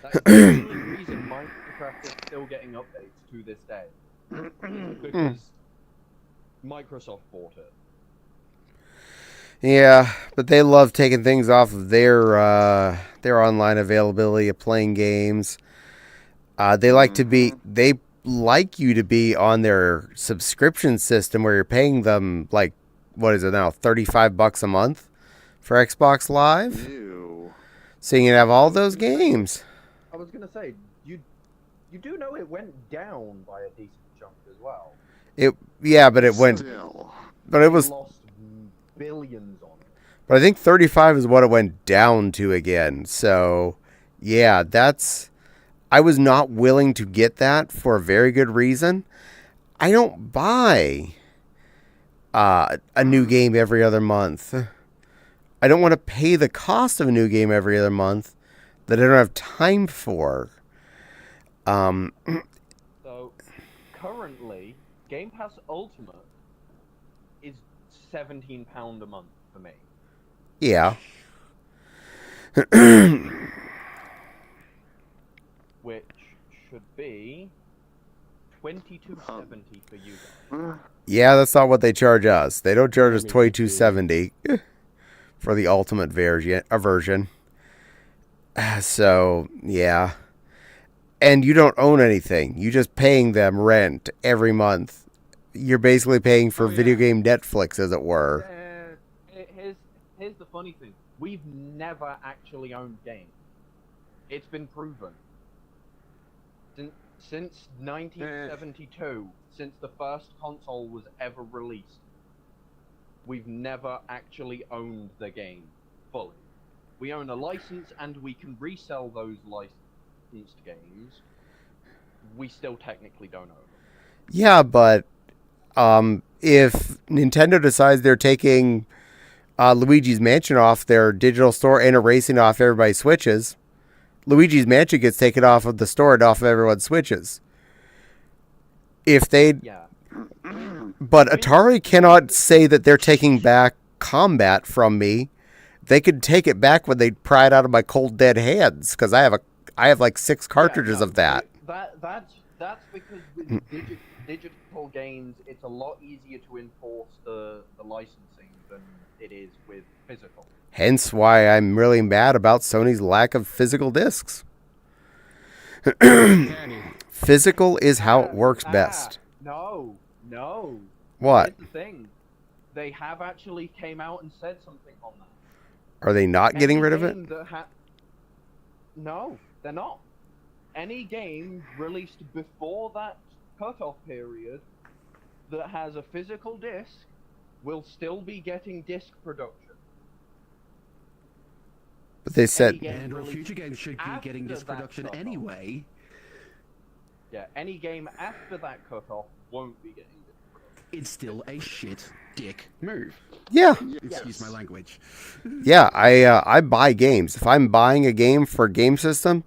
That's the only reason Minecraft is still getting updates to this day. Because Microsoft bought it. Yeah, but they love taking things off of their online availability of playing games. They like you to be on their subscription system where you're paying them like, what is it now, $35 a month for Xbox Live? Ew. So you can have all those games. I was gonna say, you do know it went down by a decent chunk as well. But it went, Still. but it was, They lost billions on it. but I think 35 is what it went down to again. So yeah, I was not willing to get that for a very good reason. I don't buy a new game every other month. I don't want to pay the cost of a new game every other month that I don't have time for. So, currently, Game Pass Ultimate is £17 a month for me. Yeah. Which should be $22.70 for you guys. Yeah, that's not what they charge us. They don't charge us $22.70 for the ultimate version. So, yeah. And you don't own anything. You're just paying them rent every month. You're basically paying for video game Netflix, as it were. Here's the funny thing. We've never actually owned games. It's been proven. Since 1972, since the first console was ever released, we've never actually owned the game fully. we own a license and we can resell those licensed games, we still technically don't own them. Yeah, but if Nintendo decides they're taking Luigi's Mansion off their digital store and erasing off everybody's Switches, Luigi's Mansion gets taken off of the store and off of everyone's Switches. If they... Yeah. But Atari cannot say that they're taking back Combat from me. They could take it back when they pry it out of my cold dead hands, because I have like 6 cartridges of that. That's because with digital games, it's a lot easier to enforce the licensing than it is with physical. Hence why I'm really mad about Sony's lack of physical discs. Physical is how it works best. No. What? Here's the thing. They have actually came out and said something on that. Are they not getting rid of it? No, they're not. Any game released before that cutoff period that has a physical disc will still be getting disc production. But they said... And all future games should be getting disc production anyway. Yeah, any game after that cutoff won't be getting disc production. It's still a shit dick move. Yeah. Excuse my language. Yeah, I buy games. If I'm buying a game for Game System,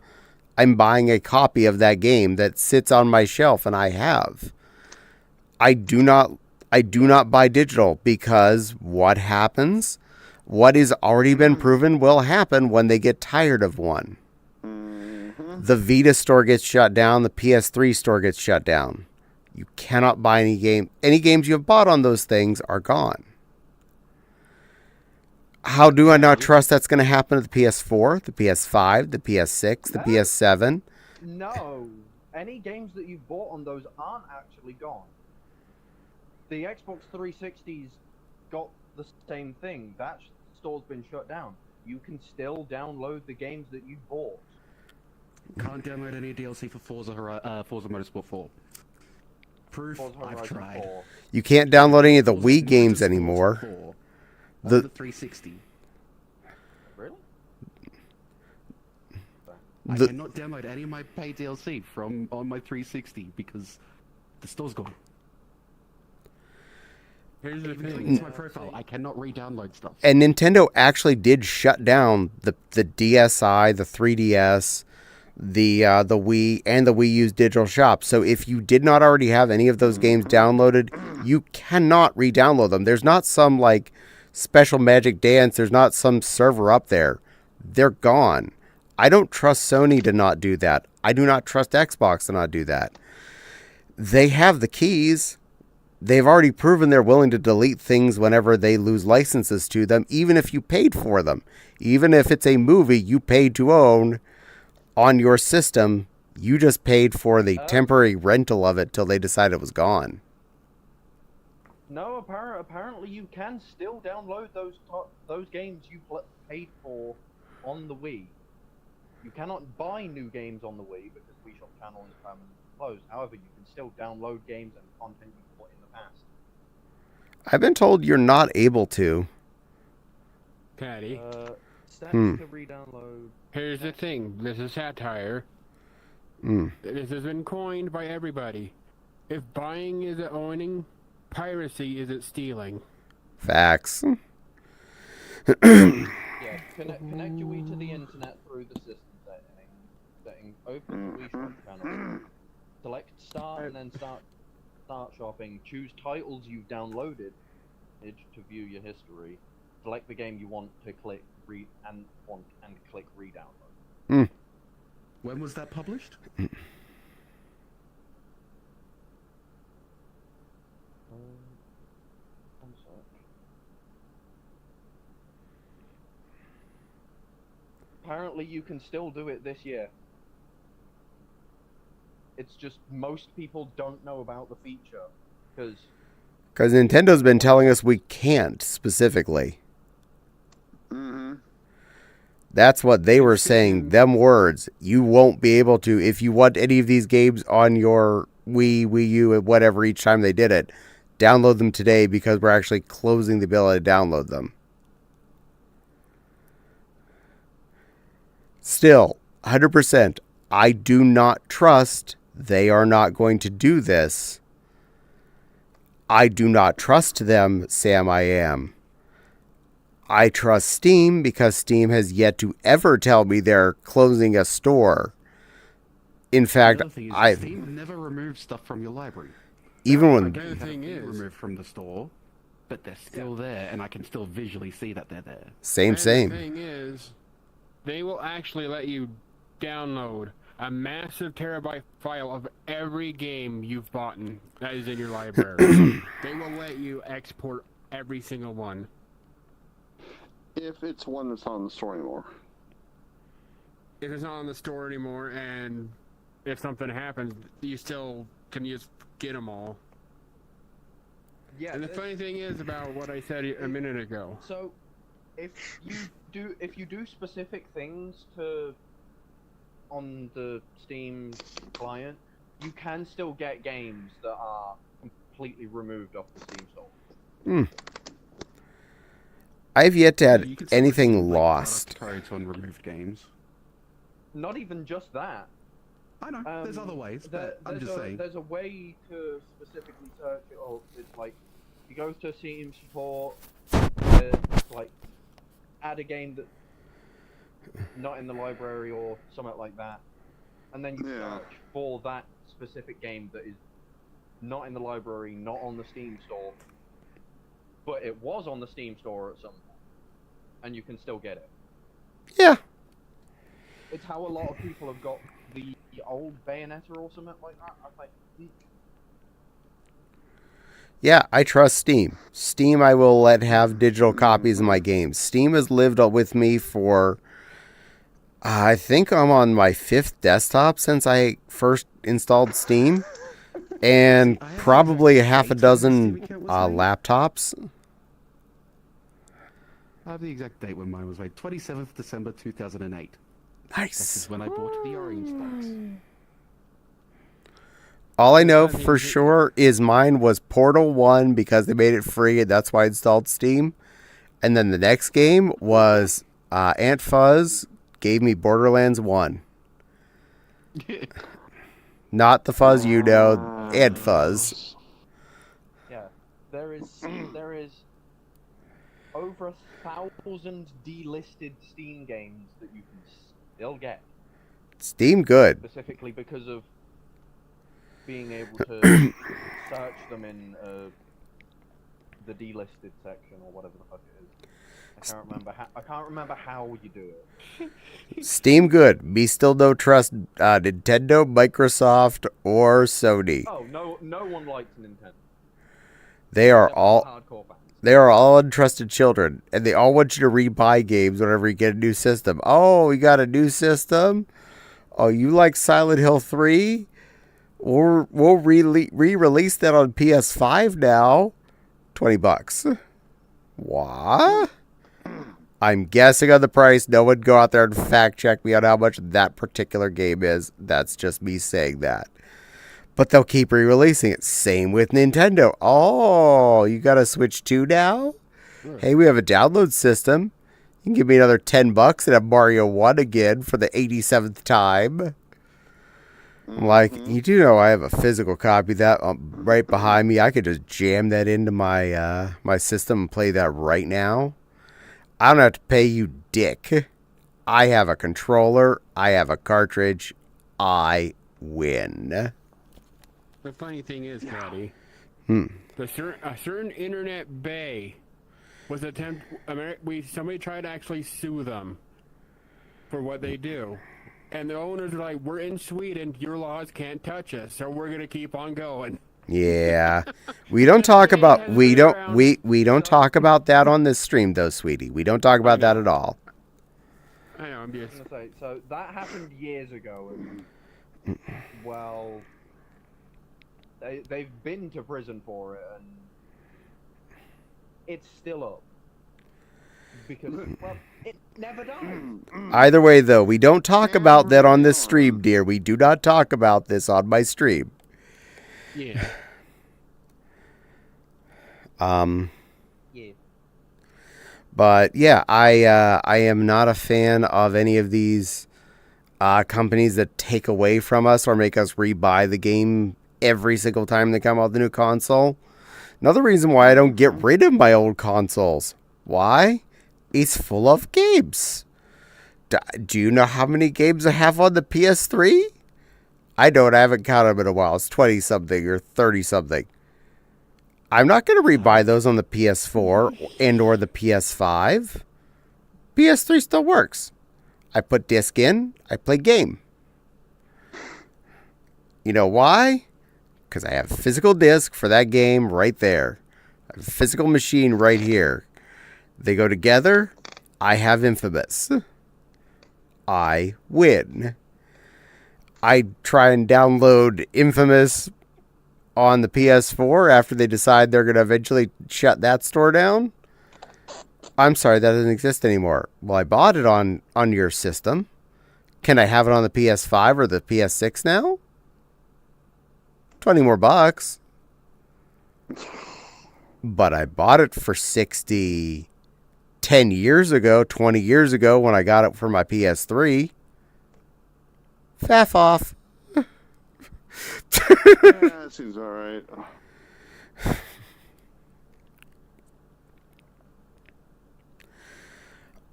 I'm buying a copy of that game that sits on my shelf, and I have. I do not buy digital, because what happens? What has already been proven will happen when they get tired of one. The Vita store gets shut down. The PS3 store gets shut down. You cannot buy any game. Any games you have bought on those things are gone. How do I not trust that's going to happen to the PS4, the PS5, the PS6, the PS7? No. Any games that you've bought on those aren't actually gone. The Xbox 360's got the same thing. That store's been shut down. You can still download the games that you bought. Can't download any DLC for Forza Motorsport 4. Proof, I've tried. 4. You can't download any of the Wii games anymore. The 360. Really? I cannot download any of my paid DLC from on my 360 because the store's gone. Here's the Even thing. into my profile, I cannot re-download stuff. And Nintendo actually did shut down the DSi, the 3DS, the Wii, and the Wii U's digital shop. So if you did not already have any of those games downloaded, you cannot re-download them. There's not some like special magic dance. There's not some server up there. They're gone. I don't trust Sony to not do that. I do not trust Xbox to not do that. They have the keys. They've already proven they're willing to delete things whenever they lose licenses to them, even if you paid for them. Even if it's a movie you paid to own on your system, you just paid for the temporary rental of it till they decide it was gone. No, apparently you can still download those games you paid for on the Wii. You cannot buy new games on the Wii because Wii Shop channel is permanently closed. However, you can still download games and content you bought in the past. I've been told you're not able to. Patty, Stats to re-download. here's the thing. This is satire. This has been coined by everybody. If buying isn't owning, piracy isn't stealing. Facts. Yeah, connect your Wii to the internet through the system setting. Open the Wii Shop channel. Select start and then start shopping. Choose titles you've downloaded to view your history. Select the game you want to click click re-download. When was that published? Apparently you can still do it this year. It's just most people don't know about the feature Because Nintendo's been telling us we can't specifically. That's what they were saying, them words. You won't be able to, if you want any of these games on your Wii, Wii U, whatever, each time they did it, download them today because we're actually closing the ability to download them. Still, 100%, I do not trust they are not going to do this. I do not trust them, Sam I am. I trust Steam because Steam has yet to ever tell me they're closing a store. In fact, The other thing is, I Steam never removes stuff from your library. even I when can The have thing it is- removed from the store, but they're still there, and I can still visually see that they're there. same. The thing is, they will actually let you download a massive terabyte file of every game you've bought that is in your library. They will let you export every single one. If it's one that's not in the store anymore. If it's not on the store anymore, and if something happens, you still can just get them all. Yeah. And the funny thing is about what I said a minute ago. So, if you do specific things on the Steam client, you can still get games that are completely removed off the Steam store. I've yet to You have can still anything receive, like, lost. product codes on removed games. Not even just that. I know, there's other ways, but I'm just saying. There's a way to specifically search it up. It's like, you go to Steam support, like, add a game that's not in the library or something like that, and then you Yeah. search for that specific game that is not in the library, not on the Steam store, but it was on the Steam store at some point, and you can still get it. Yeah. It's how a lot of people have got the old Bayonetta or something like that. I was like, Yeah, I trust Steam. Steam I will let have digital copies of my games. Steam has lived with me for, I think I'm on my 5th desktop since I first installed Steam. And probably half a dozen laptops. I have the exact date when mine was made. 27th December 2008. This Nice. is when I bought the orange box. All I know for sure is mine was Portal 1 because they made it free and that's why I installed Steam. And then the next game was Aunt Fuzz gave me Borderlands 1. Not the Fuzz you know, Aunt Fuzz. yeah, there is over 1,000 delisted Steam games that you can still get, Steam good. specifically because of being able to search them in the delisted section or whatever the fuck it is. I can't remember how you do it. Steam good. Me still don't trust Nintendo, Microsoft, or Sony. Oh, no one likes Nintendo. They are Except for all hardcore fans. they are all untrusted children, and they all want you to rebuy games whenever you get a new system. Oh, you got a new system? Oh, you like Silent Hill 3? We'll re-release that on PS5 now. $20. What? I'm guessing on the price. No one go out there and fact check me on how much that particular game is. That's just me saying that. But they'll keep re-releasing it. Same with Nintendo. Oh, you got a Switch 2 now? Hey, we have a download system. You can give me another $10 and have Mario 1 again for the 87th time. I'm like, you do know I have a physical copy of that right behind me. I could just jam that into my my system and play that right now. I don't have to pay you dick. I have a controller. I have a cartridge. I win. The funny thing is, Caddy, Hmm. a certain internet bay was somebody tried to actually sue them for what they do. And the owners are like, we're in Sweden, your laws can't touch us, so we're gonna keep on going. Yeah. We don't talk about we don't talk about that on this stream though, sweetie. We don't talk about that at all. I know, I'm just I was gonna say, so that happened years ago, and well, they've been to prison for it, and it's still up because well, it never died. Either way though, we don't talk about that on this stream, dear. We do not talk about this on my stream. yeah. Yeah. But yeah, I am not a fan of any of these companies that take away from us or make us rebuy the game every single time they come out with a new console. Another reason why I don't get rid of my old consoles. Why? It's full of games. Do you know how many games I have on the PS3? I don't. I haven't counted them in a while. It's 20-something or 30-something. I'm not going to rebuy those on the PS4 and or the PS5. PS3 still works. I put disc in, I play game. You know why? Because I have a physical disc for that game right there. I have a physical machine right here. They go together. I have Infamous. I win. I try and download Infamous on the PS4 after they decide they're going to eventually shut that store down. I'm sorry, that doesn't exist anymore. Well, I bought it on your system. Can I have it on the PS5 or the PS6 now? 20 more bucks. But I bought it for 60 10 years ago, 20 years ago when I got it for my PS3. Faff off. Yeah, that seems alright.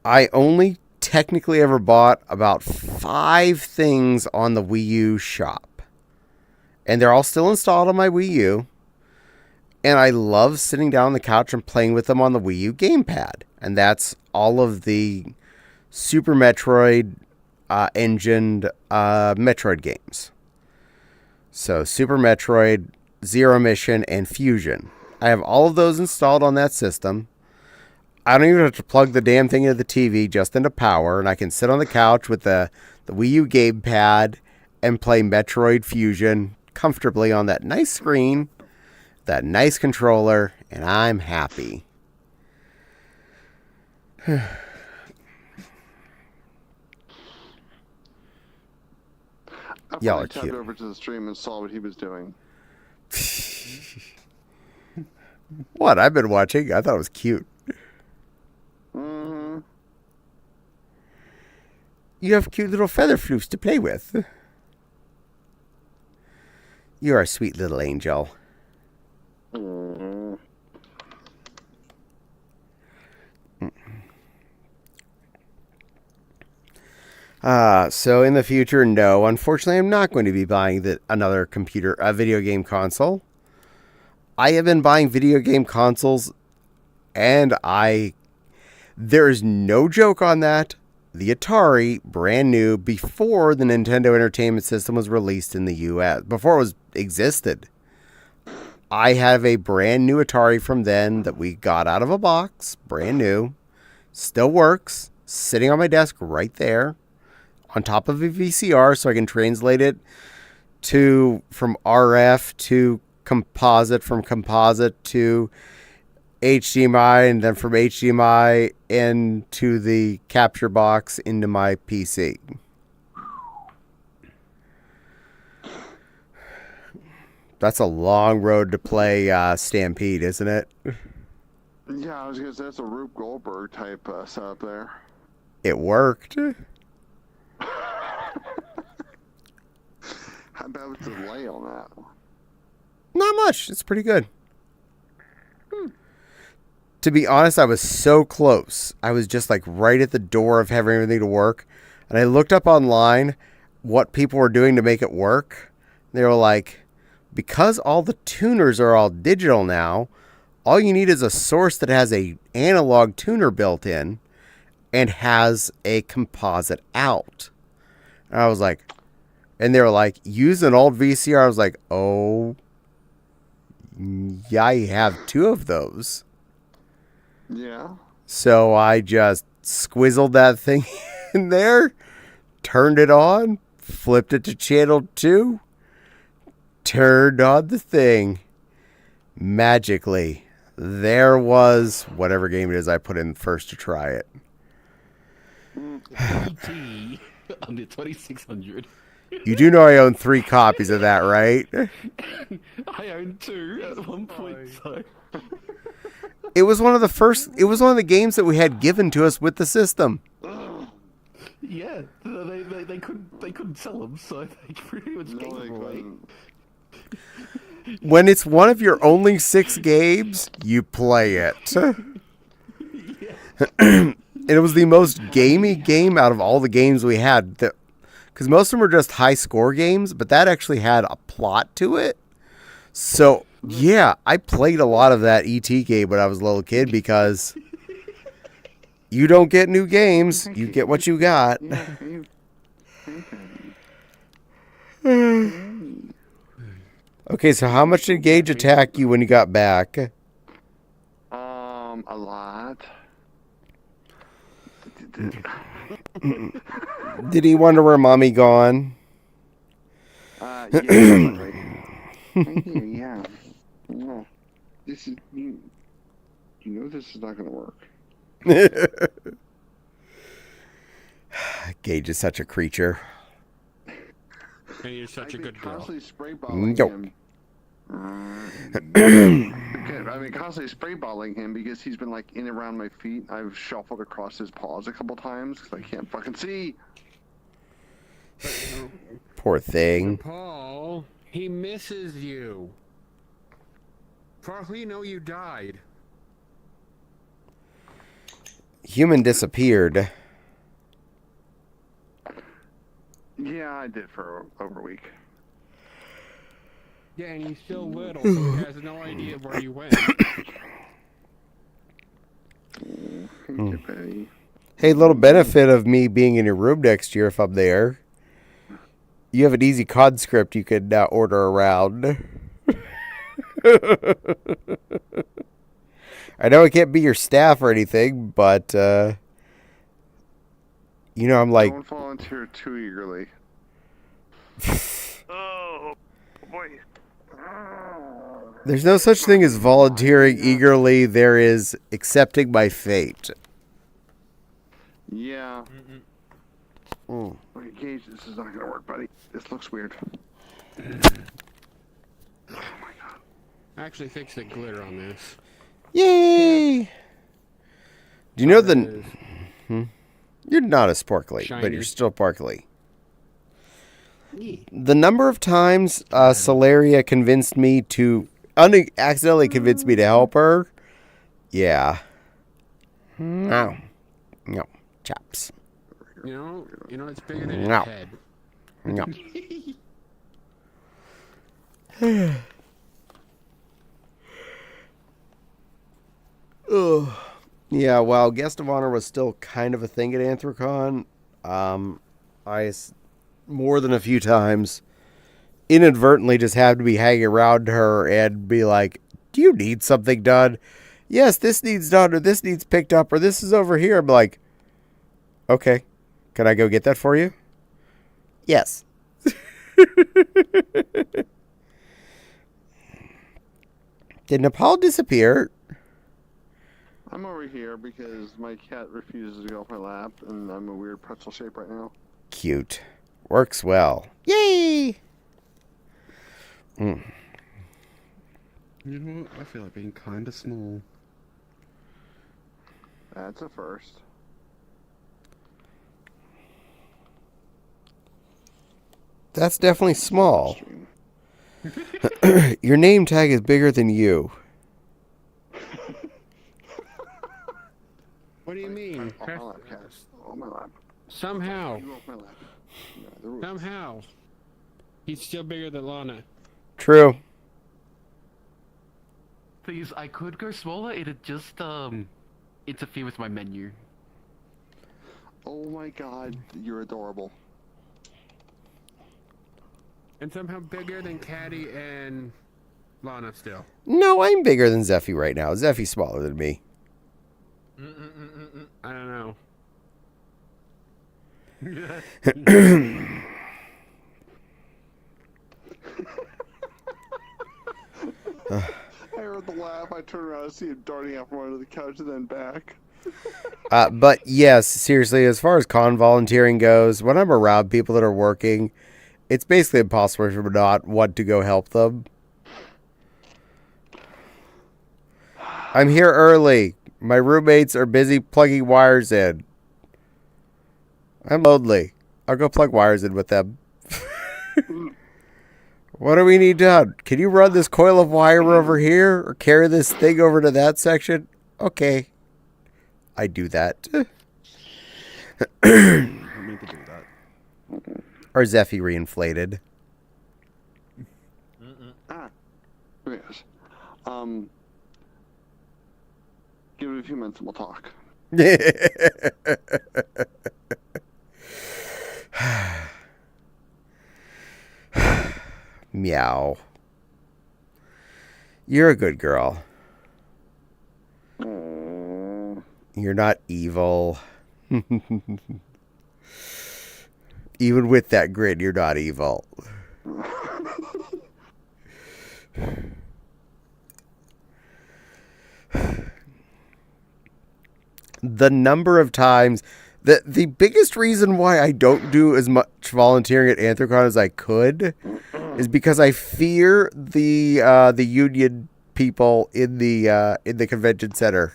I only technically ever bought about 5 things on the Wii U shop. And they're all still installed on my Wii U. And I love sitting down on the couch and playing with them on the Wii U gamepad. And that's all of the Super Metroid engined Metroid games. So Super Metroid, Zero Mission, and Fusion. I have all of those installed on that system. I don't even have to plug the damn thing into the TV, just into power, and I can sit on the couch with the Wii U gamepad and play Metroid Fusion comfortably on that nice screen, that nice controller, and I'm happy. Y'all are I tapped cute. over to the stream and saw what he was doing. What? I've been watching. I thought it was cute. Mm-hmm. You have cute little feather floofs to play with. You're a sweet little angel. Mm-hmm. So in the future, no. Unfortunately, I'm not going to be buying another video game console. I have been buying video game consoles, and there's no joke on that. The Atari, brand new, before the Nintendo Entertainment System was released in the US, before it existed. I have a brand new Atari from then that we got out of a box, brand new, still works, sitting on my desk right there, on top of a VCR, so I can translate it from RF to composite, from composite to HDMI, and then from HDMI into the capture box into my PC. That's a long road to play Stampede, isn't it? Yeah, I was gonna say that's a Rube Goldberg type setup there. It worked. How bad was the delay on that? Not much. It's pretty good. To be honest, I was so close. I was just like right at the door of having everything to work. And I looked up online what people were doing to make it work. They were like, because all the tuners are all digital now, all you need is a source that has a analog tuner built in and has a composite out. And I was like, and they were like, use an old VCR. I was like, oh, yeah, I have 2 of those. Yeah. So I just squizzled that thing in there, turned it on, flipped it to channel 2, turned on the thing. Magically, there was whatever game it is I put in first to try it. E.T. on the 2600. You do know I own 3 copies of that, right? I own 2 at one point, so... It was one of the games that we had given to us with the system. Yeah, they couldn't sell them, so they pretty much gave No, they them away. couldn't. When it's one of your only 6 games, you play it. And it was the most gamey game out of all the games we had. Because most of them were just high score games, but that actually had a plot to it. So, yeah, I played a lot of that ET game when I was a little kid because you don't get new games. You get what you got. Yeah, you- Okay, so how much did Gage attack you when you got back? a lot. Did he wonder where Mommy gone? Yeah, right. Right here, yeah. No, this is you know this is not gonna work. Gage is such a creature. And you're such a I've been good girl. constantly spray balling Nope. him. I've been constantly spray balling him because he's been like in and around my feet. I've shuffled across his paws a couple times because I can't fucking see. Poor thing. Paul, he misses you. For all we know, you died. Human disappeared. Yeah, I did for over a week. Yeah, and he's still little, so he has no idea where you went. Thank you, Betty. Hey, little benefit of me being in your room next year if I'm there. You have an easy COD script you could order around. I know I can't be your staff or anything, but, I'm like... Don't volunteer too eagerly. Oh, boy. There's no such thing as volunteering eagerly. There is accepting my fate. Yeah. Okay, Gage, this is not gonna work, buddy. This looks weird. I actually fixed the glitter on this. Yay! Do you know the... It is. You're not a sparkly, but Shiny. you're still sparkly. The number of times Celeria convinced me to... accidentally convinced me to help her. Yeah. No. No. Chops. You know, it's bigger than No. his head. No. Ugh. Yeah, while Guest of Honor was still kind of a thing at Anthrocon, more than a few times inadvertently just happened to be hanging around her and be like, do you need something done? Yes, this needs done, or this needs picked up, or this is over here. I'm like, okay, can I go get that for you? Yes. Did Nepal disappear? I'm over here because my cat refuses to go off my lap, and I'm a weird pretzel shape right now. Cute. Works well. Yay! You know what? I feel like being kind of small. That's a first. That's definitely small. Your name tag is bigger than you. What do you mean? Off my lap, cat. Off my lap. Somehow. You off my lap. No, the rules. Somehow. He's still bigger than Lana. True. Please, I could go smaller. It'd just interfere with my menu. Oh my god, you're adorable. And somehow bigger than Caddy and Lana still. No, I'm bigger than Zeffy right now. Zeffy's smaller than me. I don't know. I heard the laugh. I turned around to see him darting out from under the couch and then back. But yes, seriously, as far as con volunteering goes, when I'm around people that are working, it's basically impossible for me not want to go help them. I'm here early. My roommates are busy plugging wires in. I'm lonely. I'll go plug wires in with them. What do we need done? Can you run this coil of wire over here or carry this thing over to that section? Okay. I do that. I don't mean to do that. Or Zeffy reinflated. Yes. Give it a few minutes and we'll talk. Meow. You're a good girl. You're not evil. Even with that grin, you're not evil. The number of times the biggest reason why I don't do as much volunteering at Anthrocon as I could is because I fear the union people in the convention center.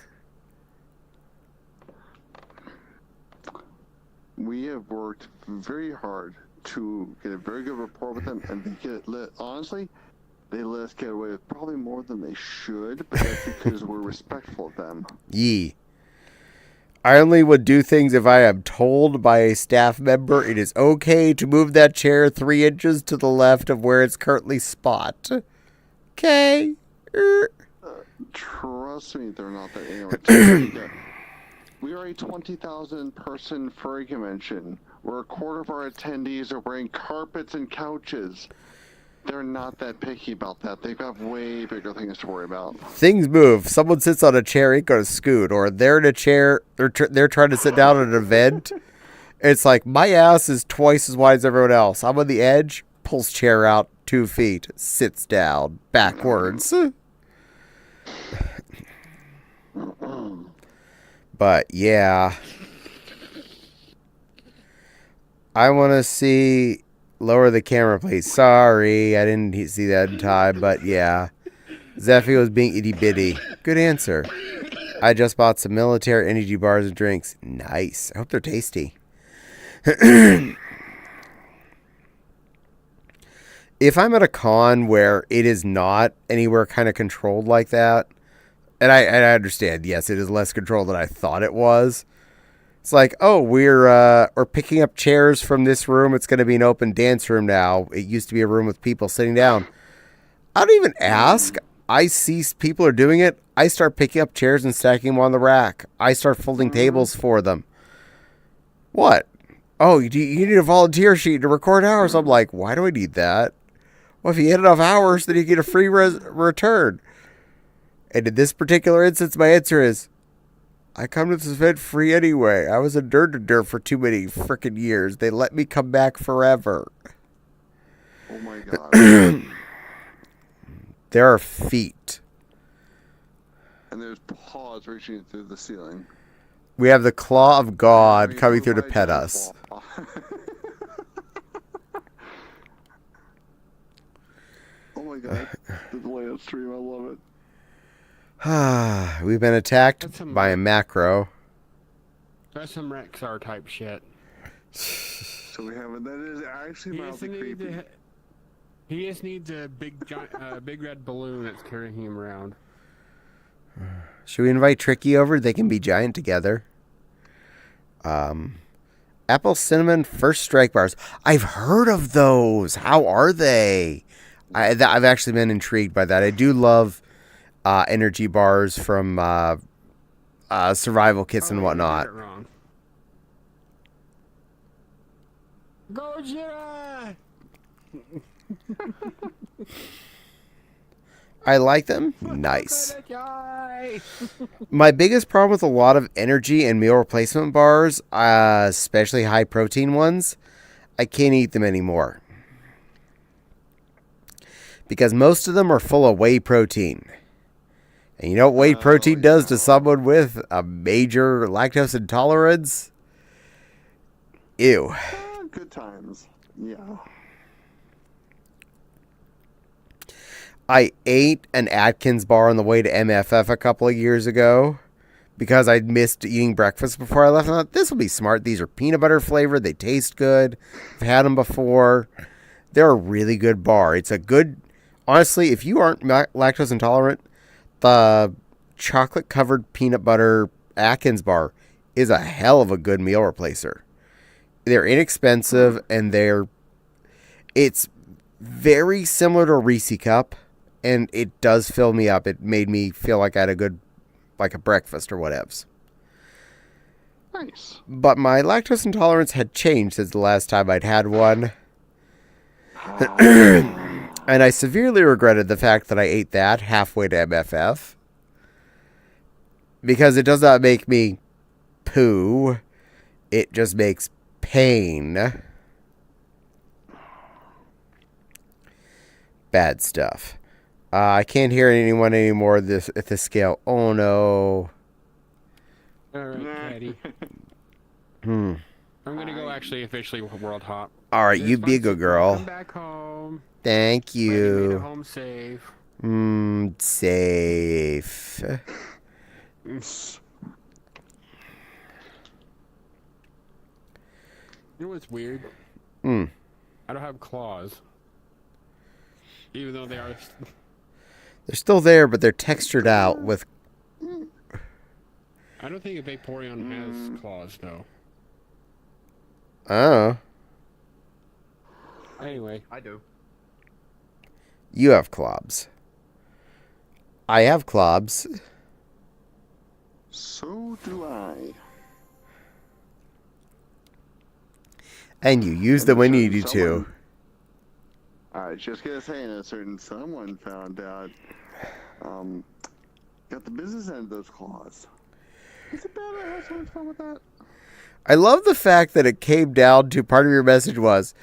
We have worked very hard to get a very good rapport with them, and honestly, they let us get away with probably more than they should, but that's because we're respectful of them. Yee. I only would do things if I am told by a staff member it is okay to move that chair 3 inches to the left of where it's currently spot. Okay. Trust me, they're not that anyway. We are a 20,000 person furry convention where a quarter of our attendees are wearing carpets and couches. They're not that picky about that. They've got way bigger things to worry about. Things move. Someone sits on a chair, ain't gonna scoot, or they're in a chair. They're trying to sit down at an event. It's like my ass is twice as wide as everyone else. I'm on the edge. Pulls chair out 2 feet. Sits down backwards. But yeah, I want to see. Lower the camera, please. Sorry, I didn't see that in time, but yeah. Zeffy was being itty bitty. Good answer. I just bought some military energy bars and drinks. Nice. I hope they're tasty. If I'm at a con where it is not anywhere kind of controlled like that, and I understand, yes, it is less controlled than I thought it was. It's like, oh, we're picking up chairs from this room. It's going to be an open dance room now. It used to be a room with people sitting down. I don't even ask. I see people are doing it. I start picking up chairs and stacking them on the rack. I start folding tables for them. What? Oh, you need a volunteer sheet to record hours. I'm like, why do I need that? Well, if you hit enough hours, then you get a free return. And in this particular instance, my answer is, I come to this event free anyway. I was a dirt for too many frickin' years. They let me come back forever. Oh my god. There are feet. And there's paws reaching through the ceiling. We have the claw of God coming through to pet us. Oh my god. The layout stream, I love it. We've been attacked by a macro. That's some Rexar type shit. So we have it. That is actually mildly creepy. He just needs a big red balloon that's carrying him around. Should we invite Tricky over? They can be giant together. Apple Cinnamon First Strike bars. I've heard of those. How are they? I've actually been intrigued by that. I do love energy bars from survival kits and whatnot. Gojira! I like them. Nice. My biggest problem with a lot of energy and meal replacement bars, especially high protein ones, I can't eat them anymore. Because most of them are full of whey protein. And you know what whey protein does to someone with a major lactose intolerance? Ew. Good times. Yeah. I ate an Atkins bar on the way to MFF a couple of years ago because I missed eating breakfast before I left. I thought, this will be smart. These are peanut butter flavored. They taste good. I've had them before. They're a really good bar. It's a good... Honestly, if you aren't lactose intolerant, the chocolate-covered peanut butter Atkins bar is a hell of a good meal replacer. They're inexpensive, and it's very similar to a Reese cup, and it does fill me up. It made me feel like I had a breakfast or whatevs. Nice. But my lactose intolerance had changed since the last time I'd had one. And I severely regretted the fact that I ate that halfway to MFF. Because it does not make me poo. It just makes pain. Bad stuff. I can't hear anyone anymore at this scale. Oh no. Alright, Caddy. I'm gonna go actually officially world hop. Alright, you be a good girl. Welcome back home. Thank Glad you made it you. home safe. Safe. You know what's weird? Hmm. I don't have claws. Even though they are... They're still there, but they're textured out with... I don't think a Vaporeon has claws, though. Oh. Anyway. I do. You have clobs. I have clobs. So do I. And you use them when you need to. I was just gonna say, and a certain someone found out, got the business end of those claws. Is it bad I have so much fun with that? I love the fact that it came down to part of your message was,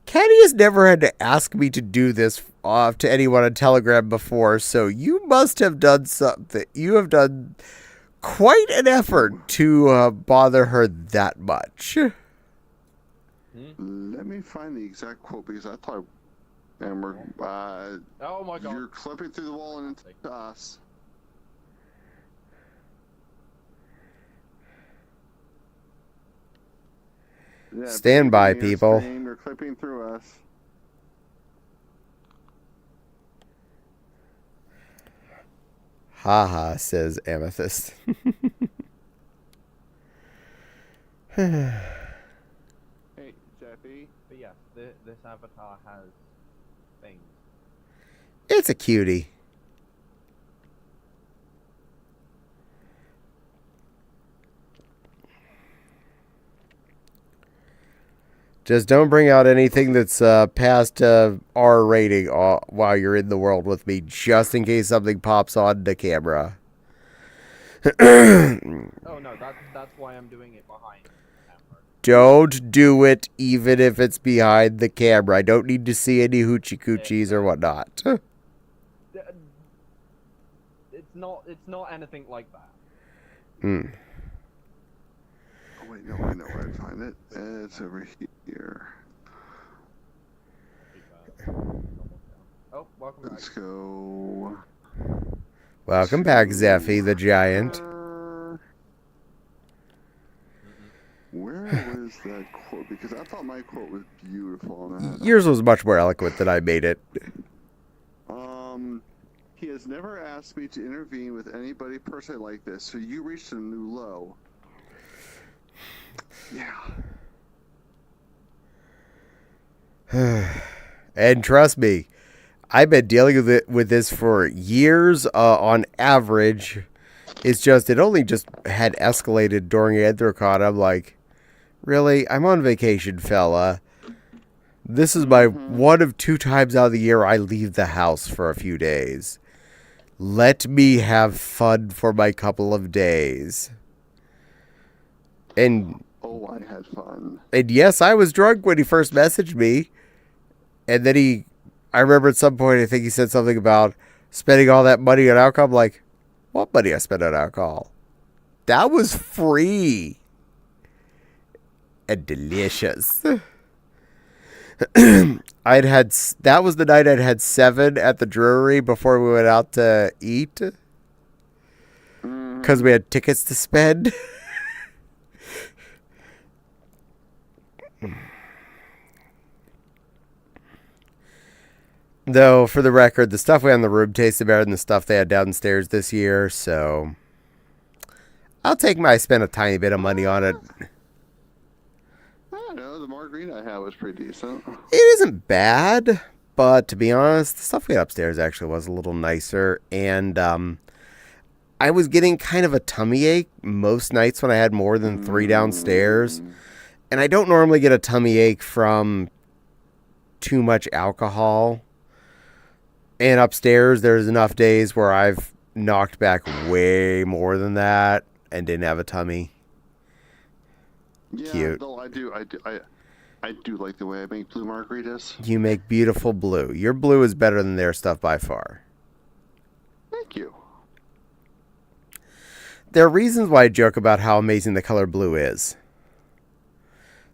Caddy has never had to ask me to do this to anyone on Telegram before, so you must have done something. You have done quite an effort to bother her that much. Let me find the exact quote because I thought, and we're, Oh my god. you're clipping through the wall and into us. Yeah, Stand by, beginning of people. stream, you're clipping through us. Haha, says Amethyst. Hey, Jeffy. But yeah, this avatar has things. It's a cutie. Just don't bring out anything that's past R rating while you're in the world with me, just in case something pops on the camera. Oh no, that's why I'm doing it behind the camera. Don't do it even if it's behind the camera. I don't need to see any hoochie coochies or whatnot. It's not anything like that. Hmm. Oh, wait, no, I know where to find it. It's over here. Oh, welcome back. Let's go. Welcome back, Zeffy the Giant. Where was that quote? Because I thought my quote was beautiful on that. Yours was much more eloquent than I made it. He has never asked me to intervene with anybody personally like this, so you reached a new low. Yeah. And trust me, I've been dealing with this for years on average. It's just, it only just had escalated during Anthrocon. I'm like, really? I'm on vacation, fella. This is my one of 2 times out of the year I leave the house for a few days. Let me have fun for my couple of days. And Oh, I had fun. And yes, I was drunk when he first messaged me. And then I remember at some point, I think he said something about spending all that money on alcohol. I'm like, what money I spent on alcohol? That was free. And delicious. That was the night I'd had 7 at the brewery before we went out to eat. Because because we had tickets to spend. Though, for the record, the stuff we had in the room tasted better than the stuff they had downstairs this year, so I spent a tiny bit of money on it. I don't know. The margarita I had was pretty decent. It isn't bad, but to be honest, the stuff we had upstairs actually was a little nicer, and I was getting kind of a tummy ache most nights when I had more than 3 downstairs, and I don't normally get a tummy ache from too much alcohol. And upstairs, there's enough days where I've knocked back way more than that and didn't have a tummy. Yeah, Cute. though I do like the way I make blue margaritas. You make beautiful blue. Your blue is better than their stuff by far. Thank you. There are reasons why I joke about how amazing the color blue is.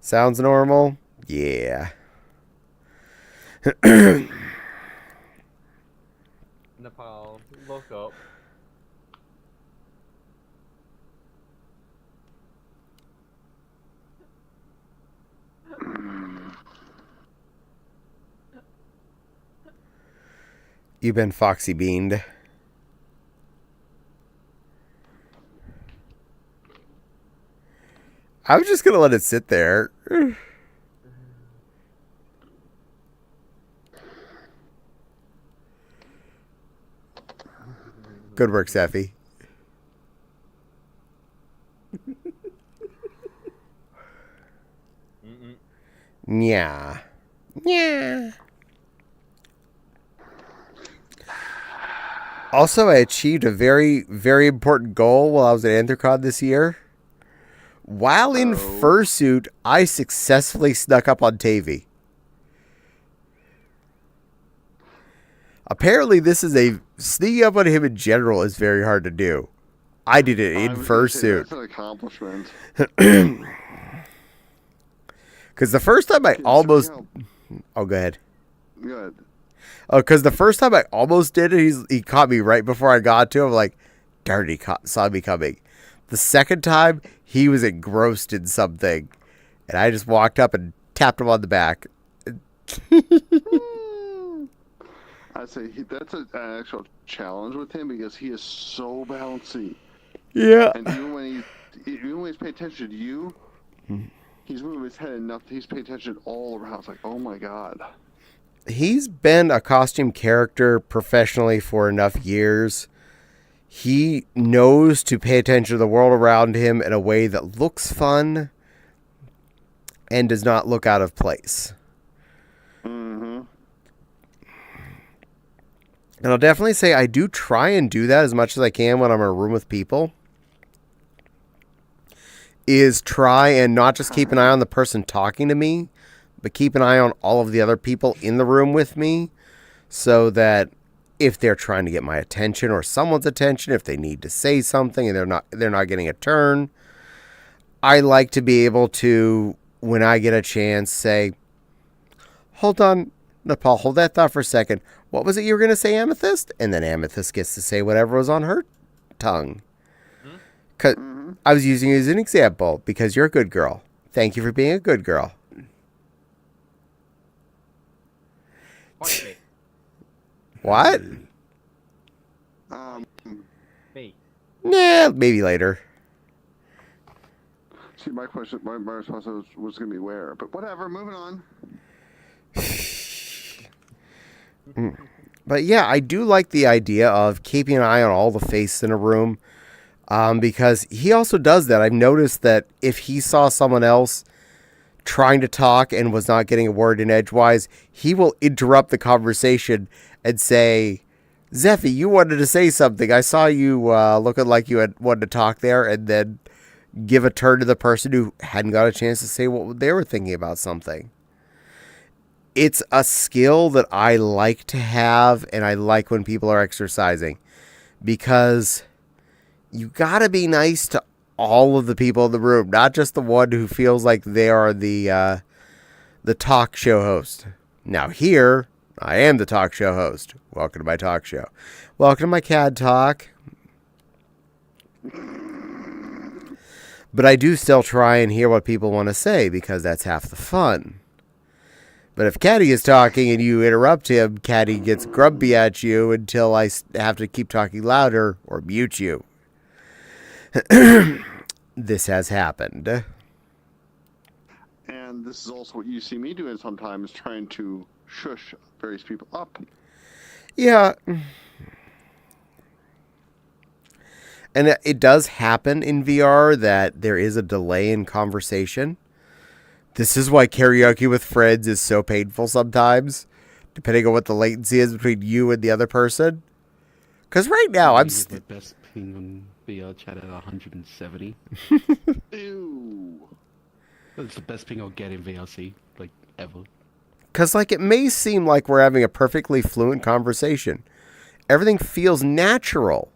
Sounds normal? Yeah. Nepal, look up. You've been foxy beaned. I was just going to let it sit there. Good work, Seffi. Yeah. Yeah. Also, I achieved a very, very important goal while I was at Anthrocon this year. While in fursuit, I successfully snuck up on Tavy. Apparently, sneaking up on him in general is very hard to do. I did it in fursuit. That's an accomplishment. Because the first time I almost... Oh, go ahead. Good. Oh, because the first time I almost did it, he caught me right before I got to him. I'm like, darn, he saw me coming. The second time, he was engrossed in something. And I just walked up and tapped him on the back. I'd say that's an actual challenge with him because he is so bouncy. Yeah. And even when he's paying attention to you, he's moving his head enough that he's paying attention all around. It's like, oh my god. He's been a costume character professionally for enough years. He knows to pay attention to the world around him in a way that looks fun and does not look out of place. Mm-hmm. And I'll definitely say I do try and do that as much as I can when I'm in a room with people. Is try and not just keep an eye on the person talking to me, but keep an eye on all of the other people in the room with me, so that if they're trying to get my attention or someone's attention, if they need to say something and they're not getting a turn, I like to be able to, when I get a chance, say, hold on, Nepal, hold that thought for a second. What was it you were going to say, Amethyst? And then Amethyst gets to say whatever was on her tongue. Because I was using you as an example because you're a good girl. Thank you for being a good girl. What? Me. Nah, maybe later. See, my response was going to be where, but whatever. Moving on. But yeah, I do like the idea of keeping an eye on all the faces in a room, because he also does that. I've noticed that if he saw someone else trying to talk and was not getting a word in edgewise, he will interrupt the conversation and say, Zeffy, you wanted to say something. I saw you looking like you had wanted to talk there, and then give a turn to the person who hadn't got a chance to say what they were thinking about something. It's a skill that I like to have, and I like when people are exercising, because you gotta be nice to all of the people in the room, not just the one who feels like they are the talk show host. Now here, I am the talk show host. Welcome to my talk show. Welcome to my CAD talk. But I do still try and hear what people want to say because that's half the fun. But if Caddy is talking and you interrupt him, Caddy gets grumpy at you until I have to keep talking louder or mute you. This has happened. And this is also what you see me doing sometimes, trying to shush various people up. Yeah. And it does happen in VR that there is a delay in conversation. This is why karaoke with friends is so painful sometimes, depending on what the latency is between you and the other person. Because right now, I'm... the best ping on VR chat at 170. Ew. That's the best ping I'll get in VRC, like, ever. Because, like, it may seem like we're having a perfectly fluent conversation. Everything feels natural.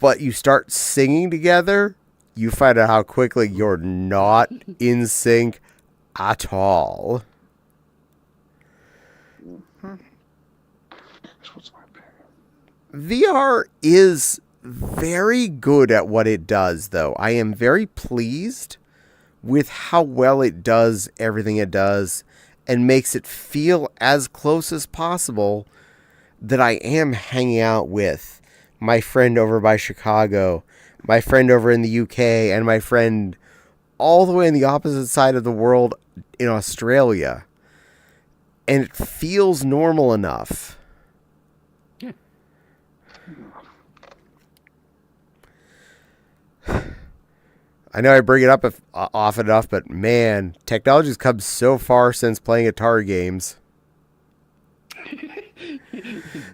But you start singing together, you find out how quickly you're not in sync at all. VR is very good at what it does, though. I am very pleased with how well it does everything it does and makes it feel as close as possible that I am hanging out with my friend over by Chicago, my friend over in the UK, and my friend all the way on the opposite side of the world in Australia. And it feels normal enough. Yeah. I know I bring it up often enough, but man, technology's come so far since playing Atari games.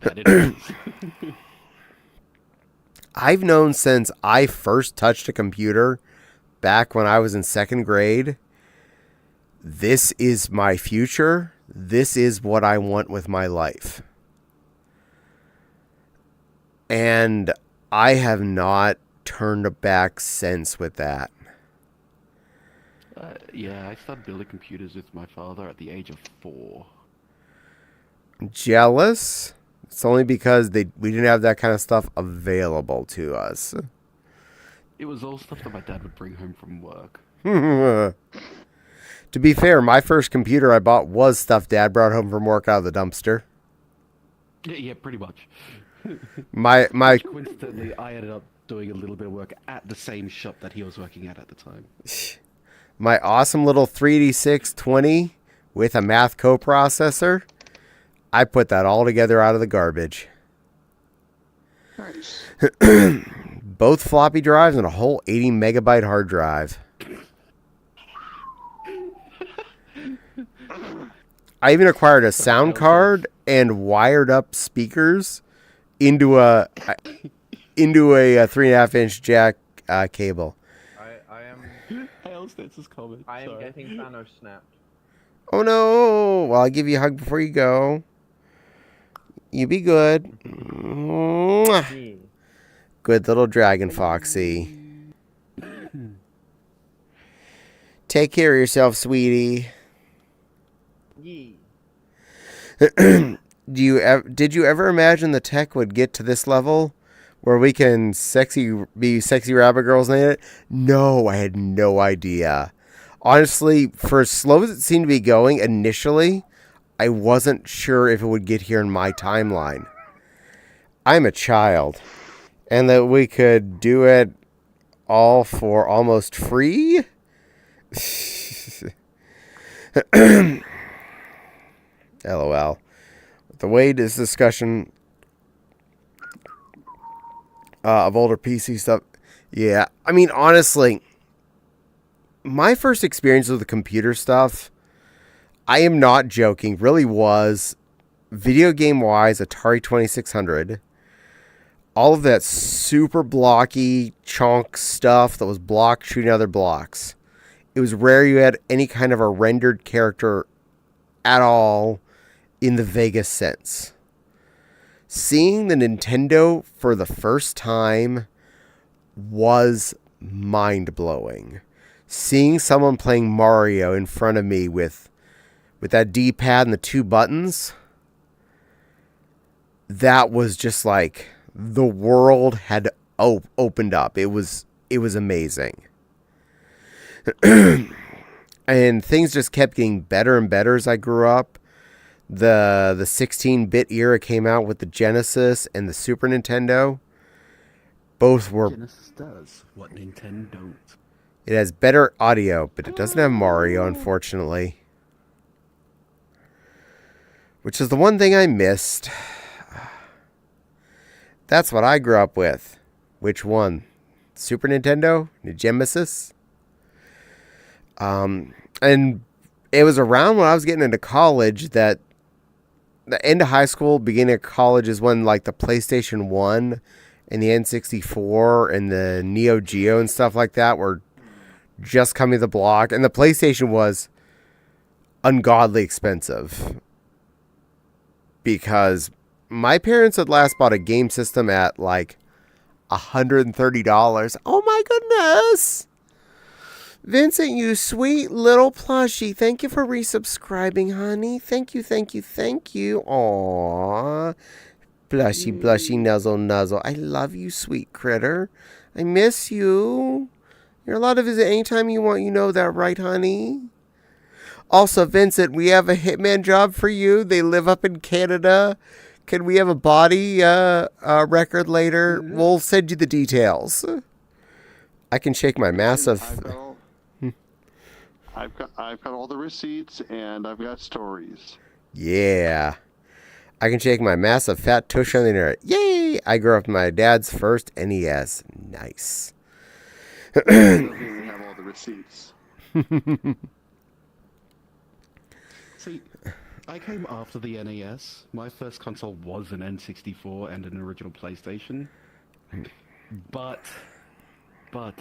That it is. I've known since I first touched a computer back when I was in second grade, this is my future. This is what I want with my life. And I have not turned back since with that. Yeah, I started building computers with my father at the age of 4. Jealous? It's only because we didn't have that kind of stuff available to us. It was all stuff that my dad would bring home from work. To be fair, my first computer I bought was stuff Dad brought home from work out of the dumpster. Yeah, pretty much. My Coincidentally, I ended up doing a little bit of work at the same shop that he was working at the time. My awesome little 3D620 with a math coprocessor, I put that all together out of the garbage. Nice. Both floppy drives and a whole 80 megabyte hard drive. I even acquired a sound card and wired up speakers into a 3.5-inch jack cable. I am Comment. I am getting Thanos snapped. Oh no! Well, I'll give you a hug before you go. You be good. Mwah. Yeah. Good little dragon foxy. Take care of yourself, sweetie. Yeah. Did you ever imagine the tech would get to this level where we can be sexy rabbit girls in it? No, I had no idea. Honestly, for as slow as it seemed to be going initially, I wasn't sure if it would get here in my timeline. I'm a child, and that we could do it all for almost free? LOL. The way this discussion of older PC stuff, yeah. I mean, honestly, my first experience with the computer stuff, I am not joking, really was, video game-wise, Atari 2600. All of that super blocky chonk stuff that was block shooting other blocks. It was rare you had any kind of a rendered character at all in the vaguest sense. Seeing the Nintendo for the first time was mind-blowing. Seeing someone playing Mario in front of me with that D-pad and the 2 buttons, that was just like the world had opened up. It was amazing. And things just kept getting better and better as I grew up. The 16-bit era came out with the Genesis and the Super Nintendo. Both were... Genesis does what Nintendo don't. It has better audio, but it doesn't have Mario, unfortunately. Which is the one thing I missed. That's what I grew up with. Which one? Super Nintendo? The Genesis? And it was around when I was getting into college that the end of high school, beginning of college is when like the PlayStation 1 and the N64 and the Neo Geo and stuff like that were just coming to the block. And the PlayStation was ungodly expensive because my parents had last bought a game system at like $130. Oh my goodness. Vincent, you sweet little plushie. Thank you for resubscribing, honey. Thank you, thank you, thank you. Aww. Blushy, blushy, nuzzle, nuzzle. I love you, sweet critter. I miss you. You're allowed to visit anytime you want. You know that, right, honey? Also, Vincent, we have a hitman job for you. They live up in Canada. Can we have a body record later? We'll send you the details. I can shake my massive... I've got all the receipts and I've got stories. Yeah. I can shake my massive fat tush on the internet. Yay! I grew up with my dad's first NES. Nice. I don't have all the receipts. See, I came after the NES. My first console was an N64 and an original PlayStation. But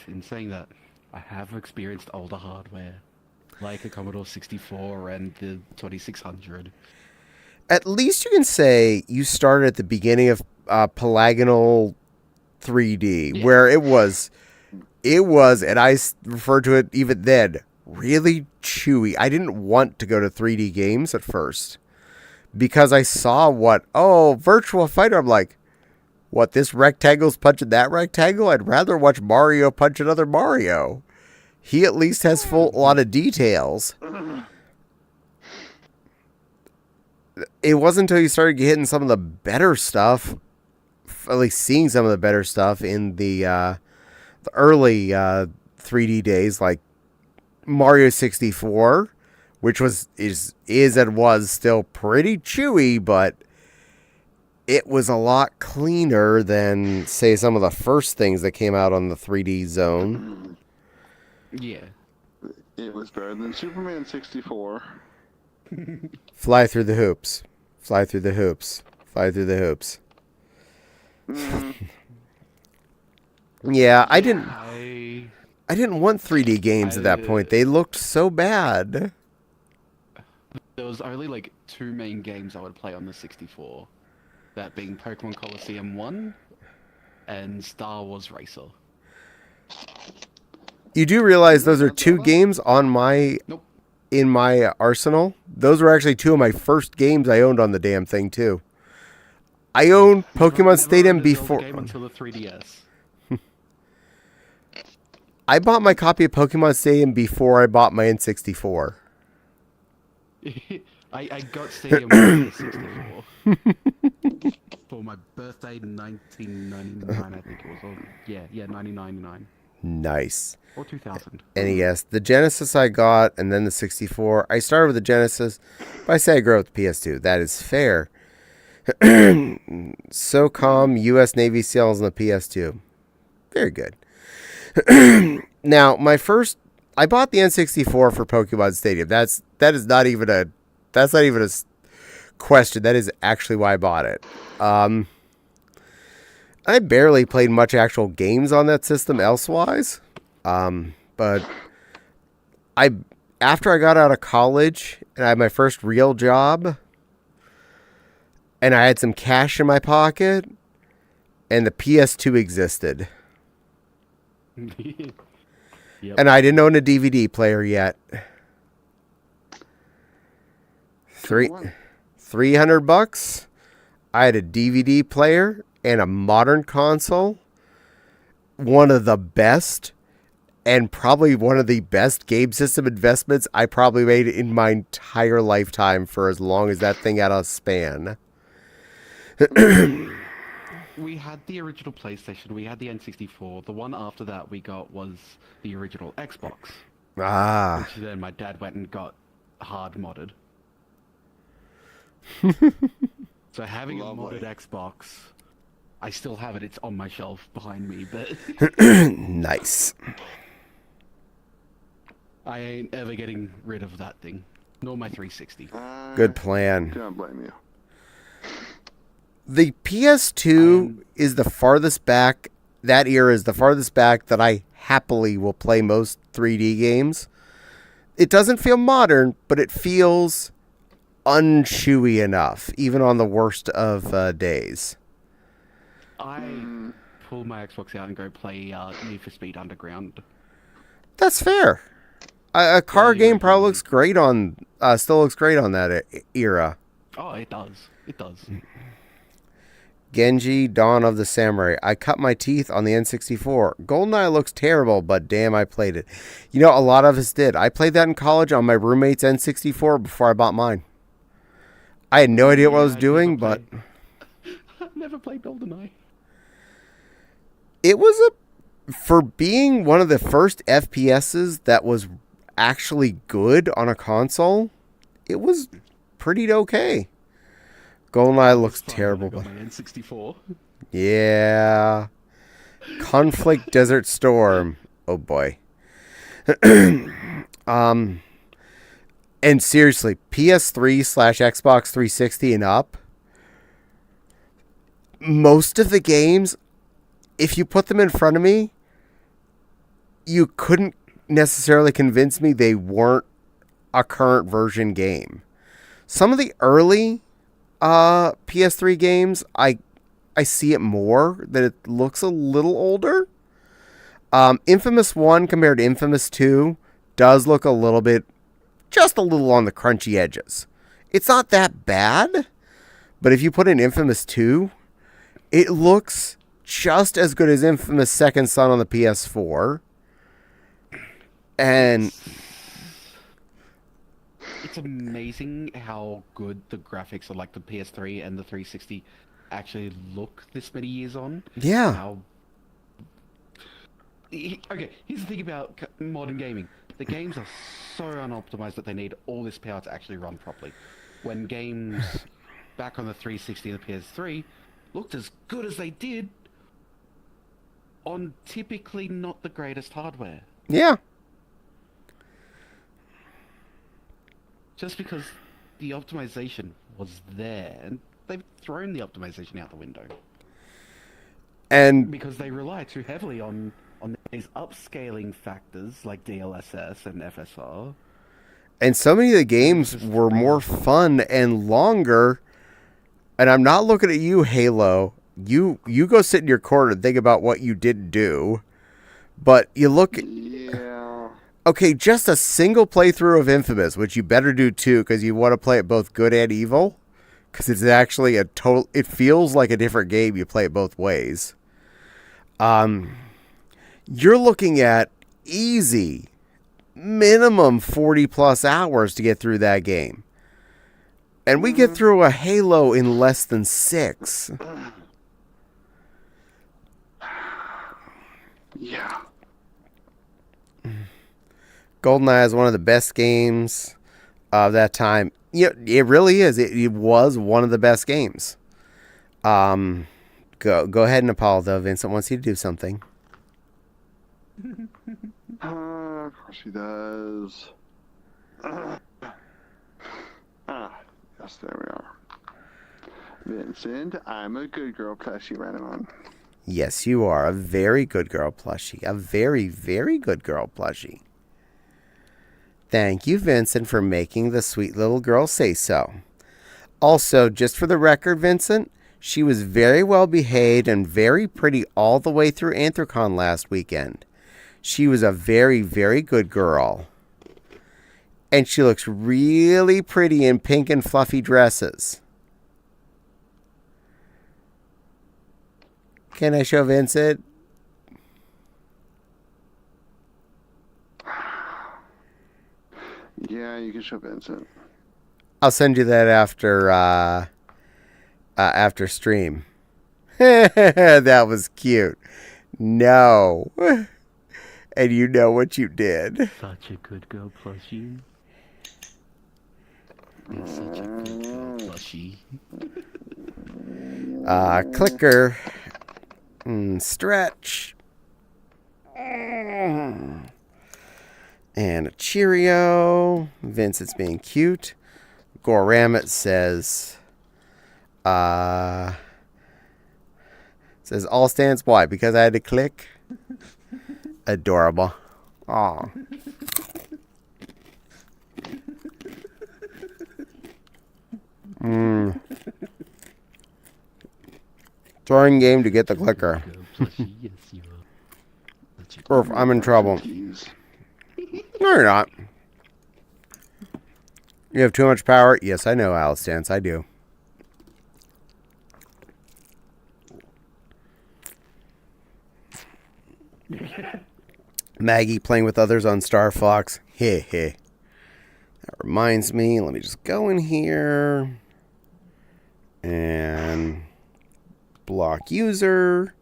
in saying that, I have experienced older hardware, like a Commodore 64 and the 2600. At least you can say you started at the beginning of polygonal 3D, Yeah. where it was, and I referred to it even then, really chewy. I didn't want to go to 3D games at first because I saw Virtua Fighter. I'm like, what, this rectangle's punching that rectangle? I'd rather watch Mario punch another Mario. He at least has a lot of details. It wasn't until you started hitting some of the better stuff, at least seeing some of the better stuff in the early 3D days, like Mario 64, which is and was still pretty chewy, but it was a lot cleaner than, say, some of the first things that came out on the 3D zone. Yeah. It was better than Superman 64. Fly through the hoops. Fly through the hoops. Fly through the hoops. Yeah, I didn't want 3D games at that point. They looked so bad. There was only like two main games I would play on the 64. That being Pokemon Coliseum 1 and Star Wars Racer. You do realize those are two games on Nope. in my arsenal? Those were actually two of my first games I owned on the damn thing, too. I owned Pokemon Stadium before... Game until the 3DS. I bought my copy of Pokemon Stadium before I bought my N64. I got Stadium on the 64. For my birthday in 1999, I think it was. Or, yeah, 1999. Nice. Or 2000. NES. The Genesis I got, and then the 64. I started with the Genesis, but I say I grew up with the PS2. That is fair. SOCOM, U.S. Navy SEALs, and the PS2. Very good. Now, I bought the N64 for Pokemon Stadium. That's not even a question. That is actually why I bought it. I barely played much actual games on that system elsewise. But after I got out of college and I had my first real job and I had some cash in my pocket and the PS2 existed. Yep. And I didn't own a DVD player yet. $300. I had a DVD player and a modern console. one of the best and probably one of the best game system investments I probably made in my entire lifetime for as long as that thing had a span. We had the original PlayStation, we had the N64. The one after that we got was the original Xbox. Ah. Which then my dad went and got hard modded. So having Lovely. a modded Xbox, I still have it. It's on my shelf behind me, but Nice. I ain't ever getting rid of that thing. Nor my 360. Good plan. Don't blame you. The PS2 is the farthest back, that era is the farthest back that I happily will play most 3D games. It doesn't feel modern, but it feels unchewy enough, even on the worst of days. I pull my Xbox out and go play Need for Speed Underground. That's fair. A car Yeah, game you're probably right. looks great on, still looks great on that era. Oh, it does. It does. Genji, Dawn of the Samurai. I cut my teeth on the N64. GoldenEye looks terrible, but damn, I played it. You know, a lot of us did. I played that in college on my roommate's N64 before I bought mine. I had no idea what I was I'd doing, never but played- I've never played GoldenEye. it was for being one of the first FPSs that was actually good on a console, it was pretty okay. GoldenEye looks Fine, terrible, I got but my N64. yeah. Conflict Desert Storm. Oh boy. And seriously, PS3/Xbox 360 and up, most of the games, if you put them in front of me, you couldn't necessarily convince me they weren't a current version game. Some of the early PS3 games, I see it more, that it looks a little older. Infamous 1 compared to Infamous 2 does look a little bit, just a little on the crunchy edges. It's not that bad, but if you put in Infamous 2, it looks just as good as Infamous Second Son on the PS4. And It's amazing how good the graphics of like the PS3 and the 360 actually look this many years on. yeah, How... Okay, here's the thing about modern gaming. The games are so unoptimized that they need all this power to actually run properly. When games back on the 360 and the PS3 looked as good as they did on typically not the greatest hardware. yeah. Just because the optimization was there, and they've thrown the optimization out the window. And Because they rely too heavily on these upscaling factors like DLSS and FSR. And so many of the games were more fun and longer. And I'm not looking at you, Halo. You go sit in your corner and think about what you didn't do. But you look at, Yeah. okay, just a single playthrough of Infamous, which you better do too, because you want to play it both good and evil. Because it's actually it feels like a different game. You play it both ways. You're looking at easy minimum 40 plus hours to get through that game. And we get through a Halo in less than 6. Yeah. GoldenEye is one of the best games of that time. Yeah, it really is. It was one of the best games. Go ahead and apologize, though. Vincent wants you to do something. Of course he does. Yes, there we are. Vincent, I'm a good girl plushie, right on. Yes, you are a very good girl plushie. A very, very good girl plushie. Thank you, Vincent, for making the sweet little girl say so. Also, just for the record, Vincent, she was very well behaved and very pretty all the way through Anthrocon last weekend. She was a very, very good girl. And she looks really pretty in pink and fluffy dresses. Can I show Vincent? Yeah, you can show Vincent. I'll send you that after stream. That was cute. No. And you know what you did. Such a good girl plushie. You're such a good girl plushie. Clicker. Stretch. And a Cheerio. Vincent's being cute. Goramit says, all stands. Why? Because I had to click? Adorable. Aw. Throwing game to get the clicker. Plushie, yes, you are. Or if I'm in trouble. Keys. No, you're not. You have too much power? Yes, I know, Alice Dance. I do. Maggie playing with others on Star Fox. Heh heh. That reminds me. Let me just go in here. And block user.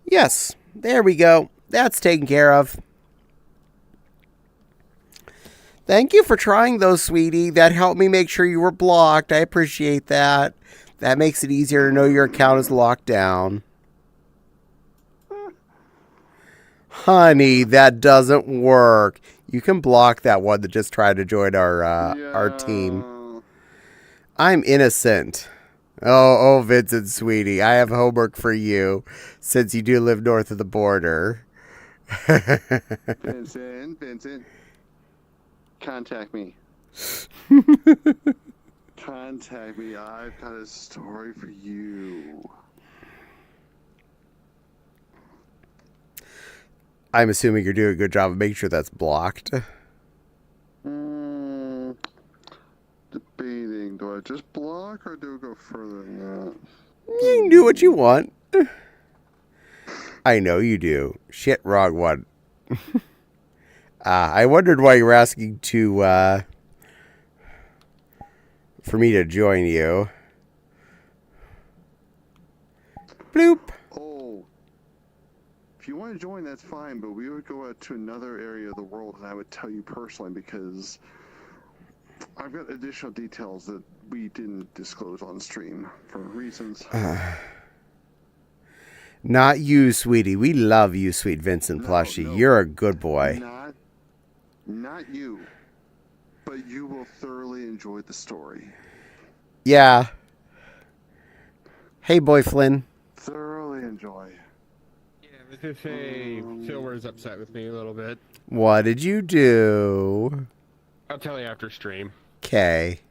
Yes. There we go. That's taken care of. Thank you for trying those, sweetie. That helped me make sure you were blocked. I appreciate that. That makes it easier to know your account is locked down. Honey, that doesn't work. You can block that one that just tried to join our team. I'm innocent. Oh, Vincent, sweetie. I have homework for you since you do live north of the border. Vincent. Contact me. Contact me. I've got a story for you. I'm assuming you're doing a good job of making sure that's blocked. Debating. Do I just block or do I go further than that? You can do what you want. I know you do. Shit, wrong one. I wondered why you were asking for me to join you. Bloop. Oh. If you want to join, that's fine, but we would go out to another area of the world, and I would tell you personally because I've got additional details that we didn't disclose on stream for reasons. Not you, sweetie. We love you, sweet Vincent Plushie. No. You're a good boy. Not you, but you will thoroughly enjoy the story. Yeah. Hey, boy Flynn. Thoroughly enjoy. Yeah, let's just say Silver's upset with me a little bit. What did you do? I'll tell you after stream. Okay.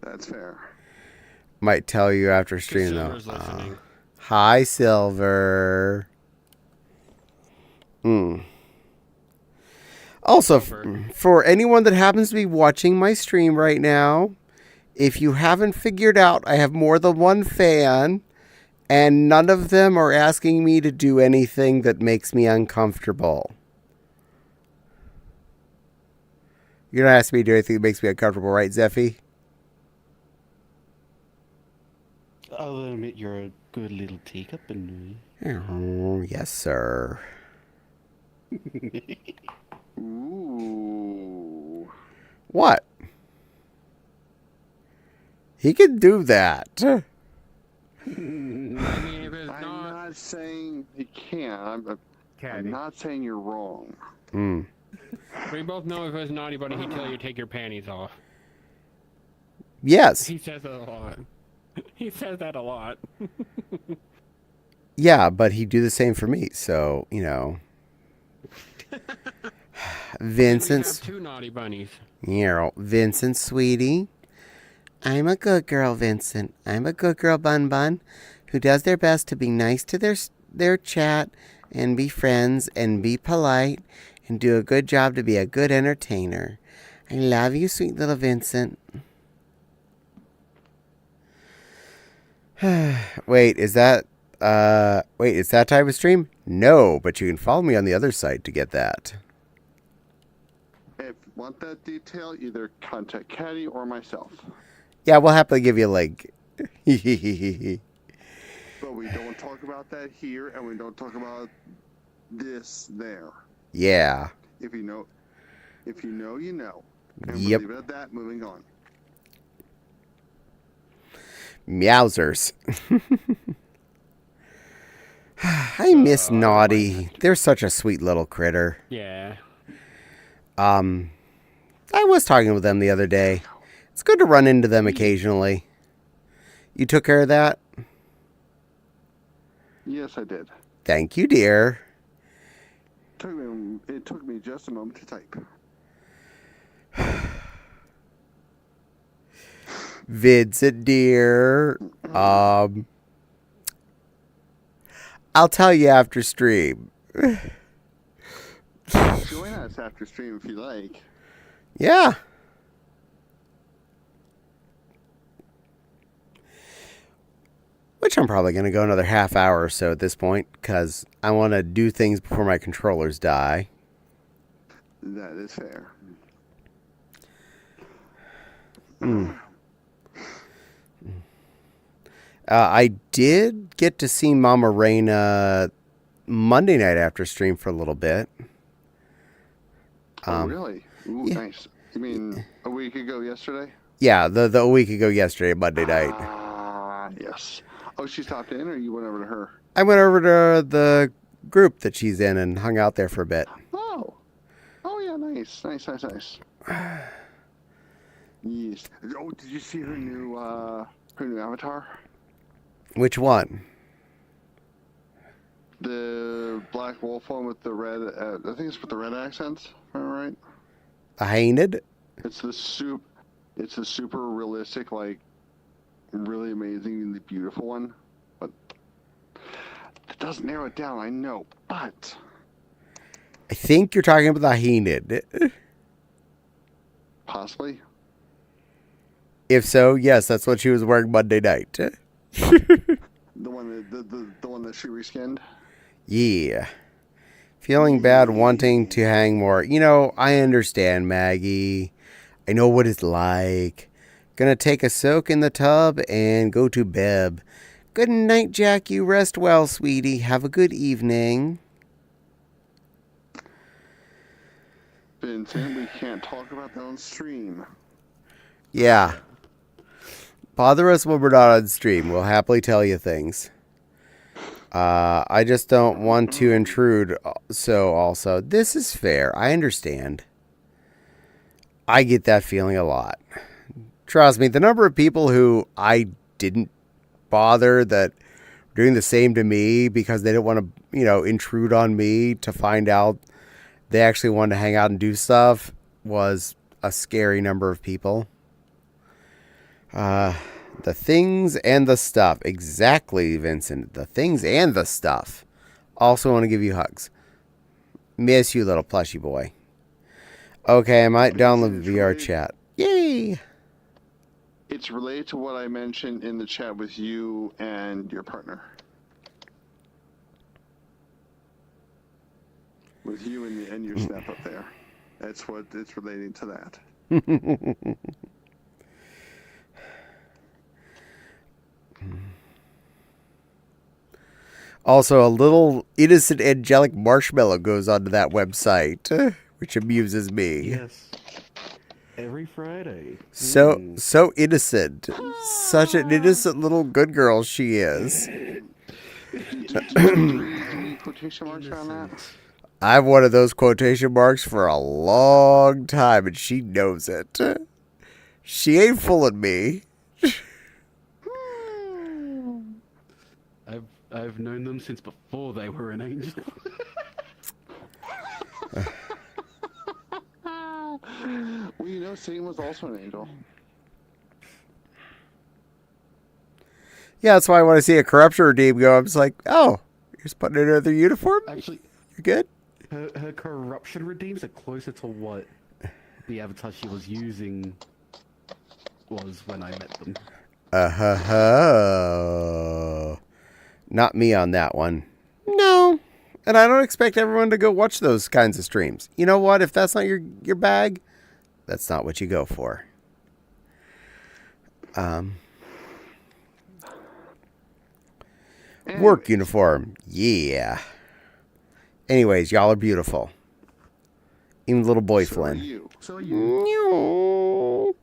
That's fair. Might tell you after stream, though. Silver's listening. Hi, Silver. Also, for anyone that happens to be watching my stream right now, if you haven't figured out, I have more than one fan, and none of them are asking me to do anything that makes me uncomfortable. You're not asking me to do anything that makes me uncomfortable, right, Zeffy? I'll admit you're a good little teacup and Oh, yes, sir. Ooh. What? He can do that. I mean, if it's I'm not... not saying he can't. I'm not saying you're wrong. We both know if it's not anybody, he'd tell you to take your panties off. Yes. He says that a lot. He says that a lot. Yeah, but he'd do the same for me. So, you know. Vincent's... We have 2 naughty bunnies. Yeah, Vincent, sweetie. I'm a good girl, Vincent. I'm a good girl, Bun Bun, who does their best to be nice to their chat and be friends and be polite and do a good job to be a good entertainer. I love you, sweet little Vincent. Wait, is that type of stream? No, but you can follow me on the other side to get that. want that detail, either contact Caddy or myself. Yeah, we'll happily give you a link. But we don't talk about that here, and we don't talk about this there. Yeah. If you know, you know. And Yep. we'll leave it at that, moving on. Meowsers. I miss Naughty. They're such a sweet little critter. Yeah. I was talking with them the other day. It's good to run into them occasionally. You took care of that? Yes, I did. Thank you, dear. It took me just a moment to type. Vincent, dear. I'll tell you after stream. Join us after stream if you like. Yeah. Which I'm probably going to go another half hour or so at this point, because I want to do things before my controllers die. That is fair. I did get to see Mama Reina Monday night after stream for a little bit. Oh, really? Ooh, yeah. Nice. You mean a week ago yesterday? Yeah, the week ago yesterday, Monday night. Yes. Oh, she stopped in, or you went over to her? I went over to the group that she's in and hung out there for a bit. Oh. Oh, yeah, nice. Nice. Yes. Oh, did you see her new avatar? Which one? The black wolf one with the red, I think it's with the red accents, am I right? A Hained? It's the super realistic, like, really amazingly beautiful one. But it doesn't narrow it down, I know, but... I think you're talking about the Hained. Possibly. If so, yes, that's what she was wearing Monday night. The one that she reskinned? Yeah. Feeling bad wanting to hang more. You know, I understand, Maggie. I know what it's like. Gonna take a soak in the tub and go to bed. Good night, Jack. You rest well, sweetie. Have a good evening. Vincent, we can't talk about that on stream. Yeah. Bother us when we're not on stream. We'll happily tell you things. I just don't want to intrude. So also, this is fair. I understand. I get that feeling a lot. Trust me, the number of people who I didn't bother that were doing the same to me because they didn't want to, intrude on me to find out they actually wanted to hang out and do stuff was a scary number of people. The things and the stuff. Exactly, Vincent. The things and the stuff. Also want to give you hugs. Miss you, little plushy boy. Okay, I might download the VR chat. Yay! It's related to what I mentioned in the chat with you and your partner. With you and your snap up there. That's what it's relating to that. Also, a little innocent angelic marshmallow goes onto that website, which amuses me. Yes. Every Friday. So innocent. Such an innocent little good girl she is. Any quotation marks around that? I've wanted those quotation marks for a long time, and she knows it. She ain't fooling me. I've known them since before they were an angel. Well, Satan was also an angel. Yeah, that's why when I see a corruption redeem go, I'm just like, oh, you're just putting in another uniform? Actually, You're good? her corruption redeems are closer to what the avatar she was using was when I met them. Not me on that one. No. And I don't expect everyone to go watch those kinds of streams. You know what? If that's not your bag, That's not what you go for. Work uniform. Yeah. Anyways, y'all are beautiful. Even little boy Flynn. So are you.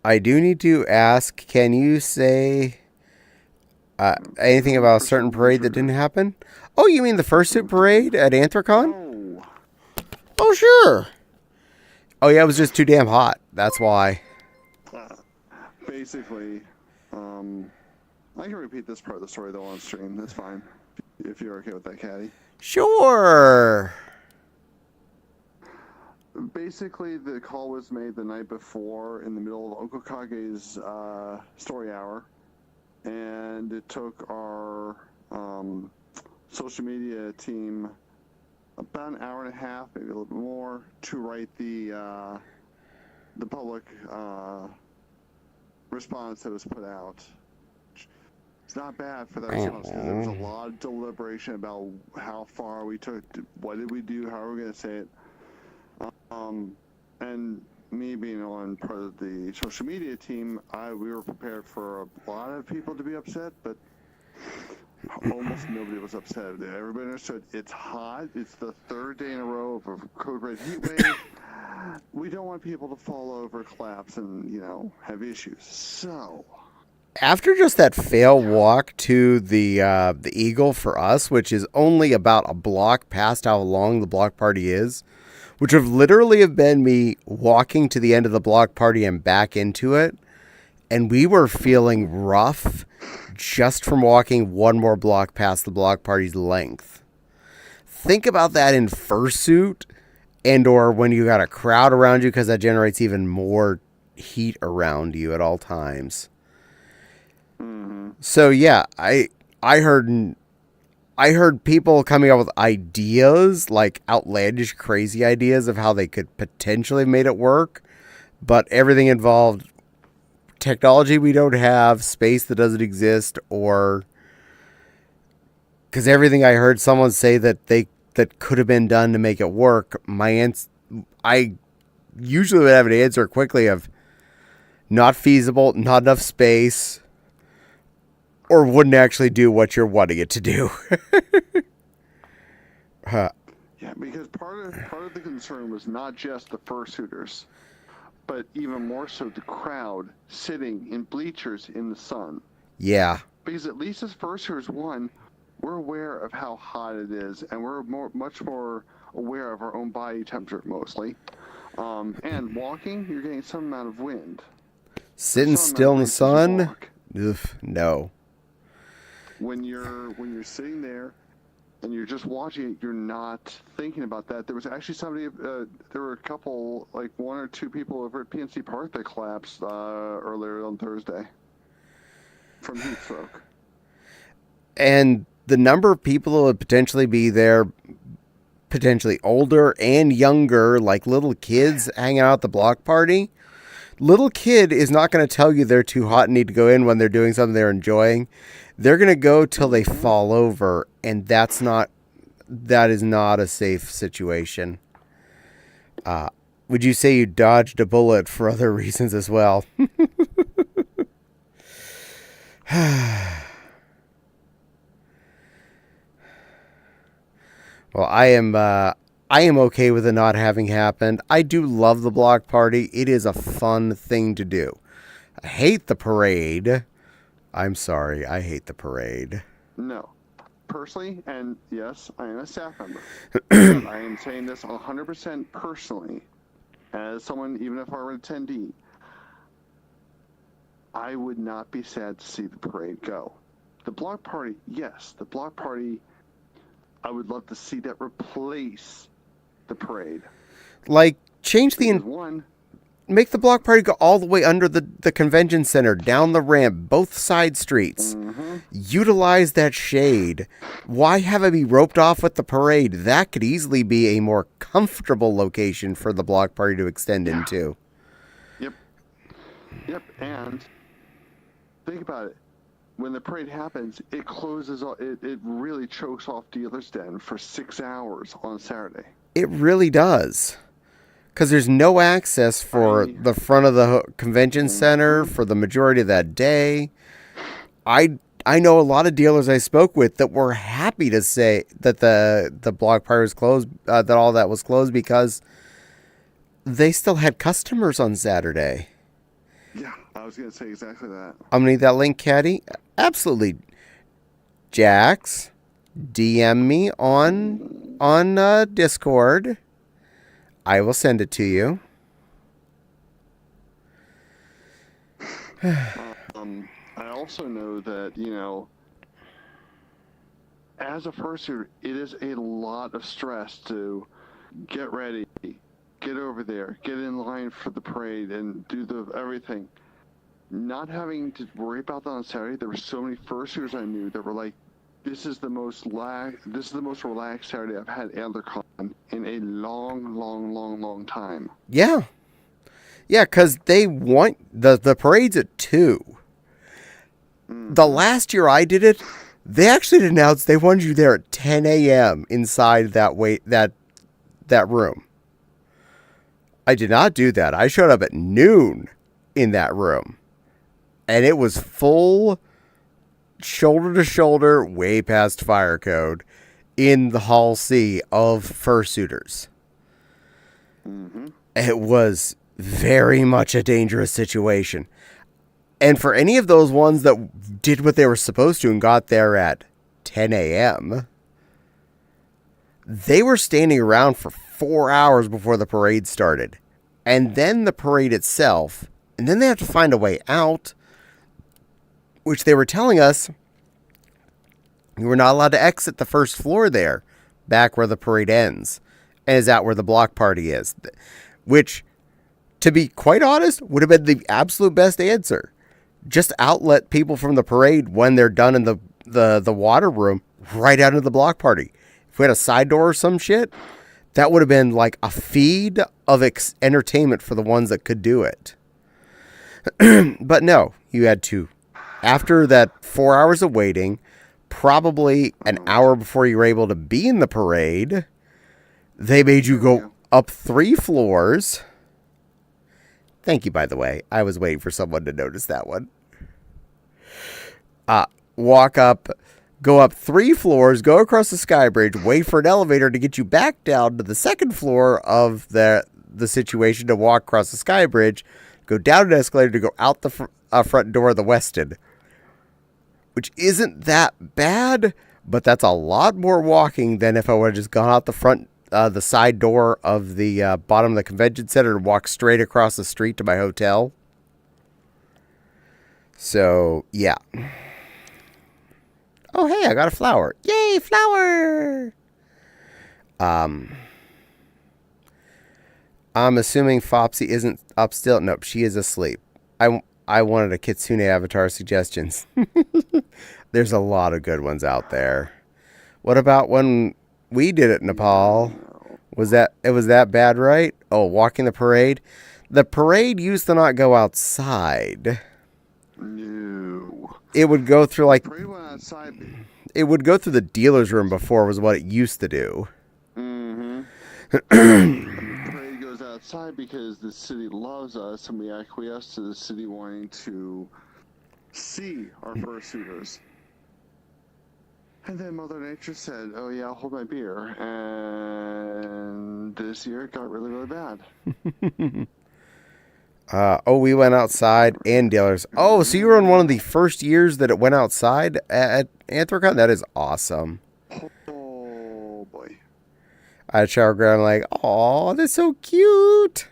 I do need to ask, can you say anything about a certain parade that didn't happen? Oh, you mean the fursuit parade at Anthrocon? Oh, sure. Oh, yeah, it was just too damn hot. That's why. Basically, I can repeat this part of the story though on stream. That's fine. If you're okay with that, Caddy. Sure. Basically, the call was made the night before in the middle of Okokage's story hour, and it took our social media team about an hour and a half, maybe a little bit more, to write the public response that was put out. It's not bad for that response because there was a lot of deliberation about how far we took, what did we do, how are we going to say it. And me being on part of the social media team, we were prepared for a lot of people to be upset, but almost nobody was upset. Everybody understood it's hot. It's the third day in a row of a code red heat wave. We don't want people to fall over, collapse, and have issues. So after just that fail walk to the Eagle for us, which is only about a block past how long the block party is, which would literally have been me walking to the end of the block party and back into it, and we were feeling rough just from walking one more block past the block party's length. Think about that in fursuit and or when you got a crowd around you, because that generates even more heat around you at all times. So yeah, I heard people coming up with ideas, like outlandish, crazy ideas of how they could potentially have made it work, but everything involved technology we don't have, space that doesn't exist, or because everything I heard someone say that could have been done to make it work, I usually would have an answer quickly of not feasible, not enough space, or wouldn't actually do what you're wanting it to do. Yeah, because part of the concern was not just the fursuiters, but even more so the crowd sitting in bleachers in the sun. Yeah. Because at least as fursuiters, one, we're aware of how hot it is, and we're much more aware of our own body temperature mostly. And walking, you're getting some amount of wind. Sitting still in the sun? No. When you're sitting there and you're just watching it, you're not thinking about that. There was actually somebody, there were a couple, like one or two people over at PNC Park that collapsed earlier on Thursday from heat stroke. And the number of people that would potentially be there, potentially older and younger, like little kids hanging out at the block party. Little kid is not going to tell you they're too hot and need to go in when they're doing something they're enjoying. They're going to go till they fall over, and that is not a safe situation. Would you say you dodged a bullet for other reasons as well? Well, I am okay with it not having happened. I do love the block party. It is a fun thing to do. I hate the parade. I'm sorry, I hate the parade. No. Personally, and yes, I am a staff member. I am saying this 100% personally, as someone, even if I were an attendee, I would not be sad to see the parade go. The block party, yes, the block party, I would love to see that replace the parade. Like, change make the block party go all the way under the convention center, down the ramp, both side streets. Mm-hmm. Utilize that shade. Why have it be roped off with the parade? That could easily be a more comfortable location for the block party to extend into. Yep, and think about it. When the parade happens, it closes, it really chokes off Dealer's Den for 6 hours on Saturday. It really does. Because there's no access for the front of the convention center for the majority of that day. I know a lot of dealers I spoke with that were happy to say that the block party was closed, that all that was closed, because they still had customers on Saturday. Yeah, I was going to say exactly that. I'm going to need that link, Caddy. Absolutely. Jax, DM me on Discord. I will send it to you. I also know that, as a fursuiter, it is a lot of stress to get ready, get over there, get in line for the parade, and do everything. Not having to worry about that on Saturday, there were so many fursuiters I knew that were like, this is the most relaxed Saturday I've had AntlerCon in a long time. Yeah. Yeah, because they want the parade's at 2. The last year I did it, they actually announced they wanted you there at 10 a.m. inside that room. I did not do that. I showed up at noon in that room. And it was full shoulder to shoulder, way past fire code, in the Hall C of fursuiters. Mm-hmm. It was very much a dangerous situation. And for any of those ones that did what they were supposed to and got there at 10 a.m., they were standing around for 4 hours before the parade started. And then the parade itself. And then they have to find a way out, which they were telling us you were not allowed to exit the first floor there, back where the parade ends, and is out where the block party is. Which, to be quite honest, would have been the absolute best answer. Just outlet people from the parade when they're done in the water room right out of the block party. If we had a side door or some shit, that would have been like a feed of entertainment for the ones that could do it. But no, you had to. After that 4 hours of waiting, probably an hour before you were able to be in the parade, they made you go up 3 floors. Thank you, by the way. I was waiting for someone to notice that one. Go up 3 floors, go across the sky bridge, wait for an elevator to get you back down to the second floor of the situation to walk across the sky bridge, go down an escalator to go out the front door of the Westin. Which isn't that bad, but that's a lot more walking than if I would have just gone out the side door of the bottom of the convention center and walked straight across the street to my hotel. So, yeah. Oh, hey, I got a flower. Yay, flower! I'm assuming Fopsy isn't up still. Nope, she is asleep. I wanted a Kitsune avatar suggestions. There's a lot of good ones out there. What about when we did it in Nepal? It was that bad, right? Oh, walking the parade? The parade used to not go outside. No. It would go through like... The parade went outside. It would go through the dealer's room before was what it used to do. Mm-hmm. The parade goes outside because the city loves us and we acquiesce to the city wanting to see our fursuiters. And then Mother Nature said, oh yeah, I'll hold my beer. And this year it got really, really bad. We went outside and dealers. Oh, so you were in one of the first years that it went outside at Anthrocon? That is awesome. Oh boy. I had a shower grab, I'm like, oh, that's so cute.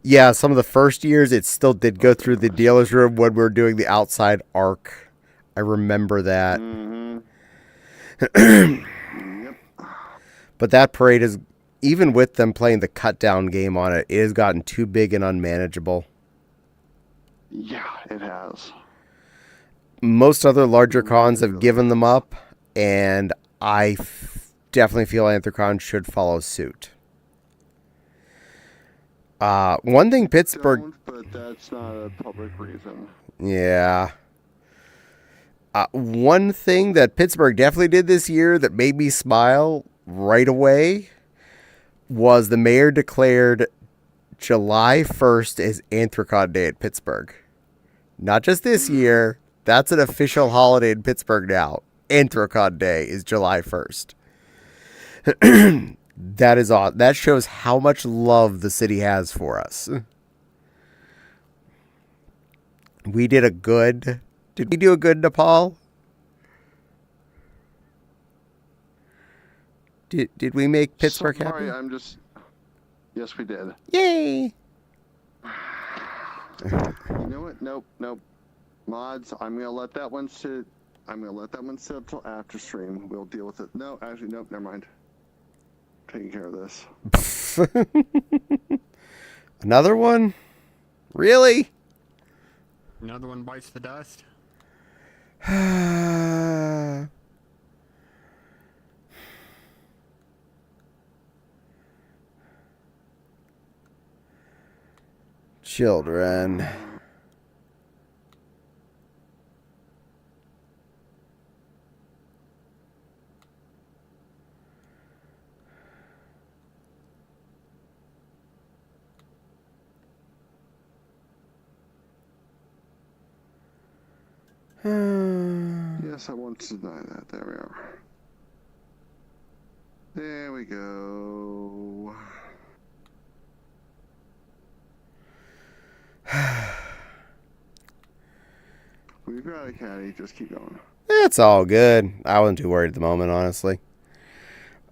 Yeah, some of the first years it still did go through the dealer's room when we were doing the outside arc. I remember that. Mm-hmm. Yep. But that parade is, even with them playing the cut down game on it, it has gotten too big and unmanageable. Yeah, it has. Most other larger cons have given them up, and I definitely feel Anthrocon should follow suit. One thing Pittsburgh... But that's not a public reason. Yeah. One thing that Pittsburgh definitely did this year that made me smile right away was the mayor declared July 1st is Anthracon Day at Pittsburgh. Not just this year. That's an official holiday in Pittsburgh now. Anthracon Day is July 1st. That is odd. That shows how much love the city has for us. We did a good. Did we do a good, Nepal? Did we make Pittsburgh Sorry, happy? I'm just. Yes, we did. Yay! You know what? Nope. Mods, I'm gonna let that one sit. I'm gonna let that one sit until after stream. We'll deal with it. No, actually, nope. Never mind. Taking care of this. Another one? Really? Another one bites the dust. Children. Yes, I want to deny that. There we are. There we go. We've got a caddy. Just keep going. It's all good. I wasn't too worried at the moment, honestly.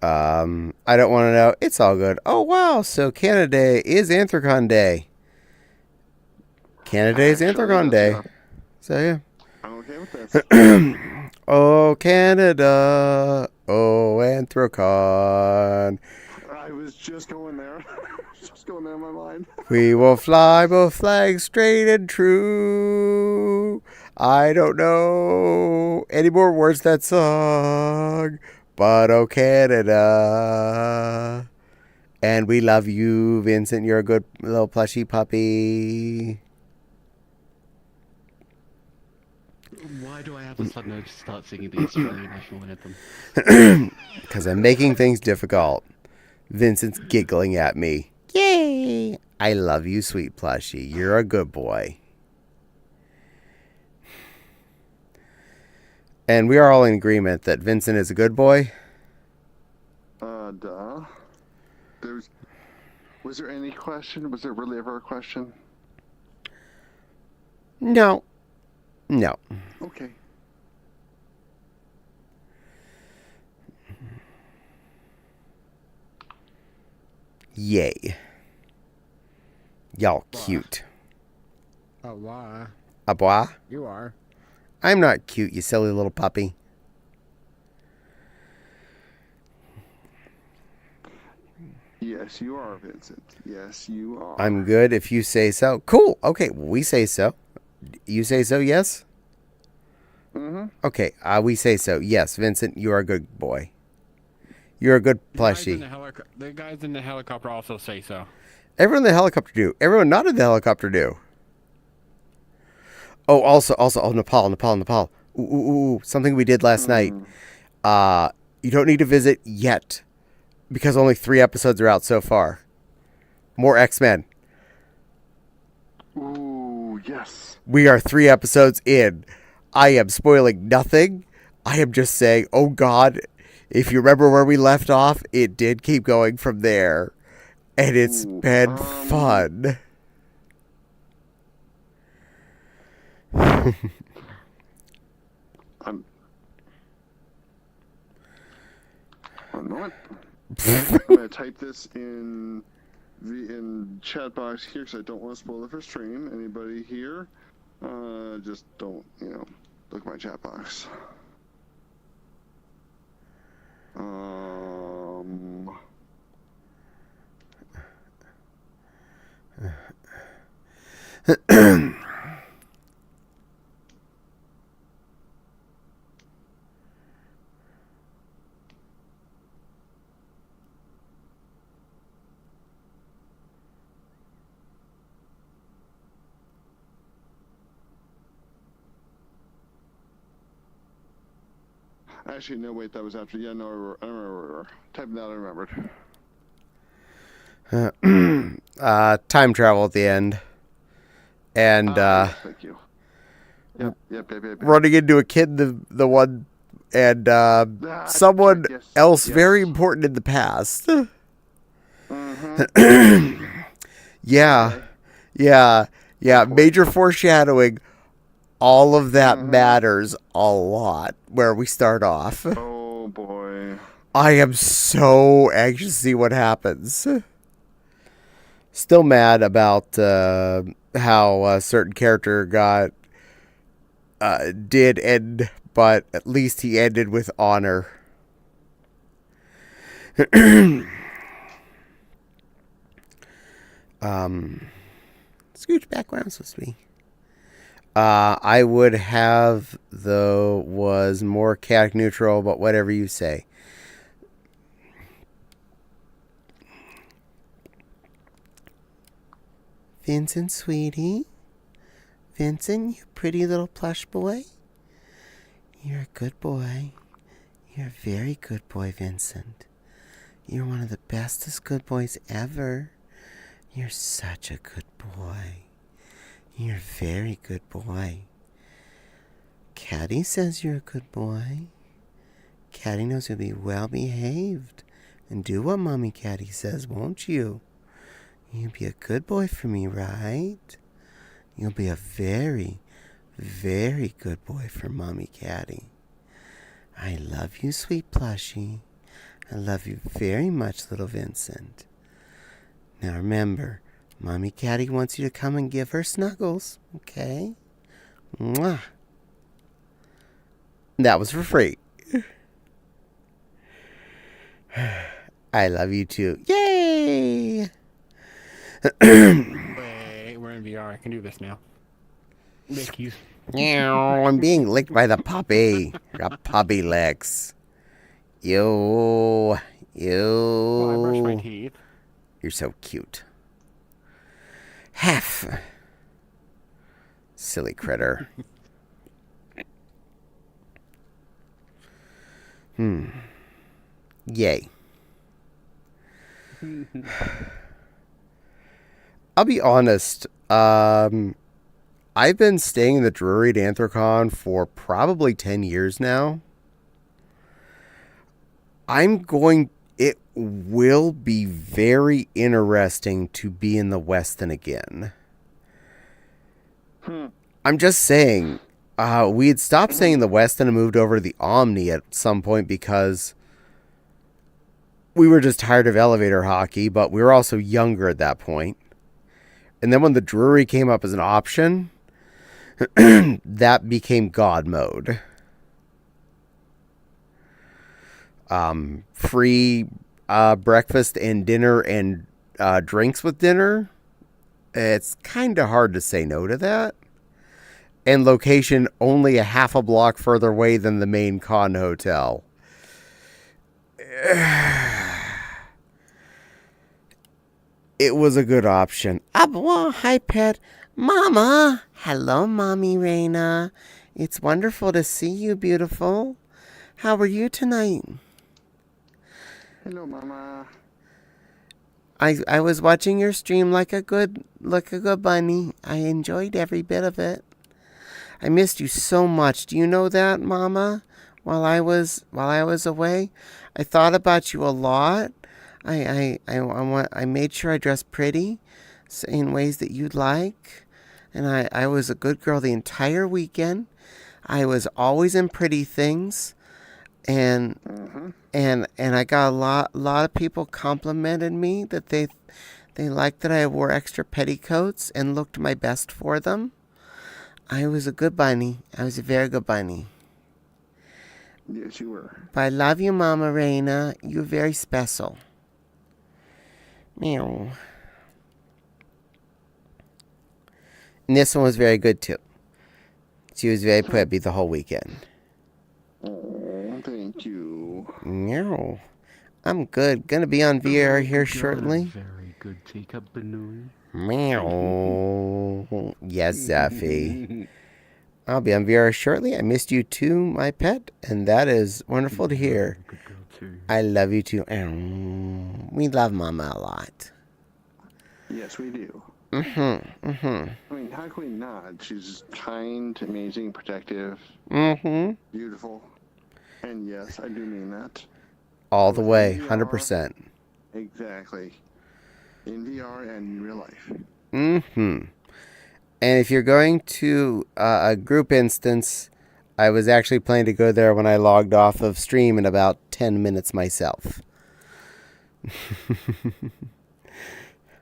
I don't want to know. It's all good. Oh, wow. So Canada Day is Anthracon Day. Canada Day is Anthracon Day. Yeah. So, yeah. I'm okay with this. Oh, Canada. Oh, Anthracon. I was just going there. Just going there in my mind. We will fly both flags straight and true. I don't know any more words to that song, but oh, Canada. And we love you, Vincent. You're a good little plushy puppy. Why do I have a sudden urge to start singing the Australian national anthem? Because I'm making things difficult. Vincent's giggling at me. Yay! I love you, sweet plushie. You're a good boy. And we are all in agreement that Vincent is a good boy. Duh. Was there any question? Was there really ever a question? No. No. Okay. Yay. Y'all cute. Oh, why? A boy? You are. I'm not cute, you silly little puppy. Yes, you are, Vincent. Yes, you are. I'm good if you say so. Cool. Okay, we say so. You say so, yes? Mm-hmm. Okay, we say so. Yes, Vincent, you are a good boy. You're a good plushie. The guys in the helicopter also say so. Everyone in the helicopter do. Everyone not in the helicopter do. Oh, also, Nepal. Ooh, something we did last night. You don't need to visit yet, because only 3 episodes are out so far. More X-Men. Ooh, yes. We are 3 episodes in. I am spoiling nothing. I am just saying, oh God, if you remember where we left off, it did keep going from there. And it's been fun. One moment. I'm going to type this in chat box here because I don't want to spoil it for stream. Anybody here? Just don't, look at my chat box. Actually, no, wait, that was after. Yeah, no, I remember. Typing that, I remembered. time travel at the end. And Yes, thank you. Yep. running into a kid, the one, and someone else very important in the past. Yeah. Major foreshadowing. All of that matters a lot where we start off. Oh boy. I am so anxious to see what happens. Still mad about how a certain character did end, but at least he ended with honor. Scooch back where I'm supposed to be. I would have, though, was more chaotic neutral, but whatever you say. Vincent, sweetie. Vincent, you pretty little plush boy. You're a good boy. You're a very good boy, Vincent. You're one of the bestest good boys ever. You're such a good boy. You're a very good boy. Caddy says you're a good boy. Caddy knows you'll be well behaved and do what Mommy Caddy says, won't you? You'll be a good boy for me, right? You'll be a very, very good boy for Mommy Caddy. I love you, sweet plushie. I love you very much, little Vincent. Now remember, Mommy Caddy wants you to come and give her snuggles, okay? Mwah. That was for free. I love you too. Yay! Wait, we're in VR. I can do this now. Lickies. Meow, I'm being licked by the puppy. Got puppy licks. Well, I brushed my teeth. You're so cute. Hef. Silly critter. Yay. I'll be honest. I've been staying in the Drury at Anthrocon for probably 10 years now. It will be very interesting to be in the Westin again. I'm just saying, we had stopped staying in the Westin and moved over to the Omni at some point because we were just tired of elevator hockey, but we were also younger at that point. And then when the Drury came up as an option, that became God mode. Free breakfast and dinner and drinks with dinner. It's kind of hard to say no to that. And location only a half a block further away than the main con hotel. It was a good option. Well, hi, pet. Mama. Hello, Mommy Reina. It's wonderful to see you, beautiful. How are you tonight? Hello, Mama. I was watching your stream like a good bunny. I enjoyed every bit of it. I missed you so much. Do you know that, Mama? While I was away, I thought about you a lot. I made sure I dressed pretty in ways that you'd like. And I was a good girl the entire weekend. I was always in pretty things. And I got a lot of people complimented me that they liked that I wore extra petticoats and looked my best for them. I was a good bunny. I was a very good bunny. Yes, you were. But I love you, Mama Reina. You're very special. Meow. And this one was very good, too. She was very preppy the whole weekend. Oh, thank you. Meow. I'm good. Gonna be on VR here shortly. Very good teacup, Benui. Meow. Yes, Zeffy. I'll be on VR shortly. I missed you too, my pet, and that is wonderful to hear. Good girl too. I love you too. We love Mama a lot. Yes, we do. Mm-hmm. Mm-hmm. I mean, how can we not? She's kind, amazing, protective, Mm-hmm. beautiful. And yes, I do mean that. All the Both way, in VR, 100%. Exactly. In VR and in real life. Mm-hmm. And if you're going to a group instance, I was actually planning to go there when I logged off of stream in about 10 minutes myself.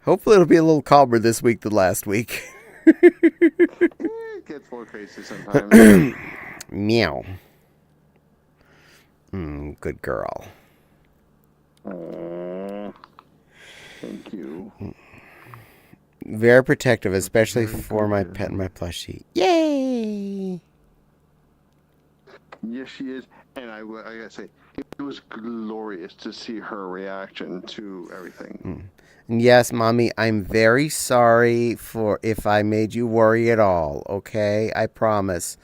Hopefully it'll be a little calmer this week than last week. It gets a little crazy sometimes. Meow. Good girl. Aww. Thank you. Very protective, especially Very for good my girl. pet and my plushie. Yay! Yes, she is. And I gotta say, it was glorious to see her reaction to everything. And yes, Mommy, I'm very sorry for if I made you worry at all, okay? I promise.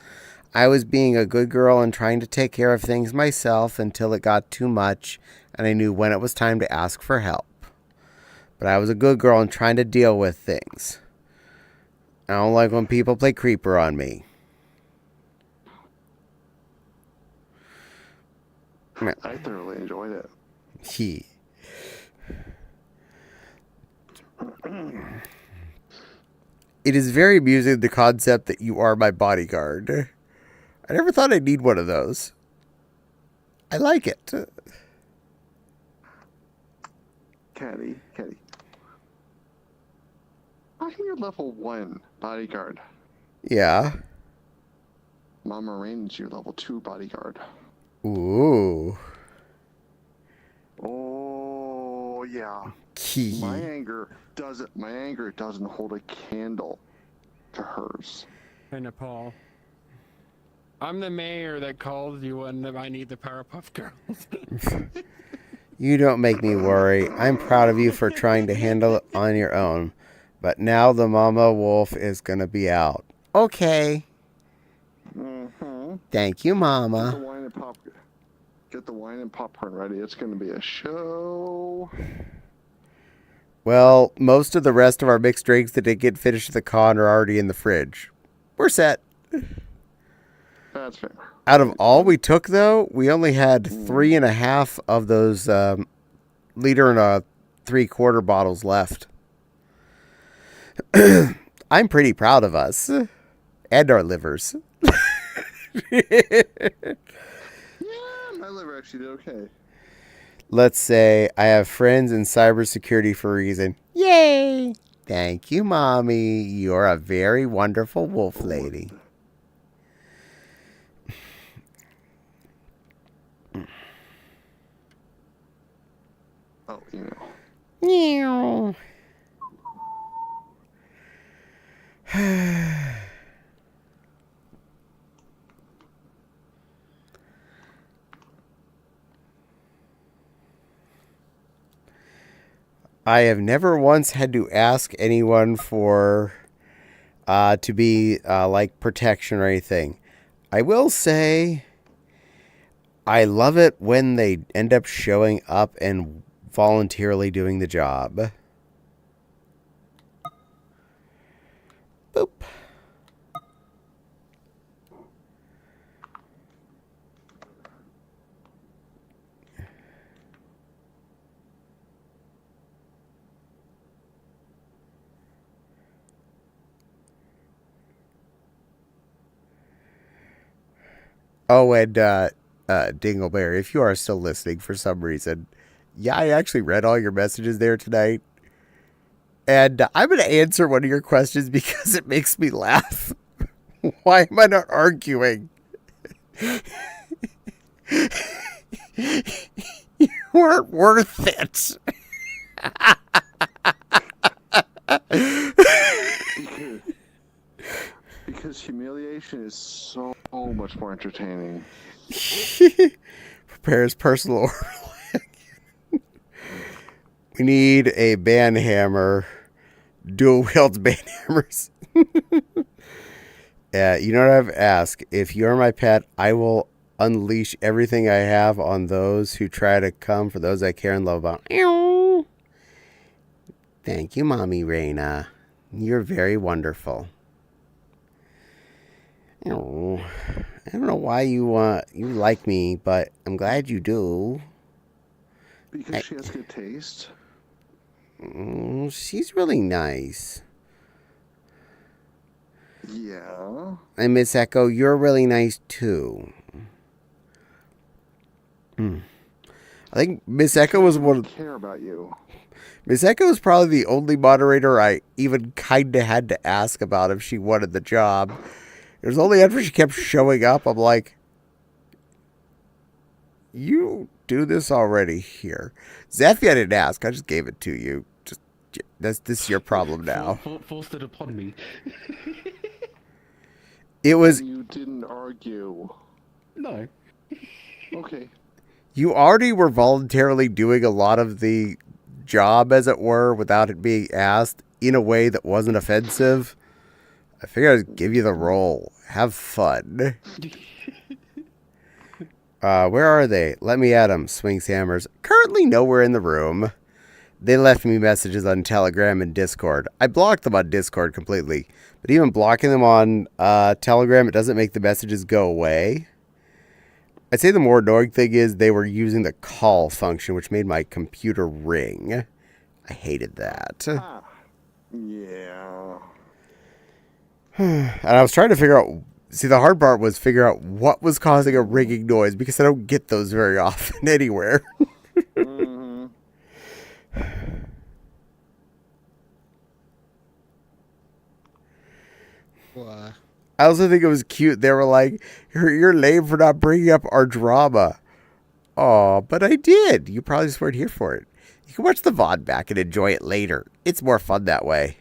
I was being a good girl and trying to take care of things myself until it got too much, and I knew when it was time to ask for help. But I was a good girl and trying to deal with things. I don't like when people play creeper on me. I thoroughly enjoyed it. He. It is very amusing, the concept that you are my bodyguard. I never thought I'd need one of those. I like it. Caddy. I think you're level 1 bodyguard. Yeah. Mama Rain's your level 2 bodyguard. Ooh. Oh yeah. Key. My anger doesn't hold a candle to hers. Hey, Nepal. I'm the mayor that calls you when I need the Powerpuff Girls. You don't make me worry. I'm proud of you for trying to handle it on your own. But now the mama wolf is going to be out. Okay. Mm-hmm. Thank you, Mama. Get the wine and popcorn ready. It's going to be a show. Well, most of the rest of our mixed drinks that didn't get finished at the con are already in the fridge. We're set. That's fair. Out of all we took, though, we only had 3.5 of those liter and 3/4 bottles left. I'm pretty proud of us. And our livers. Yeah, my liver actually did okay. Let's say I have friends in cybersecurity for a reason. Yay! Thank you, Mommy. You're a very wonderful wolf lady. Oh, you know. Meow. I have never once had to ask anyone for to be like protection or anything. I will say I love it when they end up showing up and voluntarily doing the job. Boop. Oh, and Dingleberry, if you are still listening for some reason, yeah, I actually read all your messages there tonight. And I'm going to answer one of your questions because it makes me laugh. Why am I not arguing? You weren't worth it. Because humiliation is so much more entertaining. Prepares personal order. We need a band hammer. Dual wield band hammers. You know what I've asked? If you're my pet, I will unleash everything I have on those who try to come for those I care and love about. Thank you, Mommy Raina. You're very wonderful. Oh, I don't know why you like me, but I'm glad you do. Because she has good taste. She's really nice. Yeah. And Miss Echo, you're really nice too. I think Miss Echo was one of... care about you. Miss Echo is probably the only moderator I even kinda had to ask about if she wanted the job. It was only after she kept showing up, I'm like, you do this already here. Zephy, I didn't ask. I just gave it to you. This is your problem now. Forced it upon me. It was... You didn't argue. No. Okay. You already were voluntarily doing a lot of the job, as it were, without it being asked in a way that wasn't offensive. I figured I'd give you the role. Have fun. Where are they? Let me at them, Swings Hammers. Currently nowhere in the room. They left me messages on Telegram and Discord. I blocked them on Discord completely. But even blocking them on Telegram, it doesn't make the messages go away. I'd say the more annoying thing is they were using the call function, which made my computer ring. I hated that. Yeah. And I was trying to figure out... See, the hard part was figure out what was causing a ringing noise, because I don't get those very often anywhere. Mm-hmm. I also think it was cute. They were like, you're lame for not bringing up our drama. Oh, but I did. You probably just weren't here for it. You can watch the VOD back and enjoy it later. It's more fun that way.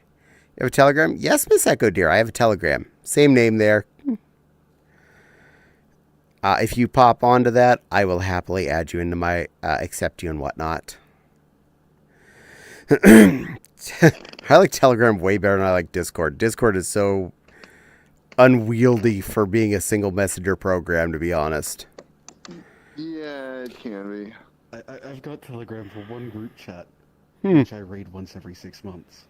You have a Telegram? Yes, Miss Echo dear, I have a Telegram. Same name there. If you pop onto that, I will happily add you into my accept you and whatnot. I like Telegram way better than I like Discord. Discord is so unwieldy for being a single messenger program, to be honest. Yeah, it can be. I've got Telegram for one group chat, which I read once every 6 months.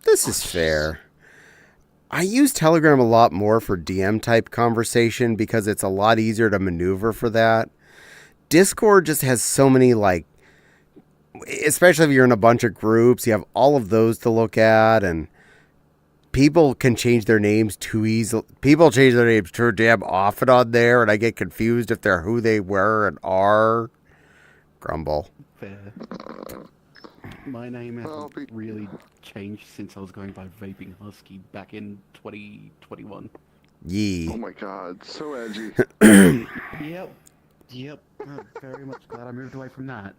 This is fair. I use Telegram a lot more for DM type conversation because it's a lot easier to maneuver for that. Discord just has so many, like, especially if you're in a bunch of groups, you have all of those to look at, and people can change their names too easily. People change their names too damn often on there, and I get confused if they're who they were and are. Grumble. Fair. My name hasn't really changed since I was going by Vaping Husky back in 2021. Yee. Oh my god, so edgy. Yep. I'm very much glad I moved away from that.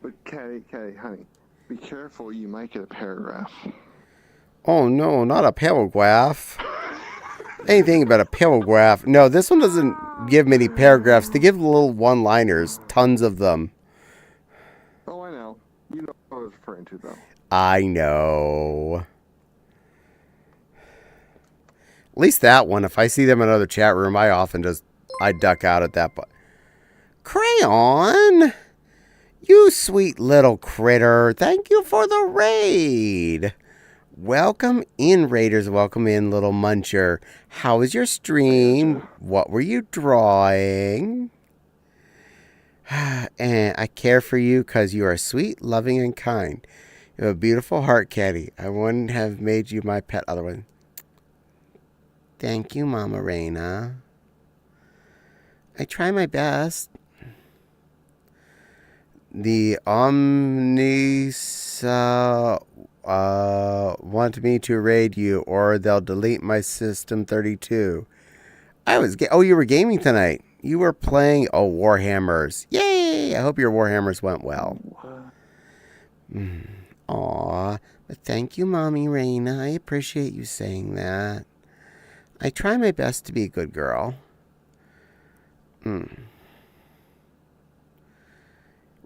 But Caddy, honey, be careful, you might get a paragraph. Oh no, not a paragraph. Anything about a paragraph. No, this one doesn't give many paragraphs. They give little one-liners, tons of them. Oh, I know. You know what I was referring to, though. I know. At least that one, if I see them in another chat room, I duck out at that point. Crayon! You sweet little critter. Thank you for the raid. Welcome in, Raiders. Welcome in, little muncher. How was your stream? What were you drawing? And I care for you because you are sweet, loving, and kind. You have a beautiful heart, Caddy. I wouldn't have made you my pet otherwise. Thank you, Mama Reina. I try my best. The Omnis want me to raid you, or they'll delete my System 32. Oh, you were gaming tonight. You were playing Warhammers. Yay! I hope your Warhammers went well. Aw, but thank you, Mommy Reina. I appreciate you saying that. I try my best to be a good girl.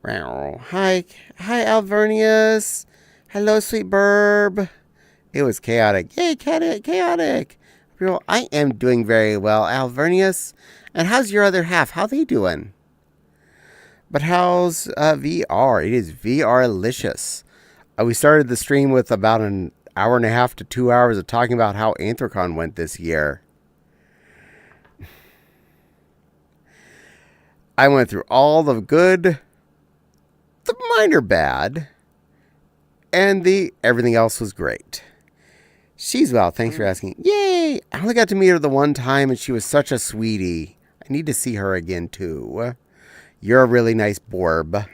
Hi, Alvernius. Hello, sweet burb. It was chaotic. Yay, chaotic. Real, I am doing very well, Alvernius. And how's your other half? How they doing? But how's VR? It is VR-licious. We started the stream with about an hour and a half to 2 hours of talking about how Anthrocon went this year. I went through all the good, the minor bad, and the everything else was great. She's well, thanks for asking. Yay! I only got to meet her the one time, and she was such a sweetie. I need to see her again, too. You're a really nice Borb.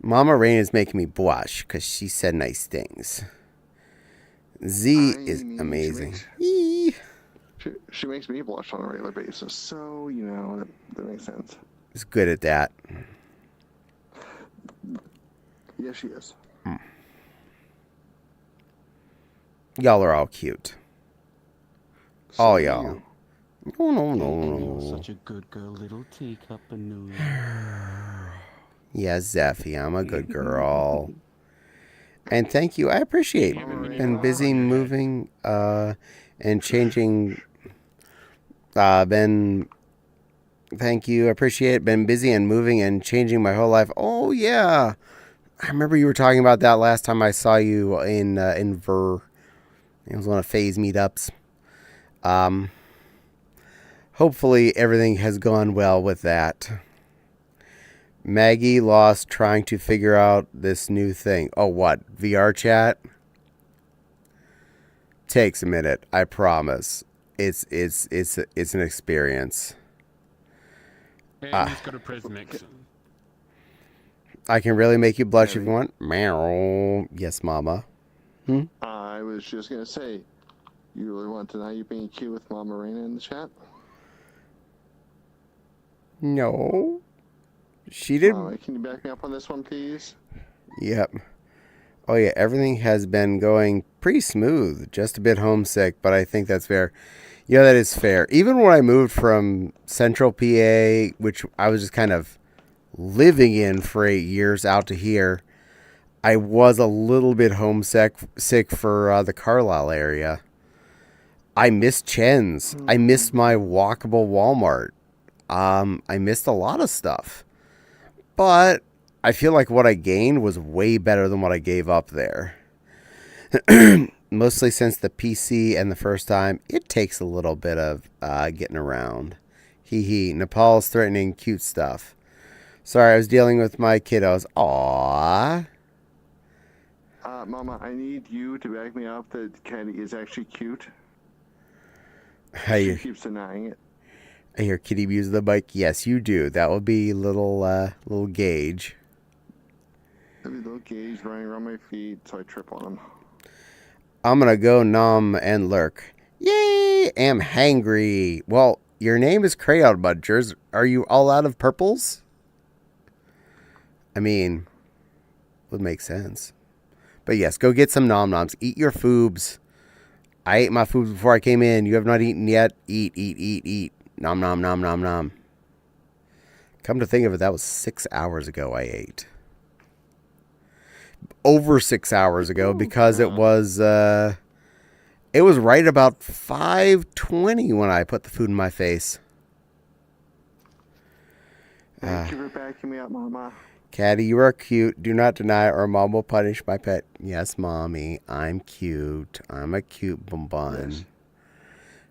Mama Rain is making me blush because she said nice things. Z is amazing. She makes me blush on a regular basis, so, you know, that makes sense. She's good at that. Yes, she is. Y'all are all cute. All So y'all. you. No. You're such a good girl, little teacup and Yes, Zeffy, I'm a good girl. And thank you. I appreciate it. Been busy moving and changing. Thank you. I appreciate it. Been busy and moving and changing my whole life. Oh, yeah. I remember you were talking about that last time I saw you in Ver. It was one of Faye's meetups. Hopefully everything has gone well with that. Maggie lost trying to figure out this new thing. Oh, what? VR chat? Takes a minute, I promise. It's an experience. And just go to Prismix. I can really make you blush if you want. Meow. Yes, mama. I was just going to say, you really want to know you being cute with Mama Marina in the chat? No. She did. Mama, can you back me up on this one, please? Yep. Oh, yeah. Everything has been going pretty smooth. Just a bit homesick, but I think that's fair. Yeah, that is fair. Even when I moved from Central PA, which I was just kind of living in for 8 years, out to here, I was a little bit homesick for the Carlisle area. I missed Chen's. I missed my walkable Walmart. I missed a lot of stuff. But I feel like what I gained was way better than what I gave up there. Mostly since the PC and the first time, it takes a little bit of getting around. Hee. Nepal's threatening cute stuff. Sorry, I was dealing with my kiddos. Aww. Mama, I need you to back me up that Caddy is actually cute. She keeps denying it. I hear Kitty use the bike. Yes, you do. That will be little Gage. There'll be little Gage running around my feet, so I trip on him. I'm gonna go nom and lurk. Yay! Am hangry. Well, your name is Crayon Munchers. Are you all out of purples? I mean, would make sense. But yes, go get some nom noms. Eat your foobs. I ate my foobs before I came in. You have not eaten yet. Eat. Nom nom. Come to think of it, that was 6 hours ago I ate. Over 6 hours ago because it was right about 5:20 when I put the food in my face. Thank you for backing me up, Mama. Caddy, you are cute. Do not deny or Mom will punish my pet. Yes, Mommy, I'm cute. I'm a cute bun. Yes.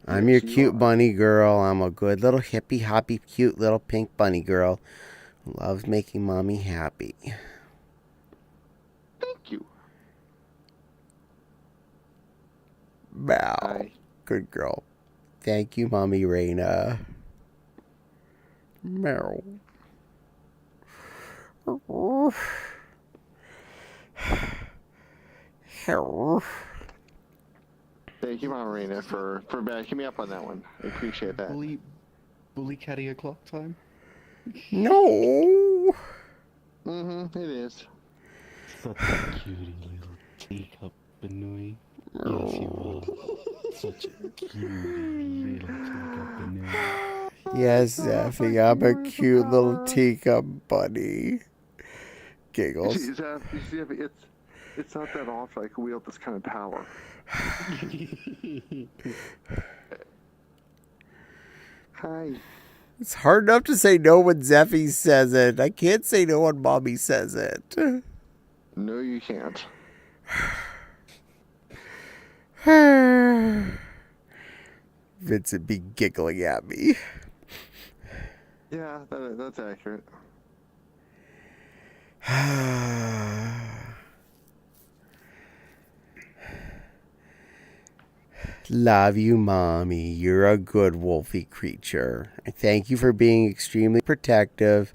I'm Yes, your you cute are. bunny girl. I'm a good little hippie hoppy cute little pink bunny girl who loves making Mommy happy. Thank you. Bow. Hi. Good girl. Thank you, Mommy Raina. Meow. Thank you, Mama Marina, for backing me up on that one. I appreciate that. Bully caddy o'clock time? No. It is. Such a cutie little teacup, Benui. Yes, you are. Such a cutie little teacup, Benui. Yes, Zeffy, I'm a cute little teacup bunny. Giggles. It's not that often I can wield this kind of power. Hi. It's hard enough to say no when Zeffy says it. I can't say no when Mommy says it. No, you can't. Vincent be giggling at me. Yeah, that's accurate. Love you, Mommy. You're a good wolfy creature. I thank you for being extremely protective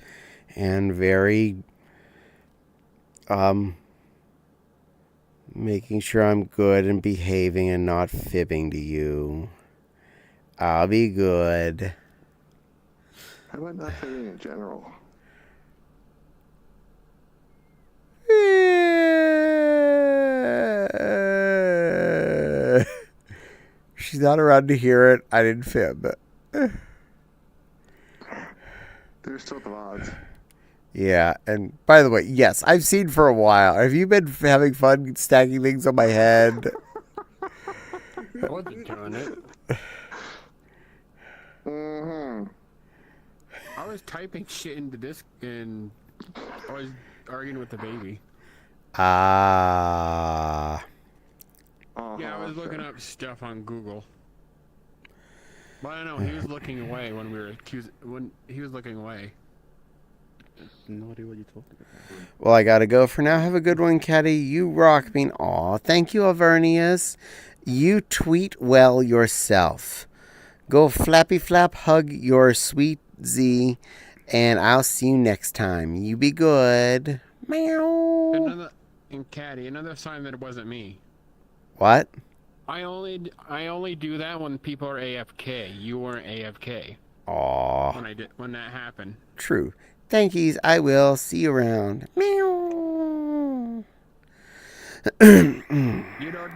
and very, making sure I'm good and behaving and not fibbing to you. I'll be good. How about not fitting in general? She's not around to hear it. I didn't fib. There's still the odds. Yeah, and by the way, yes, I've seen for a while. Have you been having fun stacking things on my head? I wasn't doing it. Mm-hmm. I was typing shit into this and I was arguing with the baby. Ah. Yeah, I was looking up stuff on Google. But I don't know, he was looking away when he was looking away. No idea what you're talking about. Well, I gotta go for now. Have a good one, Caddy. You rock me. Aw, thank you, Avernius. You tweet well yourself. Go flappy flap, hug your sweet Z, and I'll see you next time. You be good. Meow. Another sign that it wasn't me. What? I only do that when people are AFK. You weren't AFK. Aw. When that happened. True. Thankies. I will. See you around. Meow. You know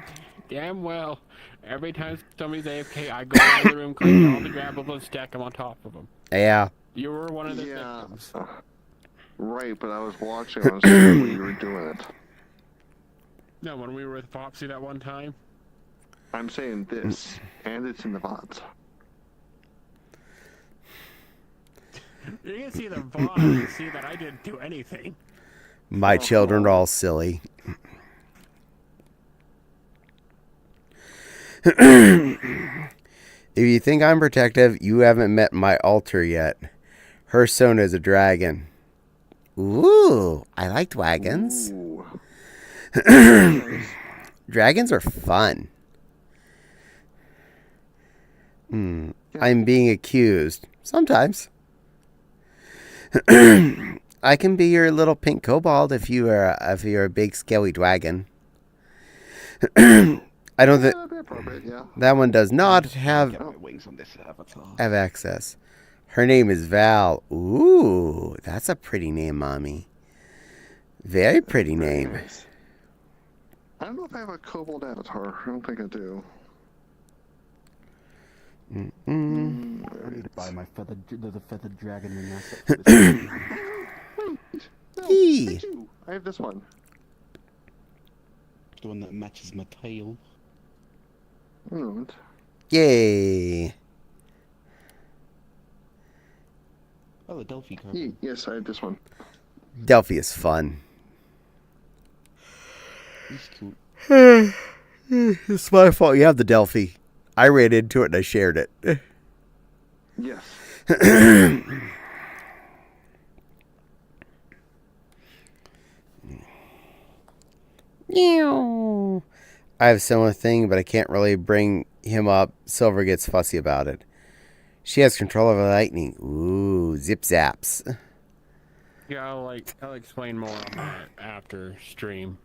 damn well. Every time somebody's AFK, I go around the room, collect all the grabbles, and stack them on top of them. Yeah. You were one of the victims. Right, but I was watching on stream when you were doing it. No, when we were with Popsy that one time. I'm saying this, and it's in the VODs. You can see the VOD and see that I didn't do anything. My children are all silly. If you think I'm protective, you haven't met my altar yet. Her son is a dragon. Ooh, I like dragons. Ooh. Dragons are fun. I'm being accused. Sometimes. I can be your little pink kobold if you're a big scaly dragon. I don't think Yeah. that one does not have Get my wings on this avatar. access. Her name is Val. Ooh, that's a pretty name, Mommy. Very pretty name. Nice. I don't know if I have a kobold avatar. I don't think I do. I need to buy my the feathered dragon ring asset for this. No, Yee. I do. I have this one. The one that matches my tail. One moment. Yay. Oh, the Delphi card. Yes, I have this one. Delphi is fun. He's cute. It's my fault you have the Delphi. I ran into it and I shared it. Yes. I have a similar thing, but I can't really bring him up. Silver gets fussy about it. She has control over lightning. Ooh, zip zaps. Yeah, I'll explain more on that after stream.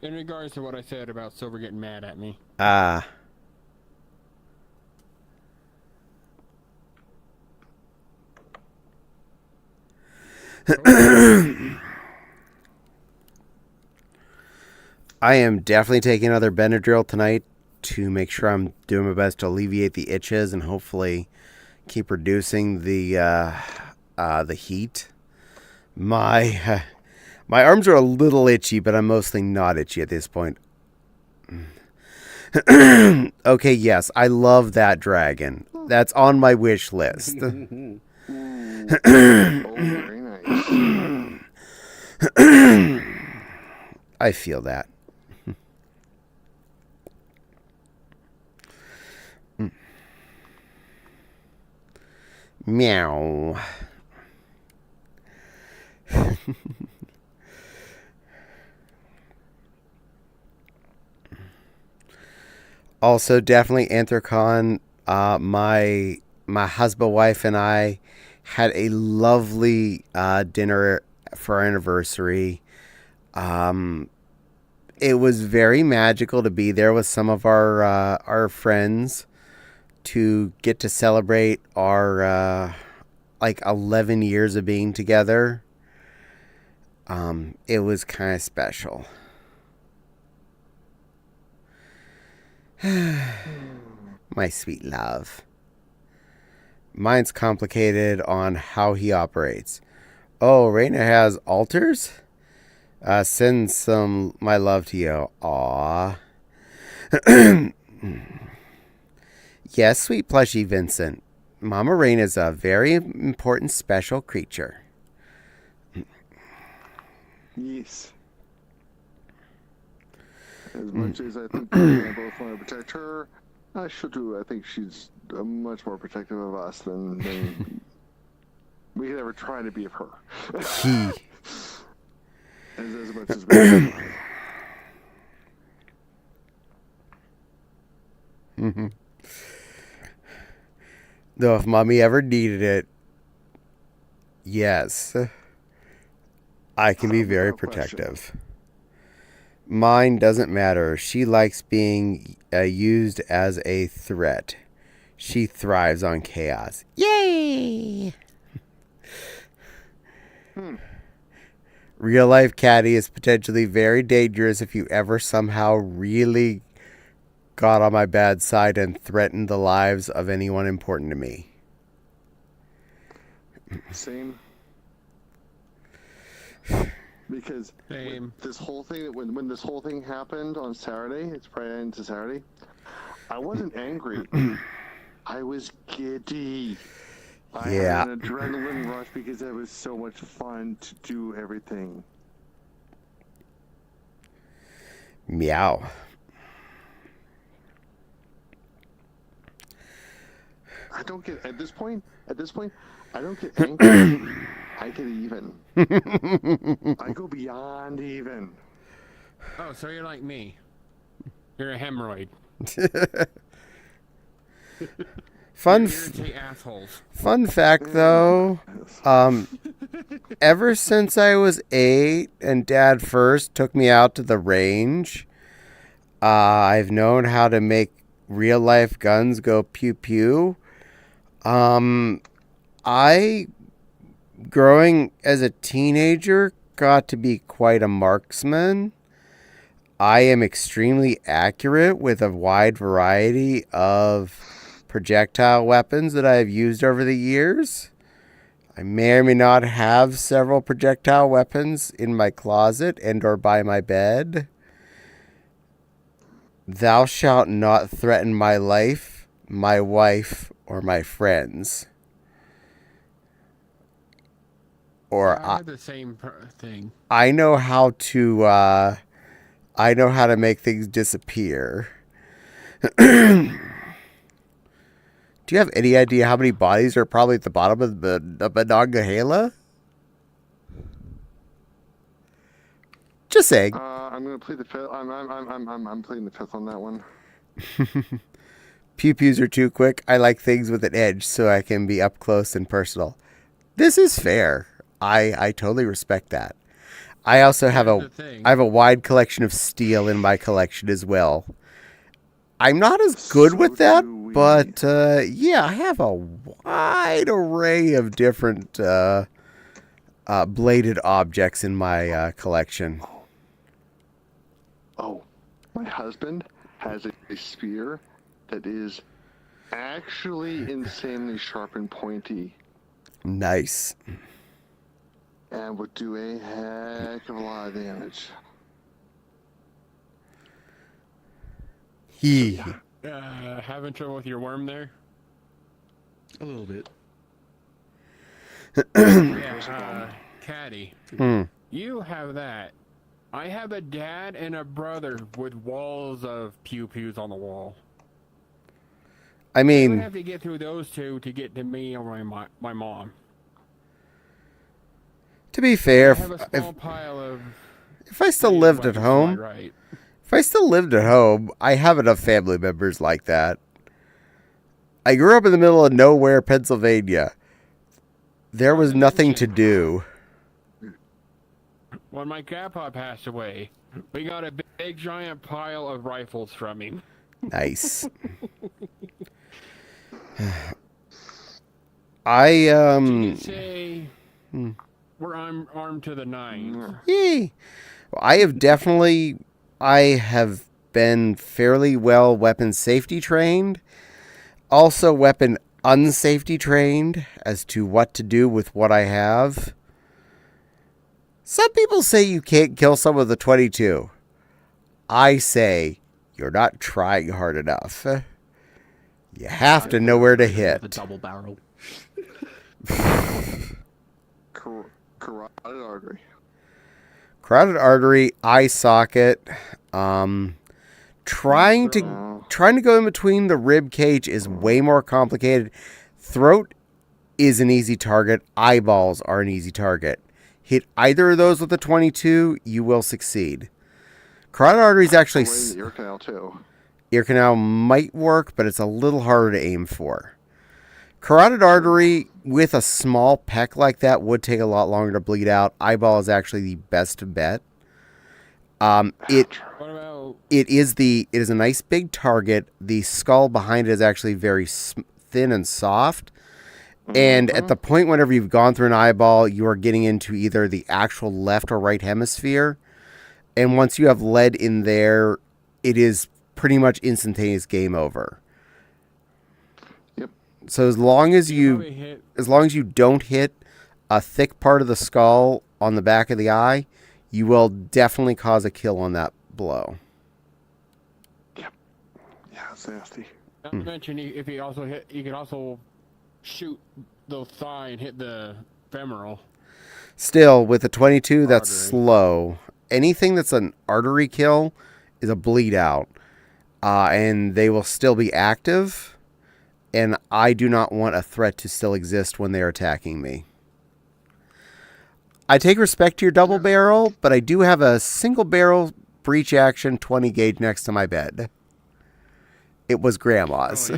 In regards to what I said about Silver getting mad at me. Ah. I am definitely taking another Benadryl tonight to make sure I'm doing my best to alleviate the itches and hopefully keep reducing the heat. My arms are a little itchy, but I'm mostly not itchy at this point. Okay, yes, I love that dragon. That's on my wish list. Ooh. Oh, very nice. I feel that. Meow. Also, definitely Anthrocon. My husband, wife, and I had a lovely dinner for our anniversary. It was very magical to be there with some of our friends to get to celebrate our like 11 years of being together. It was kind of special. My sweet love. Mine's complicated on how he operates. Oh, Raina has altars? Send some my love to you. Aw. Yes, sweet plushy Vincent. Mama Raina's a very important special creature. Yes. As much as I think we both want to protect her, I should do. I think she's much more protective of us than we could ever try to be of her. He. As much as we Though if mommy ever needed it, yes, I can be very without question. protective. Mine doesn't matter. She likes being used as a threat. She thrives on chaos. Yay! Real life Caddy is potentially very dangerous if you ever somehow really got on my bad side and threatened the lives of anyone important to me. Same. Because Same. this whole thing, when this whole thing happened on Saturday, it's Friday into Saturday, I wasn't angry. I was giddy. I Yeah. had an adrenaline rush because it was so much fun to do everything. Meow. I don't get at this point. I don't get angry. I get even. I go beyond even. Oh, so you're like me. You're a hemorrhoid. Fun You irritate assholes. Fun fact, though, ever since I was 8 and Dad first took me out to the range, I've known how to make real life guns go pew pew. I, growing as a teenager, got to be quite a marksman. I am extremely accurate with a wide variety of projectile weapons that I have used over the years. I may or may not have several projectile weapons in my closet and or by my bed. Thou shalt not threaten my life, my wife, or my friends. Or I have the same thing. I know how to make things disappear. Do you have any idea how many bodies are probably at the bottom of the Monongahela? Just saying. I'm gonna play the fifth. I'm playing the fifth on that one. Pew pews are too quick. I like things with an edge so I can be up close and personal. This is fair. I totally respect that. I also have a wide collection of steel in my collection as well. I'm not as good with that, but yeah, I have a wide array of different bladed objects in my collection. Oh, my husband has a spear that is actually insanely sharp and pointy. Nice. And would do a heck of a lot of damage. Having trouble with your worm there? A little bit. Yeah, Caddy. Hmm. You have that. I have a dad and a brother with walls of pew-pews on the wall. I You would mean, have to get through those two to get to me or my mom. to be fair, I have a small pile of... if I still lived at home, Right. if I still lived at home, I have enough family members like that. I grew up in the middle of nowhere, Pennsylvania. There was nothing to do. When my grandpa passed away, we got a big giant pile of rifles from him. Nice. You say we're armed to the nines. Yay. I have been fairly well weapon safety trained. Also weapon unsafety trained as to what to do with what I have. Some people say you can't kill someone with a 22. I say you're not trying hard enough. You have to know where to hit. The double barrel. Carotid artery. Carotid artery, eye socket. Trying to go in between the rib cage is way more complicated. Throat is an easy target. Eyeballs are an easy target. Hit either of those with a 22, you will succeed. Carotid artery is actually... Ear canal, too. Ear canal might work, but it's a little harder to aim for. Carotid artery with a small peck like that would take a lot longer to bleed out. Eyeball is actually the best bet. It is a nice big target. The skull behind it is actually very thin and soft. And at the point whenever you've gone through an eyeball, you are getting into either the actual left or right hemisphere. And once you have lead in there, it is pretty much instantaneous game over. Yep. So as long as you don't hit a thick part of the skull on the back of the eye, you will definitely cause a kill on that blow. Yep. Yeah, it's nasty. Not to mention, if you also hit, you can also shoot the thigh and hit the femoral. Still, with a 22, that's slow. Anything that's an artery kill is a bleed out. And they will still be active. And I do not want a threat to still exist when they're attacking me. I take respect to your double barrel, but I do have a single barrel breech action 20 gauge next to my bed. It was Grandma's. Oh,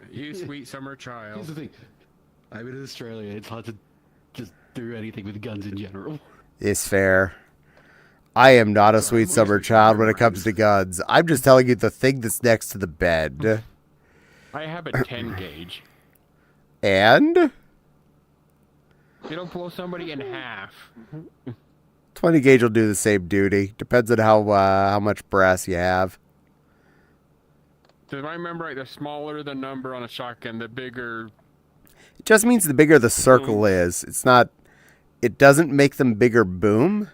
you sweet summer child. Here's the thing. I'm in Australia. It's hard to just do anything with guns in general. It's fair. I am not a sweet summer child when it comes to guns. I'm just telling you the thing that's next to the bed. I have a 10 gauge. And? It'll blow somebody in half. 20 gauge will do the same duty. Depends on how much brass you have. So if I remember right, the smaller the number on a shotgun, the bigger... It just means the bigger the circle is. It's not... It doesn't make them bigger boom.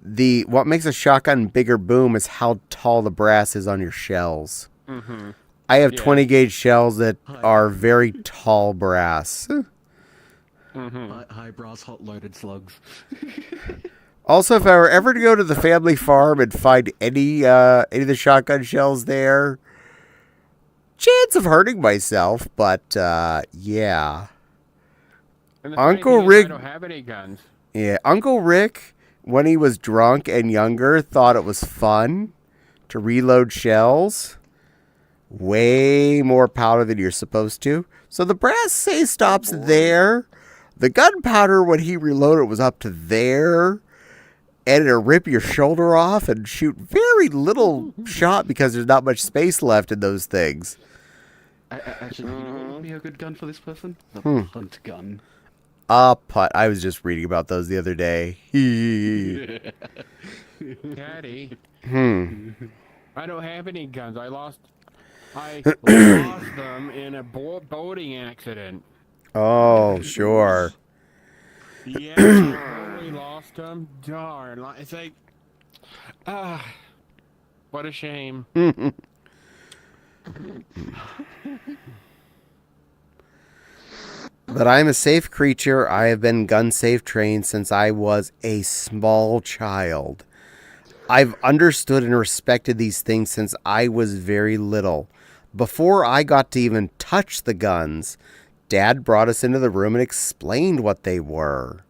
What makes a shotgun bigger boom is how tall the brass is on your shells. Mm-hmm. I have 20 gauge shells that are very tall brass. High brass hot loaded slugs. Also, if I were ever to go to the family farm and find any of the shotgun shells there, chance of hurting myself, but yeah. And the Uncle funny thing is, Rick... I don't have any guns. Yeah, Uncle Rick, when he was drunk and younger, thought it was fun to reload shells. Way more powder than you're supposed to. So the brass say stops there. The gunpowder, when he reloaded, was up to there. And it'll rip your shoulder off and shoot very little shot because there's not much space left in those things. Actually, you know what would be a good gun for this person? The hunt gun. Putt. I was just reading about those the other day. Daddy. I don't have any guns. I lost them in a boating accident. Oh, sure. Yeah, I totally lost them. Darn. It's like, what a shame. But I'm a safe creature. I have been gun safe trained since I was a small child. I've understood and respected these things since I was very little. Before I got to even touch the guns, Dad brought us into the room and explained what they were.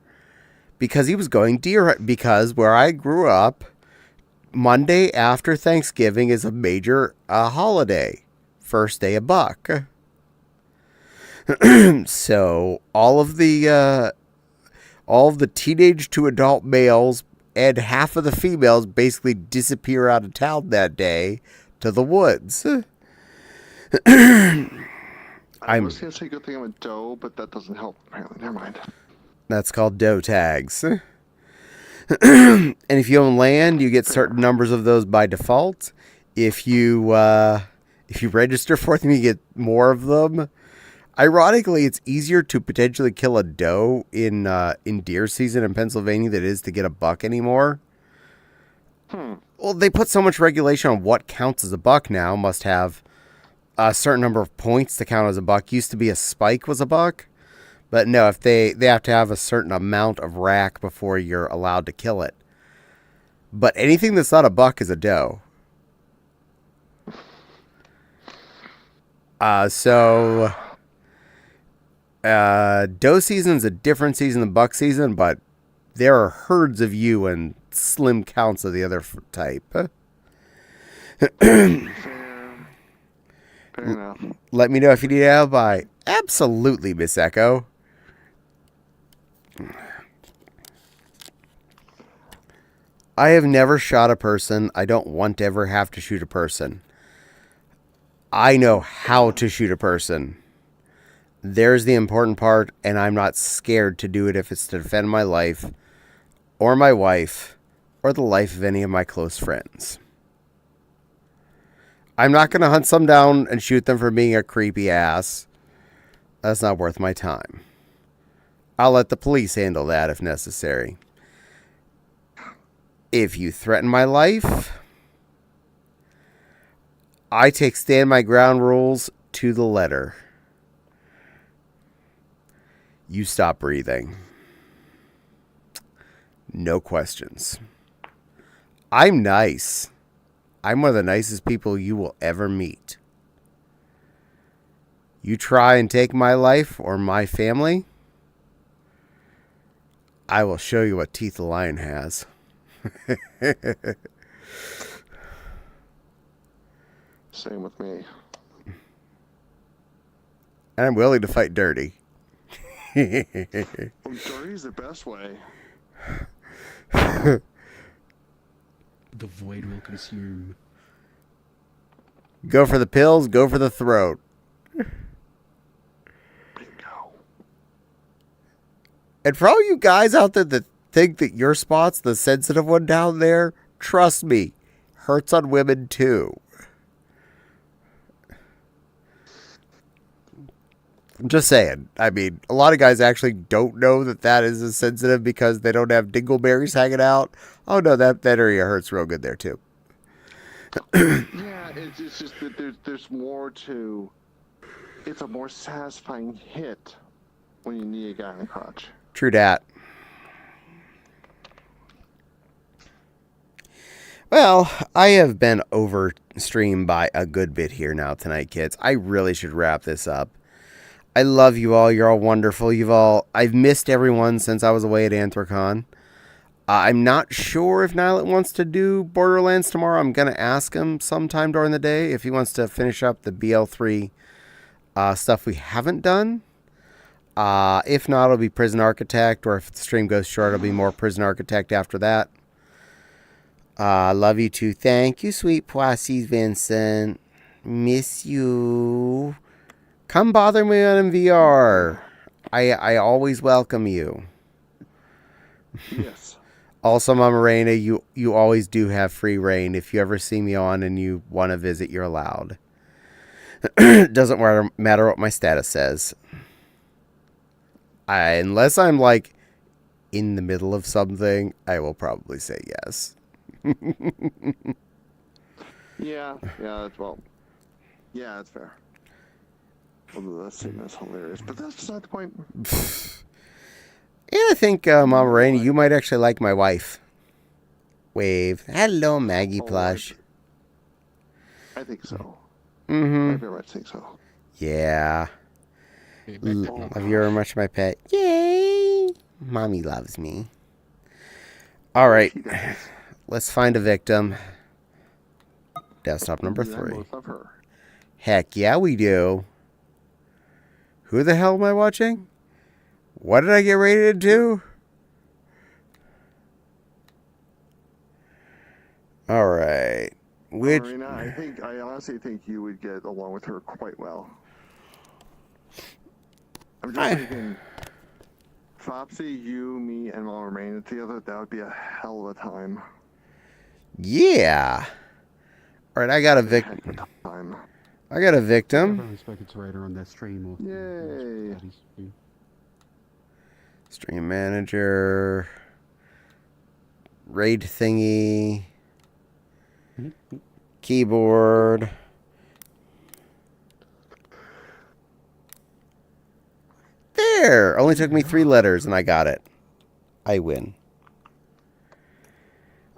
Because he was going deer, because where I grew up, Monday after Thanksgiving is a major holiday. First day of buck. So all of the teenage to adult males and half of the females basically disappear out of town that day to the woods. I was going to say good thing I'm a doe, but that doesn't help, apparently. Never mind. That's called doe tags. And if you own land, you get certain numbers of those by default. If you register for them, you get more of them. Ironically, it's easier to potentially kill a doe in deer season in Pennsylvania than it is to get a buck anymore. Well, they put so much regulation on what counts as a buck now. Must have a certain number of points to count as a buck. Used to be a spike was a buck. But no, if they have to have a certain amount of rack before you're allowed to kill it. But anything that's not a buck is a doe. Doe season's a different season than buck season, but there are herds of you and slim counts of the other type. Fair enough. Let me know if you need an alibi. Absolutely, Miss Echo. I have never shot a person. I don't want to ever have to shoot a person. I know how to shoot a person. There's the important part, and I'm not scared to do it if it's to defend my life, or my wife, or the life of any of my close friends. I'm not going to hunt some down and shoot them for being a creepy ass. That's not worth my time. I'll let the police handle that if necessary. If you threaten my life, I take stand my ground rules to the letter. You stop breathing. No questions. I'm nice. I'm one of the nicest people you will ever meet. You try and take my life or my family, I will show you what teeth a lion has. Same with me. And I'm willing to fight dirty. Well, dirty's the best way. The void will consume. Go for the pills, go for the throat. Bingo. And for all you guys out there that think that your spot's the sensitive one down there, trust me, hurts on women too. I'm just saying. I mean, a lot of guys actually don't know that is as sensitive because they don't have dingleberries hanging out. Oh no, that area hurts real good there too. Yeah, it's just that there's more to. It's a more satisfying hit when you knee a guy in the crotch. True dat. Well, I have been overstreamed by a good bit here now tonight, kids. I really should wrap this up. I love you all. You're all wonderful. I've missed everyone since I was away at Anthrocon. I'm not sure if Nylet wants to do Borderlands tomorrow. I'm going to ask him sometime during the day if he wants to finish up the BL3 stuff we haven't done. If not, it'll be Prison Architect, or if the stream goes short, it'll be more Prison Architect after that. Love you too. Thank you, sweet Poisies Vincent. Miss you. Come bother me on VR. I always welcome you. Yes. Also, Mama Reina, you always do have free reign. If you ever see me on and you want to visit, you're allowed. Doesn't matter what my status says. Unless I'm like in the middle of something, I will probably say yes. Yeah, well, Yeah, that's fair. Although that statement is hilarious, but that's beside the point. And I think, Mama Rainey, you might actually like my wife. Wave. Hello, Maggie Oh, Plush. I think so. I Mm-hmm. very much think so. Yeah. Hey, Love you very much, my pet. Yay! Mommy loves me. All right. She does. Let's find a victim. Desktop number You and I 3. both love her. Heck yeah, we do. Who the hell am I watching? What did I get rated to? All right. Which? Marina, I honestly think you would get along with her quite well. I'm just thinking, Fopsy, you, me, and Mama Raina together, that would be a hell of a time. Yeah. All right, I got a Heck victim. of a time. I got a I've victim. only spoken to Raider on their stream or Yay. Daddy's stream. Stream manager. Raid thingy. Keyboard. There! Only took me 3 letters and I got it. I win.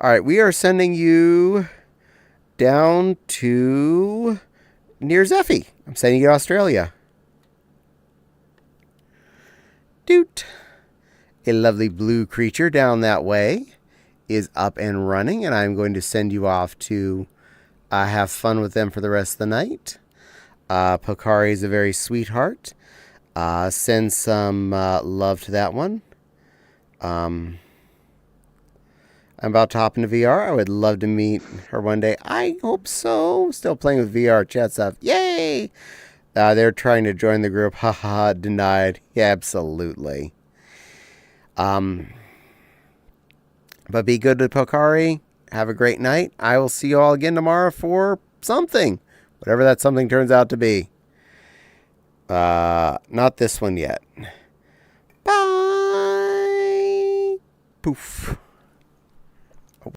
Alright, we are sending you down to near Zeffy. I'm sending you to Australia. Doot. A lovely blue creature down that way is up and running, and I'm going to send you off to have fun with them for the rest of the night. Pokari is a very sweetheart. Send some love to that one. I'm about to hop into VR. I would love to meet her one day. I hope so. Still playing with VR chat stuff. Yay! They're trying to join the group. Haha, denied. Yeah, absolutely. But be good to Pokari. Have a great night. I will see you all again tomorrow for something. Whatever that something turns out to be. Not this one yet. Bye. Poof.